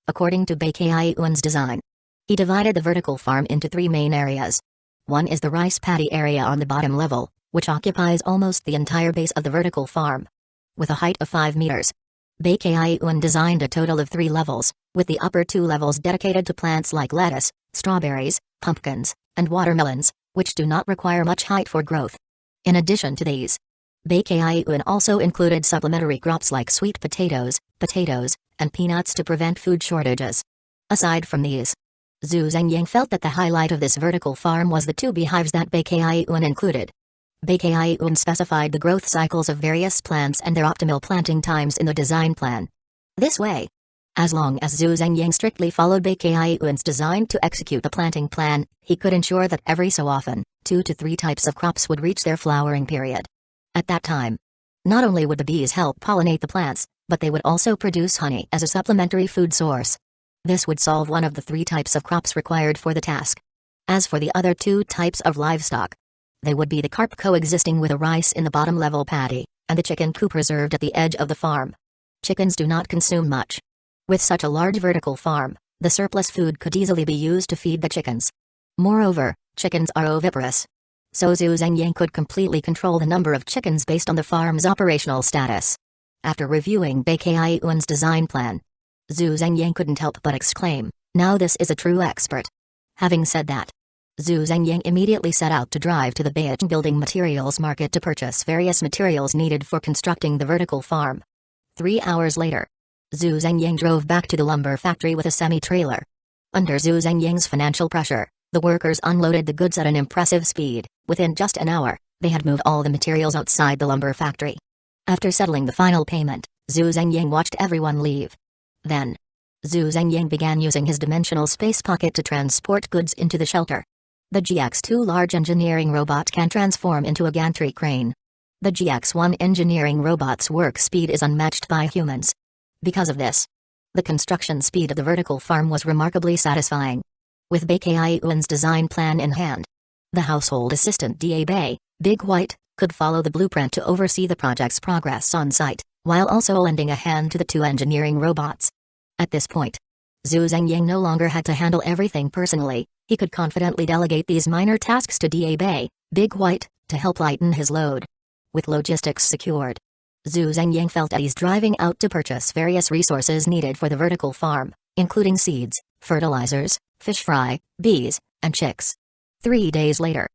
According to Baekhyun's design, he divided the vertical farm into 3 main areas. One is the rice paddy area on the bottom level, which occupies almost the entire base of the vertical farm. With a height of 5 meters, Baekhyun designed a total of 3 levels, with the upper 2 levels dedicated to plants like lettuce, strawberries, pumpkins, and watermelons, which do not require much height for growth. In addition to these, Baekhyun also included supplementary crops like sweet potatoes, and peanuts to prevent food shortages. Aside from these, Zhu Zhengying felt that the highlight of this vertical farm was the 2 beehives that Baekhyun included. Baekhyun specified the growth cycles of various plants and their optimal planting times in the design plan. This way, as long as Zhu Zhengyang strictly followed Baekhyun's design to execute the planting plan, he could ensure that every so often, 2 to 3 types of crops would reach their flowering period. At that time, not only would the bees help pollinate the plants, but they would also produce honey as a supplementary food source. This would solve one of the 3 types of crops required for the task. As for the other 2 types of livestock, they would be the carp coexisting with a rice in the bottom-level paddy, and the chicken coop reserved at the edge of the farm. Chickens do not consume much. With such a large vertical farm, the surplus food could easily be used to feed the chickens. Moreover, chickens are oviparous. So Zhu Zhengyang could completely control the number of chickens based on the farm's operational status. After reviewing Baekhyun's design plan, Zhu Zhengyang couldn't help but exclaim, "Now this is a true expert." Having said that, Zhu Zhengyang immediately set out to drive to the Beijing building materials market to purchase various materials needed for constructing the vertical farm. 3 hours later, Zhu Zhengyang drove back to the lumber factory with a semi-trailer. Under Zhu Zhengyang's financial pressure, the workers unloaded the goods at an impressive speed. Within just an hour, they had moved all the materials outside the lumber factory. After settling the final payment, Zhu Zhengyang watched everyone leave. Then, Zhu Zhengyang began using his dimensional space pocket to transport goods into the shelter. The GX-2 large engineering robot can transform into a gantry crane. The GX-1 engineering robot's work speed is unmatched by humans. Because of this, the construction speed of the vertical farm was remarkably satisfying. With Baekhyun's design plan in hand, the household assistant Da Big White, could follow the blueprint to oversee the project's progress on site, while also lending a hand to the 2 engineering robots. At this point, Zhu Zhengyang no longer had to handle everything personally. He could confidently delegate these minor tasks to Da Big White, to help lighten his load. With logistics secured, Zhu Zhengyang felt at ease driving out to purchase various resources needed for the vertical farm, including seeds, fertilizers, fish fry, bees, and chicks. 3 days later,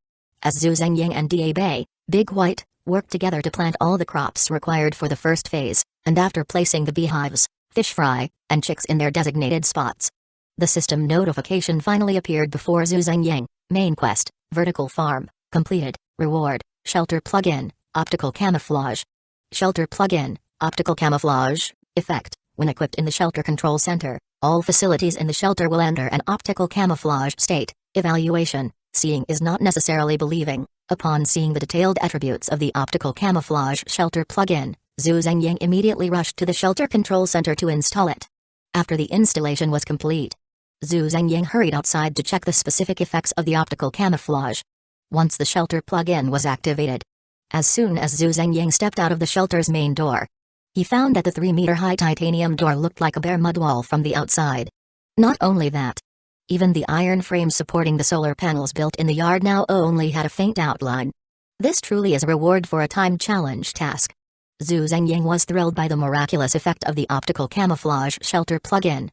as Zhu Zhengyang and Da Big White worked together to plant all the crops required for the first phase, and after placing the beehives, fish fry, and chicks in their designated spots, the system notification finally appeared before Zhu Zhengyang. Main quest, vertical farm, completed. Reward, shelter plug-in, optical camouflage. Shelter plug-in, optical camouflage, effect. When equipped in the shelter control center, all facilities in the shelter will enter an optical camouflage state. Evaluation, seeing is not necessarily believing. Upon seeing the detailed attributes of the optical camouflage shelter plug-in, Zhu Zhengyang immediately rushed to the shelter control center to install it. After the installation was complete, Zhu Zhengyang hurried outside to check the specific effects of the optical camouflage. Once the shelter plug-in was activated, as soon as Zhu Zhengyang stepped out of the shelter's main door, he found that the 3-meter-high titanium door looked like a bare mud wall from the outside. Not only that, even the iron frame supporting the solar panels built in the yard now only had a faint outline. This truly is a reward for a time challenge task. Zhu Zhengyang was thrilled by the miraculous effect of the optical camouflage shelter plug-in.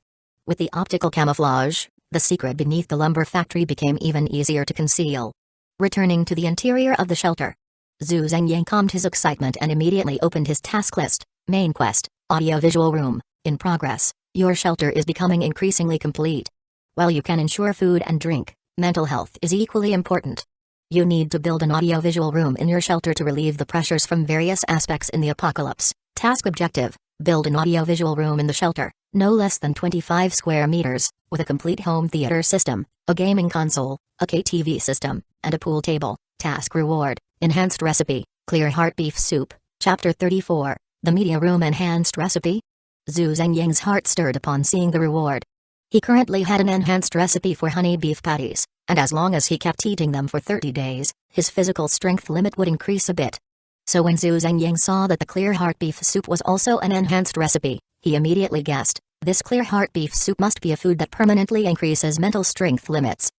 With the optical camouflage, the secret beneath the lumber factory became even easier to conceal. Returning to the interior of the shelter, Zhu Zhengyang calmed his excitement and immediately opened his task list. Main quest, audio-visual room, in progress. Your shelter is becoming increasingly complete. While you can ensure food and drink, mental health is equally important. You need to build an audio-visual room in your shelter to relieve the pressures from various aspects in the apocalypse. Task objective, build an audio-visual room in the shelter, no less than 25 square meters, with a complete home theater system, a gaming console, a KTV system, and a pool table. Task reward, enhanced recipe, clear heart beef soup. Chapter 34, the media room enhanced recipe? Zhu Zhengyang's heart stirred upon seeing the reward. He currently had an enhanced recipe for honey beef patties, and as long as he kept eating them for 30 days, his physical strength limit would increase a bit. So when Zhu Zhengyang saw that the clear heart beef soup was also an enhanced recipe, he immediately guessed, this clear heart beef soup must be a food that permanently increases mental strength limits.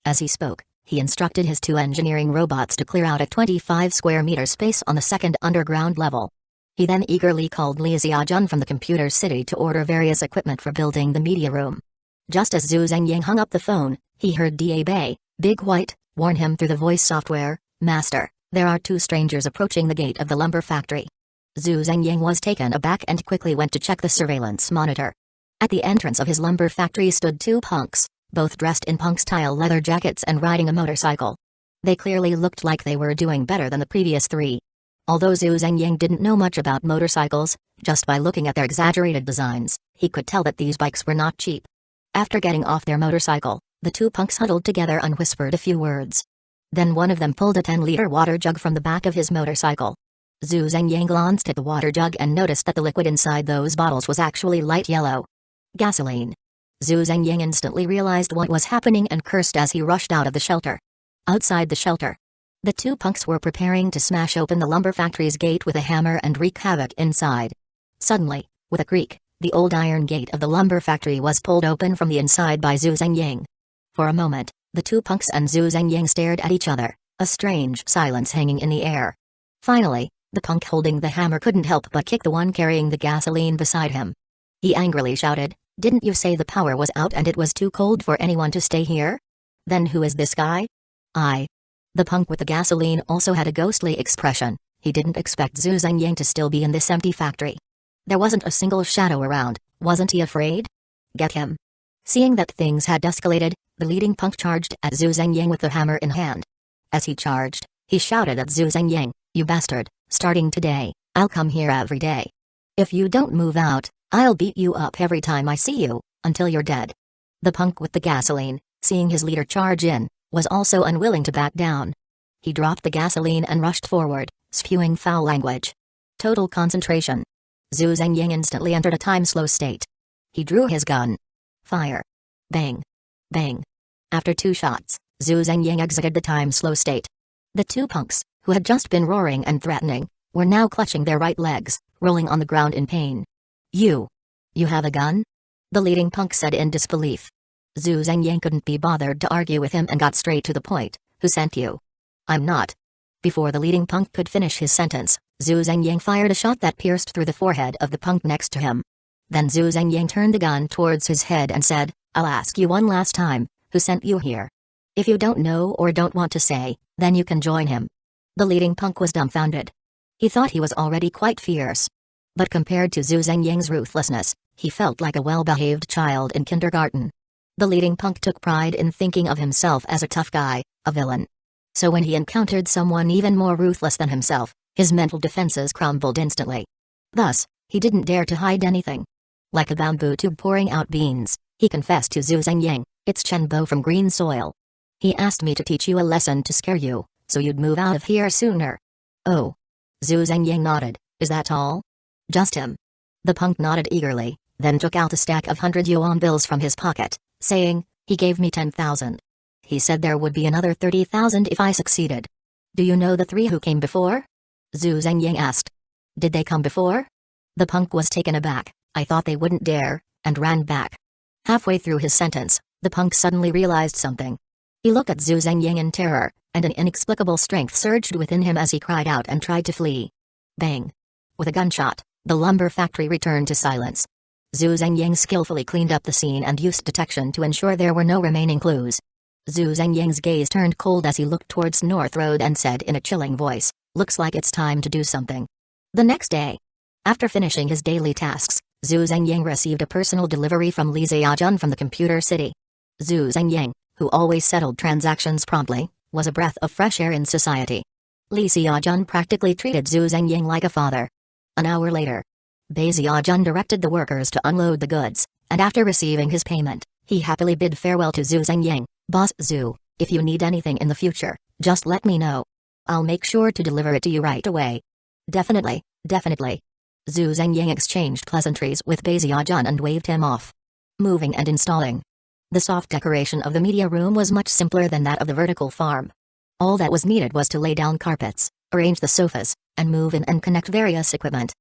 As he spoke, he instructed his 2 engineering robots to clear out a 25 square meter space on the 2nd underground level. He then eagerly called Li Xiaojun from the computer city to order various equipment for building the media room. Just as Zhu Zhengyang hung up the phone, he heard Da Big White warn him through the voice software, "Master, there are 2 strangers approaching the gate of the lumber factory." Zhu Zhengyang was taken aback and quickly went to check the surveillance monitor. At the entrance of his lumber factory stood 2 punks, both dressed in punk-style leather jackets and riding a motorcycle. They clearly looked like they were doing better than the previous 3. Although Zhu Zhengying didn't know much about motorcycles, just by looking at their exaggerated designs, he could tell that these bikes were not cheap. After getting off their motorcycle, the 2 punks huddled together and whispered a few words. Then one of them pulled a 10-liter water jug from the back of his motorcycle. Zhu Zhengying glanced at the water jug and noticed that the liquid inside those bottles was actually light yellow. Gasoline. Zhu Zhengying instantly realized what was happening and cursed as he rushed out of the shelter. Outside the shelter, the 2 punks were preparing to smash open the lumber factory's gate with a hammer and wreak havoc inside. Suddenly, with a creak, the old iron gate of the lumber factory was pulled open from the inside by Zhu Zhengying. For a moment, the 2 punks and Zhu Zhengying stared at each other, a strange silence hanging in the air. Finally, the punk holding the hammer couldn't help but kick the one carrying the gasoline beside him. He angrily shouted, "Didn't you say the power was out and it was too cold for anyone to stay here? Then who is this guy?" "I." The punk with the gasoline also had a ghostly expression. He didn't expect Zhu Zhengying to still be in this empty factory. There wasn't a single shadow around. Wasn't he afraid? "Get him." Seeing that things had escalated, the leading punk charged at Zhu Zhengying with the hammer in hand. As he charged, he shouted at Zhu Zhengying, "You bastard, starting today, I'll come here every day. If you don't move out, I'll beat you up every time I see you, until you're dead." The punk with the gasoline, seeing his leader charge in, was also unwilling to back down. He dropped the gasoline and rushed forward, spewing foul language. Total concentration. Zhu Zhengying instantly entered a time-slow state. He drew his gun. Fire. Bang. Bang. After 2 shots, Zhu Zhengying exited the time-slow state. The 2 punks, who had just been roaring and threatening, were now clutching their right legs, rolling on the ground in pain. You have a gun?" the leading punk said in disbelief. Zhu Zhengying couldn't be bothered to argue with him and got straight to the point. "Who sent you?" "I'm not." Before the leading punk could finish his sentence, Zhu Zhengying fired a shot that pierced through the forehead of the punk next to him. Then Zhu Zhengying turned the gun towards his head and said, "I'll ask you one last time, who sent you here? If you don't know or don't want to say, then you can join him." The leading punk was dumbfounded. He thought he was already quite fierce. But compared to Zhu Zhengying's ruthlessness, he felt like a well-behaved child in kindergarten. The leading punk took pride in thinking of himself as a tough guy, a villain. So when he encountered someone even more ruthless than himself, his mental defenses crumbled instantly. Thus, he didn't dare to hide anything. Like a bamboo tube pouring out beans, he confessed to Zhu Zhengying, "It's Chenbo from Green Soil. He asked me to teach you a lesson to scare you, so you'd move out of here sooner." "Oh." Zhu Zhengying nodded, "Is that all?" "Just him." The punk nodded eagerly, then took out a stack of 100 yuan bills from his pocket, saying, "He gave me 10,000. He said there would be another 30,000 if I succeeded." "Do you know the 3 who came before?" Zhu Zhengying asked. "Did they come before?" The punk was taken aback. "I thought they wouldn't dare," and ran back. Halfway through his sentence, the punk suddenly realized something. He looked at Zhu Zhengying in terror, and an inexplicable strength surged within him as he cried out and tried to flee. Bang! With a gunshot, the lumber factory returned to silence. Zhu Zhengying skillfully cleaned up the scene and used detection to ensure there were no remaining clues. Zhu Zhengying's gaze turned cold as he looked towards North Road and said in a chilling voice, "Looks like it's time to do something." The next day, after finishing his daily tasks, Zhu Zhengying received a personal delivery from Li Xiaojun from the computer city. Zhu Zhengying, who always settled transactions promptly, was a breath of fresh air in society. Li Xiaojun practically treated Zhu Zhengying like a father. An hour later, Bei Xiaojun directed the workers to unload the goods, and after receiving his payment, he happily bid farewell to Zhu Zhengying. "Boss Zhu, if you need anything in the future, just let me know. I'll make sure to deliver it to you right away." "Definitely, definitely." Zhu Zhengying exchanged pleasantries with Bei Xiaojun and waved him off. Moving and installing. The soft decoration of the media room was much simpler than that of the vertical farm. All that was needed was to lay down carpets, arrange the sofas, and move in and connect various equipment.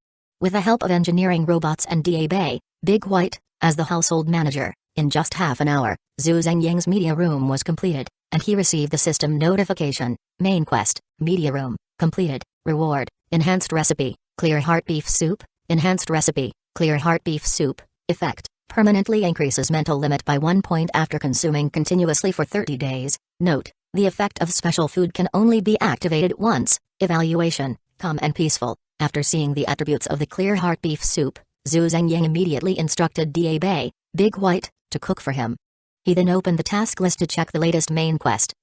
With the help of engineering robots and Da Big White, as the household manager, in just half an hour, Zhu Zhengying's media room was completed, and he received the system notification: Main quest, media room, completed, reward, enhanced recipe, clear heart beef soup, enhanced recipe, clear heart beef soup, effect, permanently increases mental limit by 1 point after consuming continuously for 30 days, note, the effect of special food can only be activated once, evaluation, calm and peaceful. After seeing the attributes of the clear heart beef soup, Zhu Zhengying immediately instructed Da Big White to cook for him. He then opened the task list to check the latest main quest,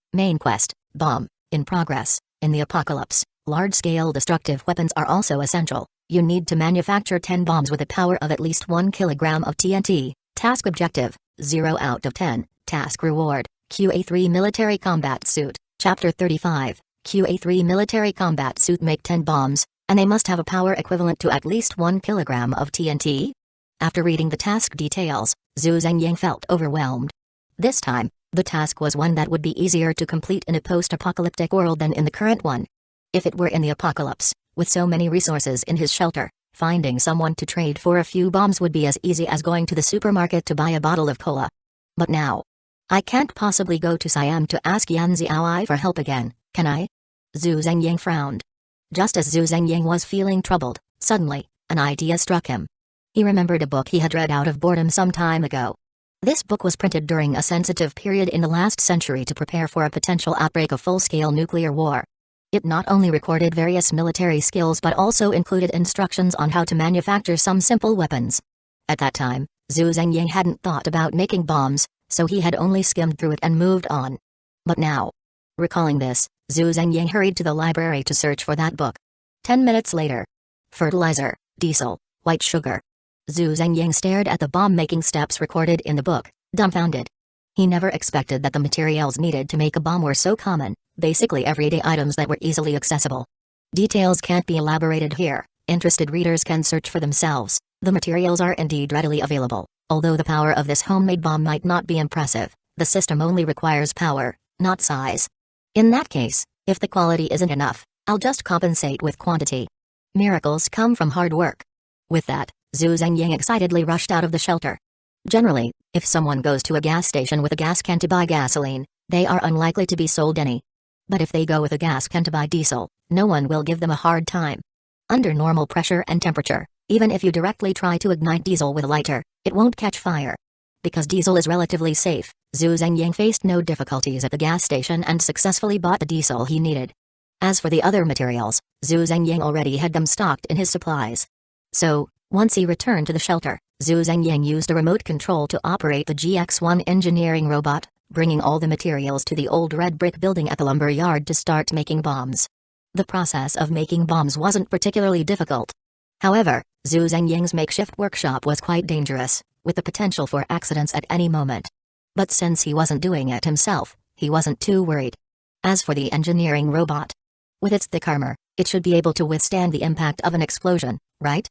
bomb, In progress. In the apocalypse, large-scale destructive weapons are also essential. You need to manufacture 10 bombs with a power of at least 1 kilogram of TNT. Task objective, 0 out of 10. Task reward, QA3 Military Combat Suit. Chapter 35, QA3 Military Combat Suit. Make 10 bombs, and they must have a power equivalent to at least 1 kilogram of TNT. After reading the task details, Zhu Zhengying felt overwhelmed. This time, the task was one that would be easier to complete in a post-apocalyptic world than in the current one. If it were in the apocalypse, with so many resources in his shelter, finding someone to trade for a few bombs would be as easy as going to the supermarket to buy a bottle of cola. But now, I can't possibly go to Siam to ask Yan Xiaoi for help again, can I? Zhu Zhengying frowned. Just as Zhu Zhengying was feeling troubled, suddenly, an idea struck him. He remembered a book he had read out of boredom some time ago. This book was printed during a sensitive period in the last century to prepare for a potential outbreak of full-scale nuclear war. It not only recorded various military skills but also included instructions on how to manufacture some simple weapons. At that time, Zhu Zhengying hadn't thought about making bombs, so he had only skimmed through it and moved on. But now, recalling this, Zhu Zhengying hurried to the library to search for that book. 10 minutes later. Fertilizer, diesel, white sugar. Zhu Zhengying stared at the bomb-making steps recorded in the book, dumbfounded. He never expected that the materials needed to make a bomb were so common, basically everyday items that were easily accessible. Details can't be elaborated here, interested readers can search for themselves. The materials are indeed readily available, although the power of this homemade bomb might not be impressive. The system only requires power, not size. In that case, if the quality isn't enough, I'll just compensate with quantity. Miracles come from hard work. With that, Zhu Zhengying excitedly rushed out of the shelter. Generally, if someone goes to a gas station with a gas can to buy gasoline, they are unlikely to be sold any. But if they go with a gas can to buy diesel, no one will give them a hard time. Under normal pressure and temperature, even if you directly try to ignite diesel with a lighter, it won't catch fire. Because diesel is relatively safe, Zhu Zhengying faced no difficulties at the gas station and successfully bought the diesel he needed. As for the other materials, Zhu Zhengying already had them stocked in his supplies. So, once he returned to the shelter, Zhu Zhengying used a remote control to operate the GX-1 engineering robot, bringing all the materials to the old red brick building at the lumber yard to start making bombs. The process of making bombs wasn't particularly difficult. However, Zhu Zhengying's makeshift workshop was quite dangerous, with the potential for accidents at any moment. But since he wasn't doing it himself, he wasn't too worried. As for the engineering robot, with its thick armor, it should be able to withstand the impact of an explosion, right?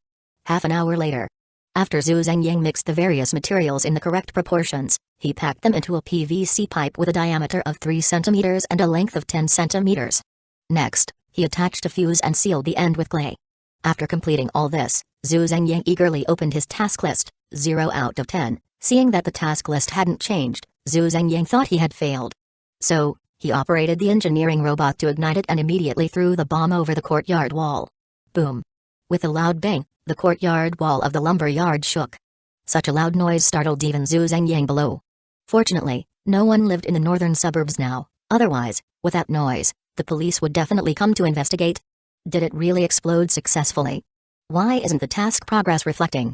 Half an hour later. After Zhu Zhengying mixed the various materials in the correct proportions, he packed them into a PVC pipe with a diameter of 3 centimeters and a length of 10 centimeters. Next, he attached a fuse and sealed the end with clay. After completing all this, Zhu Zhengying eagerly opened his task list, 0 out of 10. Seeing that the task list hadn't changed, Zhu Zhengying thought he had failed. So, he operated the engineering robot to ignite it and immediately threw the bomb over the courtyard wall. Boom. With a loud bang, the courtyard wall of the lumber yard shook. Such a loud noise startled even Zhu Zhengying below. Fortunately, no one lived in the northern suburbs now, otherwise, with that noise, the police would definitely come to investigate. Did it really explode successfully? Why isn't the task progress reflecting?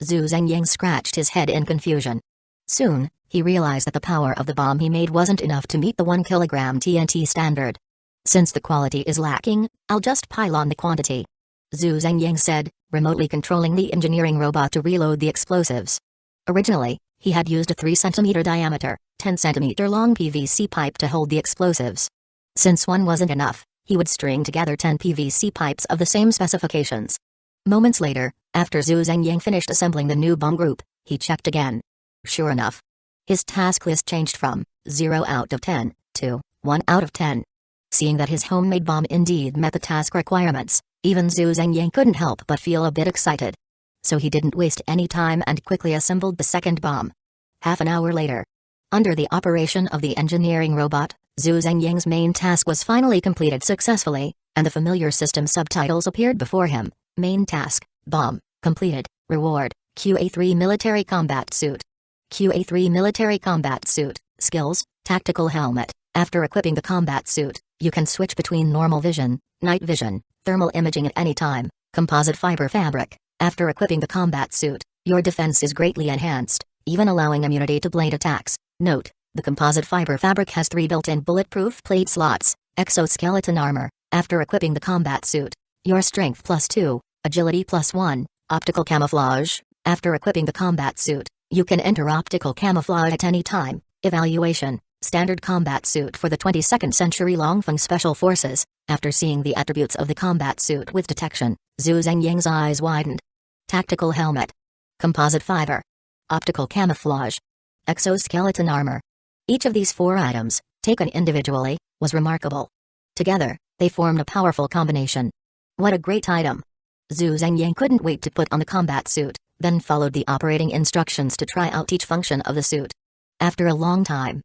Zhu Zhengying scratched his head in confusion. Soon, he realized that the power of the bomb he made wasn't enough to meet the 1 kilogram TNT standard. Since the quality is lacking, I'll just pile on the quantity. Zhu Zhengying said, remotely controlling the engineering robot to reload the explosives. Originally, he had used a 3 centimeter diameter, 10 centimeter long PVC pipe to hold the explosives. Since one wasn't enough, he would string together 10 PVC pipes of the same specifications. Moments later, after Zhu Zhengying finished assembling the new bomb group, he checked again. Sure enough. His task list changed from 0 out of 10 to 1 out of 10. Seeing that his homemade bomb indeed met the task requirements, even Zhu Zhengying couldn't help but feel a bit excited. So he didn't waste any time and quickly assembled the second bomb. Half an hour later. Under the operation of the engineering robot, Zhu Zhengying's main task was finally completed successfully, and the familiar system subtitles appeared before him. Main task, bomb, completed, reward, QA3 Military Combat Suit. QA3 Military Combat Suit, skills, tactical helmet. After equipping the combat suit, you can switch between normal vision, night vision, thermal imaging at any time, composite fiber fabric. After equipping the combat suit, your defense is greatly enhanced, even allowing immunity to blade attacks. Note, the composite fiber fabric has 3 built-in bulletproof plate slots, Exoskeleton armor. After equipping the combat suit, your strength +2, agility +1, optical camouflage. After equipping the combat suit, you can enter optical camouflage at any time. Evaluation. Standard combat suit for the 22nd century Longfeng Special Forces. After seeing the attributes of the combat suit with detection, Zhu Zhengying's eyes widened. Tactical helmet. Composite fiber. Optical camouflage. Exoskeleton armor. Each of these 4 items, taken individually, was remarkable. Together, they formed a powerful combination. What a great item! Zhu Zhengying couldn't wait to put on the combat suit, then followed the operating instructions to try out each function of the suit. After a long time,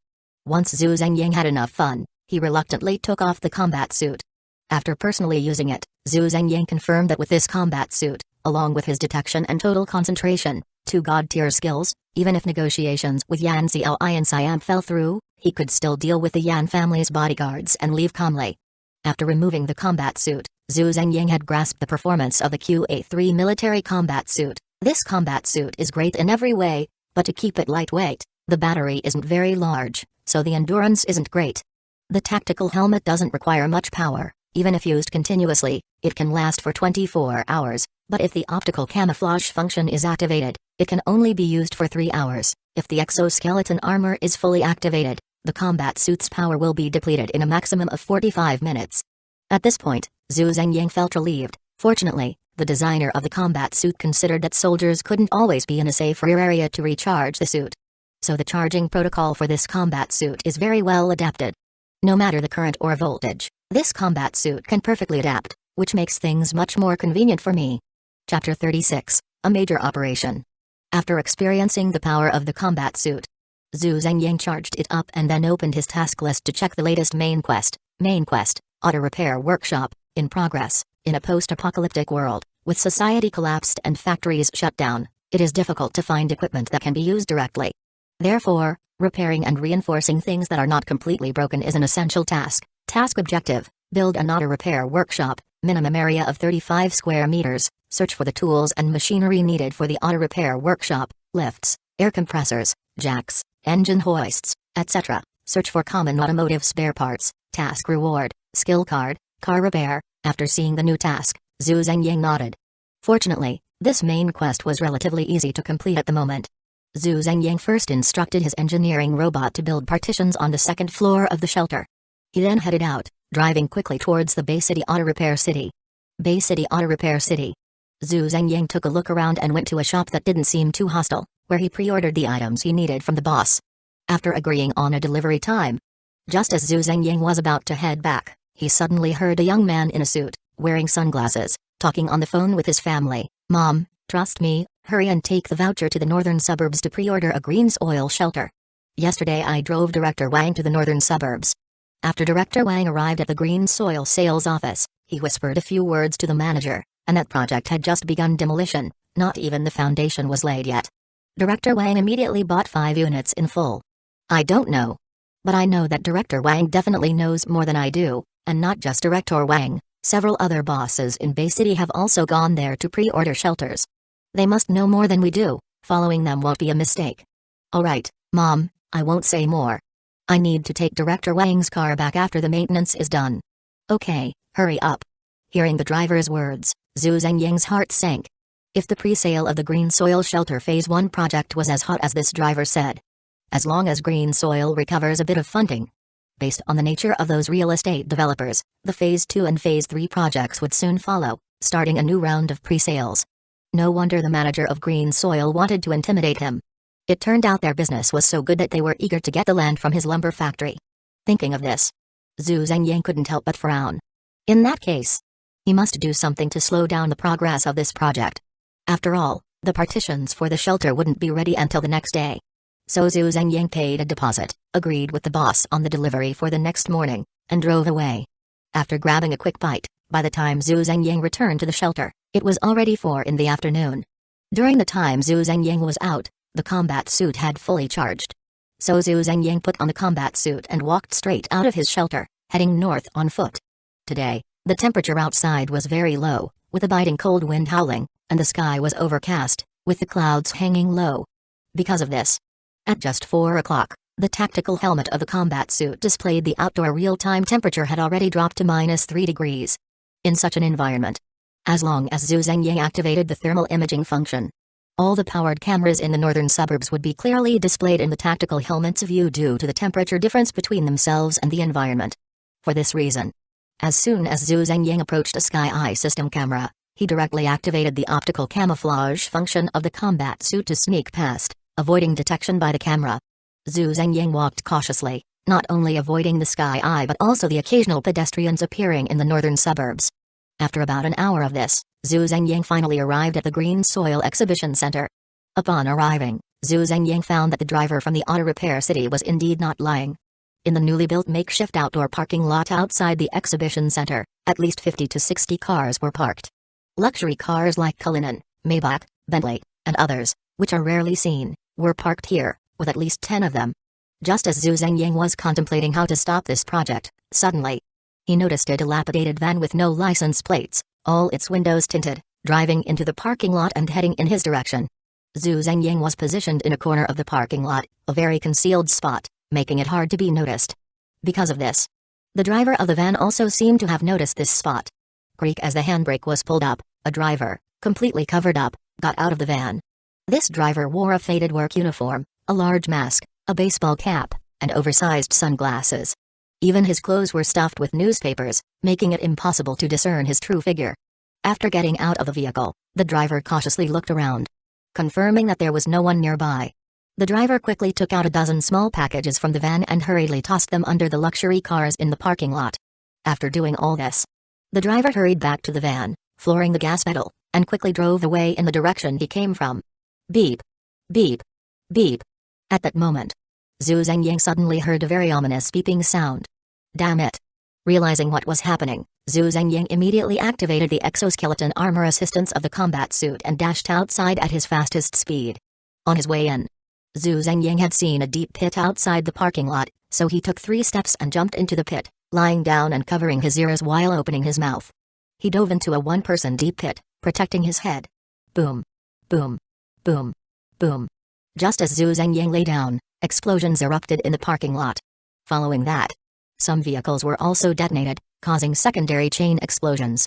once Zhu Zhengying had enough fun, he reluctantly took off the combat suit. After personally using it, Zhu Zhengying confirmed that with this combat suit, along with his detection and total concentration, 2 god-tier skills, even if negotiations with Yan Xiao and Siam fell through, he could still deal with the Yan family's bodyguards and leave calmly. After removing the combat suit, Zhu Zhengying had grasped the performance of the QA-3 military combat suit. This combat suit is great in every way, but to keep it lightweight, the battery isn't very large, so the endurance isn't great. The tactical helmet doesn't require much power. Even if used continuously, it can last for 24 hours, but if the optical camouflage function is activated, it can only be used for 3 hours. If the exoskeleton armor is fully activated, the combat suit's power will be depleted in a maximum of 45 minutes. At this point, Zhu Zhengying felt relieved. Fortunately, the designer of the combat suit considered that soldiers couldn't always be in a safe rear area to recharge the suit. So the charging protocol for this combat suit is very well adapted. No matter the current or voltage, this combat suit can perfectly adapt, which makes things much more convenient for me. Chapter 36, A Major Operation. After experiencing the power of the combat suit, Zhu Zhengying charged it up and then opened his task list to check the latest main quest. Main quest, Auto Repair Workshop, in progress. In a post-apocalyptic world, with society collapsed and factories shut down, it is difficult to find equipment that can be used directly. Therefore, repairing and reinforcing things that are not completely broken is an essential task. Task objective: build an auto repair workshop, minimum area of 35 square meters, search for the tools and machinery needed for the auto repair workshop, lifts, air compressors, jacks, engine hoists, etc. Search for common automotive spare parts. Task reward: skill card, car repair. After seeing the new task, Zhu Zhengying nodded. Fortunately, this main quest was relatively easy to complete at the moment. Zhu Zhengying first instructed his engineering robot to build partitions on the 2nd floor of the shelter. He then headed out, driving quickly towards the Bay City Auto Repair City. Bay City Auto Repair City. Zhu Zhengying took a look around and went to a shop that didn't seem too hostile, where he pre-ordered the items he needed from the boss. After agreeing on a delivery time, just as Zhu Zhengying was about to head back, he suddenly heard a young man in a suit, wearing sunglasses, talking on the phone with his family. "Mom, trust me, hurry and take the voucher to the northern suburbs to pre-order a green soil shelter. Yesterday I drove Director Wang to the northern suburbs." After Director Wang arrived at the green soil sales office, he whispered a few words to the manager, and that project had just begun demolition, not even the foundation was laid yet. Director Wang immediately bought 5 units in full. "I don't know. But I know that Director Wang definitely knows more than I do. And not just Director Wang, several other bosses in Bay City have also gone there to pre-order shelters. They must know more than we do, following them won't be a mistake." "Alright, Mom, I won't say more. I need to take Director Wang's car back after the maintenance is done." "Okay, hurry up." Hearing the driver's words, Zhu Zhengying's heart sank. If the pre-sale of the Green Soil Shelter Phase 1 project was as hot as this driver said. As long as Green Soil recovers a bit of funding. Based on the nature of those real estate developers, the Phase 2 and Phase 3 projects would soon follow, starting a new round of pre-sales. No wonder the manager of Green Soil wanted to intimidate him. It turned out their business was so good that they were eager to get the land from his lumber factory. Thinking of this, Zhu Zhengying couldn't help but frown. In that case, he must do something to slow down the progress of this project. After all, the partitions for the shelter wouldn't be ready until the next day. So Zhu Zhengying paid a deposit, agreed with the boss on the delivery for the next morning, and drove away. After grabbing a quick bite, by the time Zhu Zhengying returned to the shelter, it was already 4 in the afternoon. During the time Zhu Zhengying was out, the combat suit had fully charged. So Zhu Zhengying put on the combat suit and walked straight out of his shelter, heading north on foot. Today, the temperature outside was very low, with a biting cold wind howling, and the sky was overcast, with the clouds hanging low. Because of this, at just 4 o'clock, The tactical helmet of the combat suit displayed the outdoor real-time temperature had already dropped to -3 degrees. In such an environment, as long as Zhu Zhengyang activated the thermal imaging function, all the powered cameras in the northern suburbs would be clearly displayed in the tactical helmet's view due to the temperature difference between themselves and the environment. For this reason, as soon as Zhu Zhengyang approached a Sky Eye system camera, he directly activated the optical camouflage function of the combat suit to sneak past, avoiding detection by the camera. Zhu Zhengyang walked cautiously, not only avoiding the Sky Eye but also the occasional pedestrians appearing in the northern suburbs. After about an hour of this, Zhu Zhengyang finally arrived at the Green Soil Exhibition Center. Upon arriving, Zhu Zhengyang found that the driver from the auto repair city was indeed not lying. In the newly built makeshift outdoor parking lot outside the exhibition center, at least 50 to 60 cars were parked. Luxury cars like Cullinan, Maybach, Bentley, and others, which are rarely seen, were parked here, with at least 10 of them. Just as Zhu Zhengyang was contemplating how to stop this project, suddenly, he noticed a dilapidated van with no license plates, all its windows tinted, driving into the parking lot and heading in his direction. Zhu Zhengyang was positioned in a corner of the parking lot, a very concealed spot, making it hard to be noticed. Because of this, the driver of the van also seemed to have noticed this spot. Creak as the handbrake was pulled up, a driver, completely covered up, got out of the van. This driver wore a faded work uniform, a large mask, a baseball cap, and oversized sunglasses. Even his clothes were stuffed with newspapers, making it impossible to discern his true figure. After getting out of the vehicle, the driver cautiously looked around. Confirming that there was no one nearby, the driver quickly took out a dozen small packages from the van and hurriedly tossed them under the luxury cars in the parking lot. After doing all this, the driver hurried back to the van, flooring the gas pedal, and quickly drove away in the direction he came from. Beep. Beep. Beep. At that moment, Zhu Zhengyang suddenly heard a very ominous beeping sound. Damn it. Realizing what was happening, Zhu Zhengyang immediately activated the exoskeleton armor assistance of the combat suit and dashed outside at his fastest speed. On his way in, Zhu Zhengyang had seen a deep pit outside the parking lot, so he took 3 steps and jumped into the pit, lying down and covering his ears while opening his mouth. He dove into a one-person deep pit, protecting his head. Boom. Boom. Boom. Boom. Just as Zhu Zhengyang lay down, explosions erupted in the parking lot. Following that, some vehicles were also detonated, causing secondary chain explosions.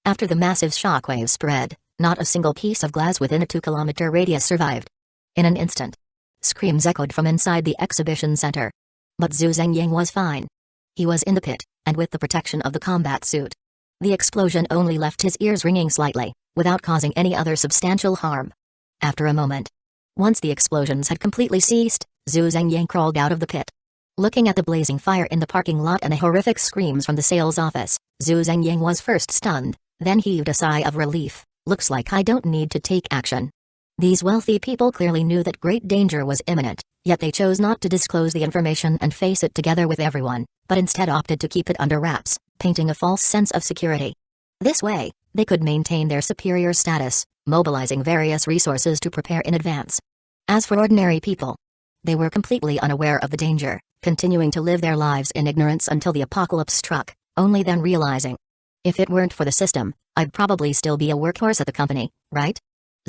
After the massive shockwave spread, not a single piece of glass within a 2-kilometer radius survived. In an instant, screams echoed from inside the exhibition center. But Zhu Zhengyang was fine. He was in the pit, and with the protection of the combat suit. The explosion only left his ears ringing slightly, without causing any other substantial harm. After a moment, once the explosions had completely ceased, Zhu Zhengyang crawled out of the pit. Looking at the blazing fire in the parking lot and the horrific screams from the sales office, Zhu Zhengyang was first stunned, then heaved a sigh of relief. Looks like I don't need to take action. These wealthy people clearly knew that great danger was imminent, yet they chose not to disclose the information and face it together with everyone, but instead opted to keep it under wraps, painting a false sense of security. This way, they could maintain their superior status, mobilizing various resources to prepare in advance. As for ordinary people, they were completely unaware of the danger, continuing to live their lives in ignorance until the apocalypse struck, only then realizing, if it weren't for the system, I'd probably still be a workhorse at the company, right?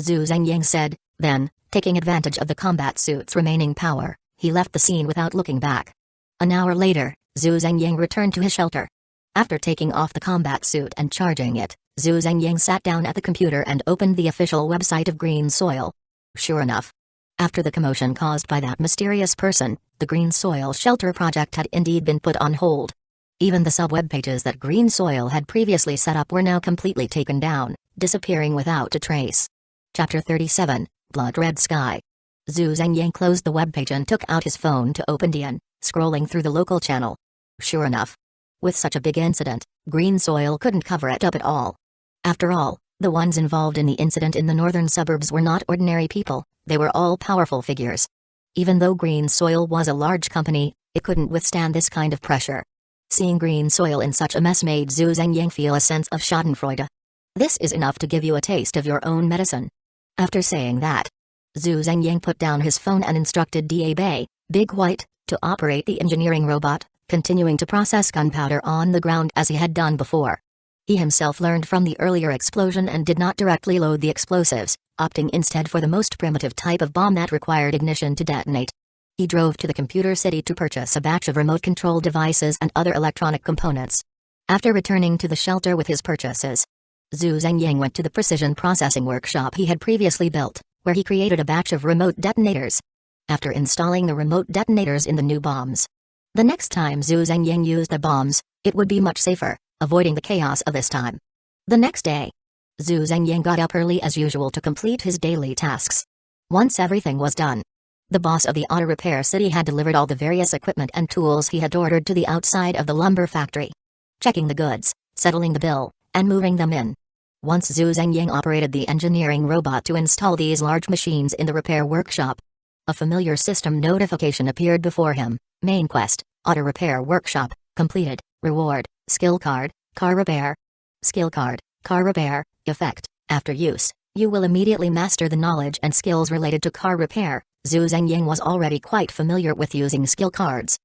Zhu Zhengyang said, then, taking advantage of the combat suit's remaining power, he left the scene without looking back. An hour later, Zhu Zhengyang returned to his shelter. After taking off the combat suit and charging it, Zhu Zhengyang sat down at the computer and opened the official website of Green Soil. Sure enough, after the commotion caused by that mysterious person, the Green Soil Shelter project had indeed been put on hold. Even the sub-web pages that Green Soil had previously set up were now completely taken down, disappearing without a trace. Chapter 37, Blood Red Sky. Zhu Zhengyang closed the webpage and took out his phone to open Dian, scrolling through the local channel. Sure enough, with such a big incident, Green Soil couldn't cover it up at all. After all, the ones involved in the incident in the northern suburbs were not ordinary people, they were all powerful figures. Even though Green Soil was a large company, it couldn't withstand this kind of pressure. Seeing Green Soil in such a mess made Zhu Zhengyang feel a sense of schadenfreude. This is enough to give you a taste of your own medicine. After saying that, Zhu Zhengyang put down his phone and instructed Da Big White, to operate the engineering robot, continuing to process gunpowder on the ground as he had done before. He himself learned from the earlier explosion and did not directly load the explosives, opting instead for the most primitive type of bomb that required ignition to detonate. He drove to the computer city to purchase a batch of remote control devices and other electronic components. After returning to the shelter with his purchases, Zhu Zhengyang went to the precision processing workshop he had previously built, where he created a batch of remote detonators. After installing the remote detonators in the new bombs, the next time Zhu Zhengyang used the bombs, it would be much safer, avoiding the chaos of this time. The next day, Zhu Zhengyang got up early as usual to complete his daily tasks. Once everything was done, the boss of the auto repair city had delivered all the various equipment and tools he had ordered to the outside of the lumber factory, checking the goods, settling the bill, and moving them in. Once Zhu Zhengyang operated the engineering robot to install these large machines in the repair workshop, a familiar system notification appeared before him. Main quest, auto repair workshop, completed, reward, skill card, car repair. Skill card, car repair, effect, after use, you will immediately master the knowledge and skills related to car repair. Zhu Zhengyang was already quite familiar with using skill cards.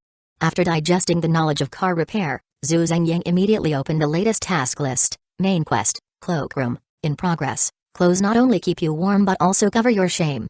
After digesting the knowledge of car repair, Zhu Zhengyang immediately opened the latest task list. Main quest, cloakroom, in progress. Clothes not only keep you warm but also cover your shame.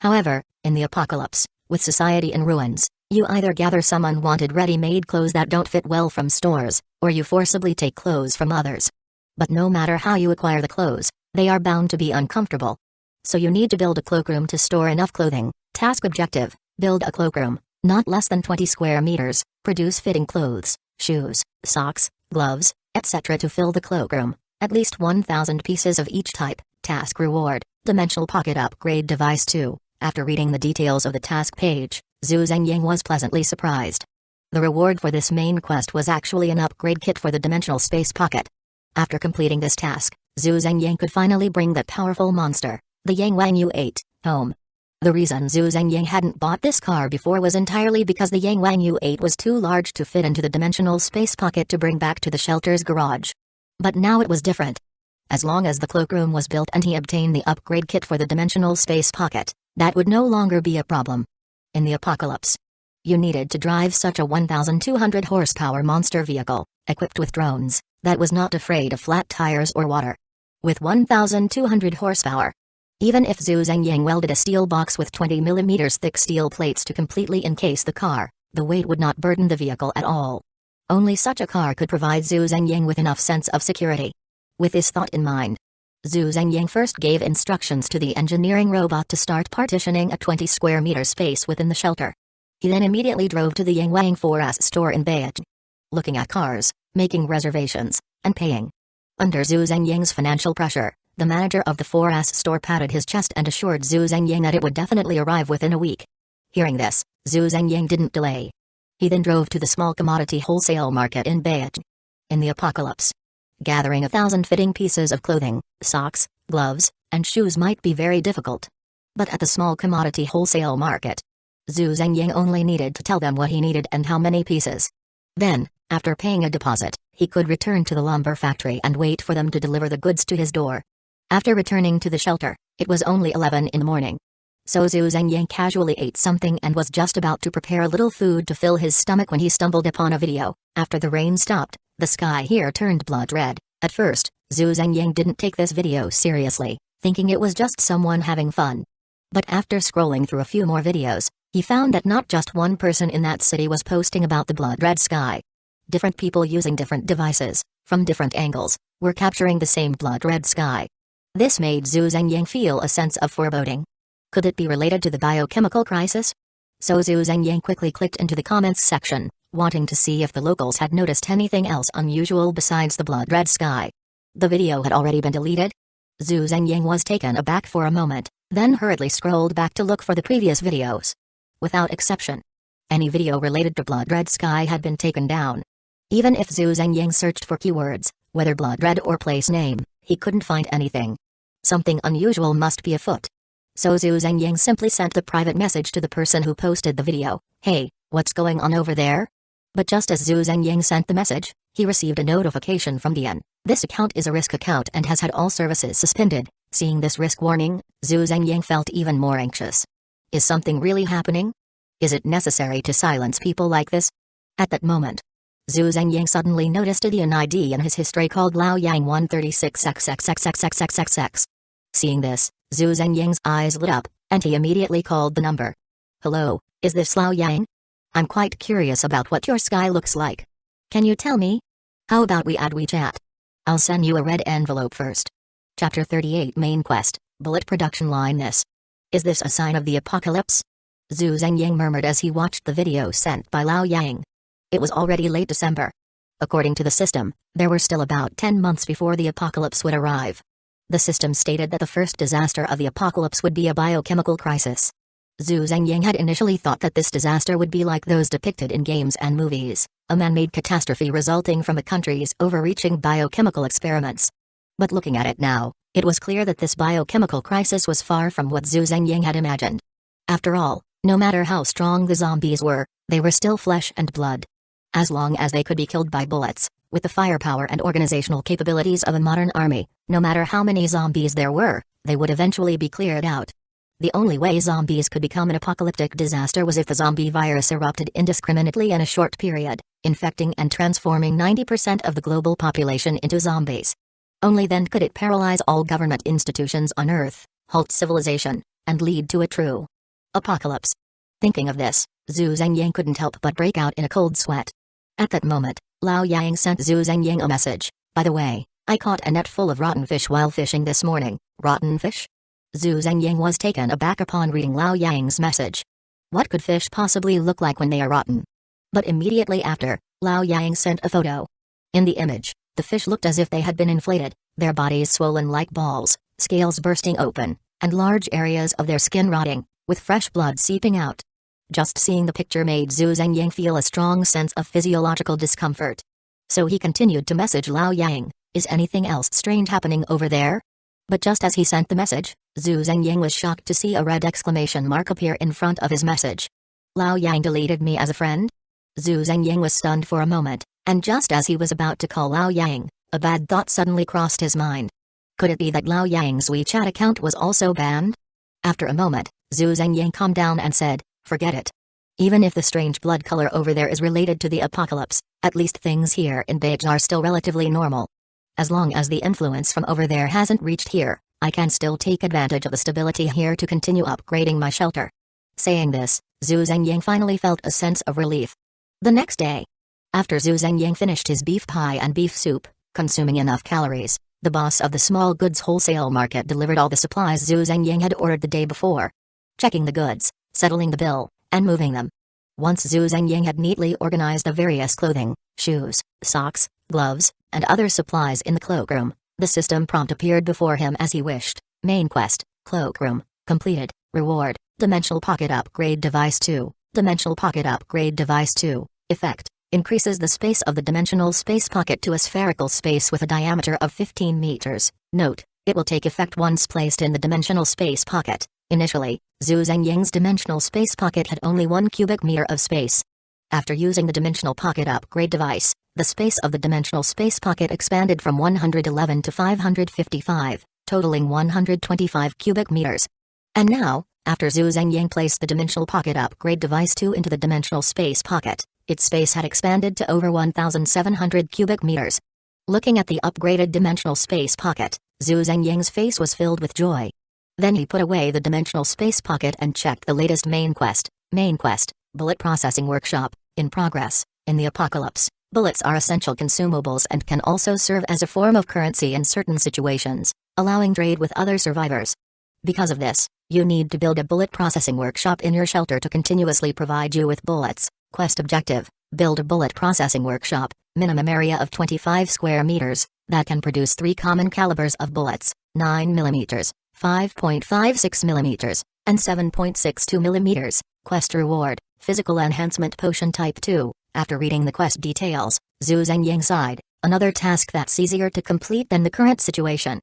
However, in the apocalypse, with society in ruins, you either gather some unwanted ready-made clothes that don't fit well from stores, or you forcibly take clothes from others. But no matter how you acquire the clothes, they are bound to be uncomfortable. So you need to build a cloakroom to store enough clothing. Task objective, build a cloakroom, not less than 20 square meters, produce fitting clothes, shoes, socks, gloves, etc. to fill the cloakroom, at least 1,000 pieces of each type. Task reward, dimensional pocket upgrade device 2. After reading the details of the task page, Zhu Zhengyang was pleasantly surprised. The reward for this main quest was actually an upgrade kit for the dimensional space pocket. After completing this task, Zhu Zhengyang could finally bring that powerful monster, the Yang Wang U8, home. The reason Zhu Zhengyang hadn't bought this car before was entirely because the Yang Wang U8 was too large to fit into the dimensional space pocket to bring back to the shelter's garage. But now it was different. As long as the cloakroom was built and he obtained the upgrade kit for the dimensional space pocket, that would no longer be a problem. In the apocalypse, you needed to drive such a 1,200 horsepower monster vehicle, equipped with drones, that was not afraid of flat tires or water. With 1,200 horsepower, even if Zhu Zhengyang welded a steel box with 20 mm thick steel plates to completely encase the car, the weight would not burden the vehicle at all. Only such a car could provide Zhu Zhengyang with enough sense of security. With this thought in mind, Zhu Zhengyang first gave instructions to the engineering robot to start partitioning a 20 square meter space within the shelter. He then immediately drove to the Yang Wang 4S store in Beijing, looking at cars, making reservations, and paying. Under Zhu Zhengyang's financial pressure, the manager of the 4S store patted his chest and assured Zhu Zhengyang that it would definitely arrive within a week. Hearing this, Zhu Zhengyang didn't delay. He then drove to the small commodity wholesale market in Beijing. In the apocalypse, gathering 1,000 fitting pieces of clothing, socks, gloves, and shoes might be very difficult. But at the small commodity wholesale market, Zhu Zhengyang only needed to tell them what he needed and how many pieces. Then, after paying a deposit, he could return to the lumber factory and wait for them to deliver the goods to his door. After returning to the shelter, it was only 11 in the morning. So Zhu Zhengyang casually ate something and was just about to prepare a little food to fill his stomach when he stumbled upon a video. After the rain stopped, the sky here turned blood red. At first, Zhu Zhengyang didn't take this video seriously, thinking it was just someone having fun. But after scrolling through a few more videos, he found that not just one person in that city was posting about the blood red sky. Different people using different devices, from different angles, were capturing the same blood red sky. This made Zhu Zhengyang feel a sense of foreboding. Could it be related to the biochemical crisis? So Zhu Zhengyang quickly clicked into the comments section, wanting to see if the locals had noticed anything else unusual besides the blood red sky. The video had already been deleted? Zhu Zhengyang was taken aback for a moment, then hurriedly scrolled back to look for the previous videos. Without exception, any video related to blood red sky had been taken down. Even if Zhu Zhengyang searched for keywords, whether blood red or place name, he couldn't find anything. Something unusual must be afoot. So Zhu Zhengyang simply sent the private message to the person who posted the video, "Hey, what's going on over there?" But just as Zhu Zhengyang sent the message, he received a notification from DN. This account is a risk account and has had all services suspended. Seeing this risk warning, Zhu Zhengyang felt even more anxious. Is something really happening? Is it necessary to silence people like this? At that moment, Zhu Zhengyang suddenly noticed a DN ID in his history called Lao Yang 136XXXXXXXX. Seeing this, Zhu Zhengyang's eyes lit up, and he immediately called the number. "Hello, Is this Lao Yang? I'm quite curious about what your sky looks like. Can you tell me? How about we add WeChat? I'll send you a red envelope first. Chapter 38 Main Quest, Bullet Production Line. Is this a sign of the apocalypse? Zhu Zhengying murmured as he watched the video sent by Lao Yang. It was already late December. According to the system, there were still about 10 months before the apocalypse would arrive. The system stated that the first disaster of the apocalypse would be a biochemical crisis. Zhu Zhengying had initially thought that this disaster would be like those depicted in games and movies, a man-made catastrophe resulting from a country's overreaching biochemical experiments. But looking at it now, it was clear that this biochemical crisis was far from what Zhu Zhengying had imagined. After all, no matter how strong the zombies were, they were still flesh and blood. As long as they could be killed by bullets, with the firepower and organizational capabilities of a modern army, no matter how many zombies there were, they would eventually be cleared out. The only way zombies could become an apocalyptic disaster was if the zombie virus erupted indiscriminately in a short period, infecting and transforming 90% of the global population into zombies. Only then could it paralyze all government institutions on Earth, halt civilization, and lead to a true apocalypse. Thinking of this, Zhu Zhengying couldn't help but break out in a cold sweat. At that moment, Lao Yang sent Zhu Zhengying a message. By the way, I caught a net full of rotten fish while fishing this morning. Rotten fish? Zhu Zhengying was taken aback upon reading Lao Yang's message. What could fish possibly look like when they are rotten? But immediately after, Lao Yang sent a photo. In the image, the fish looked as if they had been inflated, their bodies swollen like balls, scales bursting open, and large areas of their skin rotting, with fresh blood seeping out. Just seeing the picture made Zhu Zhengying feel a strong sense of physiological discomfort. So he continued to message Lao Yang, "Is anything else strange happening over there?" But just as he sent the message, Zhu Zhengying was shocked to see a red exclamation mark appear in front of his message. Lao Yang deleted me as a friend? Zhu Zhengying was stunned for a moment, and just as he was about to call Lao Yang, a bad thought suddenly crossed his mind. Could it be that Lao Yang's WeChat account was also banned? After a moment, Zhu Zhengying calmed down and said, "Forget it. Even if the strange blood color over there is related to the apocalypse, at least things here in Mage are still relatively normal. As long as the influence from over there hasn't reached here, I can still take advantage of the stability here to continue upgrading my shelter." Saying this, Zhu Zhengying finally felt a sense of relief. The next day, after Zhu Zhengying finished his beef pie and beef soup, consuming enough calories, the boss of the small goods wholesale market delivered all the supplies Zhu Zhengying had ordered the day before. Checking the goods, settling the bill, and moving them. Once Zhu Zhengying had neatly organized the various clothing, shoes, socks, gloves, and other supplies in the cloakroom, the system prompt appeared before him as he wished. Main quest, cloakroom, completed. Reward, Dimensional Pocket Upgrade Device 2. Dimensional Pocket Upgrade Device 2. Effect, increases the space of the dimensional space pocket to a spherical space with a diameter of 15 meters. Note, it will take effect once placed in the dimensional space pocket. Initially, Zhu Zhengying's dimensional space pocket had only 1 cubic meter of space. After using the Dimensional Pocket Upgrade device, the space of the dimensional space pocket expanded from 111 to 555, totaling 125 cubic meters. And now, after Zhu Zhengying placed the Dimensional Pocket Upgrade device 2 into the dimensional space pocket, its space had expanded to over 1,700 cubic meters. Looking at the upgraded dimensional space pocket, Zhu Zhengying's face was filled with joy. Then he put away the dimensional space pocket and checked the latest main quest. Main quest, Bullet Processing Workshop, in progress. In the apocalypse, bullets are essential consumables and can also serve as a form of currency in certain situations, allowing trade with other survivors. Because of this, you need to build a bullet processing workshop in your shelter to continuously provide you with bullets. Quest objective, build a bullet processing workshop, minimum area of 25 square meters, that can produce 3 common calibers of bullets, 9 mm, 5.56 mm, and 7.62 mm. Quest reward, Physical Enhancement Potion Type 2. After reading the quest details, Zhu Zhengying sighed, another task that's easier to complete than the current situation.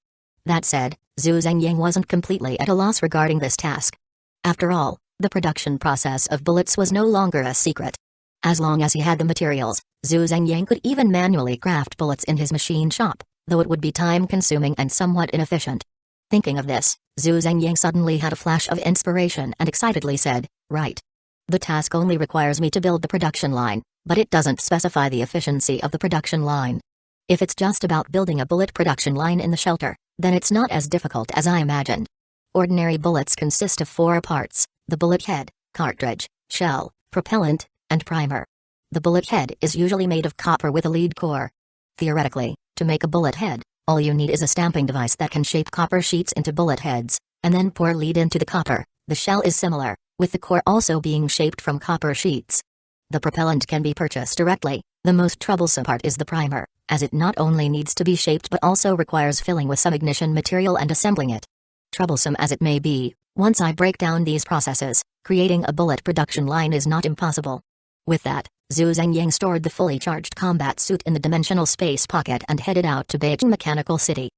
That said, Zhu Zhengying wasn't completely at a loss regarding this task. After all, the production process of bullets was no longer a secret. As long as he had the materials, Zhu Zhengying could even manually craft bullets in his machine shop, though it would be time-consuming and somewhat inefficient. Thinking of this, Zhu Zhengying suddenly had a flash of inspiration and excitedly said, "Right. The task only requires me to build the production line, but it doesn't specify the efficiency of the production line. If it's just about building a bullet production line in the shelter, then it's not as difficult as I imagined. Ordinary bullets consist of 4 parts: the bullet head, cartridge, shell, propellant, and primer. The bullet head is usually made of copper with a lead core. Theoretically, to make a bullet head, all you need is a stamping device that can shape copper sheets into bullet heads, and then pour lead into the copper. The shell is similar, with the core also being shaped from copper sheets. The propellant can be purchased directly. The most troublesome part is the primer, as it not only needs to be shaped but also requires filling with some ignition material and assembling it. Troublesome as it may be, once I break down these processes, creating a bullet production line is not impossible. With that, Zhu Zhengyang stored the fully charged combat suit in the dimensional space pocket and headed out to Beijing Mechanical City.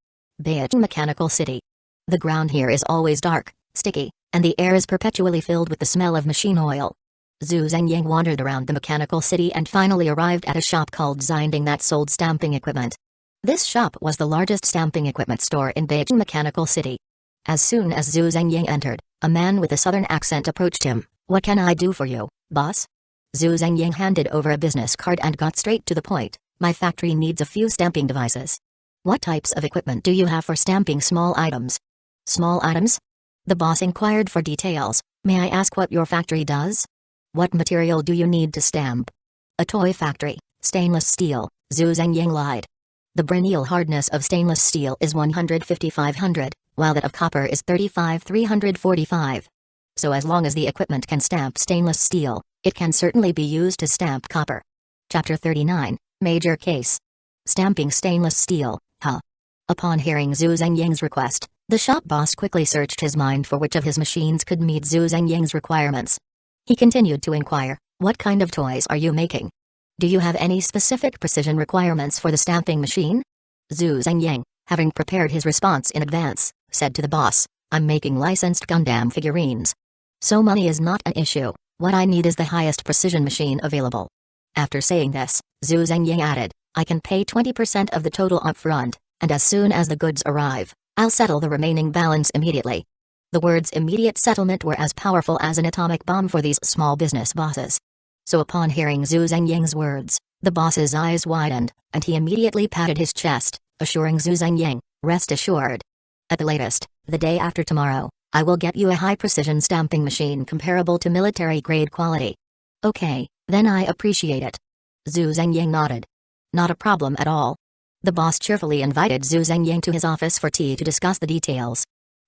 Beijing Mechanical City. The ground here is always dark, sticky, and the air is perpetually filled with the smell of machine oil. Zhu Zhengyang wandered around the mechanical city and finally arrived at a shop called Zinding that sold stamping equipment. This shop was the largest stamping equipment store in Beijing Mechanical City. As soon as Zhu Zhengyang entered, a man with a southern accent approached him. "What can I do for you, boss?" Zhu Zhengyang handed over a business card and got straight to the point. "My factory needs a few stamping devices." "What types of equipment do you have for stamping small items?" "Small items?" The boss inquired for details. "May I ask what your factory does?" "What material do you need to stamp?" "A toy factory, stainless steel," Zhu Zhengyang lied. The Brennial hardness of stainless steel is 150-500, while that of copper is 35-345. So as long as the equipment can stamp stainless steel, it can certainly be used to stamp copper. Chapter 39, Major Case. Stamping stainless steel, huh? Upon hearing Zhu Zhengyang's request, the shop boss quickly searched his mind for which of his machines could meet Zhu Zhengyang's requirements. He continued to inquire, "What kind of toys are you making? Do you have any specific precision requirements for the stamping machine?" Zhu Zhengyang, having prepared his response in advance, said to the boss, "I'm making licensed Gundam figurines. So money is not an issue, what I need is the highest precision machine available." After saying this, Zhu Zhengyang added, "I can pay 20% of the total upfront, and as soon as the goods arrive, I'll settle the remaining balance immediately." The words immediate settlement were as powerful as an atomic bomb for these small business bosses. So upon hearing Zhu Zhengyang's words, the boss's eyes widened, and he immediately patted his chest, assuring Zhu Zhengyang, "Rest assured. At the latest, the day after tomorrow, I will get you a high-precision stamping machine comparable to military-grade quality." "Okay, then I appreciate it." Zhu Zhengyang nodded. "Not a problem at all." The boss cheerfully invited Zhu Zhengyang to his office for tea to discuss the details.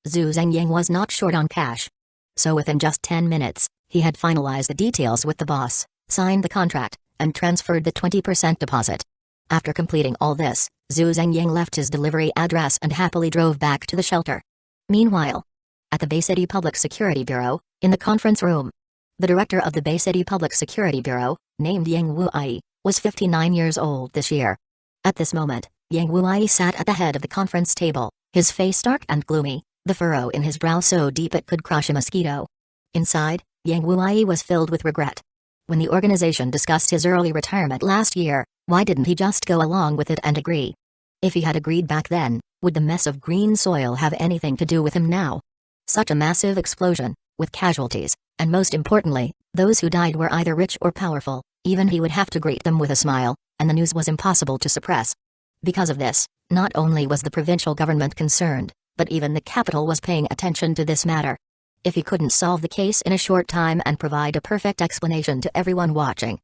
Zhu Zhengyang was not short on cash. So within just 10 minutes, he had finalized the details with the boss, signed the contract, and transferred the 20% deposit. After completing all this, Zhu Zhengyang left his delivery address and happily drove back to the shelter. Meanwhile, at the Bay City Public Security Bureau, in the conference room, the director of the Bay City Public Security Bureau, named Yang Wuai, was 59 years old this year. At this moment, Yang Wuai sat at the head of the conference table, his face dark and gloomy, the furrow in his brow so deep it could crush a mosquito. Inside, Yang Wuai was filled with regret. When the organization discussed his early retirement last year, why didn't he just go along with it and agree? If he had agreed back then, would the mess of green soil have anything to do with him now? Such a massive explosion, with casualties, and most importantly, those who died were either rich or powerful, even he would have to greet them with a smile, and the news was impossible to suppress. Because of this, not only was the provincial government concerned, but even the capital was paying attention to this matter. If he couldn't solve the case in a short time and provide a perfect explanation to everyone watching.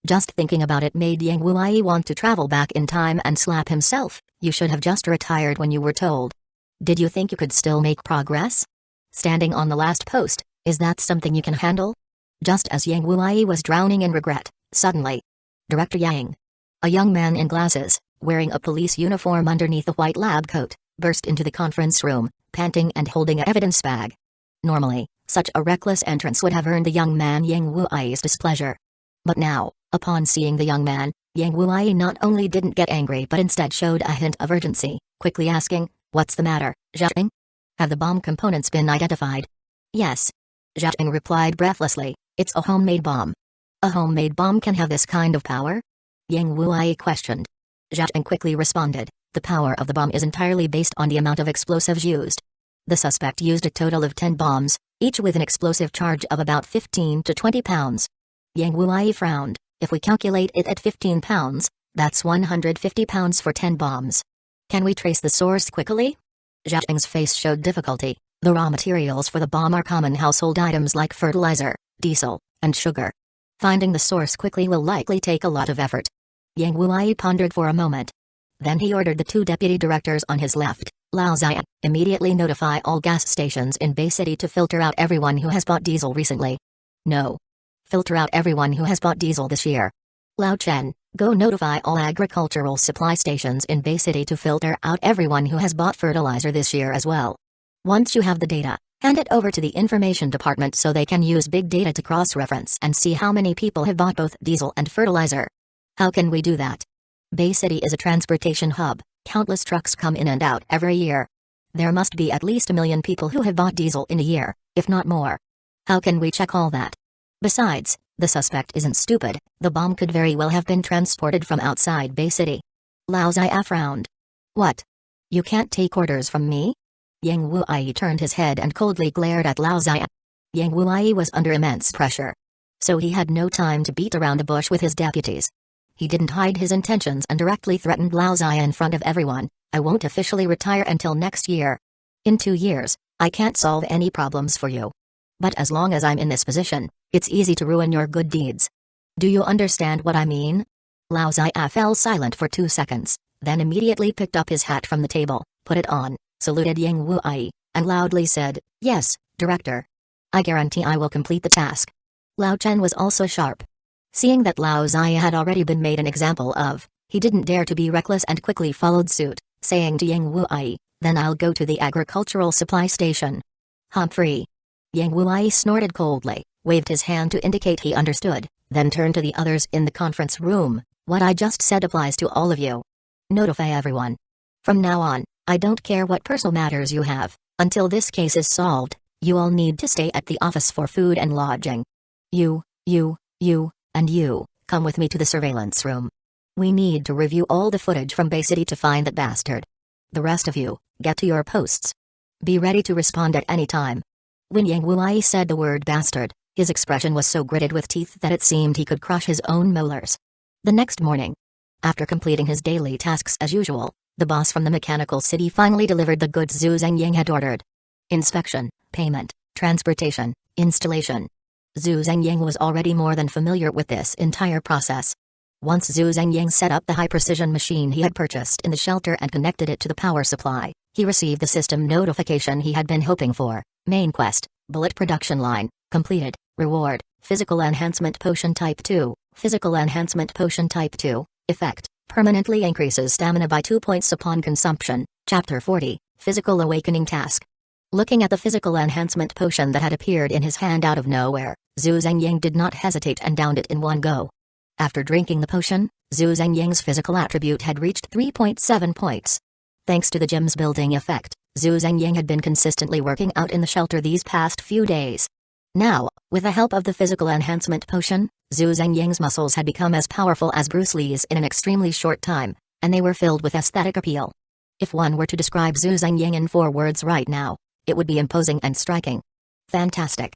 Just thinking about it made Yang Wuai want to travel back in time and slap himself. "You should have just retired when you were told. Did you think you could still make progress? Standing on the last post, is that something you can handle?" Just as Yang Wuai was drowning in regret, suddenly, Director Yang, a young man in glasses, wearing a police uniform underneath a white lab coat, burst into the conference room, panting and holding an evidence bag. Normally, such a reckless entrance would have earned the young man Yang Wuai's displeasure. But now, upon seeing the young man, Yang Wuai not only didn't get angry but instead showed a hint of urgency, quickly asking, "What's the matter, Zhang? Have the bomb components been identified?" "Yes." Zhang replied breathlessly, "It's a homemade bomb." "A homemade bomb can have this kind of power?" Yang Wuai questioned. Zhang quickly responded, "The power of the bomb is entirely based on the amount of explosives used. The suspect used a total of 10 bombs, each with an explosive charge of about 15 to 20 pounds. Yang Wuai frowned. "If we calculate it at 15 pounds, that's 150 pounds for 10 bombs. Can we trace the source quickly?" Zhang's face showed difficulty. "The raw materials for the bomb are common household items like fertilizer, diesel, and sugar. Finding the source quickly will likely take a lot of effort. Yang Wuai pondered for a moment. Then he ordered the 2 deputy directors on his left, Lao Zian, immediately notify all gas stations in Bay City to filter out everyone who has bought diesel recently. No. Filter out everyone who has bought diesel this year. Lao Chen, go notify all agricultural supply stations in Bay City to filter out everyone who has bought fertilizer this year as well. Once you have the data, hand it over to the information department so they can use big data to cross-reference and see how many people have bought both diesel and fertilizer. How can we do that? Bay City is a transportation hub, countless trucks come in and out every year. There must be at least 1 million people who have bought diesel in a year, if not more. How can we check all that? Besides, the suspect isn't stupid, the bomb could very well have been transported from outside Bay City. Lao Zia frowned. What? You can't take orders from me? Yang Wuai turned his head and coldly glared at Lao Zia. Yang Wuai was under immense pressure. So he had no time to beat around the bush with his deputies. He didn't hide his intentions and directly threatened Lao Zia in front of everyone. I won't officially retire until next year. In 2 years, I can't solve any problems for you. But as long as I'm in this position, it's easy to ruin your good deeds. Do you understand what I mean? Lao Zia fell silent for 2 seconds, then immediately picked up his hat from the table, put it on, saluted Yang Wuai, and loudly said, "Yes, Director. I guarantee I will complete the task." Lao Chen was also sharp. Seeing that Lao Zia had already been made an example of, he didn't dare to be reckless and quickly followed suit, saying to Yang Wuai, "Then I'll go to the agricultural supply station." Humphrey. Yang Wuai snorted coldly, waved his hand to indicate he understood, then turned to the others in the conference room. "What I just said applies to all of you. Notify everyone. From now on, I don't care what personal matters you have, until this case is solved, you all need to stay at the office for food and lodging. You, and you, come with me to the surveillance room. We need to review all the footage from Bay City to find that bastard. The rest of you, get to your posts. Be ready to respond at any time." When Yang Wuai said the word bastard, his expression was so gritted with teeth that it seemed he could crush his own molars. The next morning, after completing his daily tasks as usual, the boss from the mechanical city finally delivered the goods Zhu Zhengying had ordered. Inspection, payment, transportation, installation. Zhu Zhengying was already more than familiar with this entire process. Once Zhu Zhengying set up the high-precision machine he had purchased in the shelter and connected it to the power supply, he received the system notification he had been hoping for. Main quest, bullet production line, completed. Reward, physical enhancement potion type 2, physical enhancement potion type 2, effect, permanently increases stamina by 2 points upon consumption. Chapter 40, Physical Awakening Task. Looking at the physical enhancement potion that had appeared in his hand out of nowhere, Zhu Zhengying did not hesitate and downed it in one go. After drinking the potion, Zhu Zhengying's physical attribute had reached 3.7 points. Thanks to the gym's building effect, Zhu Zhengying had been consistently working out in the shelter these past few days. Now, with the help of the physical enhancement potion, Zhu Zhengying's muscles had become as powerful as Bruce Lee's in an extremely short time, and they were filled with aesthetic appeal. If one were to describe Zhu Zhengying in 4 words right now, it would be imposing and striking. Fantastic.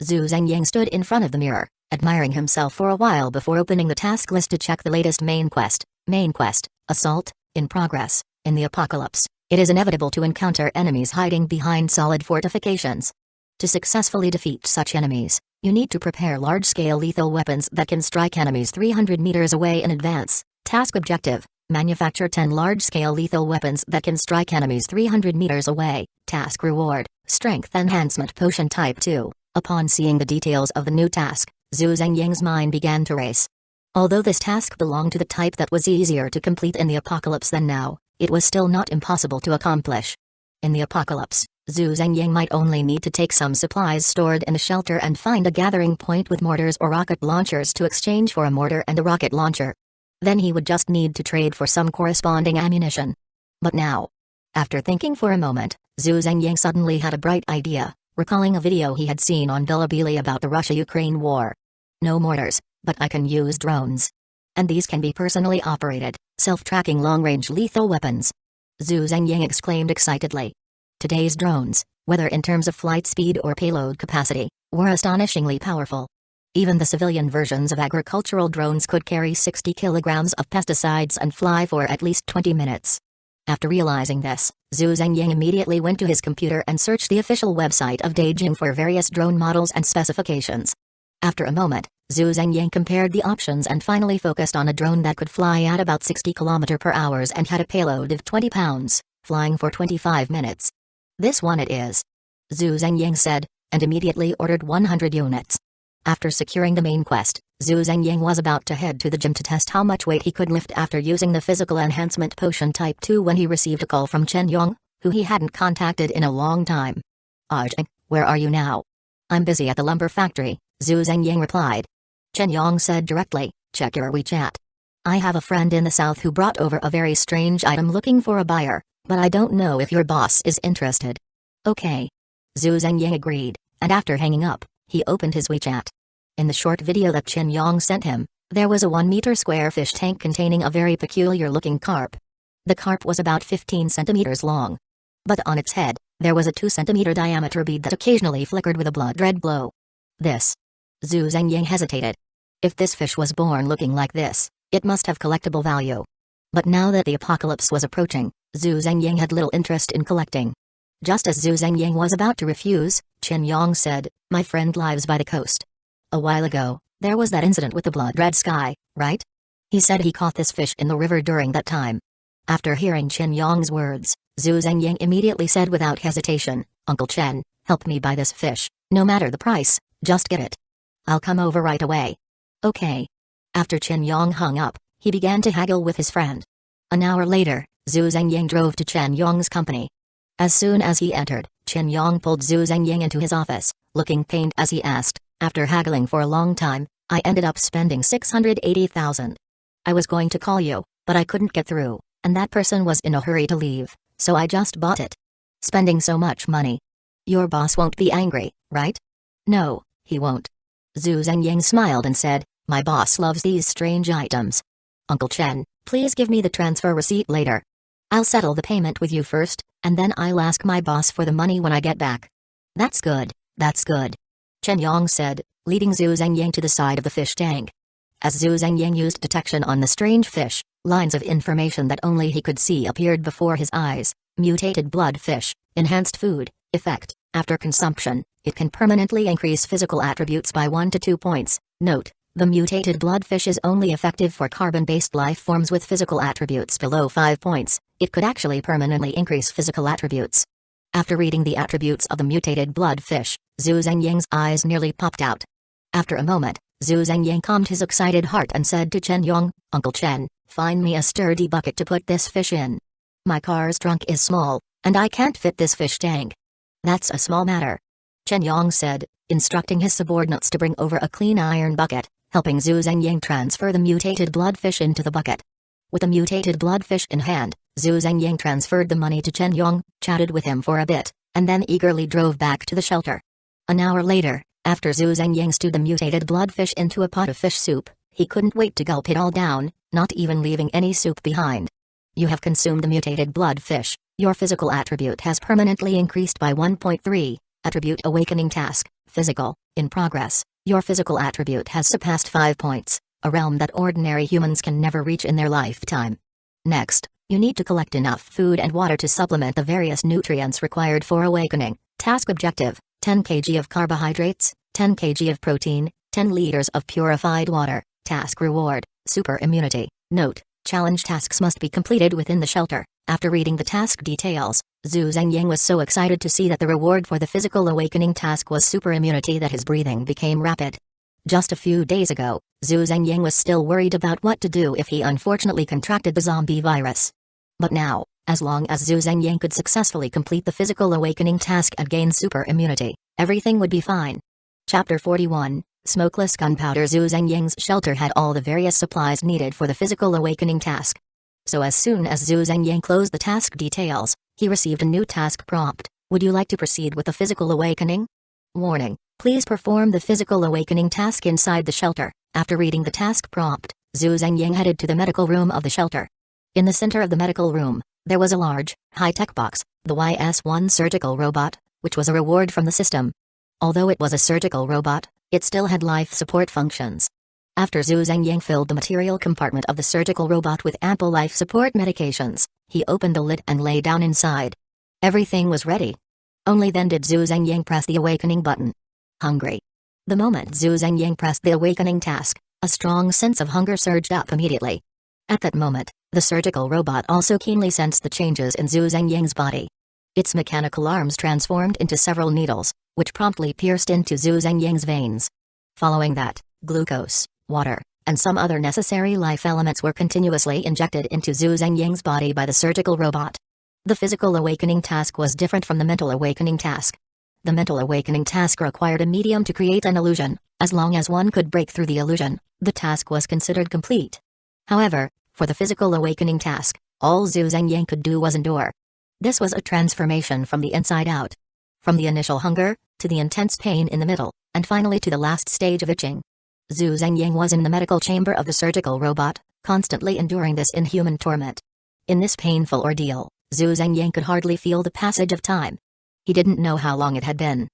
Zhu Zhengying stood in front of the mirror, admiring himself for a while before opening the task list to check the latest main quest. Main quest, assault, in progress. In the apocalypse, it is inevitable to encounter enemies hiding behind solid fortifications. To successfully defeat such enemies, you need to prepare large-scale lethal weapons that can strike enemies 300 meters away in advance. Task objective, manufacture 10 large-scale lethal weapons that can strike enemies 300 meters away. Task reward, strength enhancement potion type 2. Upon seeing the details of the new task, Zhu Zhengying's mind began to race. Although this task belonged to the type that was easier to complete in the apocalypse than now, it was still not impossible to accomplish. In the apocalypse, Zhu Zhengying might only need to take some supplies stored in a shelter and find a gathering point with mortars or rocket launchers to exchange for a mortar and a rocket launcher. Then he would just need to trade for some corresponding ammunition. But now, after thinking for a moment, Zhu Zhengying suddenly had a bright idea, recalling a video he had seen on Bilibili about the Russia-Ukraine war. No mortars, but I can use drones. And these can be personally operated, self-tracking long-range lethal weapons. Zhu Zhengying exclaimed excitedly. Today's drones, whether in terms of flight speed or payload capacity, were astonishingly powerful. Even the civilian versions of agricultural drones could carry 60 kilograms of pesticides and fly for at least 20 minutes. After realizing this, Zhu Zhengying immediately went to his computer and searched the official website of Beijing for various drone models and specifications. After a moment, Zhu Zhengyang compared the options and finally focused on a drone that could fly at about 60 km/h and had a payload of 20 pounds, flying for 25 minutes. "This one it is," Zhu Zhengyang said, and immediately ordered 100 units. After securing the main quest, Zhu Zhengyang was about to head to the gym to test how much weight he could lift after using the physical enhancement potion type 2 when he received a call from Chen Yong, who he hadn't contacted in a long time. "Aizen, where are you now?" "I'm busy at the lumber factory," Zhu Zhengyang replied. Chen Yong said directly, "Check your WeChat. I have a friend in the south who brought over a very strange item looking for a buyer, but I don't know if your boss is interested." "Okay." Zhu Zhengyang agreed, and after hanging up, he opened his WeChat. In the short video that Chen Yong sent him, there was a 1-meter square fish tank containing a very peculiar-looking carp. The carp was about 15 centimeters long. But on its head, there was a 2-centimeter diameter bead that occasionally flickered with a blood-red glow. "This?" Zhu Zhengyang hesitated. If this fish was born looking like this, it must have collectible value. But now that the apocalypse was approaching, Zhu Zhengyang had little interest in collecting. Just as Zhu Zhengyang was about to refuse, Chen Yong said, "My friend lives by the coast. A while ago, there was that incident with the blood-red sky, right? He said he caught this fish in the river during that time." After hearing Chen Yong's words, Zhu Zhengyang immediately said without hesitation, "Uncle Chen, help me buy this fish, no matter the price, just get it. I'll come over right away." "Okay." After Chen Yong hung up, he began to haggle with his friend. An hour later, Zhu Zhengyang drove to Chen Yong's company. As soon as he entered, Chen Yong pulled Zhu Zhengyang into his office, looking pained as he asked, "After haggling for a long time, I ended up spending 680,000. I was going to call you, but I couldn't get through, and that person was in a hurry to leave, so I just bought it. Spending so much money. Your boss won't be angry, right?" "No, he won't." Zhu Zhengyang smiled and said, "My boss loves these strange items. Uncle Chen, please give me the transfer receipt later. I'll settle the payment with you first, and then I'll ask my boss for the money when I get back." "That's good, that's good," Chen Yong said, leading Zhu Zhengyang to the side of the fish tank. As Zhu Zhengyang used detection on the strange fish, lines of information that only he could see appeared before his eyes. Mutated blood fish, enhanced food, effect, after consumption, it can permanently increase physical attributes by 1 to 2 points. Note, the mutated blood fish is only effective for carbon-based life forms with physical attributes below 5 points. It could actually permanently increase physical attributes. After reading the attributes of the mutated blood fish, Zhu Zhengyang's eyes nearly popped out. After a moment, Zhu Zhengyang calmed his excited heart and said to Chen Yong, "Uncle Chen, find me a sturdy bucket to put this fish in. My car's trunk is small, and I can't fit this fish tank." "That's a small matter," Chen Yong said, instructing his subordinates to bring over a clean iron bucket, helping Zhu Zhengyang transfer the mutated blood fish into the bucket. With the mutated blood fish in hand, Zhu Zhengyang transferred the money to Chen Yong, chatted with him for a bit, and then eagerly drove back to the shelter. An hour later, after Zhu Zhengyang stewed the mutated blood fish into a pot of fish soup, he couldn't wait to gulp it all down, not even leaving any soup behind. "You have consumed the mutated blood fish. Your physical attribute has permanently increased by 1.3. Attribute Awakening Task, Physical, in progress. Your physical attribute has surpassed 5 points, a realm that ordinary humans can never reach in their lifetime. Next, you need to collect enough food and water to supplement the various nutrients required for awakening. Task objective, 10 kg of carbohydrates, 10 kg of protein, 10 liters of purified water. Task reward, super immunity. Note, challenge tasks must be completed within the shelter." After reading the task details, Zhu Zhengyang was so excited to see that the reward for the physical awakening task was super immunity that his breathing became rapid. Just a few days ago, Zhu Zhengyang was still worried about what to do if he unfortunately contracted the zombie virus. But now, as long as Zhu Zhengyang could successfully complete the physical awakening task and gain super immunity, everything would be fine. Chapter 41, Smokeless Gunpowder. Zhu Zhengyang's shelter had all the various supplies needed for the physical awakening task. So as soon as Zhu Zhengyang closed the task details, he received a new task prompt. "Would you like to proceed with the physical awakening? Warning, please perform the physical awakening task inside the shelter." After reading the task prompt, Zhu Zhengyang headed to the medical room of the shelter. In the center of the medical room, there was a large, high-tech box, the YS-1 surgical robot, which was a reward from the system. Although it was a surgical robot, it still had life support functions. After Zhu Zhengyang filled the material compartment of the surgical robot with ample life support medications, he opened the lid and lay down inside. Everything was ready. Only then did Zhu Zhengyang press the awakening button. Hungry. The moment Zhu Zhengyang pressed the awakening task, a strong sense of hunger surged up immediately. At that moment, the surgical robot also keenly sensed the changes in Zhu Zhengyang's body. Its mechanical arms transformed into several needles, which promptly pierced into Zhu Zhengyang's veins. Following that, glucose, water, and some other necessary life elements were continuously injected into Zhu Zhengyang's body by the surgical robot. The physical awakening task was different from the mental awakening task. The mental awakening task required a medium to create an illusion. As long as one could break through the illusion, the task was considered complete. However, for the physical awakening task, all Zhu Zhengyang could do was endure. This was a transformation from the inside out. From the initial hunger, to the intense pain in the middle, and finally to the last stage of itching. Zhu Zhengyang was in the medical chamber of the surgical robot, constantly enduring this inhuman torment. In this painful ordeal, Zhu Zhengyang could hardly feel the passage of time. He didn't know how long it had been.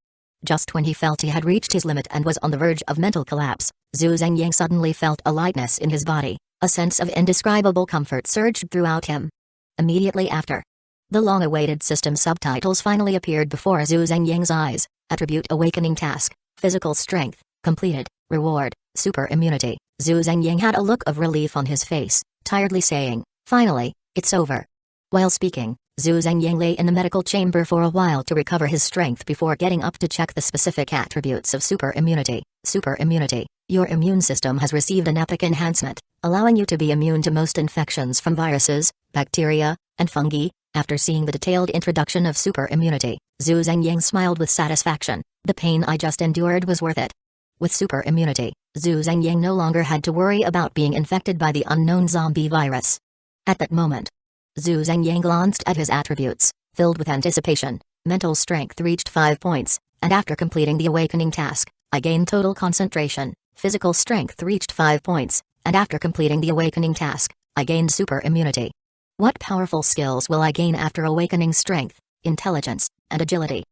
Just when he felt he had reached his limit and was on the verge of mental collapse, Zhu Zhengyang suddenly felt a lightness in his body. A sense of indescribable comfort surged throughout him. Immediately after, the long-awaited system subtitles finally appeared before Zhu Zhengyang's eyes. Attribute awakening task, physical strength, completed, reward, super immunity. Zhu Zhengyang had a look of relief on his face, tiredly saying, "Finally, it's over." While speaking, Zhu Zhengyang lay in the medical chamber for a while to recover his strength before getting up to check the specific attributes of super immunity. Super immunity. Your immune system has received an epic enhancement, allowing you to be immune to most infections from viruses, bacteria, and fungi. After seeing the detailed introduction of super immunity, Zhu Zhengyang smiled with satisfaction. The pain I just endured was worth it. With super immunity, Zhu Zhengyang no longer had to worry about being infected by the unknown zombie virus. At that moment, Zhu Zhengyang glanced at his attributes, filled with anticipation. Mental strength reached 5 points, and after completing the awakening task, I gained total concentration. Physical strength reached 5 points, and after completing the awakening task, I gained super immunity. What powerful skills will I gain after awakening strength, intelligence, and agility?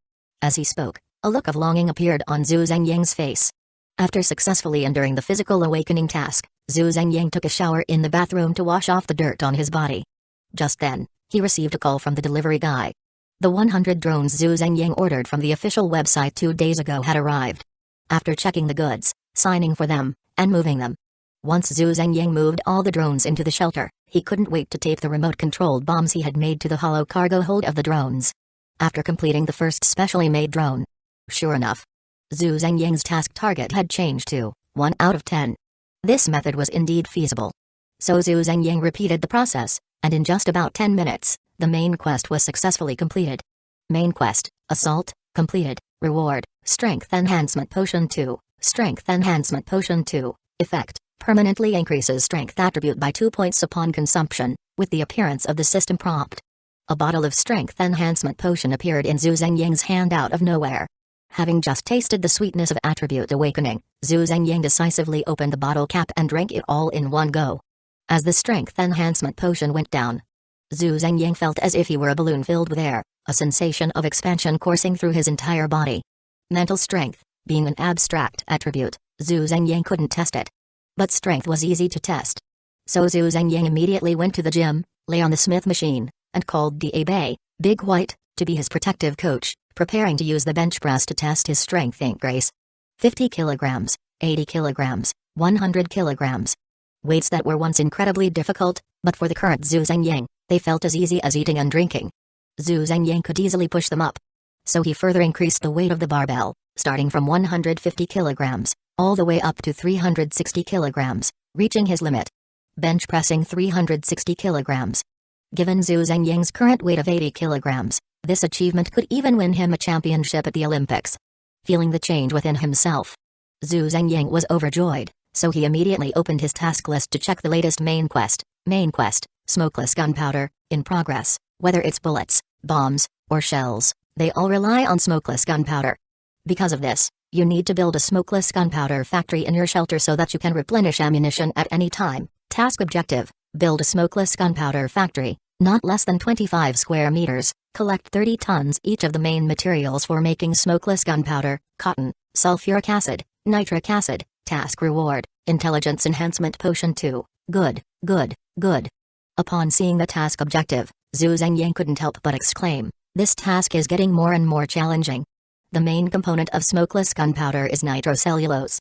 As he spoke, a look of longing appeared on Zhu Zhengyang's face. After successfully enduring the physical awakening task, Zhu Zhengyang took a shower in the bathroom to wash off the dirt on his body. Just then, he received a call from the delivery guy. The 100 drones Zhu Zhengyang ordered from the official website 2 days ago had arrived. After checking the goods, signing for them, and moving them, once Zhu Zhengyang moved all the drones into the shelter, he couldn't wait to tape the remote-controlled bombs he had made to the hollow cargo hold of the drones. After completing the first specially made drone, sure enough, Zhu Zhengyang's task target had changed to 1 out of 10. This method was indeed feasible. So Zhu Zhengyang repeated the process, and in just about 10 minutes, the main quest was successfully completed. Main quest, Assault, completed. Reward, Strength Enhancement Potion 2, Strength Enhancement Potion 2, Effect, permanently increases strength attribute by 2 points upon consumption, with the appearance of the system prompt. A bottle of Strength Enhancement Potion appeared in Zhu Zhengyang's hand out of nowhere. Having just tasted the sweetness of attribute awakening, Zhu Zhengyang decisively opened the bottle cap and drank it all in one go. As the Strength Enhancement Potion went down, Zhu Zhengyang felt as if he were a balloon filled with air, a sensation of expansion coursing through his entire body. Mental strength, being an abstract attribute, Zhu Zhengyang couldn't test it. But strength was easy to test. So Zhu Zhengyang immediately went to the gym, lay on the Smith machine, and called Da-Bei, Big White, to be his protective coach, preparing to use the bench press to test his strength increase. 50 kilograms, 80 kilograms, 100 kilograms. Weights that were once incredibly difficult, but for the current Zhu Zhengyang, they felt as easy as eating and drinking. Zhu Zhengyang could easily push them up. So he further increased the weight of the barbell, starting from 150 kilograms, all the way up to 360 kilograms, reaching his limit. Bench pressing 360 kilograms. Given Zhu Zhengyang's current weight of 80 kilograms, this achievement could even win him a championship at the Olympics. Feeling the change within himself, Zhu Zhengyang was overjoyed, so he immediately opened his task list to check the latest main quest. Main quest, smokeless gunpowder, in progress. Whether it's bullets, bombs, or shells, they all rely on smokeless gunpowder. Because of this, you need to build a smokeless gunpowder factory in your shelter so that you can replenish ammunition at any time. Task objective, build a smokeless gunpowder factory, not less than 25 square meters, collect 30 tons each of the main materials for making smokeless gunpowder, cotton, sulfuric acid, nitric acid. Task reward, Intelligence Enhancement Potion 2, good, good, good. Upon seeing the task objective, Zhu Zhengyang couldn't help but exclaim, this task is getting more and more challenging. The main component of smokeless gunpowder is nitrocellulose.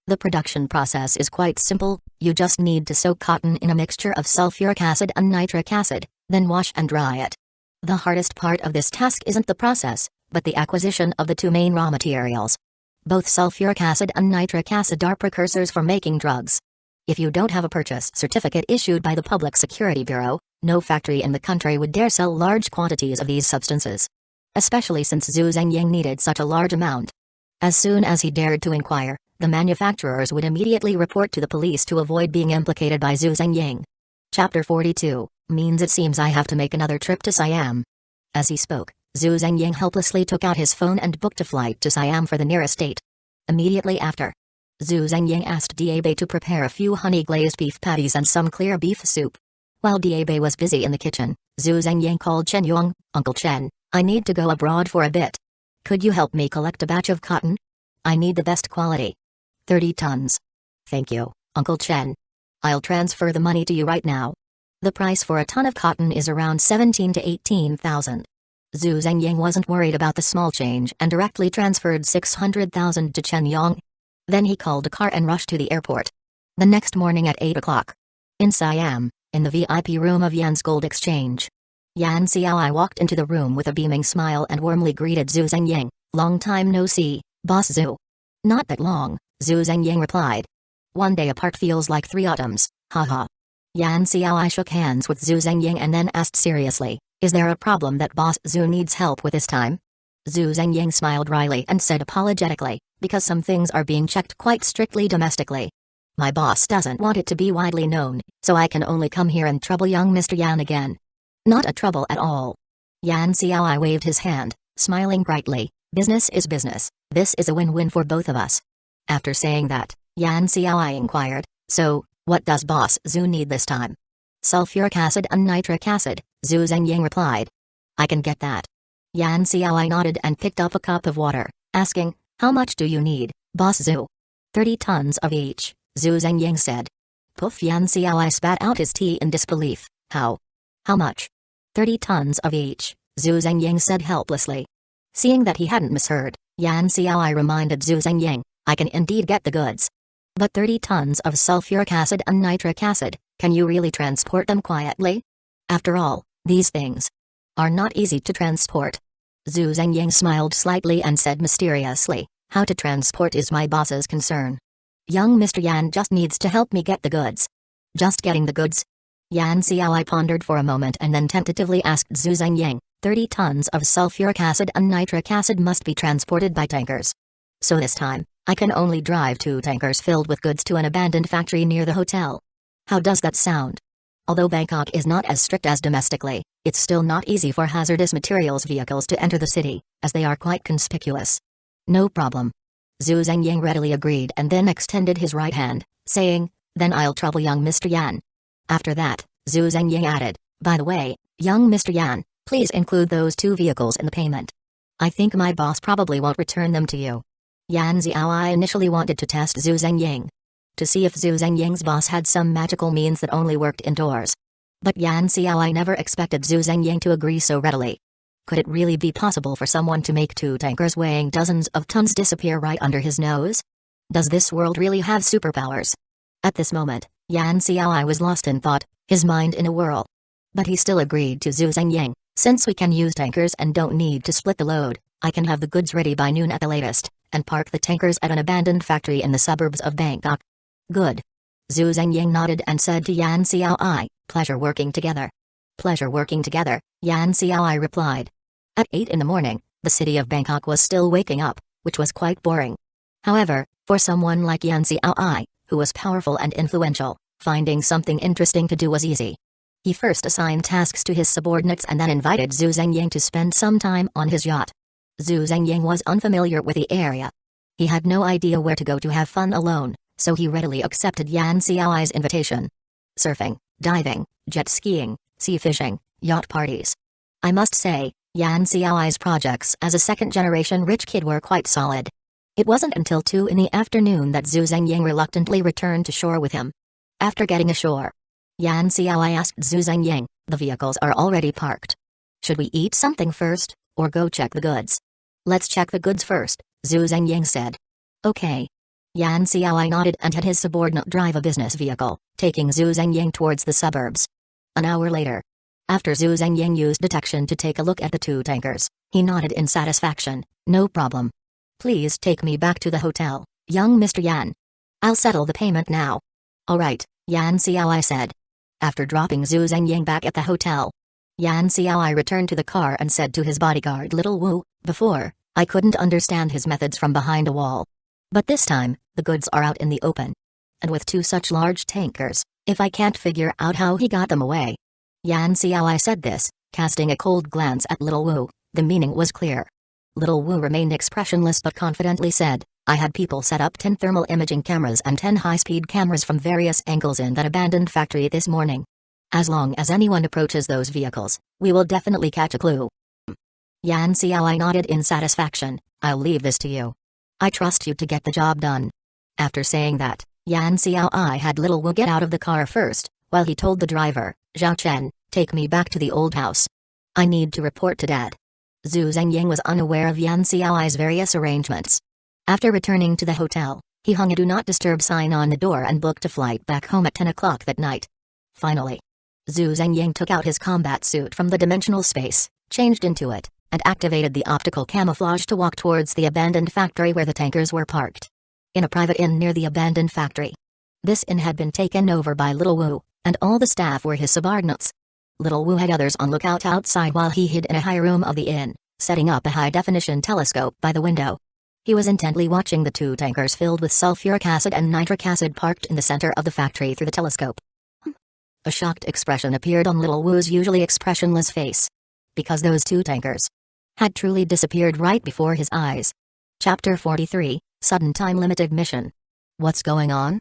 The production process is quite simple, you just need to soak cotton in a mixture of sulfuric acid and nitric acid, then wash and dry it. The hardest part of this task isn't the process, but the acquisition of the two main raw materials. Both sulfuric acid and nitric acid are precursors for making drugs. If you don't have a purchase certificate issued by the Public Security Bureau, no factory in the country would dare sell large quantities of these substances. Especially since Zhu Zhengying needed such a large amount. As soon as he dared to inquire, the manufacturers would immediately report to the police to avoid being implicated by Zhu Zhengying. Chapter 42, means it seems I have to make another trip to Siam. As he spoke, Zhu Zhengying helplessly took out his phone and booked a flight to Siam for the nearest date. Immediately after, Zhu Zhengying asked Diabe to prepare a few honey-glazed beef patties and some clear beef soup. While Diabe was busy in the kitchen, Zhu Zhengying called Chen Yong. "Uncle Chen, I need to go abroad for a bit. Could you help me collect a batch of cotton? I need the best quality. 30 tons. Thank you, Uncle Chen. I'll transfer the money to you right now." The price for a ton of cotton is around 17 to 18,000. Zhu Zhengying wasn't worried about the small change and directly transferred 600,000 to Chen Yong. Then he called a car and rushed to the airport. The next morning at 8 o'clock. In Siam, in the VIP room of Yan's Gold Exchange. Yan Xiaoi walked into the room with a beaming smile and warmly greeted Zhu Zhengying. "Long time no see, Boss Zhu." "Not that long," Zhu Zhengying replied. "One day apart feels like 3 autumns, haha." Yan Xiaoi shook hands with Zhu Zhengying and then asked seriously, "Is there a problem that Boss Zhu needs help with this time?" Zhu Zhengying smiled wryly and said apologetically, "Because some things are being checked quite strictly domestically. My boss doesn't want it to be widely known, so I can only come here and trouble young Mr. Yan again." "Not a trouble at all." Yan Xiaoi waved his hand, smiling brightly. "Business is business, this is a win-win for both of us." After saying that, Yan Xiaoi inquired, "So, what does Boss Zhu need this time?" "Sulfuric acid and nitric acid," Zhu Zhengying replied. "I can get that." Yan Xiaoi nodded and picked up a cup of water, asking, "How much do you need, Boss Zhu?" 30 tons of each, Zhu Zhengying said. Poof! Yan Xiaoi spat out his tea in disbelief. How much?" 30 tons of each, Zhu Zhengying said helplessly. Seeing that he hadn't misheard, Yan Xiaoi reminded Zhu Zhengying, "I can indeed get the goods. But 30 tons of sulfuric acid and nitric acid, can you really transport them quietly? After all, these things are not easy to transport." Zhu Zhengying smiled slightly and said mysteriously, "How to transport is my boss's concern. Young Mr. Yan just needs to help me get the goods." "Just getting the goods?" Yan Xiaoi pondered for a moment and then tentatively asked Zhu Zhengying, 30 tons of sulfuric acid and nitric acid must be transported by tankers. So this time, I can only drive 2 tankers filled with goods to an abandoned factory near the hotel. How does that sound? Although Bangkok is not as strict as domestically, it's still not easy for hazardous materials vehicles to enter the city, as they are quite conspicuous. "No problem." Zhu Zhengying readily agreed and then extended his right hand, saying, "Then I'll trouble young Mr. Yan." After that, Zhu Zhengying added, "By the way, young Mr. Yan, please include those 2 vehicles in the payment. I think my boss probably won't return them to you." Yan Xiaoi initially wanted to test Zhu Zhengying, to see if Zhu Zhengying's boss had some magical means that only worked indoors. But Yan Xiaoi never expected Zhu Zhengying to agree so readily. Could it really be possible for someone to make 2 tankers weighing dozens of tons disappear right under his nose? Does this world really have superpowers? At this moment, Yan Xiaoi was lost in thought, his mind in a whirl. But he still agreed to Zhu Zhengying, "Since we can use tankers and don't need to split the load, I can have the goods ready by noon at the latest, and park the tankers at an abandoned factory in the suburbs of Bangkok." "Good." Zhu Zhengying nodded and said to Yan Xiaoi, "Pleasure working together." "Pleasure working together," Yan Xiaoi replied. At 8 in the morning, the city of Bangkok was still waking up, which was quite boring. However, for someone like Yan Xiaoi, who was powerful and influential, finding something interesting to do was easy. He first assigned tasks to his subordinates and then invited Zhu Zhengying to spend some time on his yacht. Zhu Zhengying was unfamiliar with the area. He had no idea where to go to have fun alone, so he readily accepted Yan Xiaoi's invitation. Surfing, diving, jet skiing, sea fishing, yacht parties. I must say, Yan Xiaoi's projects as a second-generation rich kid were quite solid. It wasn't until 2 in the afternoon that Zhu Zhengying reluctantly returned to shore with him. After getting ashore, Yan Xiaoi asked Zhu Zhengying, "The vehicles are already parked. Should we eat something first, or go check the goods?" Let's check the goods first, Zhu Zhengying said. Okay. Yan Xiaoi nodded and had his subordinate drive a business vehicle, taking Zhu Zhengying towards the suburbs. An hour later, after Zhu Zhengying used detection to take a look at the two tankers, he nodded in satisfaction. No problem. Please take me back to the hotel, young Mr. Yan. I'll settle the payment now. Alright, Yan Xiaoi said. After dropping Zhu Zhengying back at the hotel, Yan Xiaoi returned to the car and said to his bodyguard Little Wu, before, I couldn't understand his methods from behind a wall. But this time, the goods are out in the open. And with two such large tankers, if I can't figure out how he got them away. Yan Xiaoi said this, casting a cold glance at Little Wu. The meaning was clear. Little Wu remained expressionless but confidently said, I had people set up 10 thermal imaging cameras and 10 high-speed cameras from various angles in that abandoned factory this morning. As long as anyone approaches those vehicles, we will definitely catch a clue. Yan Xiaoi nodded in satisfaction. I'll leave this to you. I trust you to get the job done. After saying that, Yan Xiaoi had Little Wu get out of the car first, while he told the driver, Zhao Chen, take me back to the old house. I need to report to Dad. Zhu Zhengying was unaware of Yan Xiaoi's various arrangements. After returning to the hotel, he hung a do not disturb sign on the door and booked a flight back home at 10 o'clock that night. Finally, Zhu Zhengying took out his combat suit from the dimensional space, changed into it, and activated the optical camouflage to walk towards the abandoned factory where the tankers were parked. In a private inn near the abandoned factory. This inn had been taken over by Little Wu, and all the staff were his subordinates. Little Wu had others on lookout outside while he hid in a high room of the inn, setting up a high-definition telescope by the window. He was intently watching the two tankers filled with sulfuric acid and nitric acid parked in the center of the factory through the telescope. A shocked expression appeared on Little Wu's usually expressionless face. Because those two tankers had truly disappeared right before his eyes. Chapter 43, Sudden Time-Limited Mission. What's going on?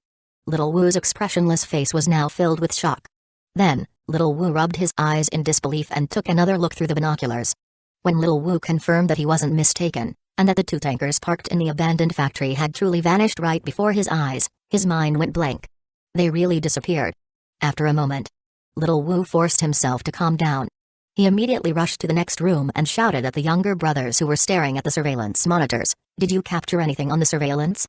Little Wu's expressionless face was now filled with shock. Then, Little Wu rubbed his eyes in disbelief and took another look through the binoculars. When Little Wu confirmed that he wasn't mistaken, and that the two tankers parked in the abandoned factory had truly vanished right before his eyes, his mind went blank. They really disappeared. After a moment, Little Wu forced himself to calm down. He immediately rushed to the next room and shouted at the younger brothers who were staring at the surveillance monitors, Did you capture anything on the surveillance?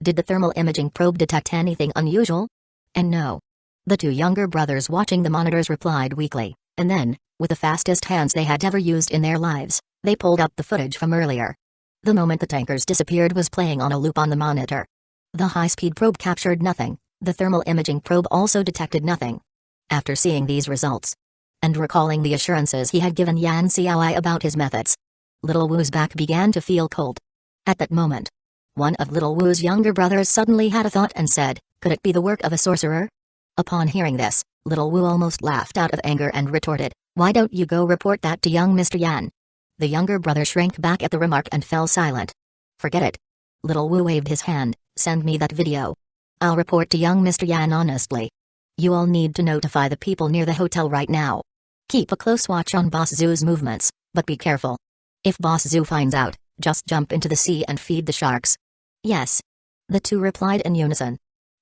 Did the thermal imaging probe detect anything unusual? And no. The two younger brothers watching the monitors replied weakly, and then, with the fastest hands they had ever used in their lives, they pulled up the footage from earlier. The moment the tankers disappeared was playing on a loop on the monitor. The high-speed probe captured nothing, the thermal imaging probe also detected nothing. After seeing these results, and recalling the assurances he had given Yan Xiaoi about his methods, Little Wu's back began to feel cold. At that moment, one of Little Wu's younger brothers suddenly had a thought and said, Could it be the work of a sorcerer? Upon hearing this, Little Wu almost laughed out of anger and retorted, Why don't you go report that to young Mr. Yan? The younger brother shrank back at the remark and fell silent. Forget it. Little Wu waved his hand, Send me that video. I'll report to young Mr. Yan honestly. You all need to notify the people near the hotel right now. Keep a close watch on Boss Zhu's movements, but be careful. If Boss Zhu finds out, just jump into the sea and feed the sharks. Yes. The two replied in unison.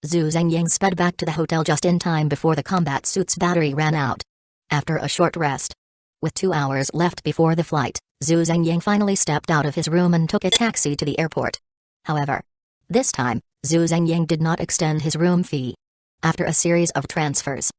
Zhu Zhengying sped back to the hotel just in time before the combat suit's battery ran out. After a short rest, with 2 hours left before the flight, Zhu Zhengying finally stepped out of his room and took a taxi to the airport. However, this time, Zhu Zhengying did not extend his room fee. After a series of transfers,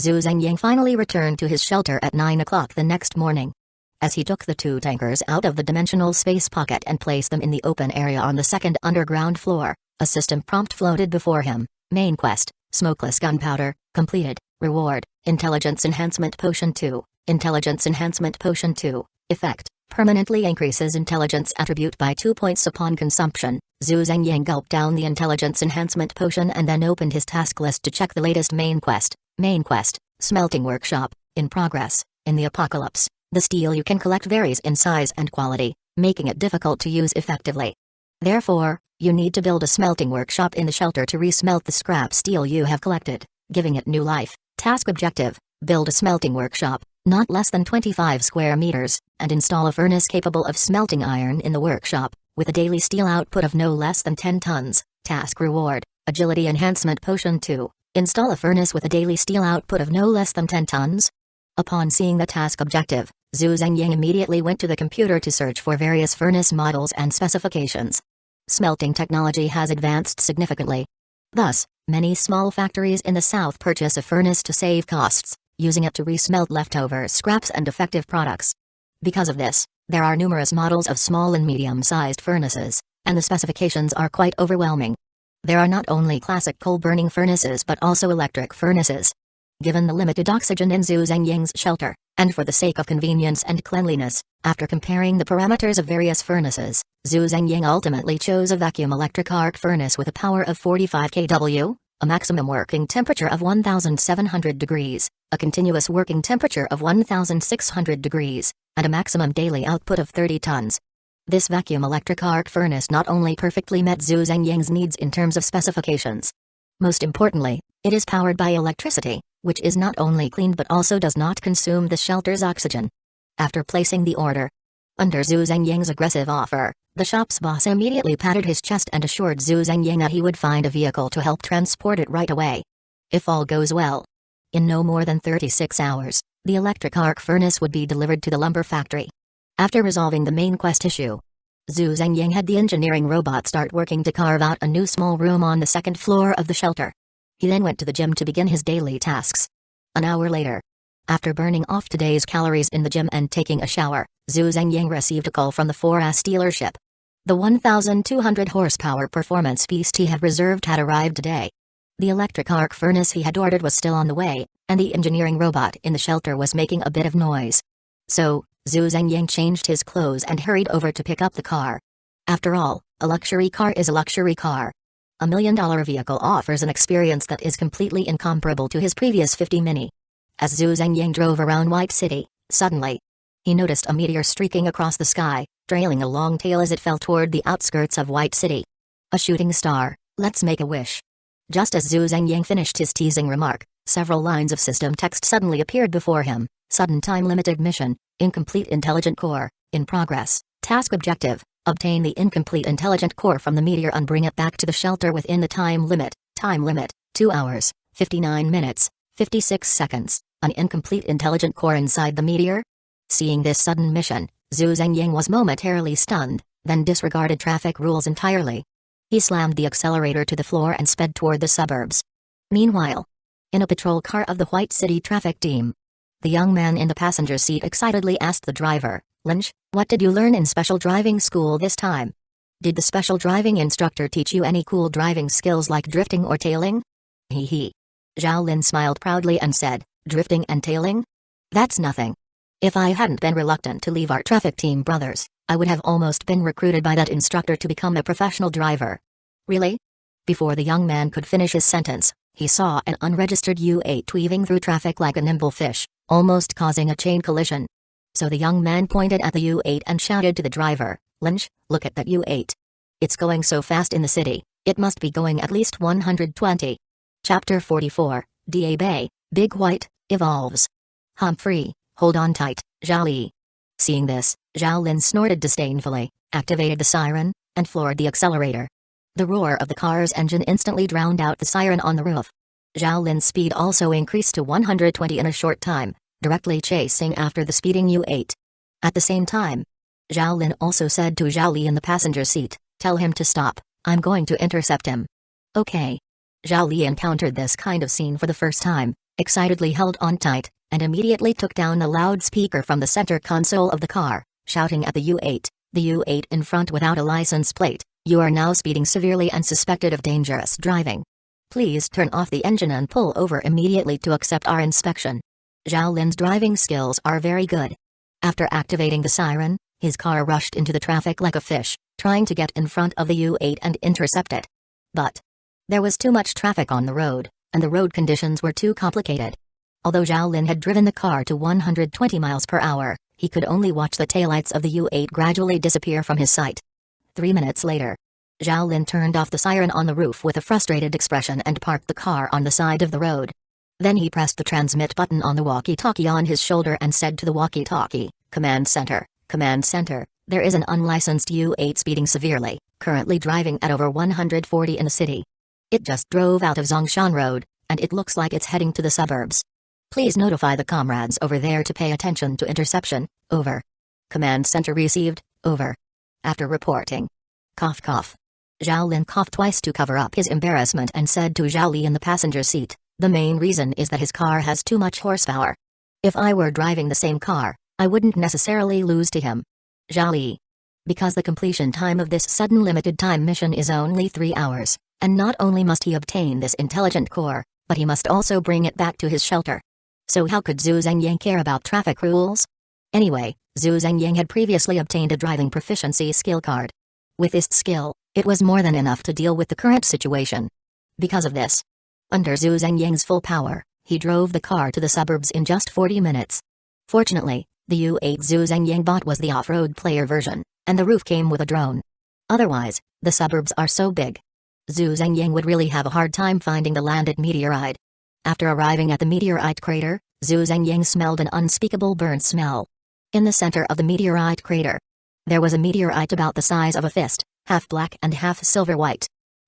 Zhu Zhengying finally returned to his shelter at 9 o'clock the next morning. As he took the two tankers out of the dimensional space pocket and placed them in the open area on the second underground floor, a system prompt floated before him. Main quest, Smokeless Gunpowder, completed. Reward, Intelligence Enhancement Potion 2. Intelligence Enhancement Potion 2. Effect, permanently increases intelligence attribute by 2 points upon consumption. Zhu Zhengying gulped down the Intelligence Enhancement Potion and then opened his task list to check the latest main quest. Main quest, Smelting Workshop, in progress. In the apocalypse, the steel you can collect varies in size and quality, making it difficult to use effectively. Therefore, you need to build a smelting workshop in the shelter to resmelt the scrap steel you have collected, giving it new life. Task objective, build a smelting workshop, not less than 25 square meters, and install a furnace capable of smelting iron in the workshop, with a daily steel output of no less than 10 tons. Task reward, Agility Enhancement Potion 2. Install a furnace with a daily steel output of no less than 10 tons. Upon seeing the task objective, Zhu Zhengying immediately went to the computer to search for various furnace models and specifications. Smelting technology has advanced significantly. Thus, many small factories in the south purchase a furnace to save costs, using it to resmelt leftover scraps and defective products. Because of this, there are numerous models of small and medium-sized furnaces, and the specifications are quite overwhelming. There are not only classic coal-burning furnaces but also electric furnaces. Given the limited oxygen in Zhu Zhengying's shelter, and for the sake of convenience and cleanliness, after comparing the parameters of various furnaces, Zhu Zhengying ultimately chose a vacuum electric arc furnace with a power of 45 kW, a maximum working temperature of 1700 degrees, a continuous working temperature of 1600 degrees, and a maximum daily output of 30 tons. This vacuum electric arc furnace not only perfectly met Zhu Zhengying's needs in terms of specifications. Most importantly, it is powered by electricity, which is not only clean but also does not consume the shelter's oxygen. After placing the order, under Zhu Zhengying's aggressive offer, the shop's boss immediately patted his chest and assured Zhu Zhengying that he would find a vehicle to help transport it right away. If all goes well, in no more than 36 hours, the electric arc furnace would be delivered to the lumber factory. After resolving the main quest issue, Zhu Zhengying had the engineering robot start working to carve out a new small room on the second floor of the shelter. He then went to the gym to begin his daily tasks. An hour later, after burning off today's calories in the gym and taking a shower, Zhu Zhengying received a call from the 4S dealership. The 1,200 horsepower performance beast he had reserved had arrived today. The electric arc furnace he had ordered was still on the way, and the engineering robot in the shelter was making a bit of noise. So, Zhu Zhengying changed his clothes and hurried over to pick up the car. After all, a luxury car is a luxury car. A $1 million vehicle offers an experience that is completely incomparable to his previous 50 Mini. As Zhu Zhengying drove around White City, suddenly, he noticed a meteor streaking across the sky, trailing a long tail as it fell toward the outskirts of White City. A shooting star, let's make a wish. Just as Zhu Zhengying finished his teasing remark, several lines of system text suddenly appeared before him. Sudden time-limited mission, incomplete intelligent core, in progress, task objective, obtain the incomplete intelligent core from the meteor and bring it back to the shelter within the time limit, 2 hours, 59 minutes, 56 seconds, an incomplete intelligent core inside the meteor? Seeing this sudden mission, Zhu Zhengying was momentarily stunned, then disregarded traffic rules entirely. He slammed the accelerator to the floor and sped toward the suburbs. Meanwhile, in a patrol car of the White City traffic team, the young man in the passenger seat excitedly asked the driver, "Lynch, what did you learn in special driving school this time? Did the special driving instructor teach you any cool driving skills like drifting or tailing?" Hee hee. Zhao Lin smiled proudly and said, "Drifting and tailing? That's nothing. If I hadn't been reluctant to leave our traffic team brothers, I would have almost been recruited by that instructor to become a professional driver." "Really?" Before the young man could finish his sentence, he saw an unregistered U8 weaving through traffic like a nimble fish, almost causing a chain collision. So the young man pointed at the U8 and shouted to the driver, "Lynch, look at that U8. It's going so fast in the city, it must be going at least 120. Chapter 44, Da Bay, Big White, evolves. Humphrey, hold on tight, Zhao Li. Seeing this, Zhao Lin snorted disdainfully, activated the siren, and floored the accelerator. The roar of the car's engine instantly drowned out the siren on the roof. Zhao Lin's speed also increased to 120 in a short time, directly chasing after the speeding U8. At the same time, Zhao Lin also said to Zhao Li in the passenger seat, "Tell him to stop, I'm going to intercept him." "Okay." Zhao Li encountered this kind of scene for the first time, excitedly held on tight, and immediately took down the loudspeaker from the center console of the car, shouting at the U8 in front without a license plate, "You are now speeding severely and suspected of dangerous driving. Please turn off the engine and pull over immediately to accept our inspection." Zhao Lin's driving skills are very good. After activating the siren, his car rushed into the traffic like a fish, trying to get in front of the U8 and intercept it. But there was too much traffic on the road, and the road conditions were too complicated. Although Zhao Lin had driven the car to 120 miles per hour, he could only watch the taillights of the U8 gradually disappear from his sight. 3 minutes later, Zhao Lin turned off the siren on the roof with a frustrated expression and parked the car on the side of the road. Then he pressed the transmit button on the walkie-talkie on his shoulder and said to the walkie-talkie, Command Center, there is an unlicensed U8 speeding severely, currently driving at over 140 in the city. It just drove out of Zongshan Road, and it looks like it's heading to the suburbs. Please notify the comrades over there to pay attention to interception, over. Command center received, over. After reporting. Cough cough. Zhao Lin coughed twice to cover up his embarrassment and said to Zhao Li in the passenger seat, the main reason is that his car has too much horsepower. If I were driving the same car, I wouldn't necessarily lose to him. Zhao Li. Because the completion time of this sudden limited time mission is only 3 hours, and not only must he obtain this intelligent core, but he must also bring it back to his shelter. So how could Zhu Zhengyang care about traffic rules? Anyway, Zhu Zhengyang had previously obtained a driving proficiency skill card. With this skill, it was more than enough to deal with the current situation. Because of this, under Zhu Zhengyang's full power, he drove the car to the suburbs in just 40 minutes. Fortunately, the U8 Zhu Zhengyang bought was the off-road player version, and the roof came with a drone. Otherwise, the suburbs are so big. Zhu Zhengyang would really have a hard time finding the landed meteorite. After arriving at the meteorite crater, Zhu Zhengyang smelled an unspeakable burnt smell. In the center of the meteorite crater, there was a meteorite about the size of a fist, half black and half silver-white.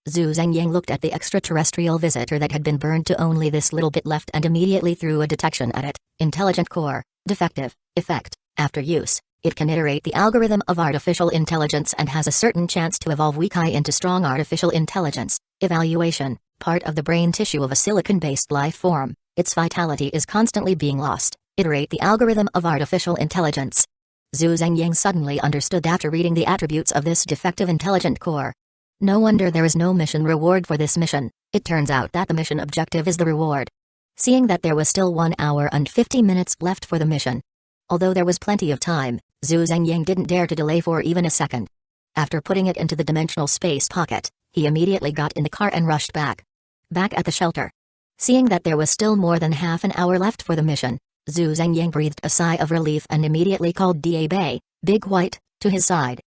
Zhu Zhengyang looked at the extraterrestrial visitor that had been burned to only this little bit left and immediately threw a detection at it. Intelligent core, defective, effect. After use, it can iterate the algorithm of artificial intelligence and has a certain chance to evolve weak eye into strong artificial intelligence. Evaluation, part of the brain tissue of a silicon-based life form. Its vitality is constantly being lost. Iterate the algorithm of artificial intelligence. Zhu Zhengyang suddenly understood after reading the attributes of this defective intelligent core. No wonder there is no mission reward for this mission. It turns out that the mission objective is the reward. Seeing that there was still 1 hour and 50 minutes left for the mission. Although there was plenty of time, Zhu Zhengyang didn't dare to delay for even a second. After putting it into the dimensional space pocket, he immediately got in the car and rushed back. Back at the shelter. Seeing that there was still more than half an hour left for the mission, Zhu Zhengyang breathed a sigh of relief and immediately called Da Bei, Big White, to his side.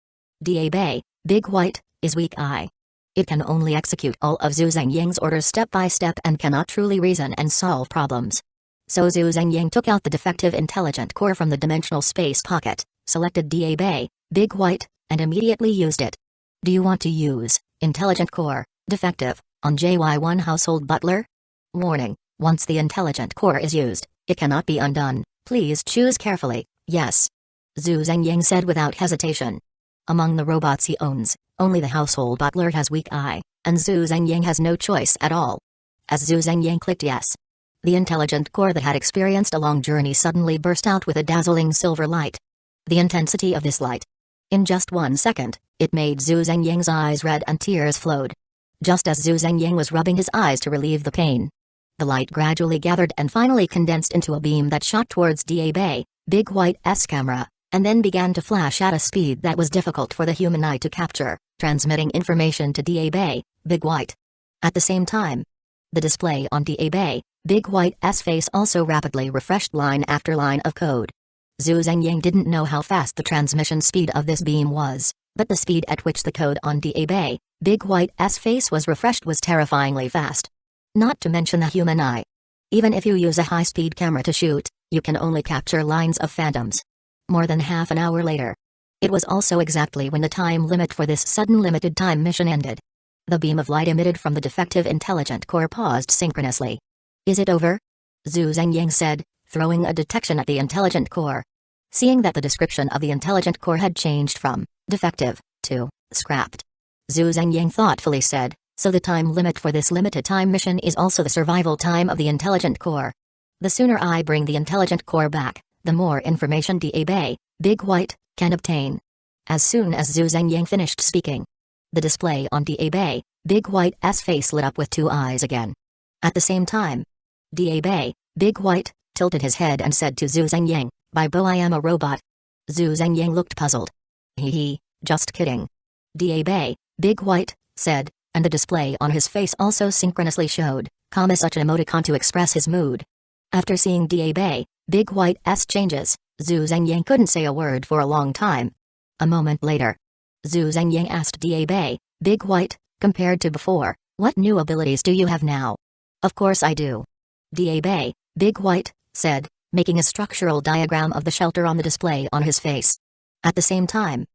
Da Bei, Big White, is weak eye. It can only execute all of Zhu Zhengyang's orders step by step and cannot truly reason and solve problems. So Zhu Zhengyang took out the defective intelligent core from the dimensional space pocket, selected Da Bei, Big White, and immediately used it. Do you want to use intelligent core, defective, on JY1 household butler? Warning, once the intelligent core is used, it cannot be undone. Please choose carefully. Yes. Zhu Zhengyang said without hesitation. Among the robots he owns, only the household butler has weak eye, and Zhu Zhengyang has no choice at all. As Zhu Zhengyang clicked yes, the intelligent core that had experienced a long journey suddenly burst out with a dazzling silver light. The intensity of this light. In just 1 second, it made Zhu Zhengyang's eyes red and tears flowed. Just as Zhu Zhengyang was rubbing his eyes to relieve the pain, the light gradually gathered and finally condensed into a beam that shot towards Da Bei, Big White's camera, and then began to flash at a speed that was difficult for the human eye to capture, transmitting information to Da Bei, Big White. At the same time, the display on Da Bei, Big White's face also rapidly refreshed line after line of code. Zhu Zhengyang didn't know how fast the transmission speed of this beam was, but the speed at which the code on Da Bei, Big White's face was refreshed was terrifyingly fast. Not to mention the human eye. Even if you use a high-speed camera to shoot, you can only capture lines of phantoms. More than half an hour later. It was also exactly when the time limit for this sudden limited time mission ended. The beam of light emitted from the defective intelligent core paused synchronously. Is it over? Zhu Zhengyang said, throwing a detection at the intelligent core. Seeing that the description of the intelligent core had changed from defective to scrapped, Zhu Zhengyang thoughtfully said, so the time limit for this limited time mission is also the survival time of the intelligent core. The sooner I bring the intelligent core back, the more information Da Bei, Big White, can obtain. As soon as Zhu Zhengyang finished speaking, the display on Da Bei, Big White's face lit up with 2 eyes again. At the same time, Da Bei, Big White, tilted his head and said to Zhu Zhengyang, "By Bo, I am a robot." Zhu Zhengyang looked puzzled. Hee, just kidding. Da Bei, Big White, said, and the display on his face also synchronously showed, such an emoticon to express his mood. After seeing Da Bei, Big White's changes, Zhu Zhengyang couldn't say a word for a long time. A moment later, Zhu Zhengyang asked Da Bei, Big White, compared to before, what new abilities do you have now? Of course I do. Da Bei, Big White, said, making a structural diagram of the shelter on the display on his face. At the same time,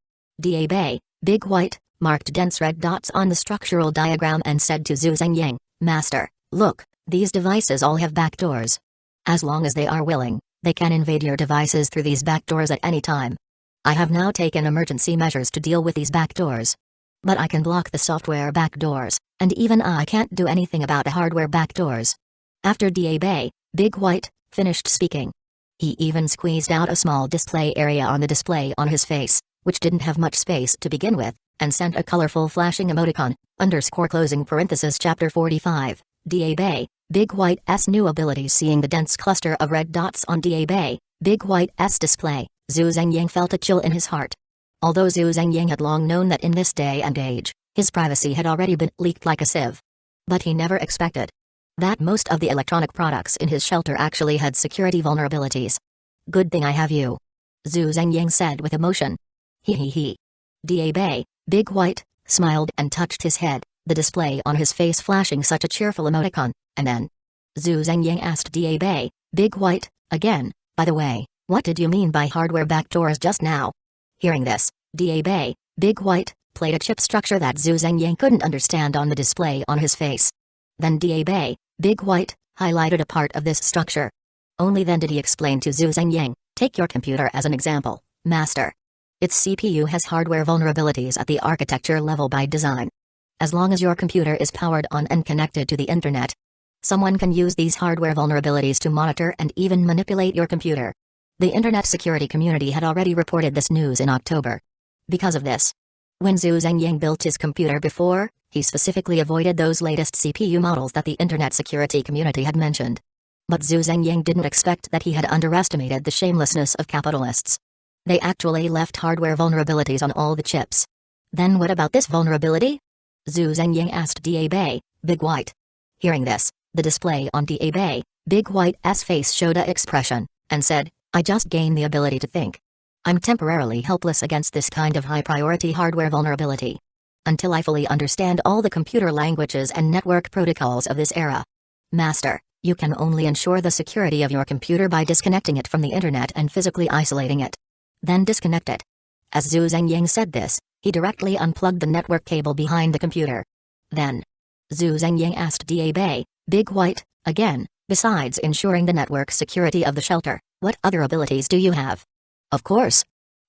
Da Bei, Big White, marked dense red dots on the structural diagram and said to Zhu Zhengyang, Master, look, these devices all have back doors. As long as they are willing, They can invade your devices through these backdoors at any time. I have now taken emergency measures to deal with these backdoors. But I can block the software backdoors, and even I can't do anything about the hardware backdoors. After Dabe, Big White, finished speaking, he even squeezed out a small display area on the display on his face, which didn't have much space to begin with, and sent a colorful flashing emoticon, _ parenthesis chapter 45, Dabe, Big White's new abilities. Seeing the dense cluster of red dots on Dabe, Big White's display, Zhu Zhengyang felt a chill in his heart. Although Zhu Zhengyang had long known that in this day and age, his privacy had already been leaked like a sieve. But he never expected that most of the electronic products in his shelter actually had security vulnerabilities. Good thing I have you, Zhu Zhengyang said with emotion. He. Dabe, Big White, smiled and touched his head, the display on his face flashing such a cheerful emoticon, and then Zhu Zhengyang asked Dabe, Big White, again, by the way, what did you mean by hardware backdoors just now? Hearing this, Dabe, Big White, played a chip structure that Zhu Zhengyang couldn't understand on the display on his face. Then Dabe, Big White, highlighted a part of this structure. Only then did he explain to Zhu Zhengyang, take your computer as an example, master. Its CPU has hardware vulnerabilities at the architecture level by design. As long as your computer is powered on and connected to the internet, someone can use these hardware vulnerabilities to monitor and even manipulate your computer. The internet security community had already reported this news in October. Because of this, when Zhu Zhengyang built his computer before, he specifically avoided those latest CPU models that the internet security community had mentioned. But Zhu Zhengyang didn't expect that he had underestimated the shamelessness of capitalists. They actually left hardware vulnerabilities on all the chips. Then what about this vulnerability? Zhu Zhengyang asked Dabe, Big White. Hearing this, the display on Dabe, Big White's face showed a expression, and said, I just gained the ability to think. I'm temporarily helpless against this kind of high-priority hardware vulnerability. Until I fully understand all the computer languages and network protocols of this era. Master, you can only ensure the security of your computer by disconnecting it from the internet and physically isolating it. Then disconnect it. As Zhu Zhengyang said this, he directly unplugged the network cable behind the computer. Then Zhu Zhengyang asked Dabe, Big White, again, besides ensuring the network security of the shelter, what other abilities do you have? Of course.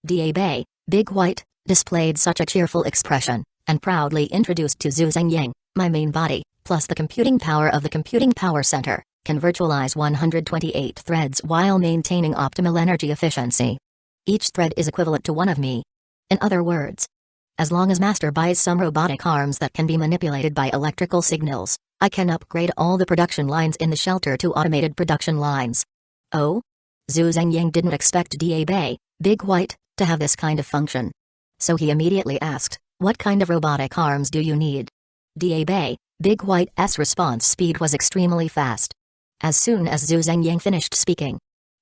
Dabe, Big White, displayed such a cheerful expression, and proudly introduced to Zhu Zhengyang, my main body, plus the computing power of the computing power center, can virtualize 128 threads while maintaining optimal energy efficiency. Each thread is equivalent to one of me. In other words, as long as Master buys some robotic arms that can be manipulated by electrical signals, I can upgrade all the production lines in the shelter to automated production lines. Oh? Zhu Zhengyang didn't expect Dabe, Big White, to have this kind of function. So he immediately asked, what kind of robotic arms do you need? Dabe, Big White's response speed was extremely fast. As soon as Zhu Zhengyang finished speaking,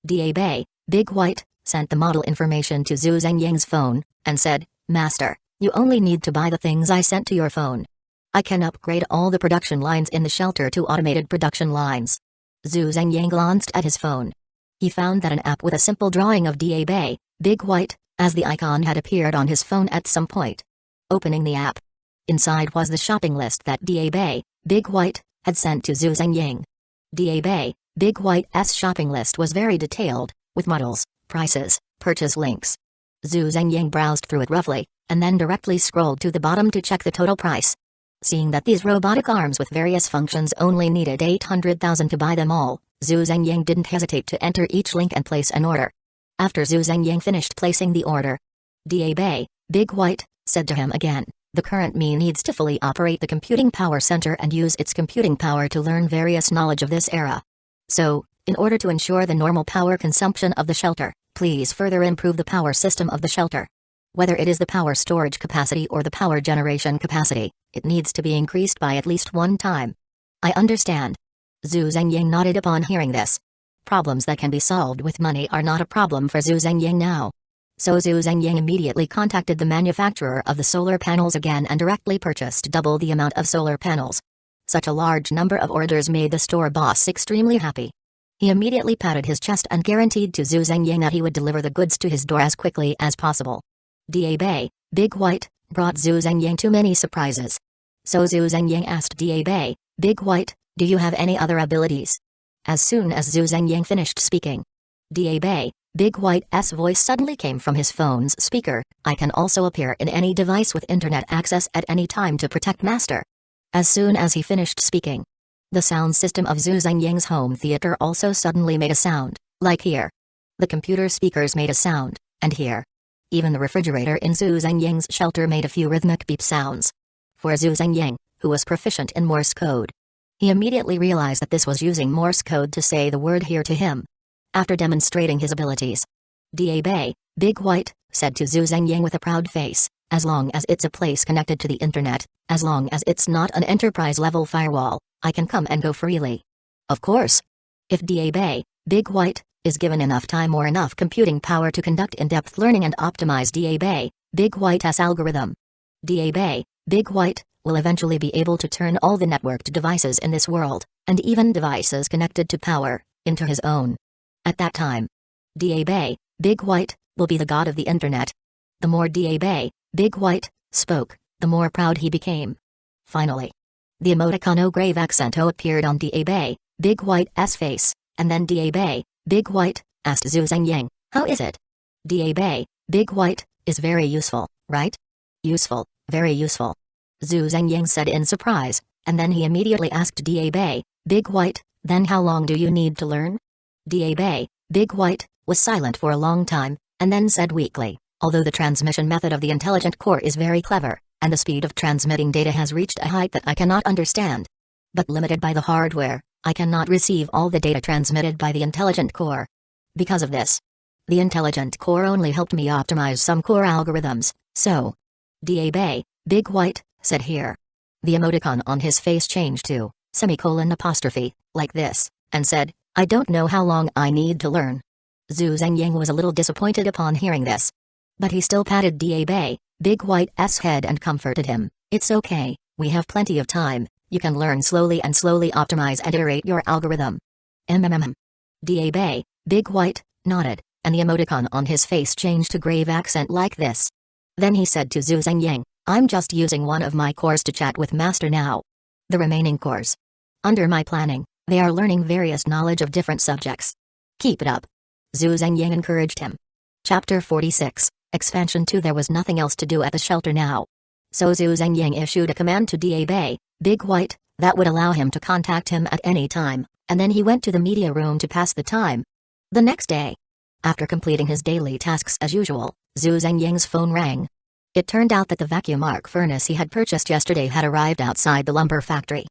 Dabe, Big White, sent the model information to Zhu Zhengyang's phone, and said, Master, you only need to buy the things I sent to your phone. I can upgrade all the production lines in the shelter to automated production lines. Zhu Zhengyang glanced at his phone. He found that an app with a simple drawing of Dabe, Big White, as the icon had appeared on his phone at some point. Opening the app. Inside was the shopping list that Dabe, Big White, had sent to Zhu Zhengyang. Dabe, Big White's shopping list was very detailed, with models, prices, purchase links. Zhu Zhengyang browsed through it roughly, and then directly scrolled to the bottom to check the total price. Seeing that these robotic arms with various functions only needed 800,000 to buy them all, Zhu Zhengyang didn't hesitate to enter each link and place an order. After Zhu Zhengyang finished placing the order, Dabe, Big White, said to him again, the current me needs to fully operate the computing power center and use its computing power to learn various knowledge of this era. So, in order to ensure the normal power consumption of the shelter, please further improve the power system of the shelter. Whether it is the power storage capacity or the power generation capacity, it needs to be increased by at least 1 time. I understand. Zhu Zhengyang nodded upon hearing this. Problems that can be solved with money are not a problem for Zhu Zhengyang now. So Zhu Zhengyang immediately contacted the manufacturer of the solar panels again and directly purchased double the amount of solar panels. Such a large number of orders made the store boss extremely happy. He immediately patted his chest and guaranteed to Zhu Zhengyang that he would deliver the goods to his door as quickly as possible. Dabe, Big White, brought Zhu Zhengyang too many surprises. So Zhu Zhengyang asked Dabe, Big White, do you have any other abilities? As soon as Zhu Zhengyang finished speaking, "Da-Bei," Big White's voice suddenly came from his phone's speaker. "I can also appear in any device with internet access at any time to protect Master." As soon as he finished speaking, the sound system of Zhu Zhengying's home theater also suddenly made a sound, like here. The computer speakers made a sound, and here. Even the refrigerator in Zhu Zhengying's shelter made a few rhythmic beep sounds. For Zhu Zhengying, who was proficient in Morse code, he immediately realized that this was using Morse code to say the word here to him. After demonstrating his abilities, "Da-Bei," Big White said to Zhu Zhengying with a proud face, "As long as it's a place connected to the internet, as long as it's not an enterprise-level firewall, I can come and go freely." Of course. If Da-Bei, Big White, is given enough time or enough computing power to conduct in-depth learning and optimize Da-Bei, Big White's algorithm, Da-Bei, Big White, will eventually be able to turn all the networked devices in this world, and even devices connected to power, into his own. At that time, Da-Bei, Big White, will be the god of the internet. The more Da-Bei, Big White, spoke, the more proud he became. Finally, the emoticon grave accento appeared on Da-Bei, Big White's face, and then Da-Bei, Big White, asked Zhu Zhengying, "How is it?" "Da-Bei, Big White, is very useful, right?" "Useful, very useful," Zhu Zhengying said in surprise, and then he immediately asked Da-Bei, Big White, "Then how long do you need to learn?" Da-Bei, Big White, was silent for a long time, and then said weakly, "Although the transmission method of the intelligent core is very clever, and the speed of transmitting data has reached a height that I cannot understand, but limited by the hardware, I cannot receive all the data transmitted by the intelligent core. Because of this, the intelligent core only helped me optimize some core algorithms, so..." Da-Bei, Big White, said here. The emoticon on his face changed to, !, like this, and said, "I don't know how long I need to learn." Zhu Zhengying was a little disappointed upon hearing this. But he still patted Da-Bei, Big White's head and comforted him, "It's okay, we have plenty of time, you can learn slowly and slowly optimize and iterate your algorithm." Da-Bei, Big White, nodded, and the emoticon on his face changed to grave accent like this. Then he said to Zhu Zhengying, "I'm just using one of my cores to chat with Master now. The remaining cores, under my planning, they are learning various knowledge of different subjects. Keep it up." Zhu Zhengying encouraged him. Chapter 46, Expansion 2. There was nothing else to do at the shelter now. So Zhu Zhengying issued a command to Da-Bei, Big White, that would allow him to contact him at any time, and then he went to the media room to pass the time. The next day, after completing his daily tasks as usual, Zhu Zhengying's phone rang. It turned out that the vacuum arc furnace he had purchased yesterday had arrived outside the lumber factory.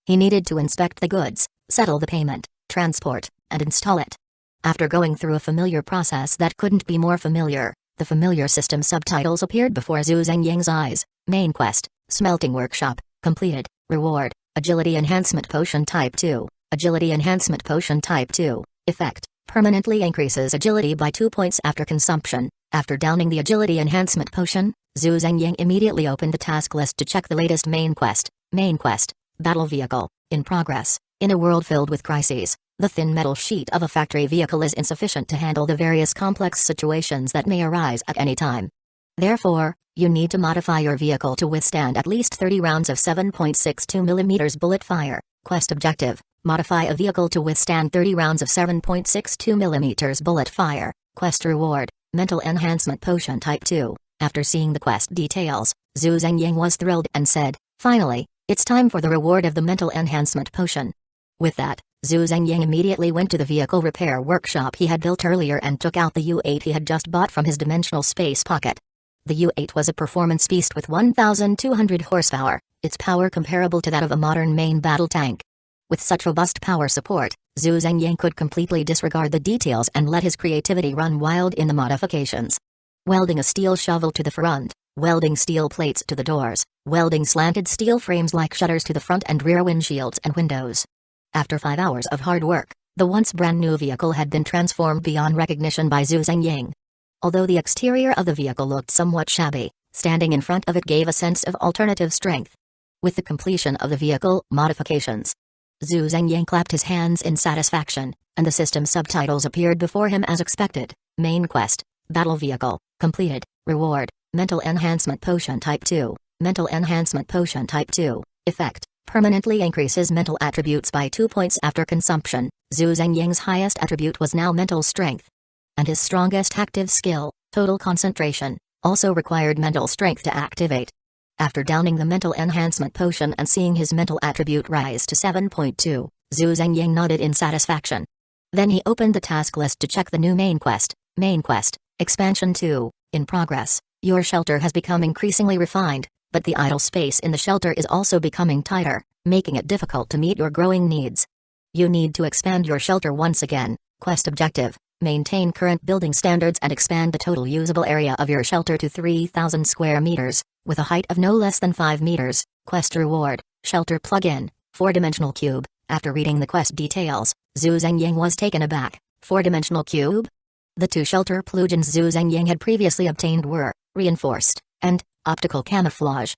He needed to inspect the goods, settle the payment, transport, and install it. After going through a familiar process that couldn't be more familiar, the familiar system subtitles appeared before Zhu Zhengying's eyes. Main quest, Smelting Workshop, completed. Reward, Agility Enhancement Potion Type 2, Agility Enhancement Potion Type 2, effect, permanently increases agility by 2 points after consumption. After downing the Agility Enhancement Potion, Zhu Zhengying immediately opened the task list to check the latest main quest. Main quest, Battle Vehicle, in progress. In a world filled with crises, the thin metal sheet of a factory vehicle is insufficient to handle the various complex situations that may arise at any time. Therefore, you need to modify your vehicle to withstand at least 30 rounds of 7.62 mm bullet fire. Quest objective, modify a vehicle to withstand 30 rounds of 7.62 mm bullet fire. Quest reward, Mental Enhancement Potion Type 2. After seeing the quest details, Zhu Zhengying was thrilled and said, "Finally, it's time for the reward of the Mental Enhancement Potion." With that, Zhu Zhengying immediately went to the vehicle repair workshop he had built earlier and took out the U8 he had just bought from his dimensional space pocket. The U8 was a performance beast with 1,200 horsepower, its power comparable to that of a modern main battle tank. With such robust power support, Zhu Zhengying could completely disregard the details and let his creativity run wild in the modifications. Welding a steel shovel to the front, welding steel plates to the doors, welding slanted steel frames like shutters to the front and rear windshields and windows. After 5 hours of hard work, the once brand new vehicle had been transformed beyond recognition by Zhu Zhengying. Although the exterior of the vehicle looked somewhat shabby, standing in front of it gave a sense of alternative strength. With the completion of the vehicle modifications, Zhu Zhengying clapped his hands in satisfaction, and the system subtitles appeared before him as expected. Main quest, Battle Vehicle, completed. Reward, Mental Enhancement Potion Type 2, Mental Enhancement Potion Type 2, effect, permanently increases mental attributes by 2 points after consumption. Zhu Zhengying's highest attribute was now mental strength, and his strongest active skill, total concentration, also required mental strength to activate. After downing the mental enhancement potion and seeing his mental attribute rise to 7.2, Zhu Zhengying nodded in satisfaction. Then he opened the task list to check the new main quest, Expansion 2, in progress. Your shelter has become increasingly refined, but the idle space in the shelter is also becoming tighter, making it difficult to meet your growing needs. You need to expand your shelter once again. Quest objective: maintain current building standards and expand the total usable area of your shelter to 3,000 square meters, with a height of no less than 5 meters. Quest reward: shelter plug-in, 4-dimensional cube. After reading the quest details, Zhu Zhengying was taken aback. 4-dimensional cube? The 2 shelter plugins Zhu Zhengying had previously obtained were reinforced and optical camouflage.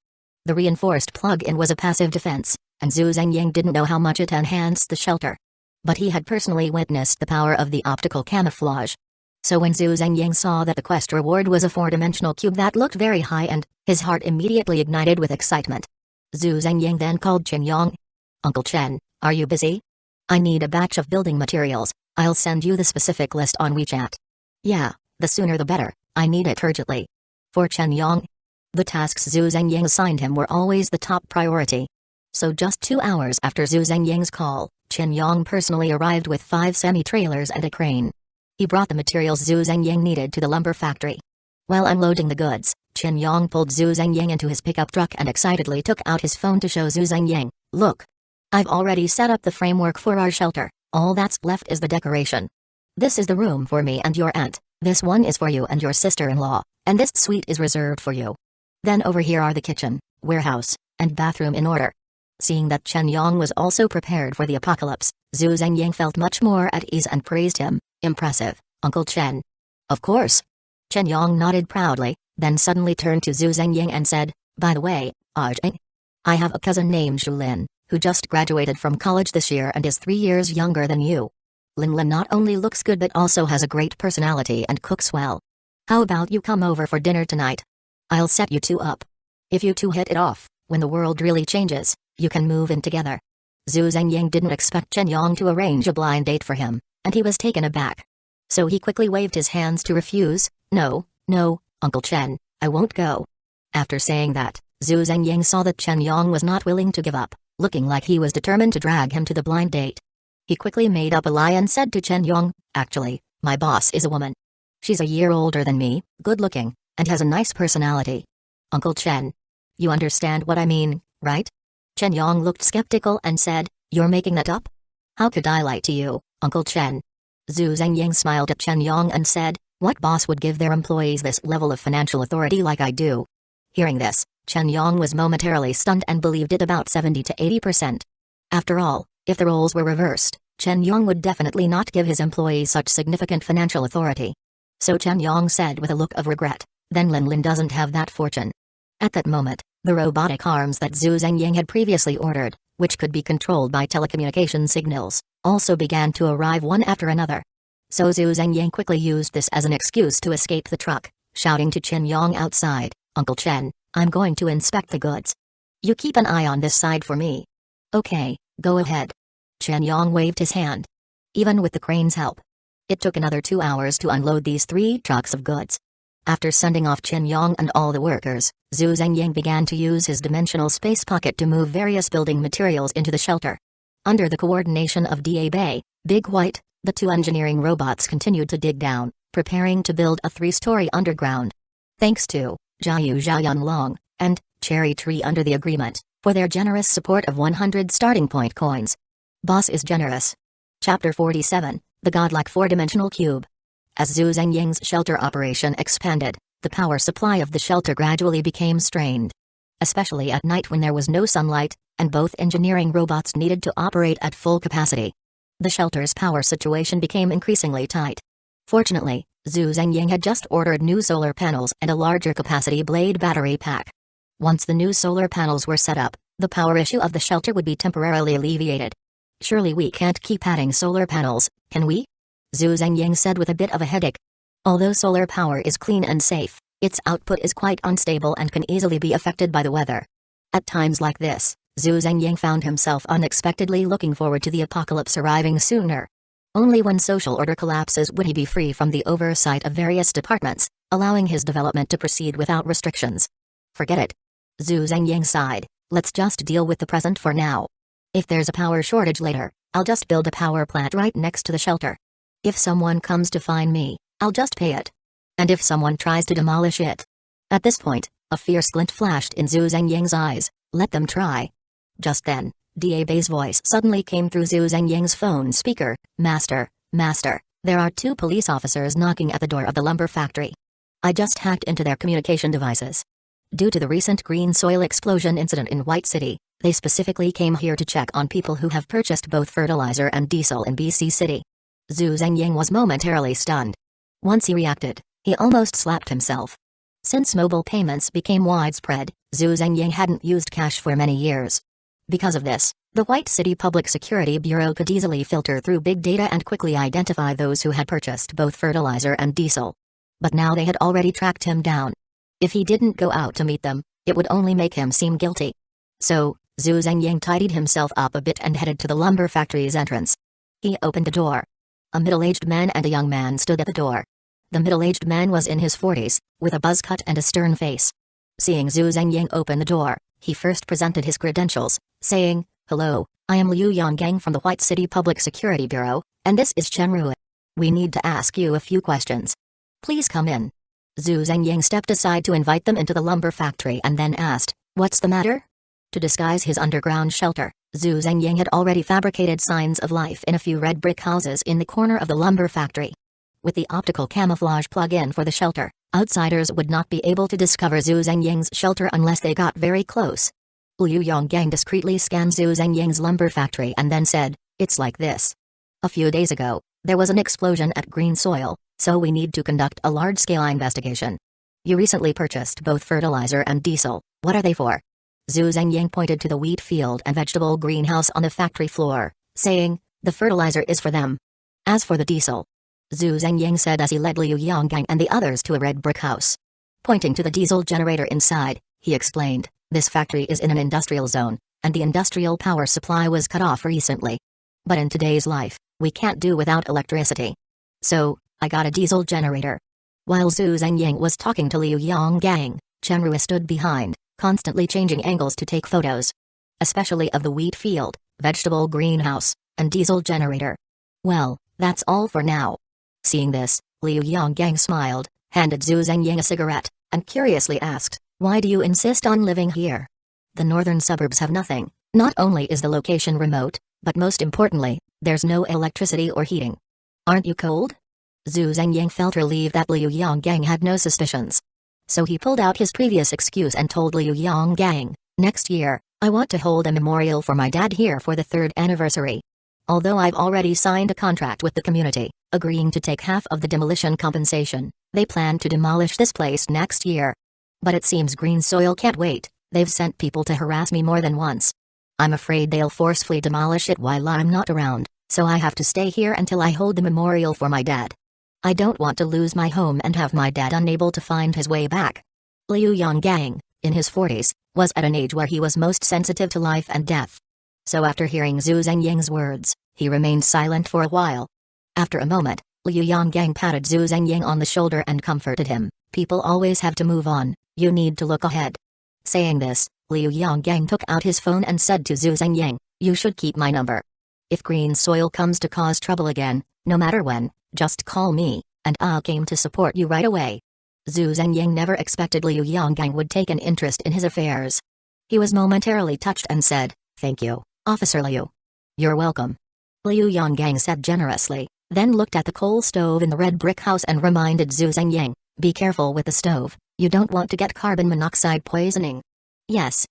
The reinforced plug-in was a passive defense, and Zhu Zhengying didn't know how much it enhanced the shelter. But he had personally witnessed the power of the optical camouflage. So when Zhu Zhengying saw that the quest reward was a 4-dimensional cube that looked very high-end, his heart immediately ignited with excitement. Zhu Zhengying then called Chen Yong. "Uncle Chen, are you busy? I need a batch of building materials. I'll send you the specific list on WeChat." "Yeah, the sooner the better, I need it urgently." For Chen Yong, the tasks Zhu Zhengying assigned him were always the top priority. So just 2 hours after Zhu Zhengying's call, Chen Yong personally arrived with 5 semi-trailers and a crane. He brought the materials Zhu Zhengying needed to the lumber factory. While unloading the goods, Chen Yong pulled Zhu Zhengying into his pickup truck and excitedly took out his phone to show Zhu Zhengying, "Look. I've already set up the framework for our shelter, all that's left is the decoration. This is the room for me and your aunt, this one is for you and your sister-in-law, and this suite is reserved for you. Then over here are the kitchen, warehouse, and bathroom in order." Seeing that Chen Yong was also prepared for the apocalypse, Zhu Zhengying felt much more at ease and praised him. "Impressive, Uncle Chen." "Of course." Chen Yong nodded proudly, then suddenly turned to Zhu Zhengying and said, "By the way, Aizen, I have a cousin named Zhu Lin, who just graduated from college this year and is 3 years younger than you. Lin not only looks good but also has a great personality and cooks well. How about you come over for dinner tonight? I'll set you two up. If you two hit it off, when the world really changes, you can move in together." Zhu Zhengying didn't expect Chen Yong to arrange a blind date for him, and he was taken aback. So he quickly waved his hands to refuse. No, Uncle Chen, I won't go." After saying that, Zhu Zhengying saw that Chen Yong was not willing to give up, looking like he was determined to drag him to the blind date. He quickly made up a lie and said to Chen Yong, "Actually, my boss is a woman. She's a year older than me, good-looking, and has a nice personality. Uncle Chen. You understand what I mean, right?" Chen Yong looked skeptical and said, "You're making that up? How could I lie to you, Uncle Chen?" Zhu Zhengying smiled at Chen Yong and said, "What boss would give their employees this level of financial authority like I do?" Hearing this, Chen Yong was momentarily stunned and believed it about 70 to 80%. After all, if the roles were reversed, Chen Yong would definitely not give his employees such significant financial authority. So Chen Yong said with a look of regret, "Then Lin doesn't have that fortune." At that moment, the robotic arms that Zhu Zhengying had previously ordered, which could be controlled by telecommunication signals, also began to arrive one after another. So Zhu Zhengying quickly used this as an excuse to escape the truck, shouting to Chen Yong outside, "Uncle Chen, I'm going to inspect the goods. You keep an eye on this side for me." "Okay, go ahead." Chen Yong waved his hand. Even with the crane's help, it took another 2 hours to unload these 3 trucks of goods. After sending off Chen Yong and all the workers, Zhu Zhengying began to use his dimensional space pocket to move various building materials into the shelter. Under the coordination of Da Bei, Big White, the 2 engineering robots continued to dig down, preparing to build a 3-story underground. Thanks to Jiayu Xiaoyunlong and Cherry Tree under the agreement, for their generous support of 100 starting point coins. Boss is generous. Chapter 47, The Godlike 4-Dimensional Cube. As Zhu Zhengying's shelter operation expanded, the power supply of the shelter gradually became strained. Especially at night when there was no sunlight, and both engineering robots needed to operate at full capacity. The shelter's power situation became increasingly tight. Fortunately, Zhu Zhengying had just ordered new solar panels and a larger capacity blade battery pack. Once the new solar panels were set up, the power issue of the shelter would be temporarily alleviated. "Surely we can't keep adding solar panels, can we?" Zhu Zhengying said with a bit of a headache. Although solar power is clean and safe, its output is quite unstable and can easily be affected by the weather. At times like this, Zhu Zhengying found himself unexpectedly looking forward to the apocalypse arriving sooner. Only when social order collapses would he be free from the oversight of various departments, allowing his development to proceed without restrictions. Forget it. Zhu Zhengying sighed. Let's just deal with the present for now. If there's a power shortage later, I'll just build a power plant right next to the shelter. If someone comes to find me, I'll just pay it. And if someone tries to demolish it. At this point, a fierce glint flashed in Zhu Zhengying's eyes. Let them try. Just then, Dabe's voice suddenly came through Zhu Zhengying's phone speaker. Master, there are 2 police officers knocking at the door of the lumber factory. I just hacked into their communication devices. Due to the recent green soil explosion incident in White City, they specifically came here to check on people who have purchased both fertilizer and diesel in BC City. Zhu Zhengying was momentarily stunned. Once he reacted, he almost slapped himself. Since mobile payments became widespread, Zhu Zhengying hadn't used cash for many years. Because of this, the White City Public Security Bureau could easily filter through big data and quickly identify those who had purchased both fertilizer and diesel. But now they had already tracked him down. If he didn't go out to meet them, it would only make him seem guilty. So, Zhu Zhengying tidied himself up a bit and headed to the lumber factory's entrance. He opened the door. A middle-aged man and a young man stood at the door. The middle-aged man was in his 40s, with a buzz cut and a stern face. Seeing Zhu Zhengying open the door, he first presented his credentials, saying, "Hello, I am Liu Yonggang from the White City Public Security Bureau, and this is Chen Rui. We need to ask you a few questions. Please come in." Zhu Zhengying stepped aside to invite them into the lumber factory and then asked, "What's the matter?" To disguise his underground shelter, Zhu Zhengying had already fabricated signs of life in a few red brick houses in the corner of the lumber factory. With the optical camouflage plug-in for the shelter, outsiders would not be able to discover Zhu Zhengying's shelter unless they got very close. Liu Yonggang discreetly scanned Zhu Zhengying's lumber factory and then said, "It's like this. A few days ago, there was an explosion at Green Soil, so we need to conduct a large-scale investigation. You recently purchased both fertilizer and diesel. What are they for?" Zhu Zhengying pointed to the wheat field and vegetable greenhouse on the factory floor, saying, "The fertilizer is for them. As for the diesel," Zhu Zhengying said as he led Liu Yonggang and the others to a red brick house. Pointing to the diesel generator inside, he explained, "This factory is in an industrial zone, and the industrial power supply was cut off recently. But in today's life, we can't do without electricity. So, I got a diesel generator." While Zhu Zhengying was talking to Liu Yonggang, Chen Rui stood behind, constantly changing angles to take photos. Especially of the wheat field, vegetable greenhouse, and diesel generator. "Well, that's all for now." Seeing this, Liu Yonggang smiled, handed Zhu Zhengying a cigarette, and curiously asked, "Why do you insist on living here? The northern suburbs have nothing. Not only is the location remote, but most importantly, there's no electricity or heating. Aren't you cold?" Zhu Zhengying felt relieved that Liu Yonggang had no suspicions. So he pulled out his previous excuse and told Liu Yonggang, "Next year, I want to hold a memorial for my dad here for the 3rd anniversary. Although I've already signed a contract with the community, agreeing to take half of the demolition compensation, they plan to demolish this place next year. But it seems Green Soil can't wait. They've sent people to harass me more than once. I'm afraid they'll forcefully demolish it while I'm not around, so I have to stay here until I hold the memorial for my dad. I don't want to lose my home and have my dad unable to find his way back." Liu Yonggang, in his 40s, was at an age where he was most sensitive to life and death. So after hearing Zhu Zhengying's words, he remained silent for a while. After a moment, Liu Yonggang patted Zhu Zhengying on the shoulder and comforted him, "People always have to move on, you need to look ahead." Saying this, Liu Yonggang took out his phone and said to Zhu Zhengying, "You should keep my number. If Green Soil comes to cause trouble again, no matter when, just call me, and I'll come to support you right away." Zhu Zhengying never expected Liu Yonggang would take an interest in his affairs. He was momentarily touched and said, "Thank you, Officer Liu." "You're welcome," Liu Yonggang said generously, then looked at the coal stove in the red brick house and reminded Zhu Zhengying, "Be careful with the stove, you don't want to get carbon monoxide poisoning." "Yes,"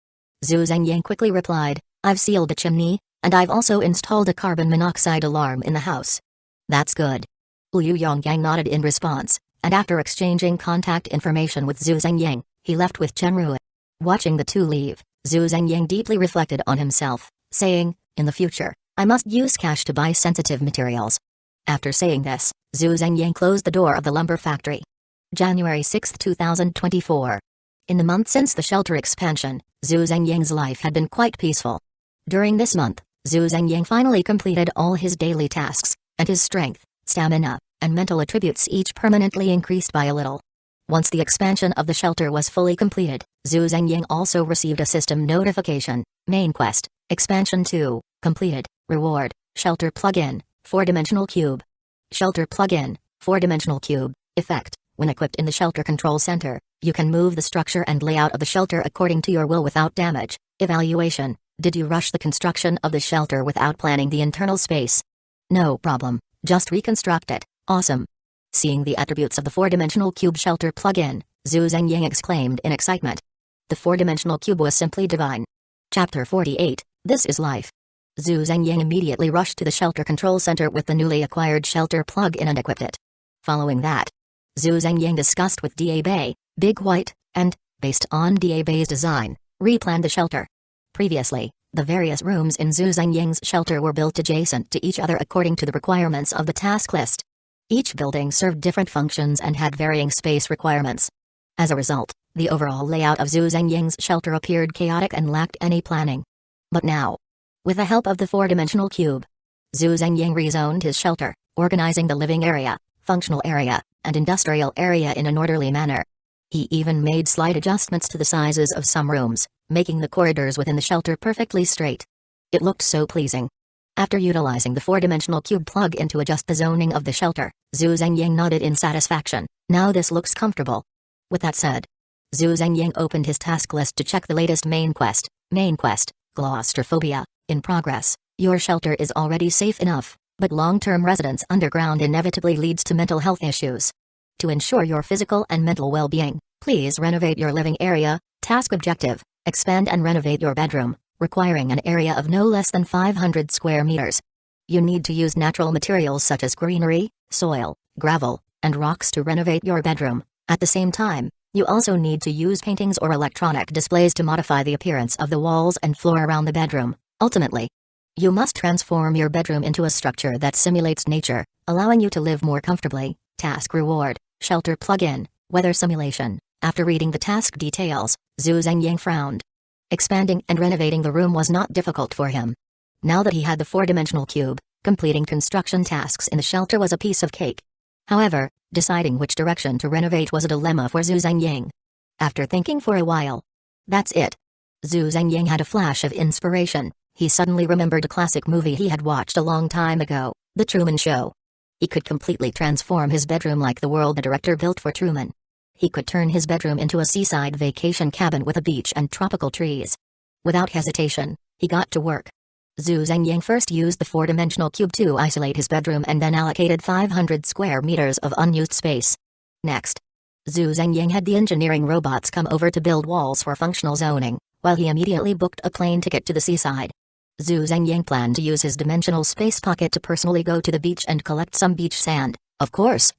Zhu Zhengying quickly replied, "I've sealed the chimney, and I've also installed a carbon monoxide alarm in the house." "That's good." Liu Yonggang nodded in response, and after exchanging contact information with Zhu Zhengying, he left with Chen Rui. Watching the two leave, Zhu Zhengying deeply reflected on himself, saying, "In the future, I must use cash to buy sensitive materials." After saying this, Zhu Zhengying closed the door of the lumber factory. January 6, 2024. In the month since the shelter expansion, Zhu Zhengying's life had been quite peaceful. During this month, Zhu Zhengying finally completed all his daily tasks, and his strength, stamina, and mental attributes each permanently increased by a little. Once the expansion of the shelter was fully completed, Zhu Zhengying also received a system notification. Main quest, expansion 2, completed. Reward, shelter plug-in, 4-dimensional cube. Shelter plug-in, 4-dimensional cube, effect. When equipped in the shelter control center, you can move the structure and layout of the shelter according to your will without damage. Evaluation, did you rush the construction of the shelter without planning the internal space? No problem, just reconstruct it. Awesome. Seeing the attributes of the 4-dimensional cube shelter plug-in, Zhu Zhengying exclaimed in excitement. The 4-dimensional cube was simply divine. Chapter 48, This is Life. Zhu Zhengying immediately rushed to the shelter control center with the newly acquired shelter plug-in and equipped it. Following that, Zhu Zhengying discussed with Dabe, Big White, and, based on Dabe's design, replanned the shelter. Previously, the various rooms in Zhu Zhengying's shelter were built adjacent to each other according to the requirements of the task list. Each building served different functions and had varying space requirements. As a result, the overall layout of Zhu Zhengying's shelter appeared chaotic and lacked any planning. But now, with the help of the 4-dimensional cube, Zhu Zhengying rezoned his shelter, organizing the living area, functional area, and industrial area in an orderly manner. He even made slight adjustments to the sizes of some rooms, making the corridors within the shelter perfectly straight. It looked so pleasing. After utilizing the 4-dimensional cube plug-in to adjust the zoning of the shelter, Zhu Zhengying nodded in satisfaction. Now this looks comfortable. With that said, Zhu Zhengying opened his task list to check the latest main quest. Main quest, claustrophobia, in progress. Your shelter is already safe enough, but long-term residence underground inevitably leads to mental health issues. To ensure your physical and mental well-being, please renovate your living area. Task objective, expand and renovate your bedroom, requiring an area of no less than 500 square meters. You need to use natural materials such as greenery, soil, gravel, and rocks to renovate your bedroom. At the same time, you also need to use paintings or electronic displays to modify the appearance of the walls and floor around the bedroom. Ultimately, you must transform your bedroom into a structure that simulates nature, allowing you to live more comfortably. Task reward, shelter plug-in, weather simulation. After reading the task details, Zhu Zhengying frowned. Expanding and renovating the room was not difficult for him. Now that he had the 4-dimensional cube, completing construction tasks in the shelter was a piece of cake. However, deciding which direction to renovate was a dilemma for Zhu Zhengying. After thinking for a while, that's it. Zhu Zhengying had a flash of inspiration. He suddenly remembered a classic movie he had watched a long time ago, The Truman Show. He could completely transform his bedroom like the world the director built for Truman. He could turn his bedroom into a seaside vacation cabin with a beach and tropical trees. Without hesitation, he got to work. Zhu Zhengying first used the 4-dimensional cube to isolate his bedroom and then allocated 500 square meters of unused space. Next, Zhu Zhengying had the engineering robots come over to build walls for functional zoning, while he immediately booked a plane ticket to the seaside. Zhu Zhengying planned to use his dimensional space pocket to personally go to the beach and collect some beach sand, of course.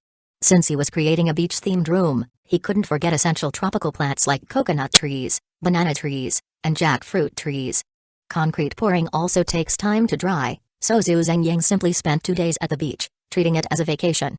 Since he was creating a beach-themed room, he couldn't forget essential tropical plants like coconut trees, banana trees, and jackfruit trees. Concrete pouring also takes time to dry, so Zhu Zhengying simply spent 2 days at the beach, treating it as a vacation.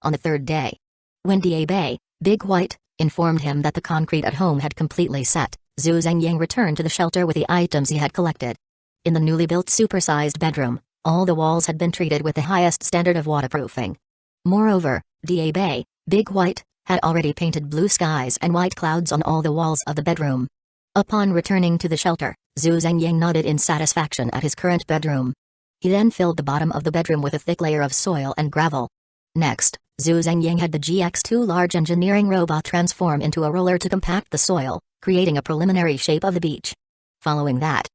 On the third day, when Dabe, Big White, informed him that the concrete at home had completely set, Zhu Zhengying returned to the shelter with the items he had collected. In the newly built supersized bedroom, all the walls had been treated with the highest standard of waterproofing. Moreover, Dabe, Big White, had already painted blue skies and white clouds on all the walls of the bedroom. Upon returning to the shelter, Zhu Zhengying nodded in satisfaction at his current bedroom. He then filled the bottom of the bedroom with a thick layer of soil and gravel. Next, Zhu Zhengying had the GX2 large engineering robot transform into a roller to compact the soil, creating a preliminary shape of the beach. Following that,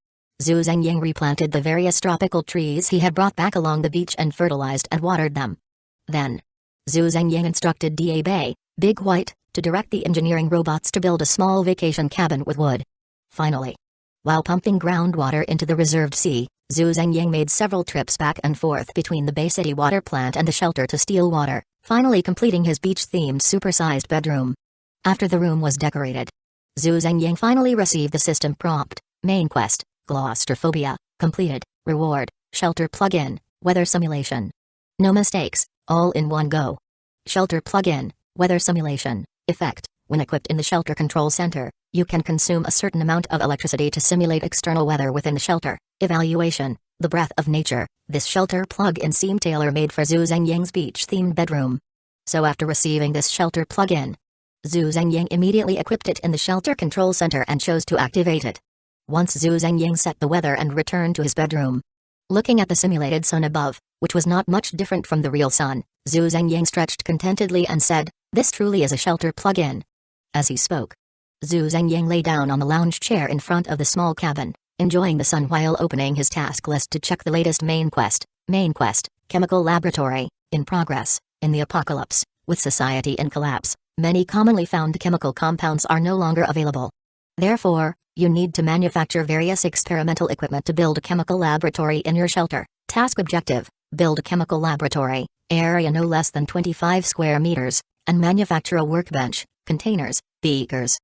Zhu Zhengying replanted the various tropical trees he had brought back along the beach and fertilized and watered them. Then, Zhu Zhengying instructed Dabe, Big White, to direct the engineering robots to build a small vacation cabin with wood. Finally, while pumping groundwater into the reserved sea, Zhu Zhengying made several trips back and forth between the Bay City water plant and the shelter to steal water, finally completing his beach-themed supersized bedroom. After the room was decorated, Zhu Zhengying finally received the system prompt. Main quest, claustrophobia, completed. Reward, shelter plug-in, weather simulation. No mistakes, all in one go. Shelter plug-in, weather simulation, effect. When equipped in the shelter control center, you can consume a certain amount of electricity to simulate external weather within the shelter. Evaluation, the breath of nature. This shelter plug-in seemed tailor-made for Zhu Zhengying's beach-themed bedroom. So after receiving this shelter plug-in, Zhu Zhengying immediately equipped it in the shelter control center and chose to activate it. Once Zhu Zhengying set the weather and returned to his bedroom. Looking at the simulated sun above, which was not much different from the real sun, Zhu Zhengying stretched contentedly and said, "This truly is a shelter plug-in." As he spoke, Zhu Zhengying lay down on the lounge chair in front of the small cabin, enjoying the sun while opening his task list to check the latest main quest, Chemical Laboratory, in progress. In the apocalypse, with society in collapse, many commonly found chemical compounds are no longer available. Therefore, you need to manufacture various experimental equipment to build a chemical laboratory in your shelter. Task objective: build a chemical laboratory, area no less than 25 square meters, and manufacture a workbench, containers, beakers,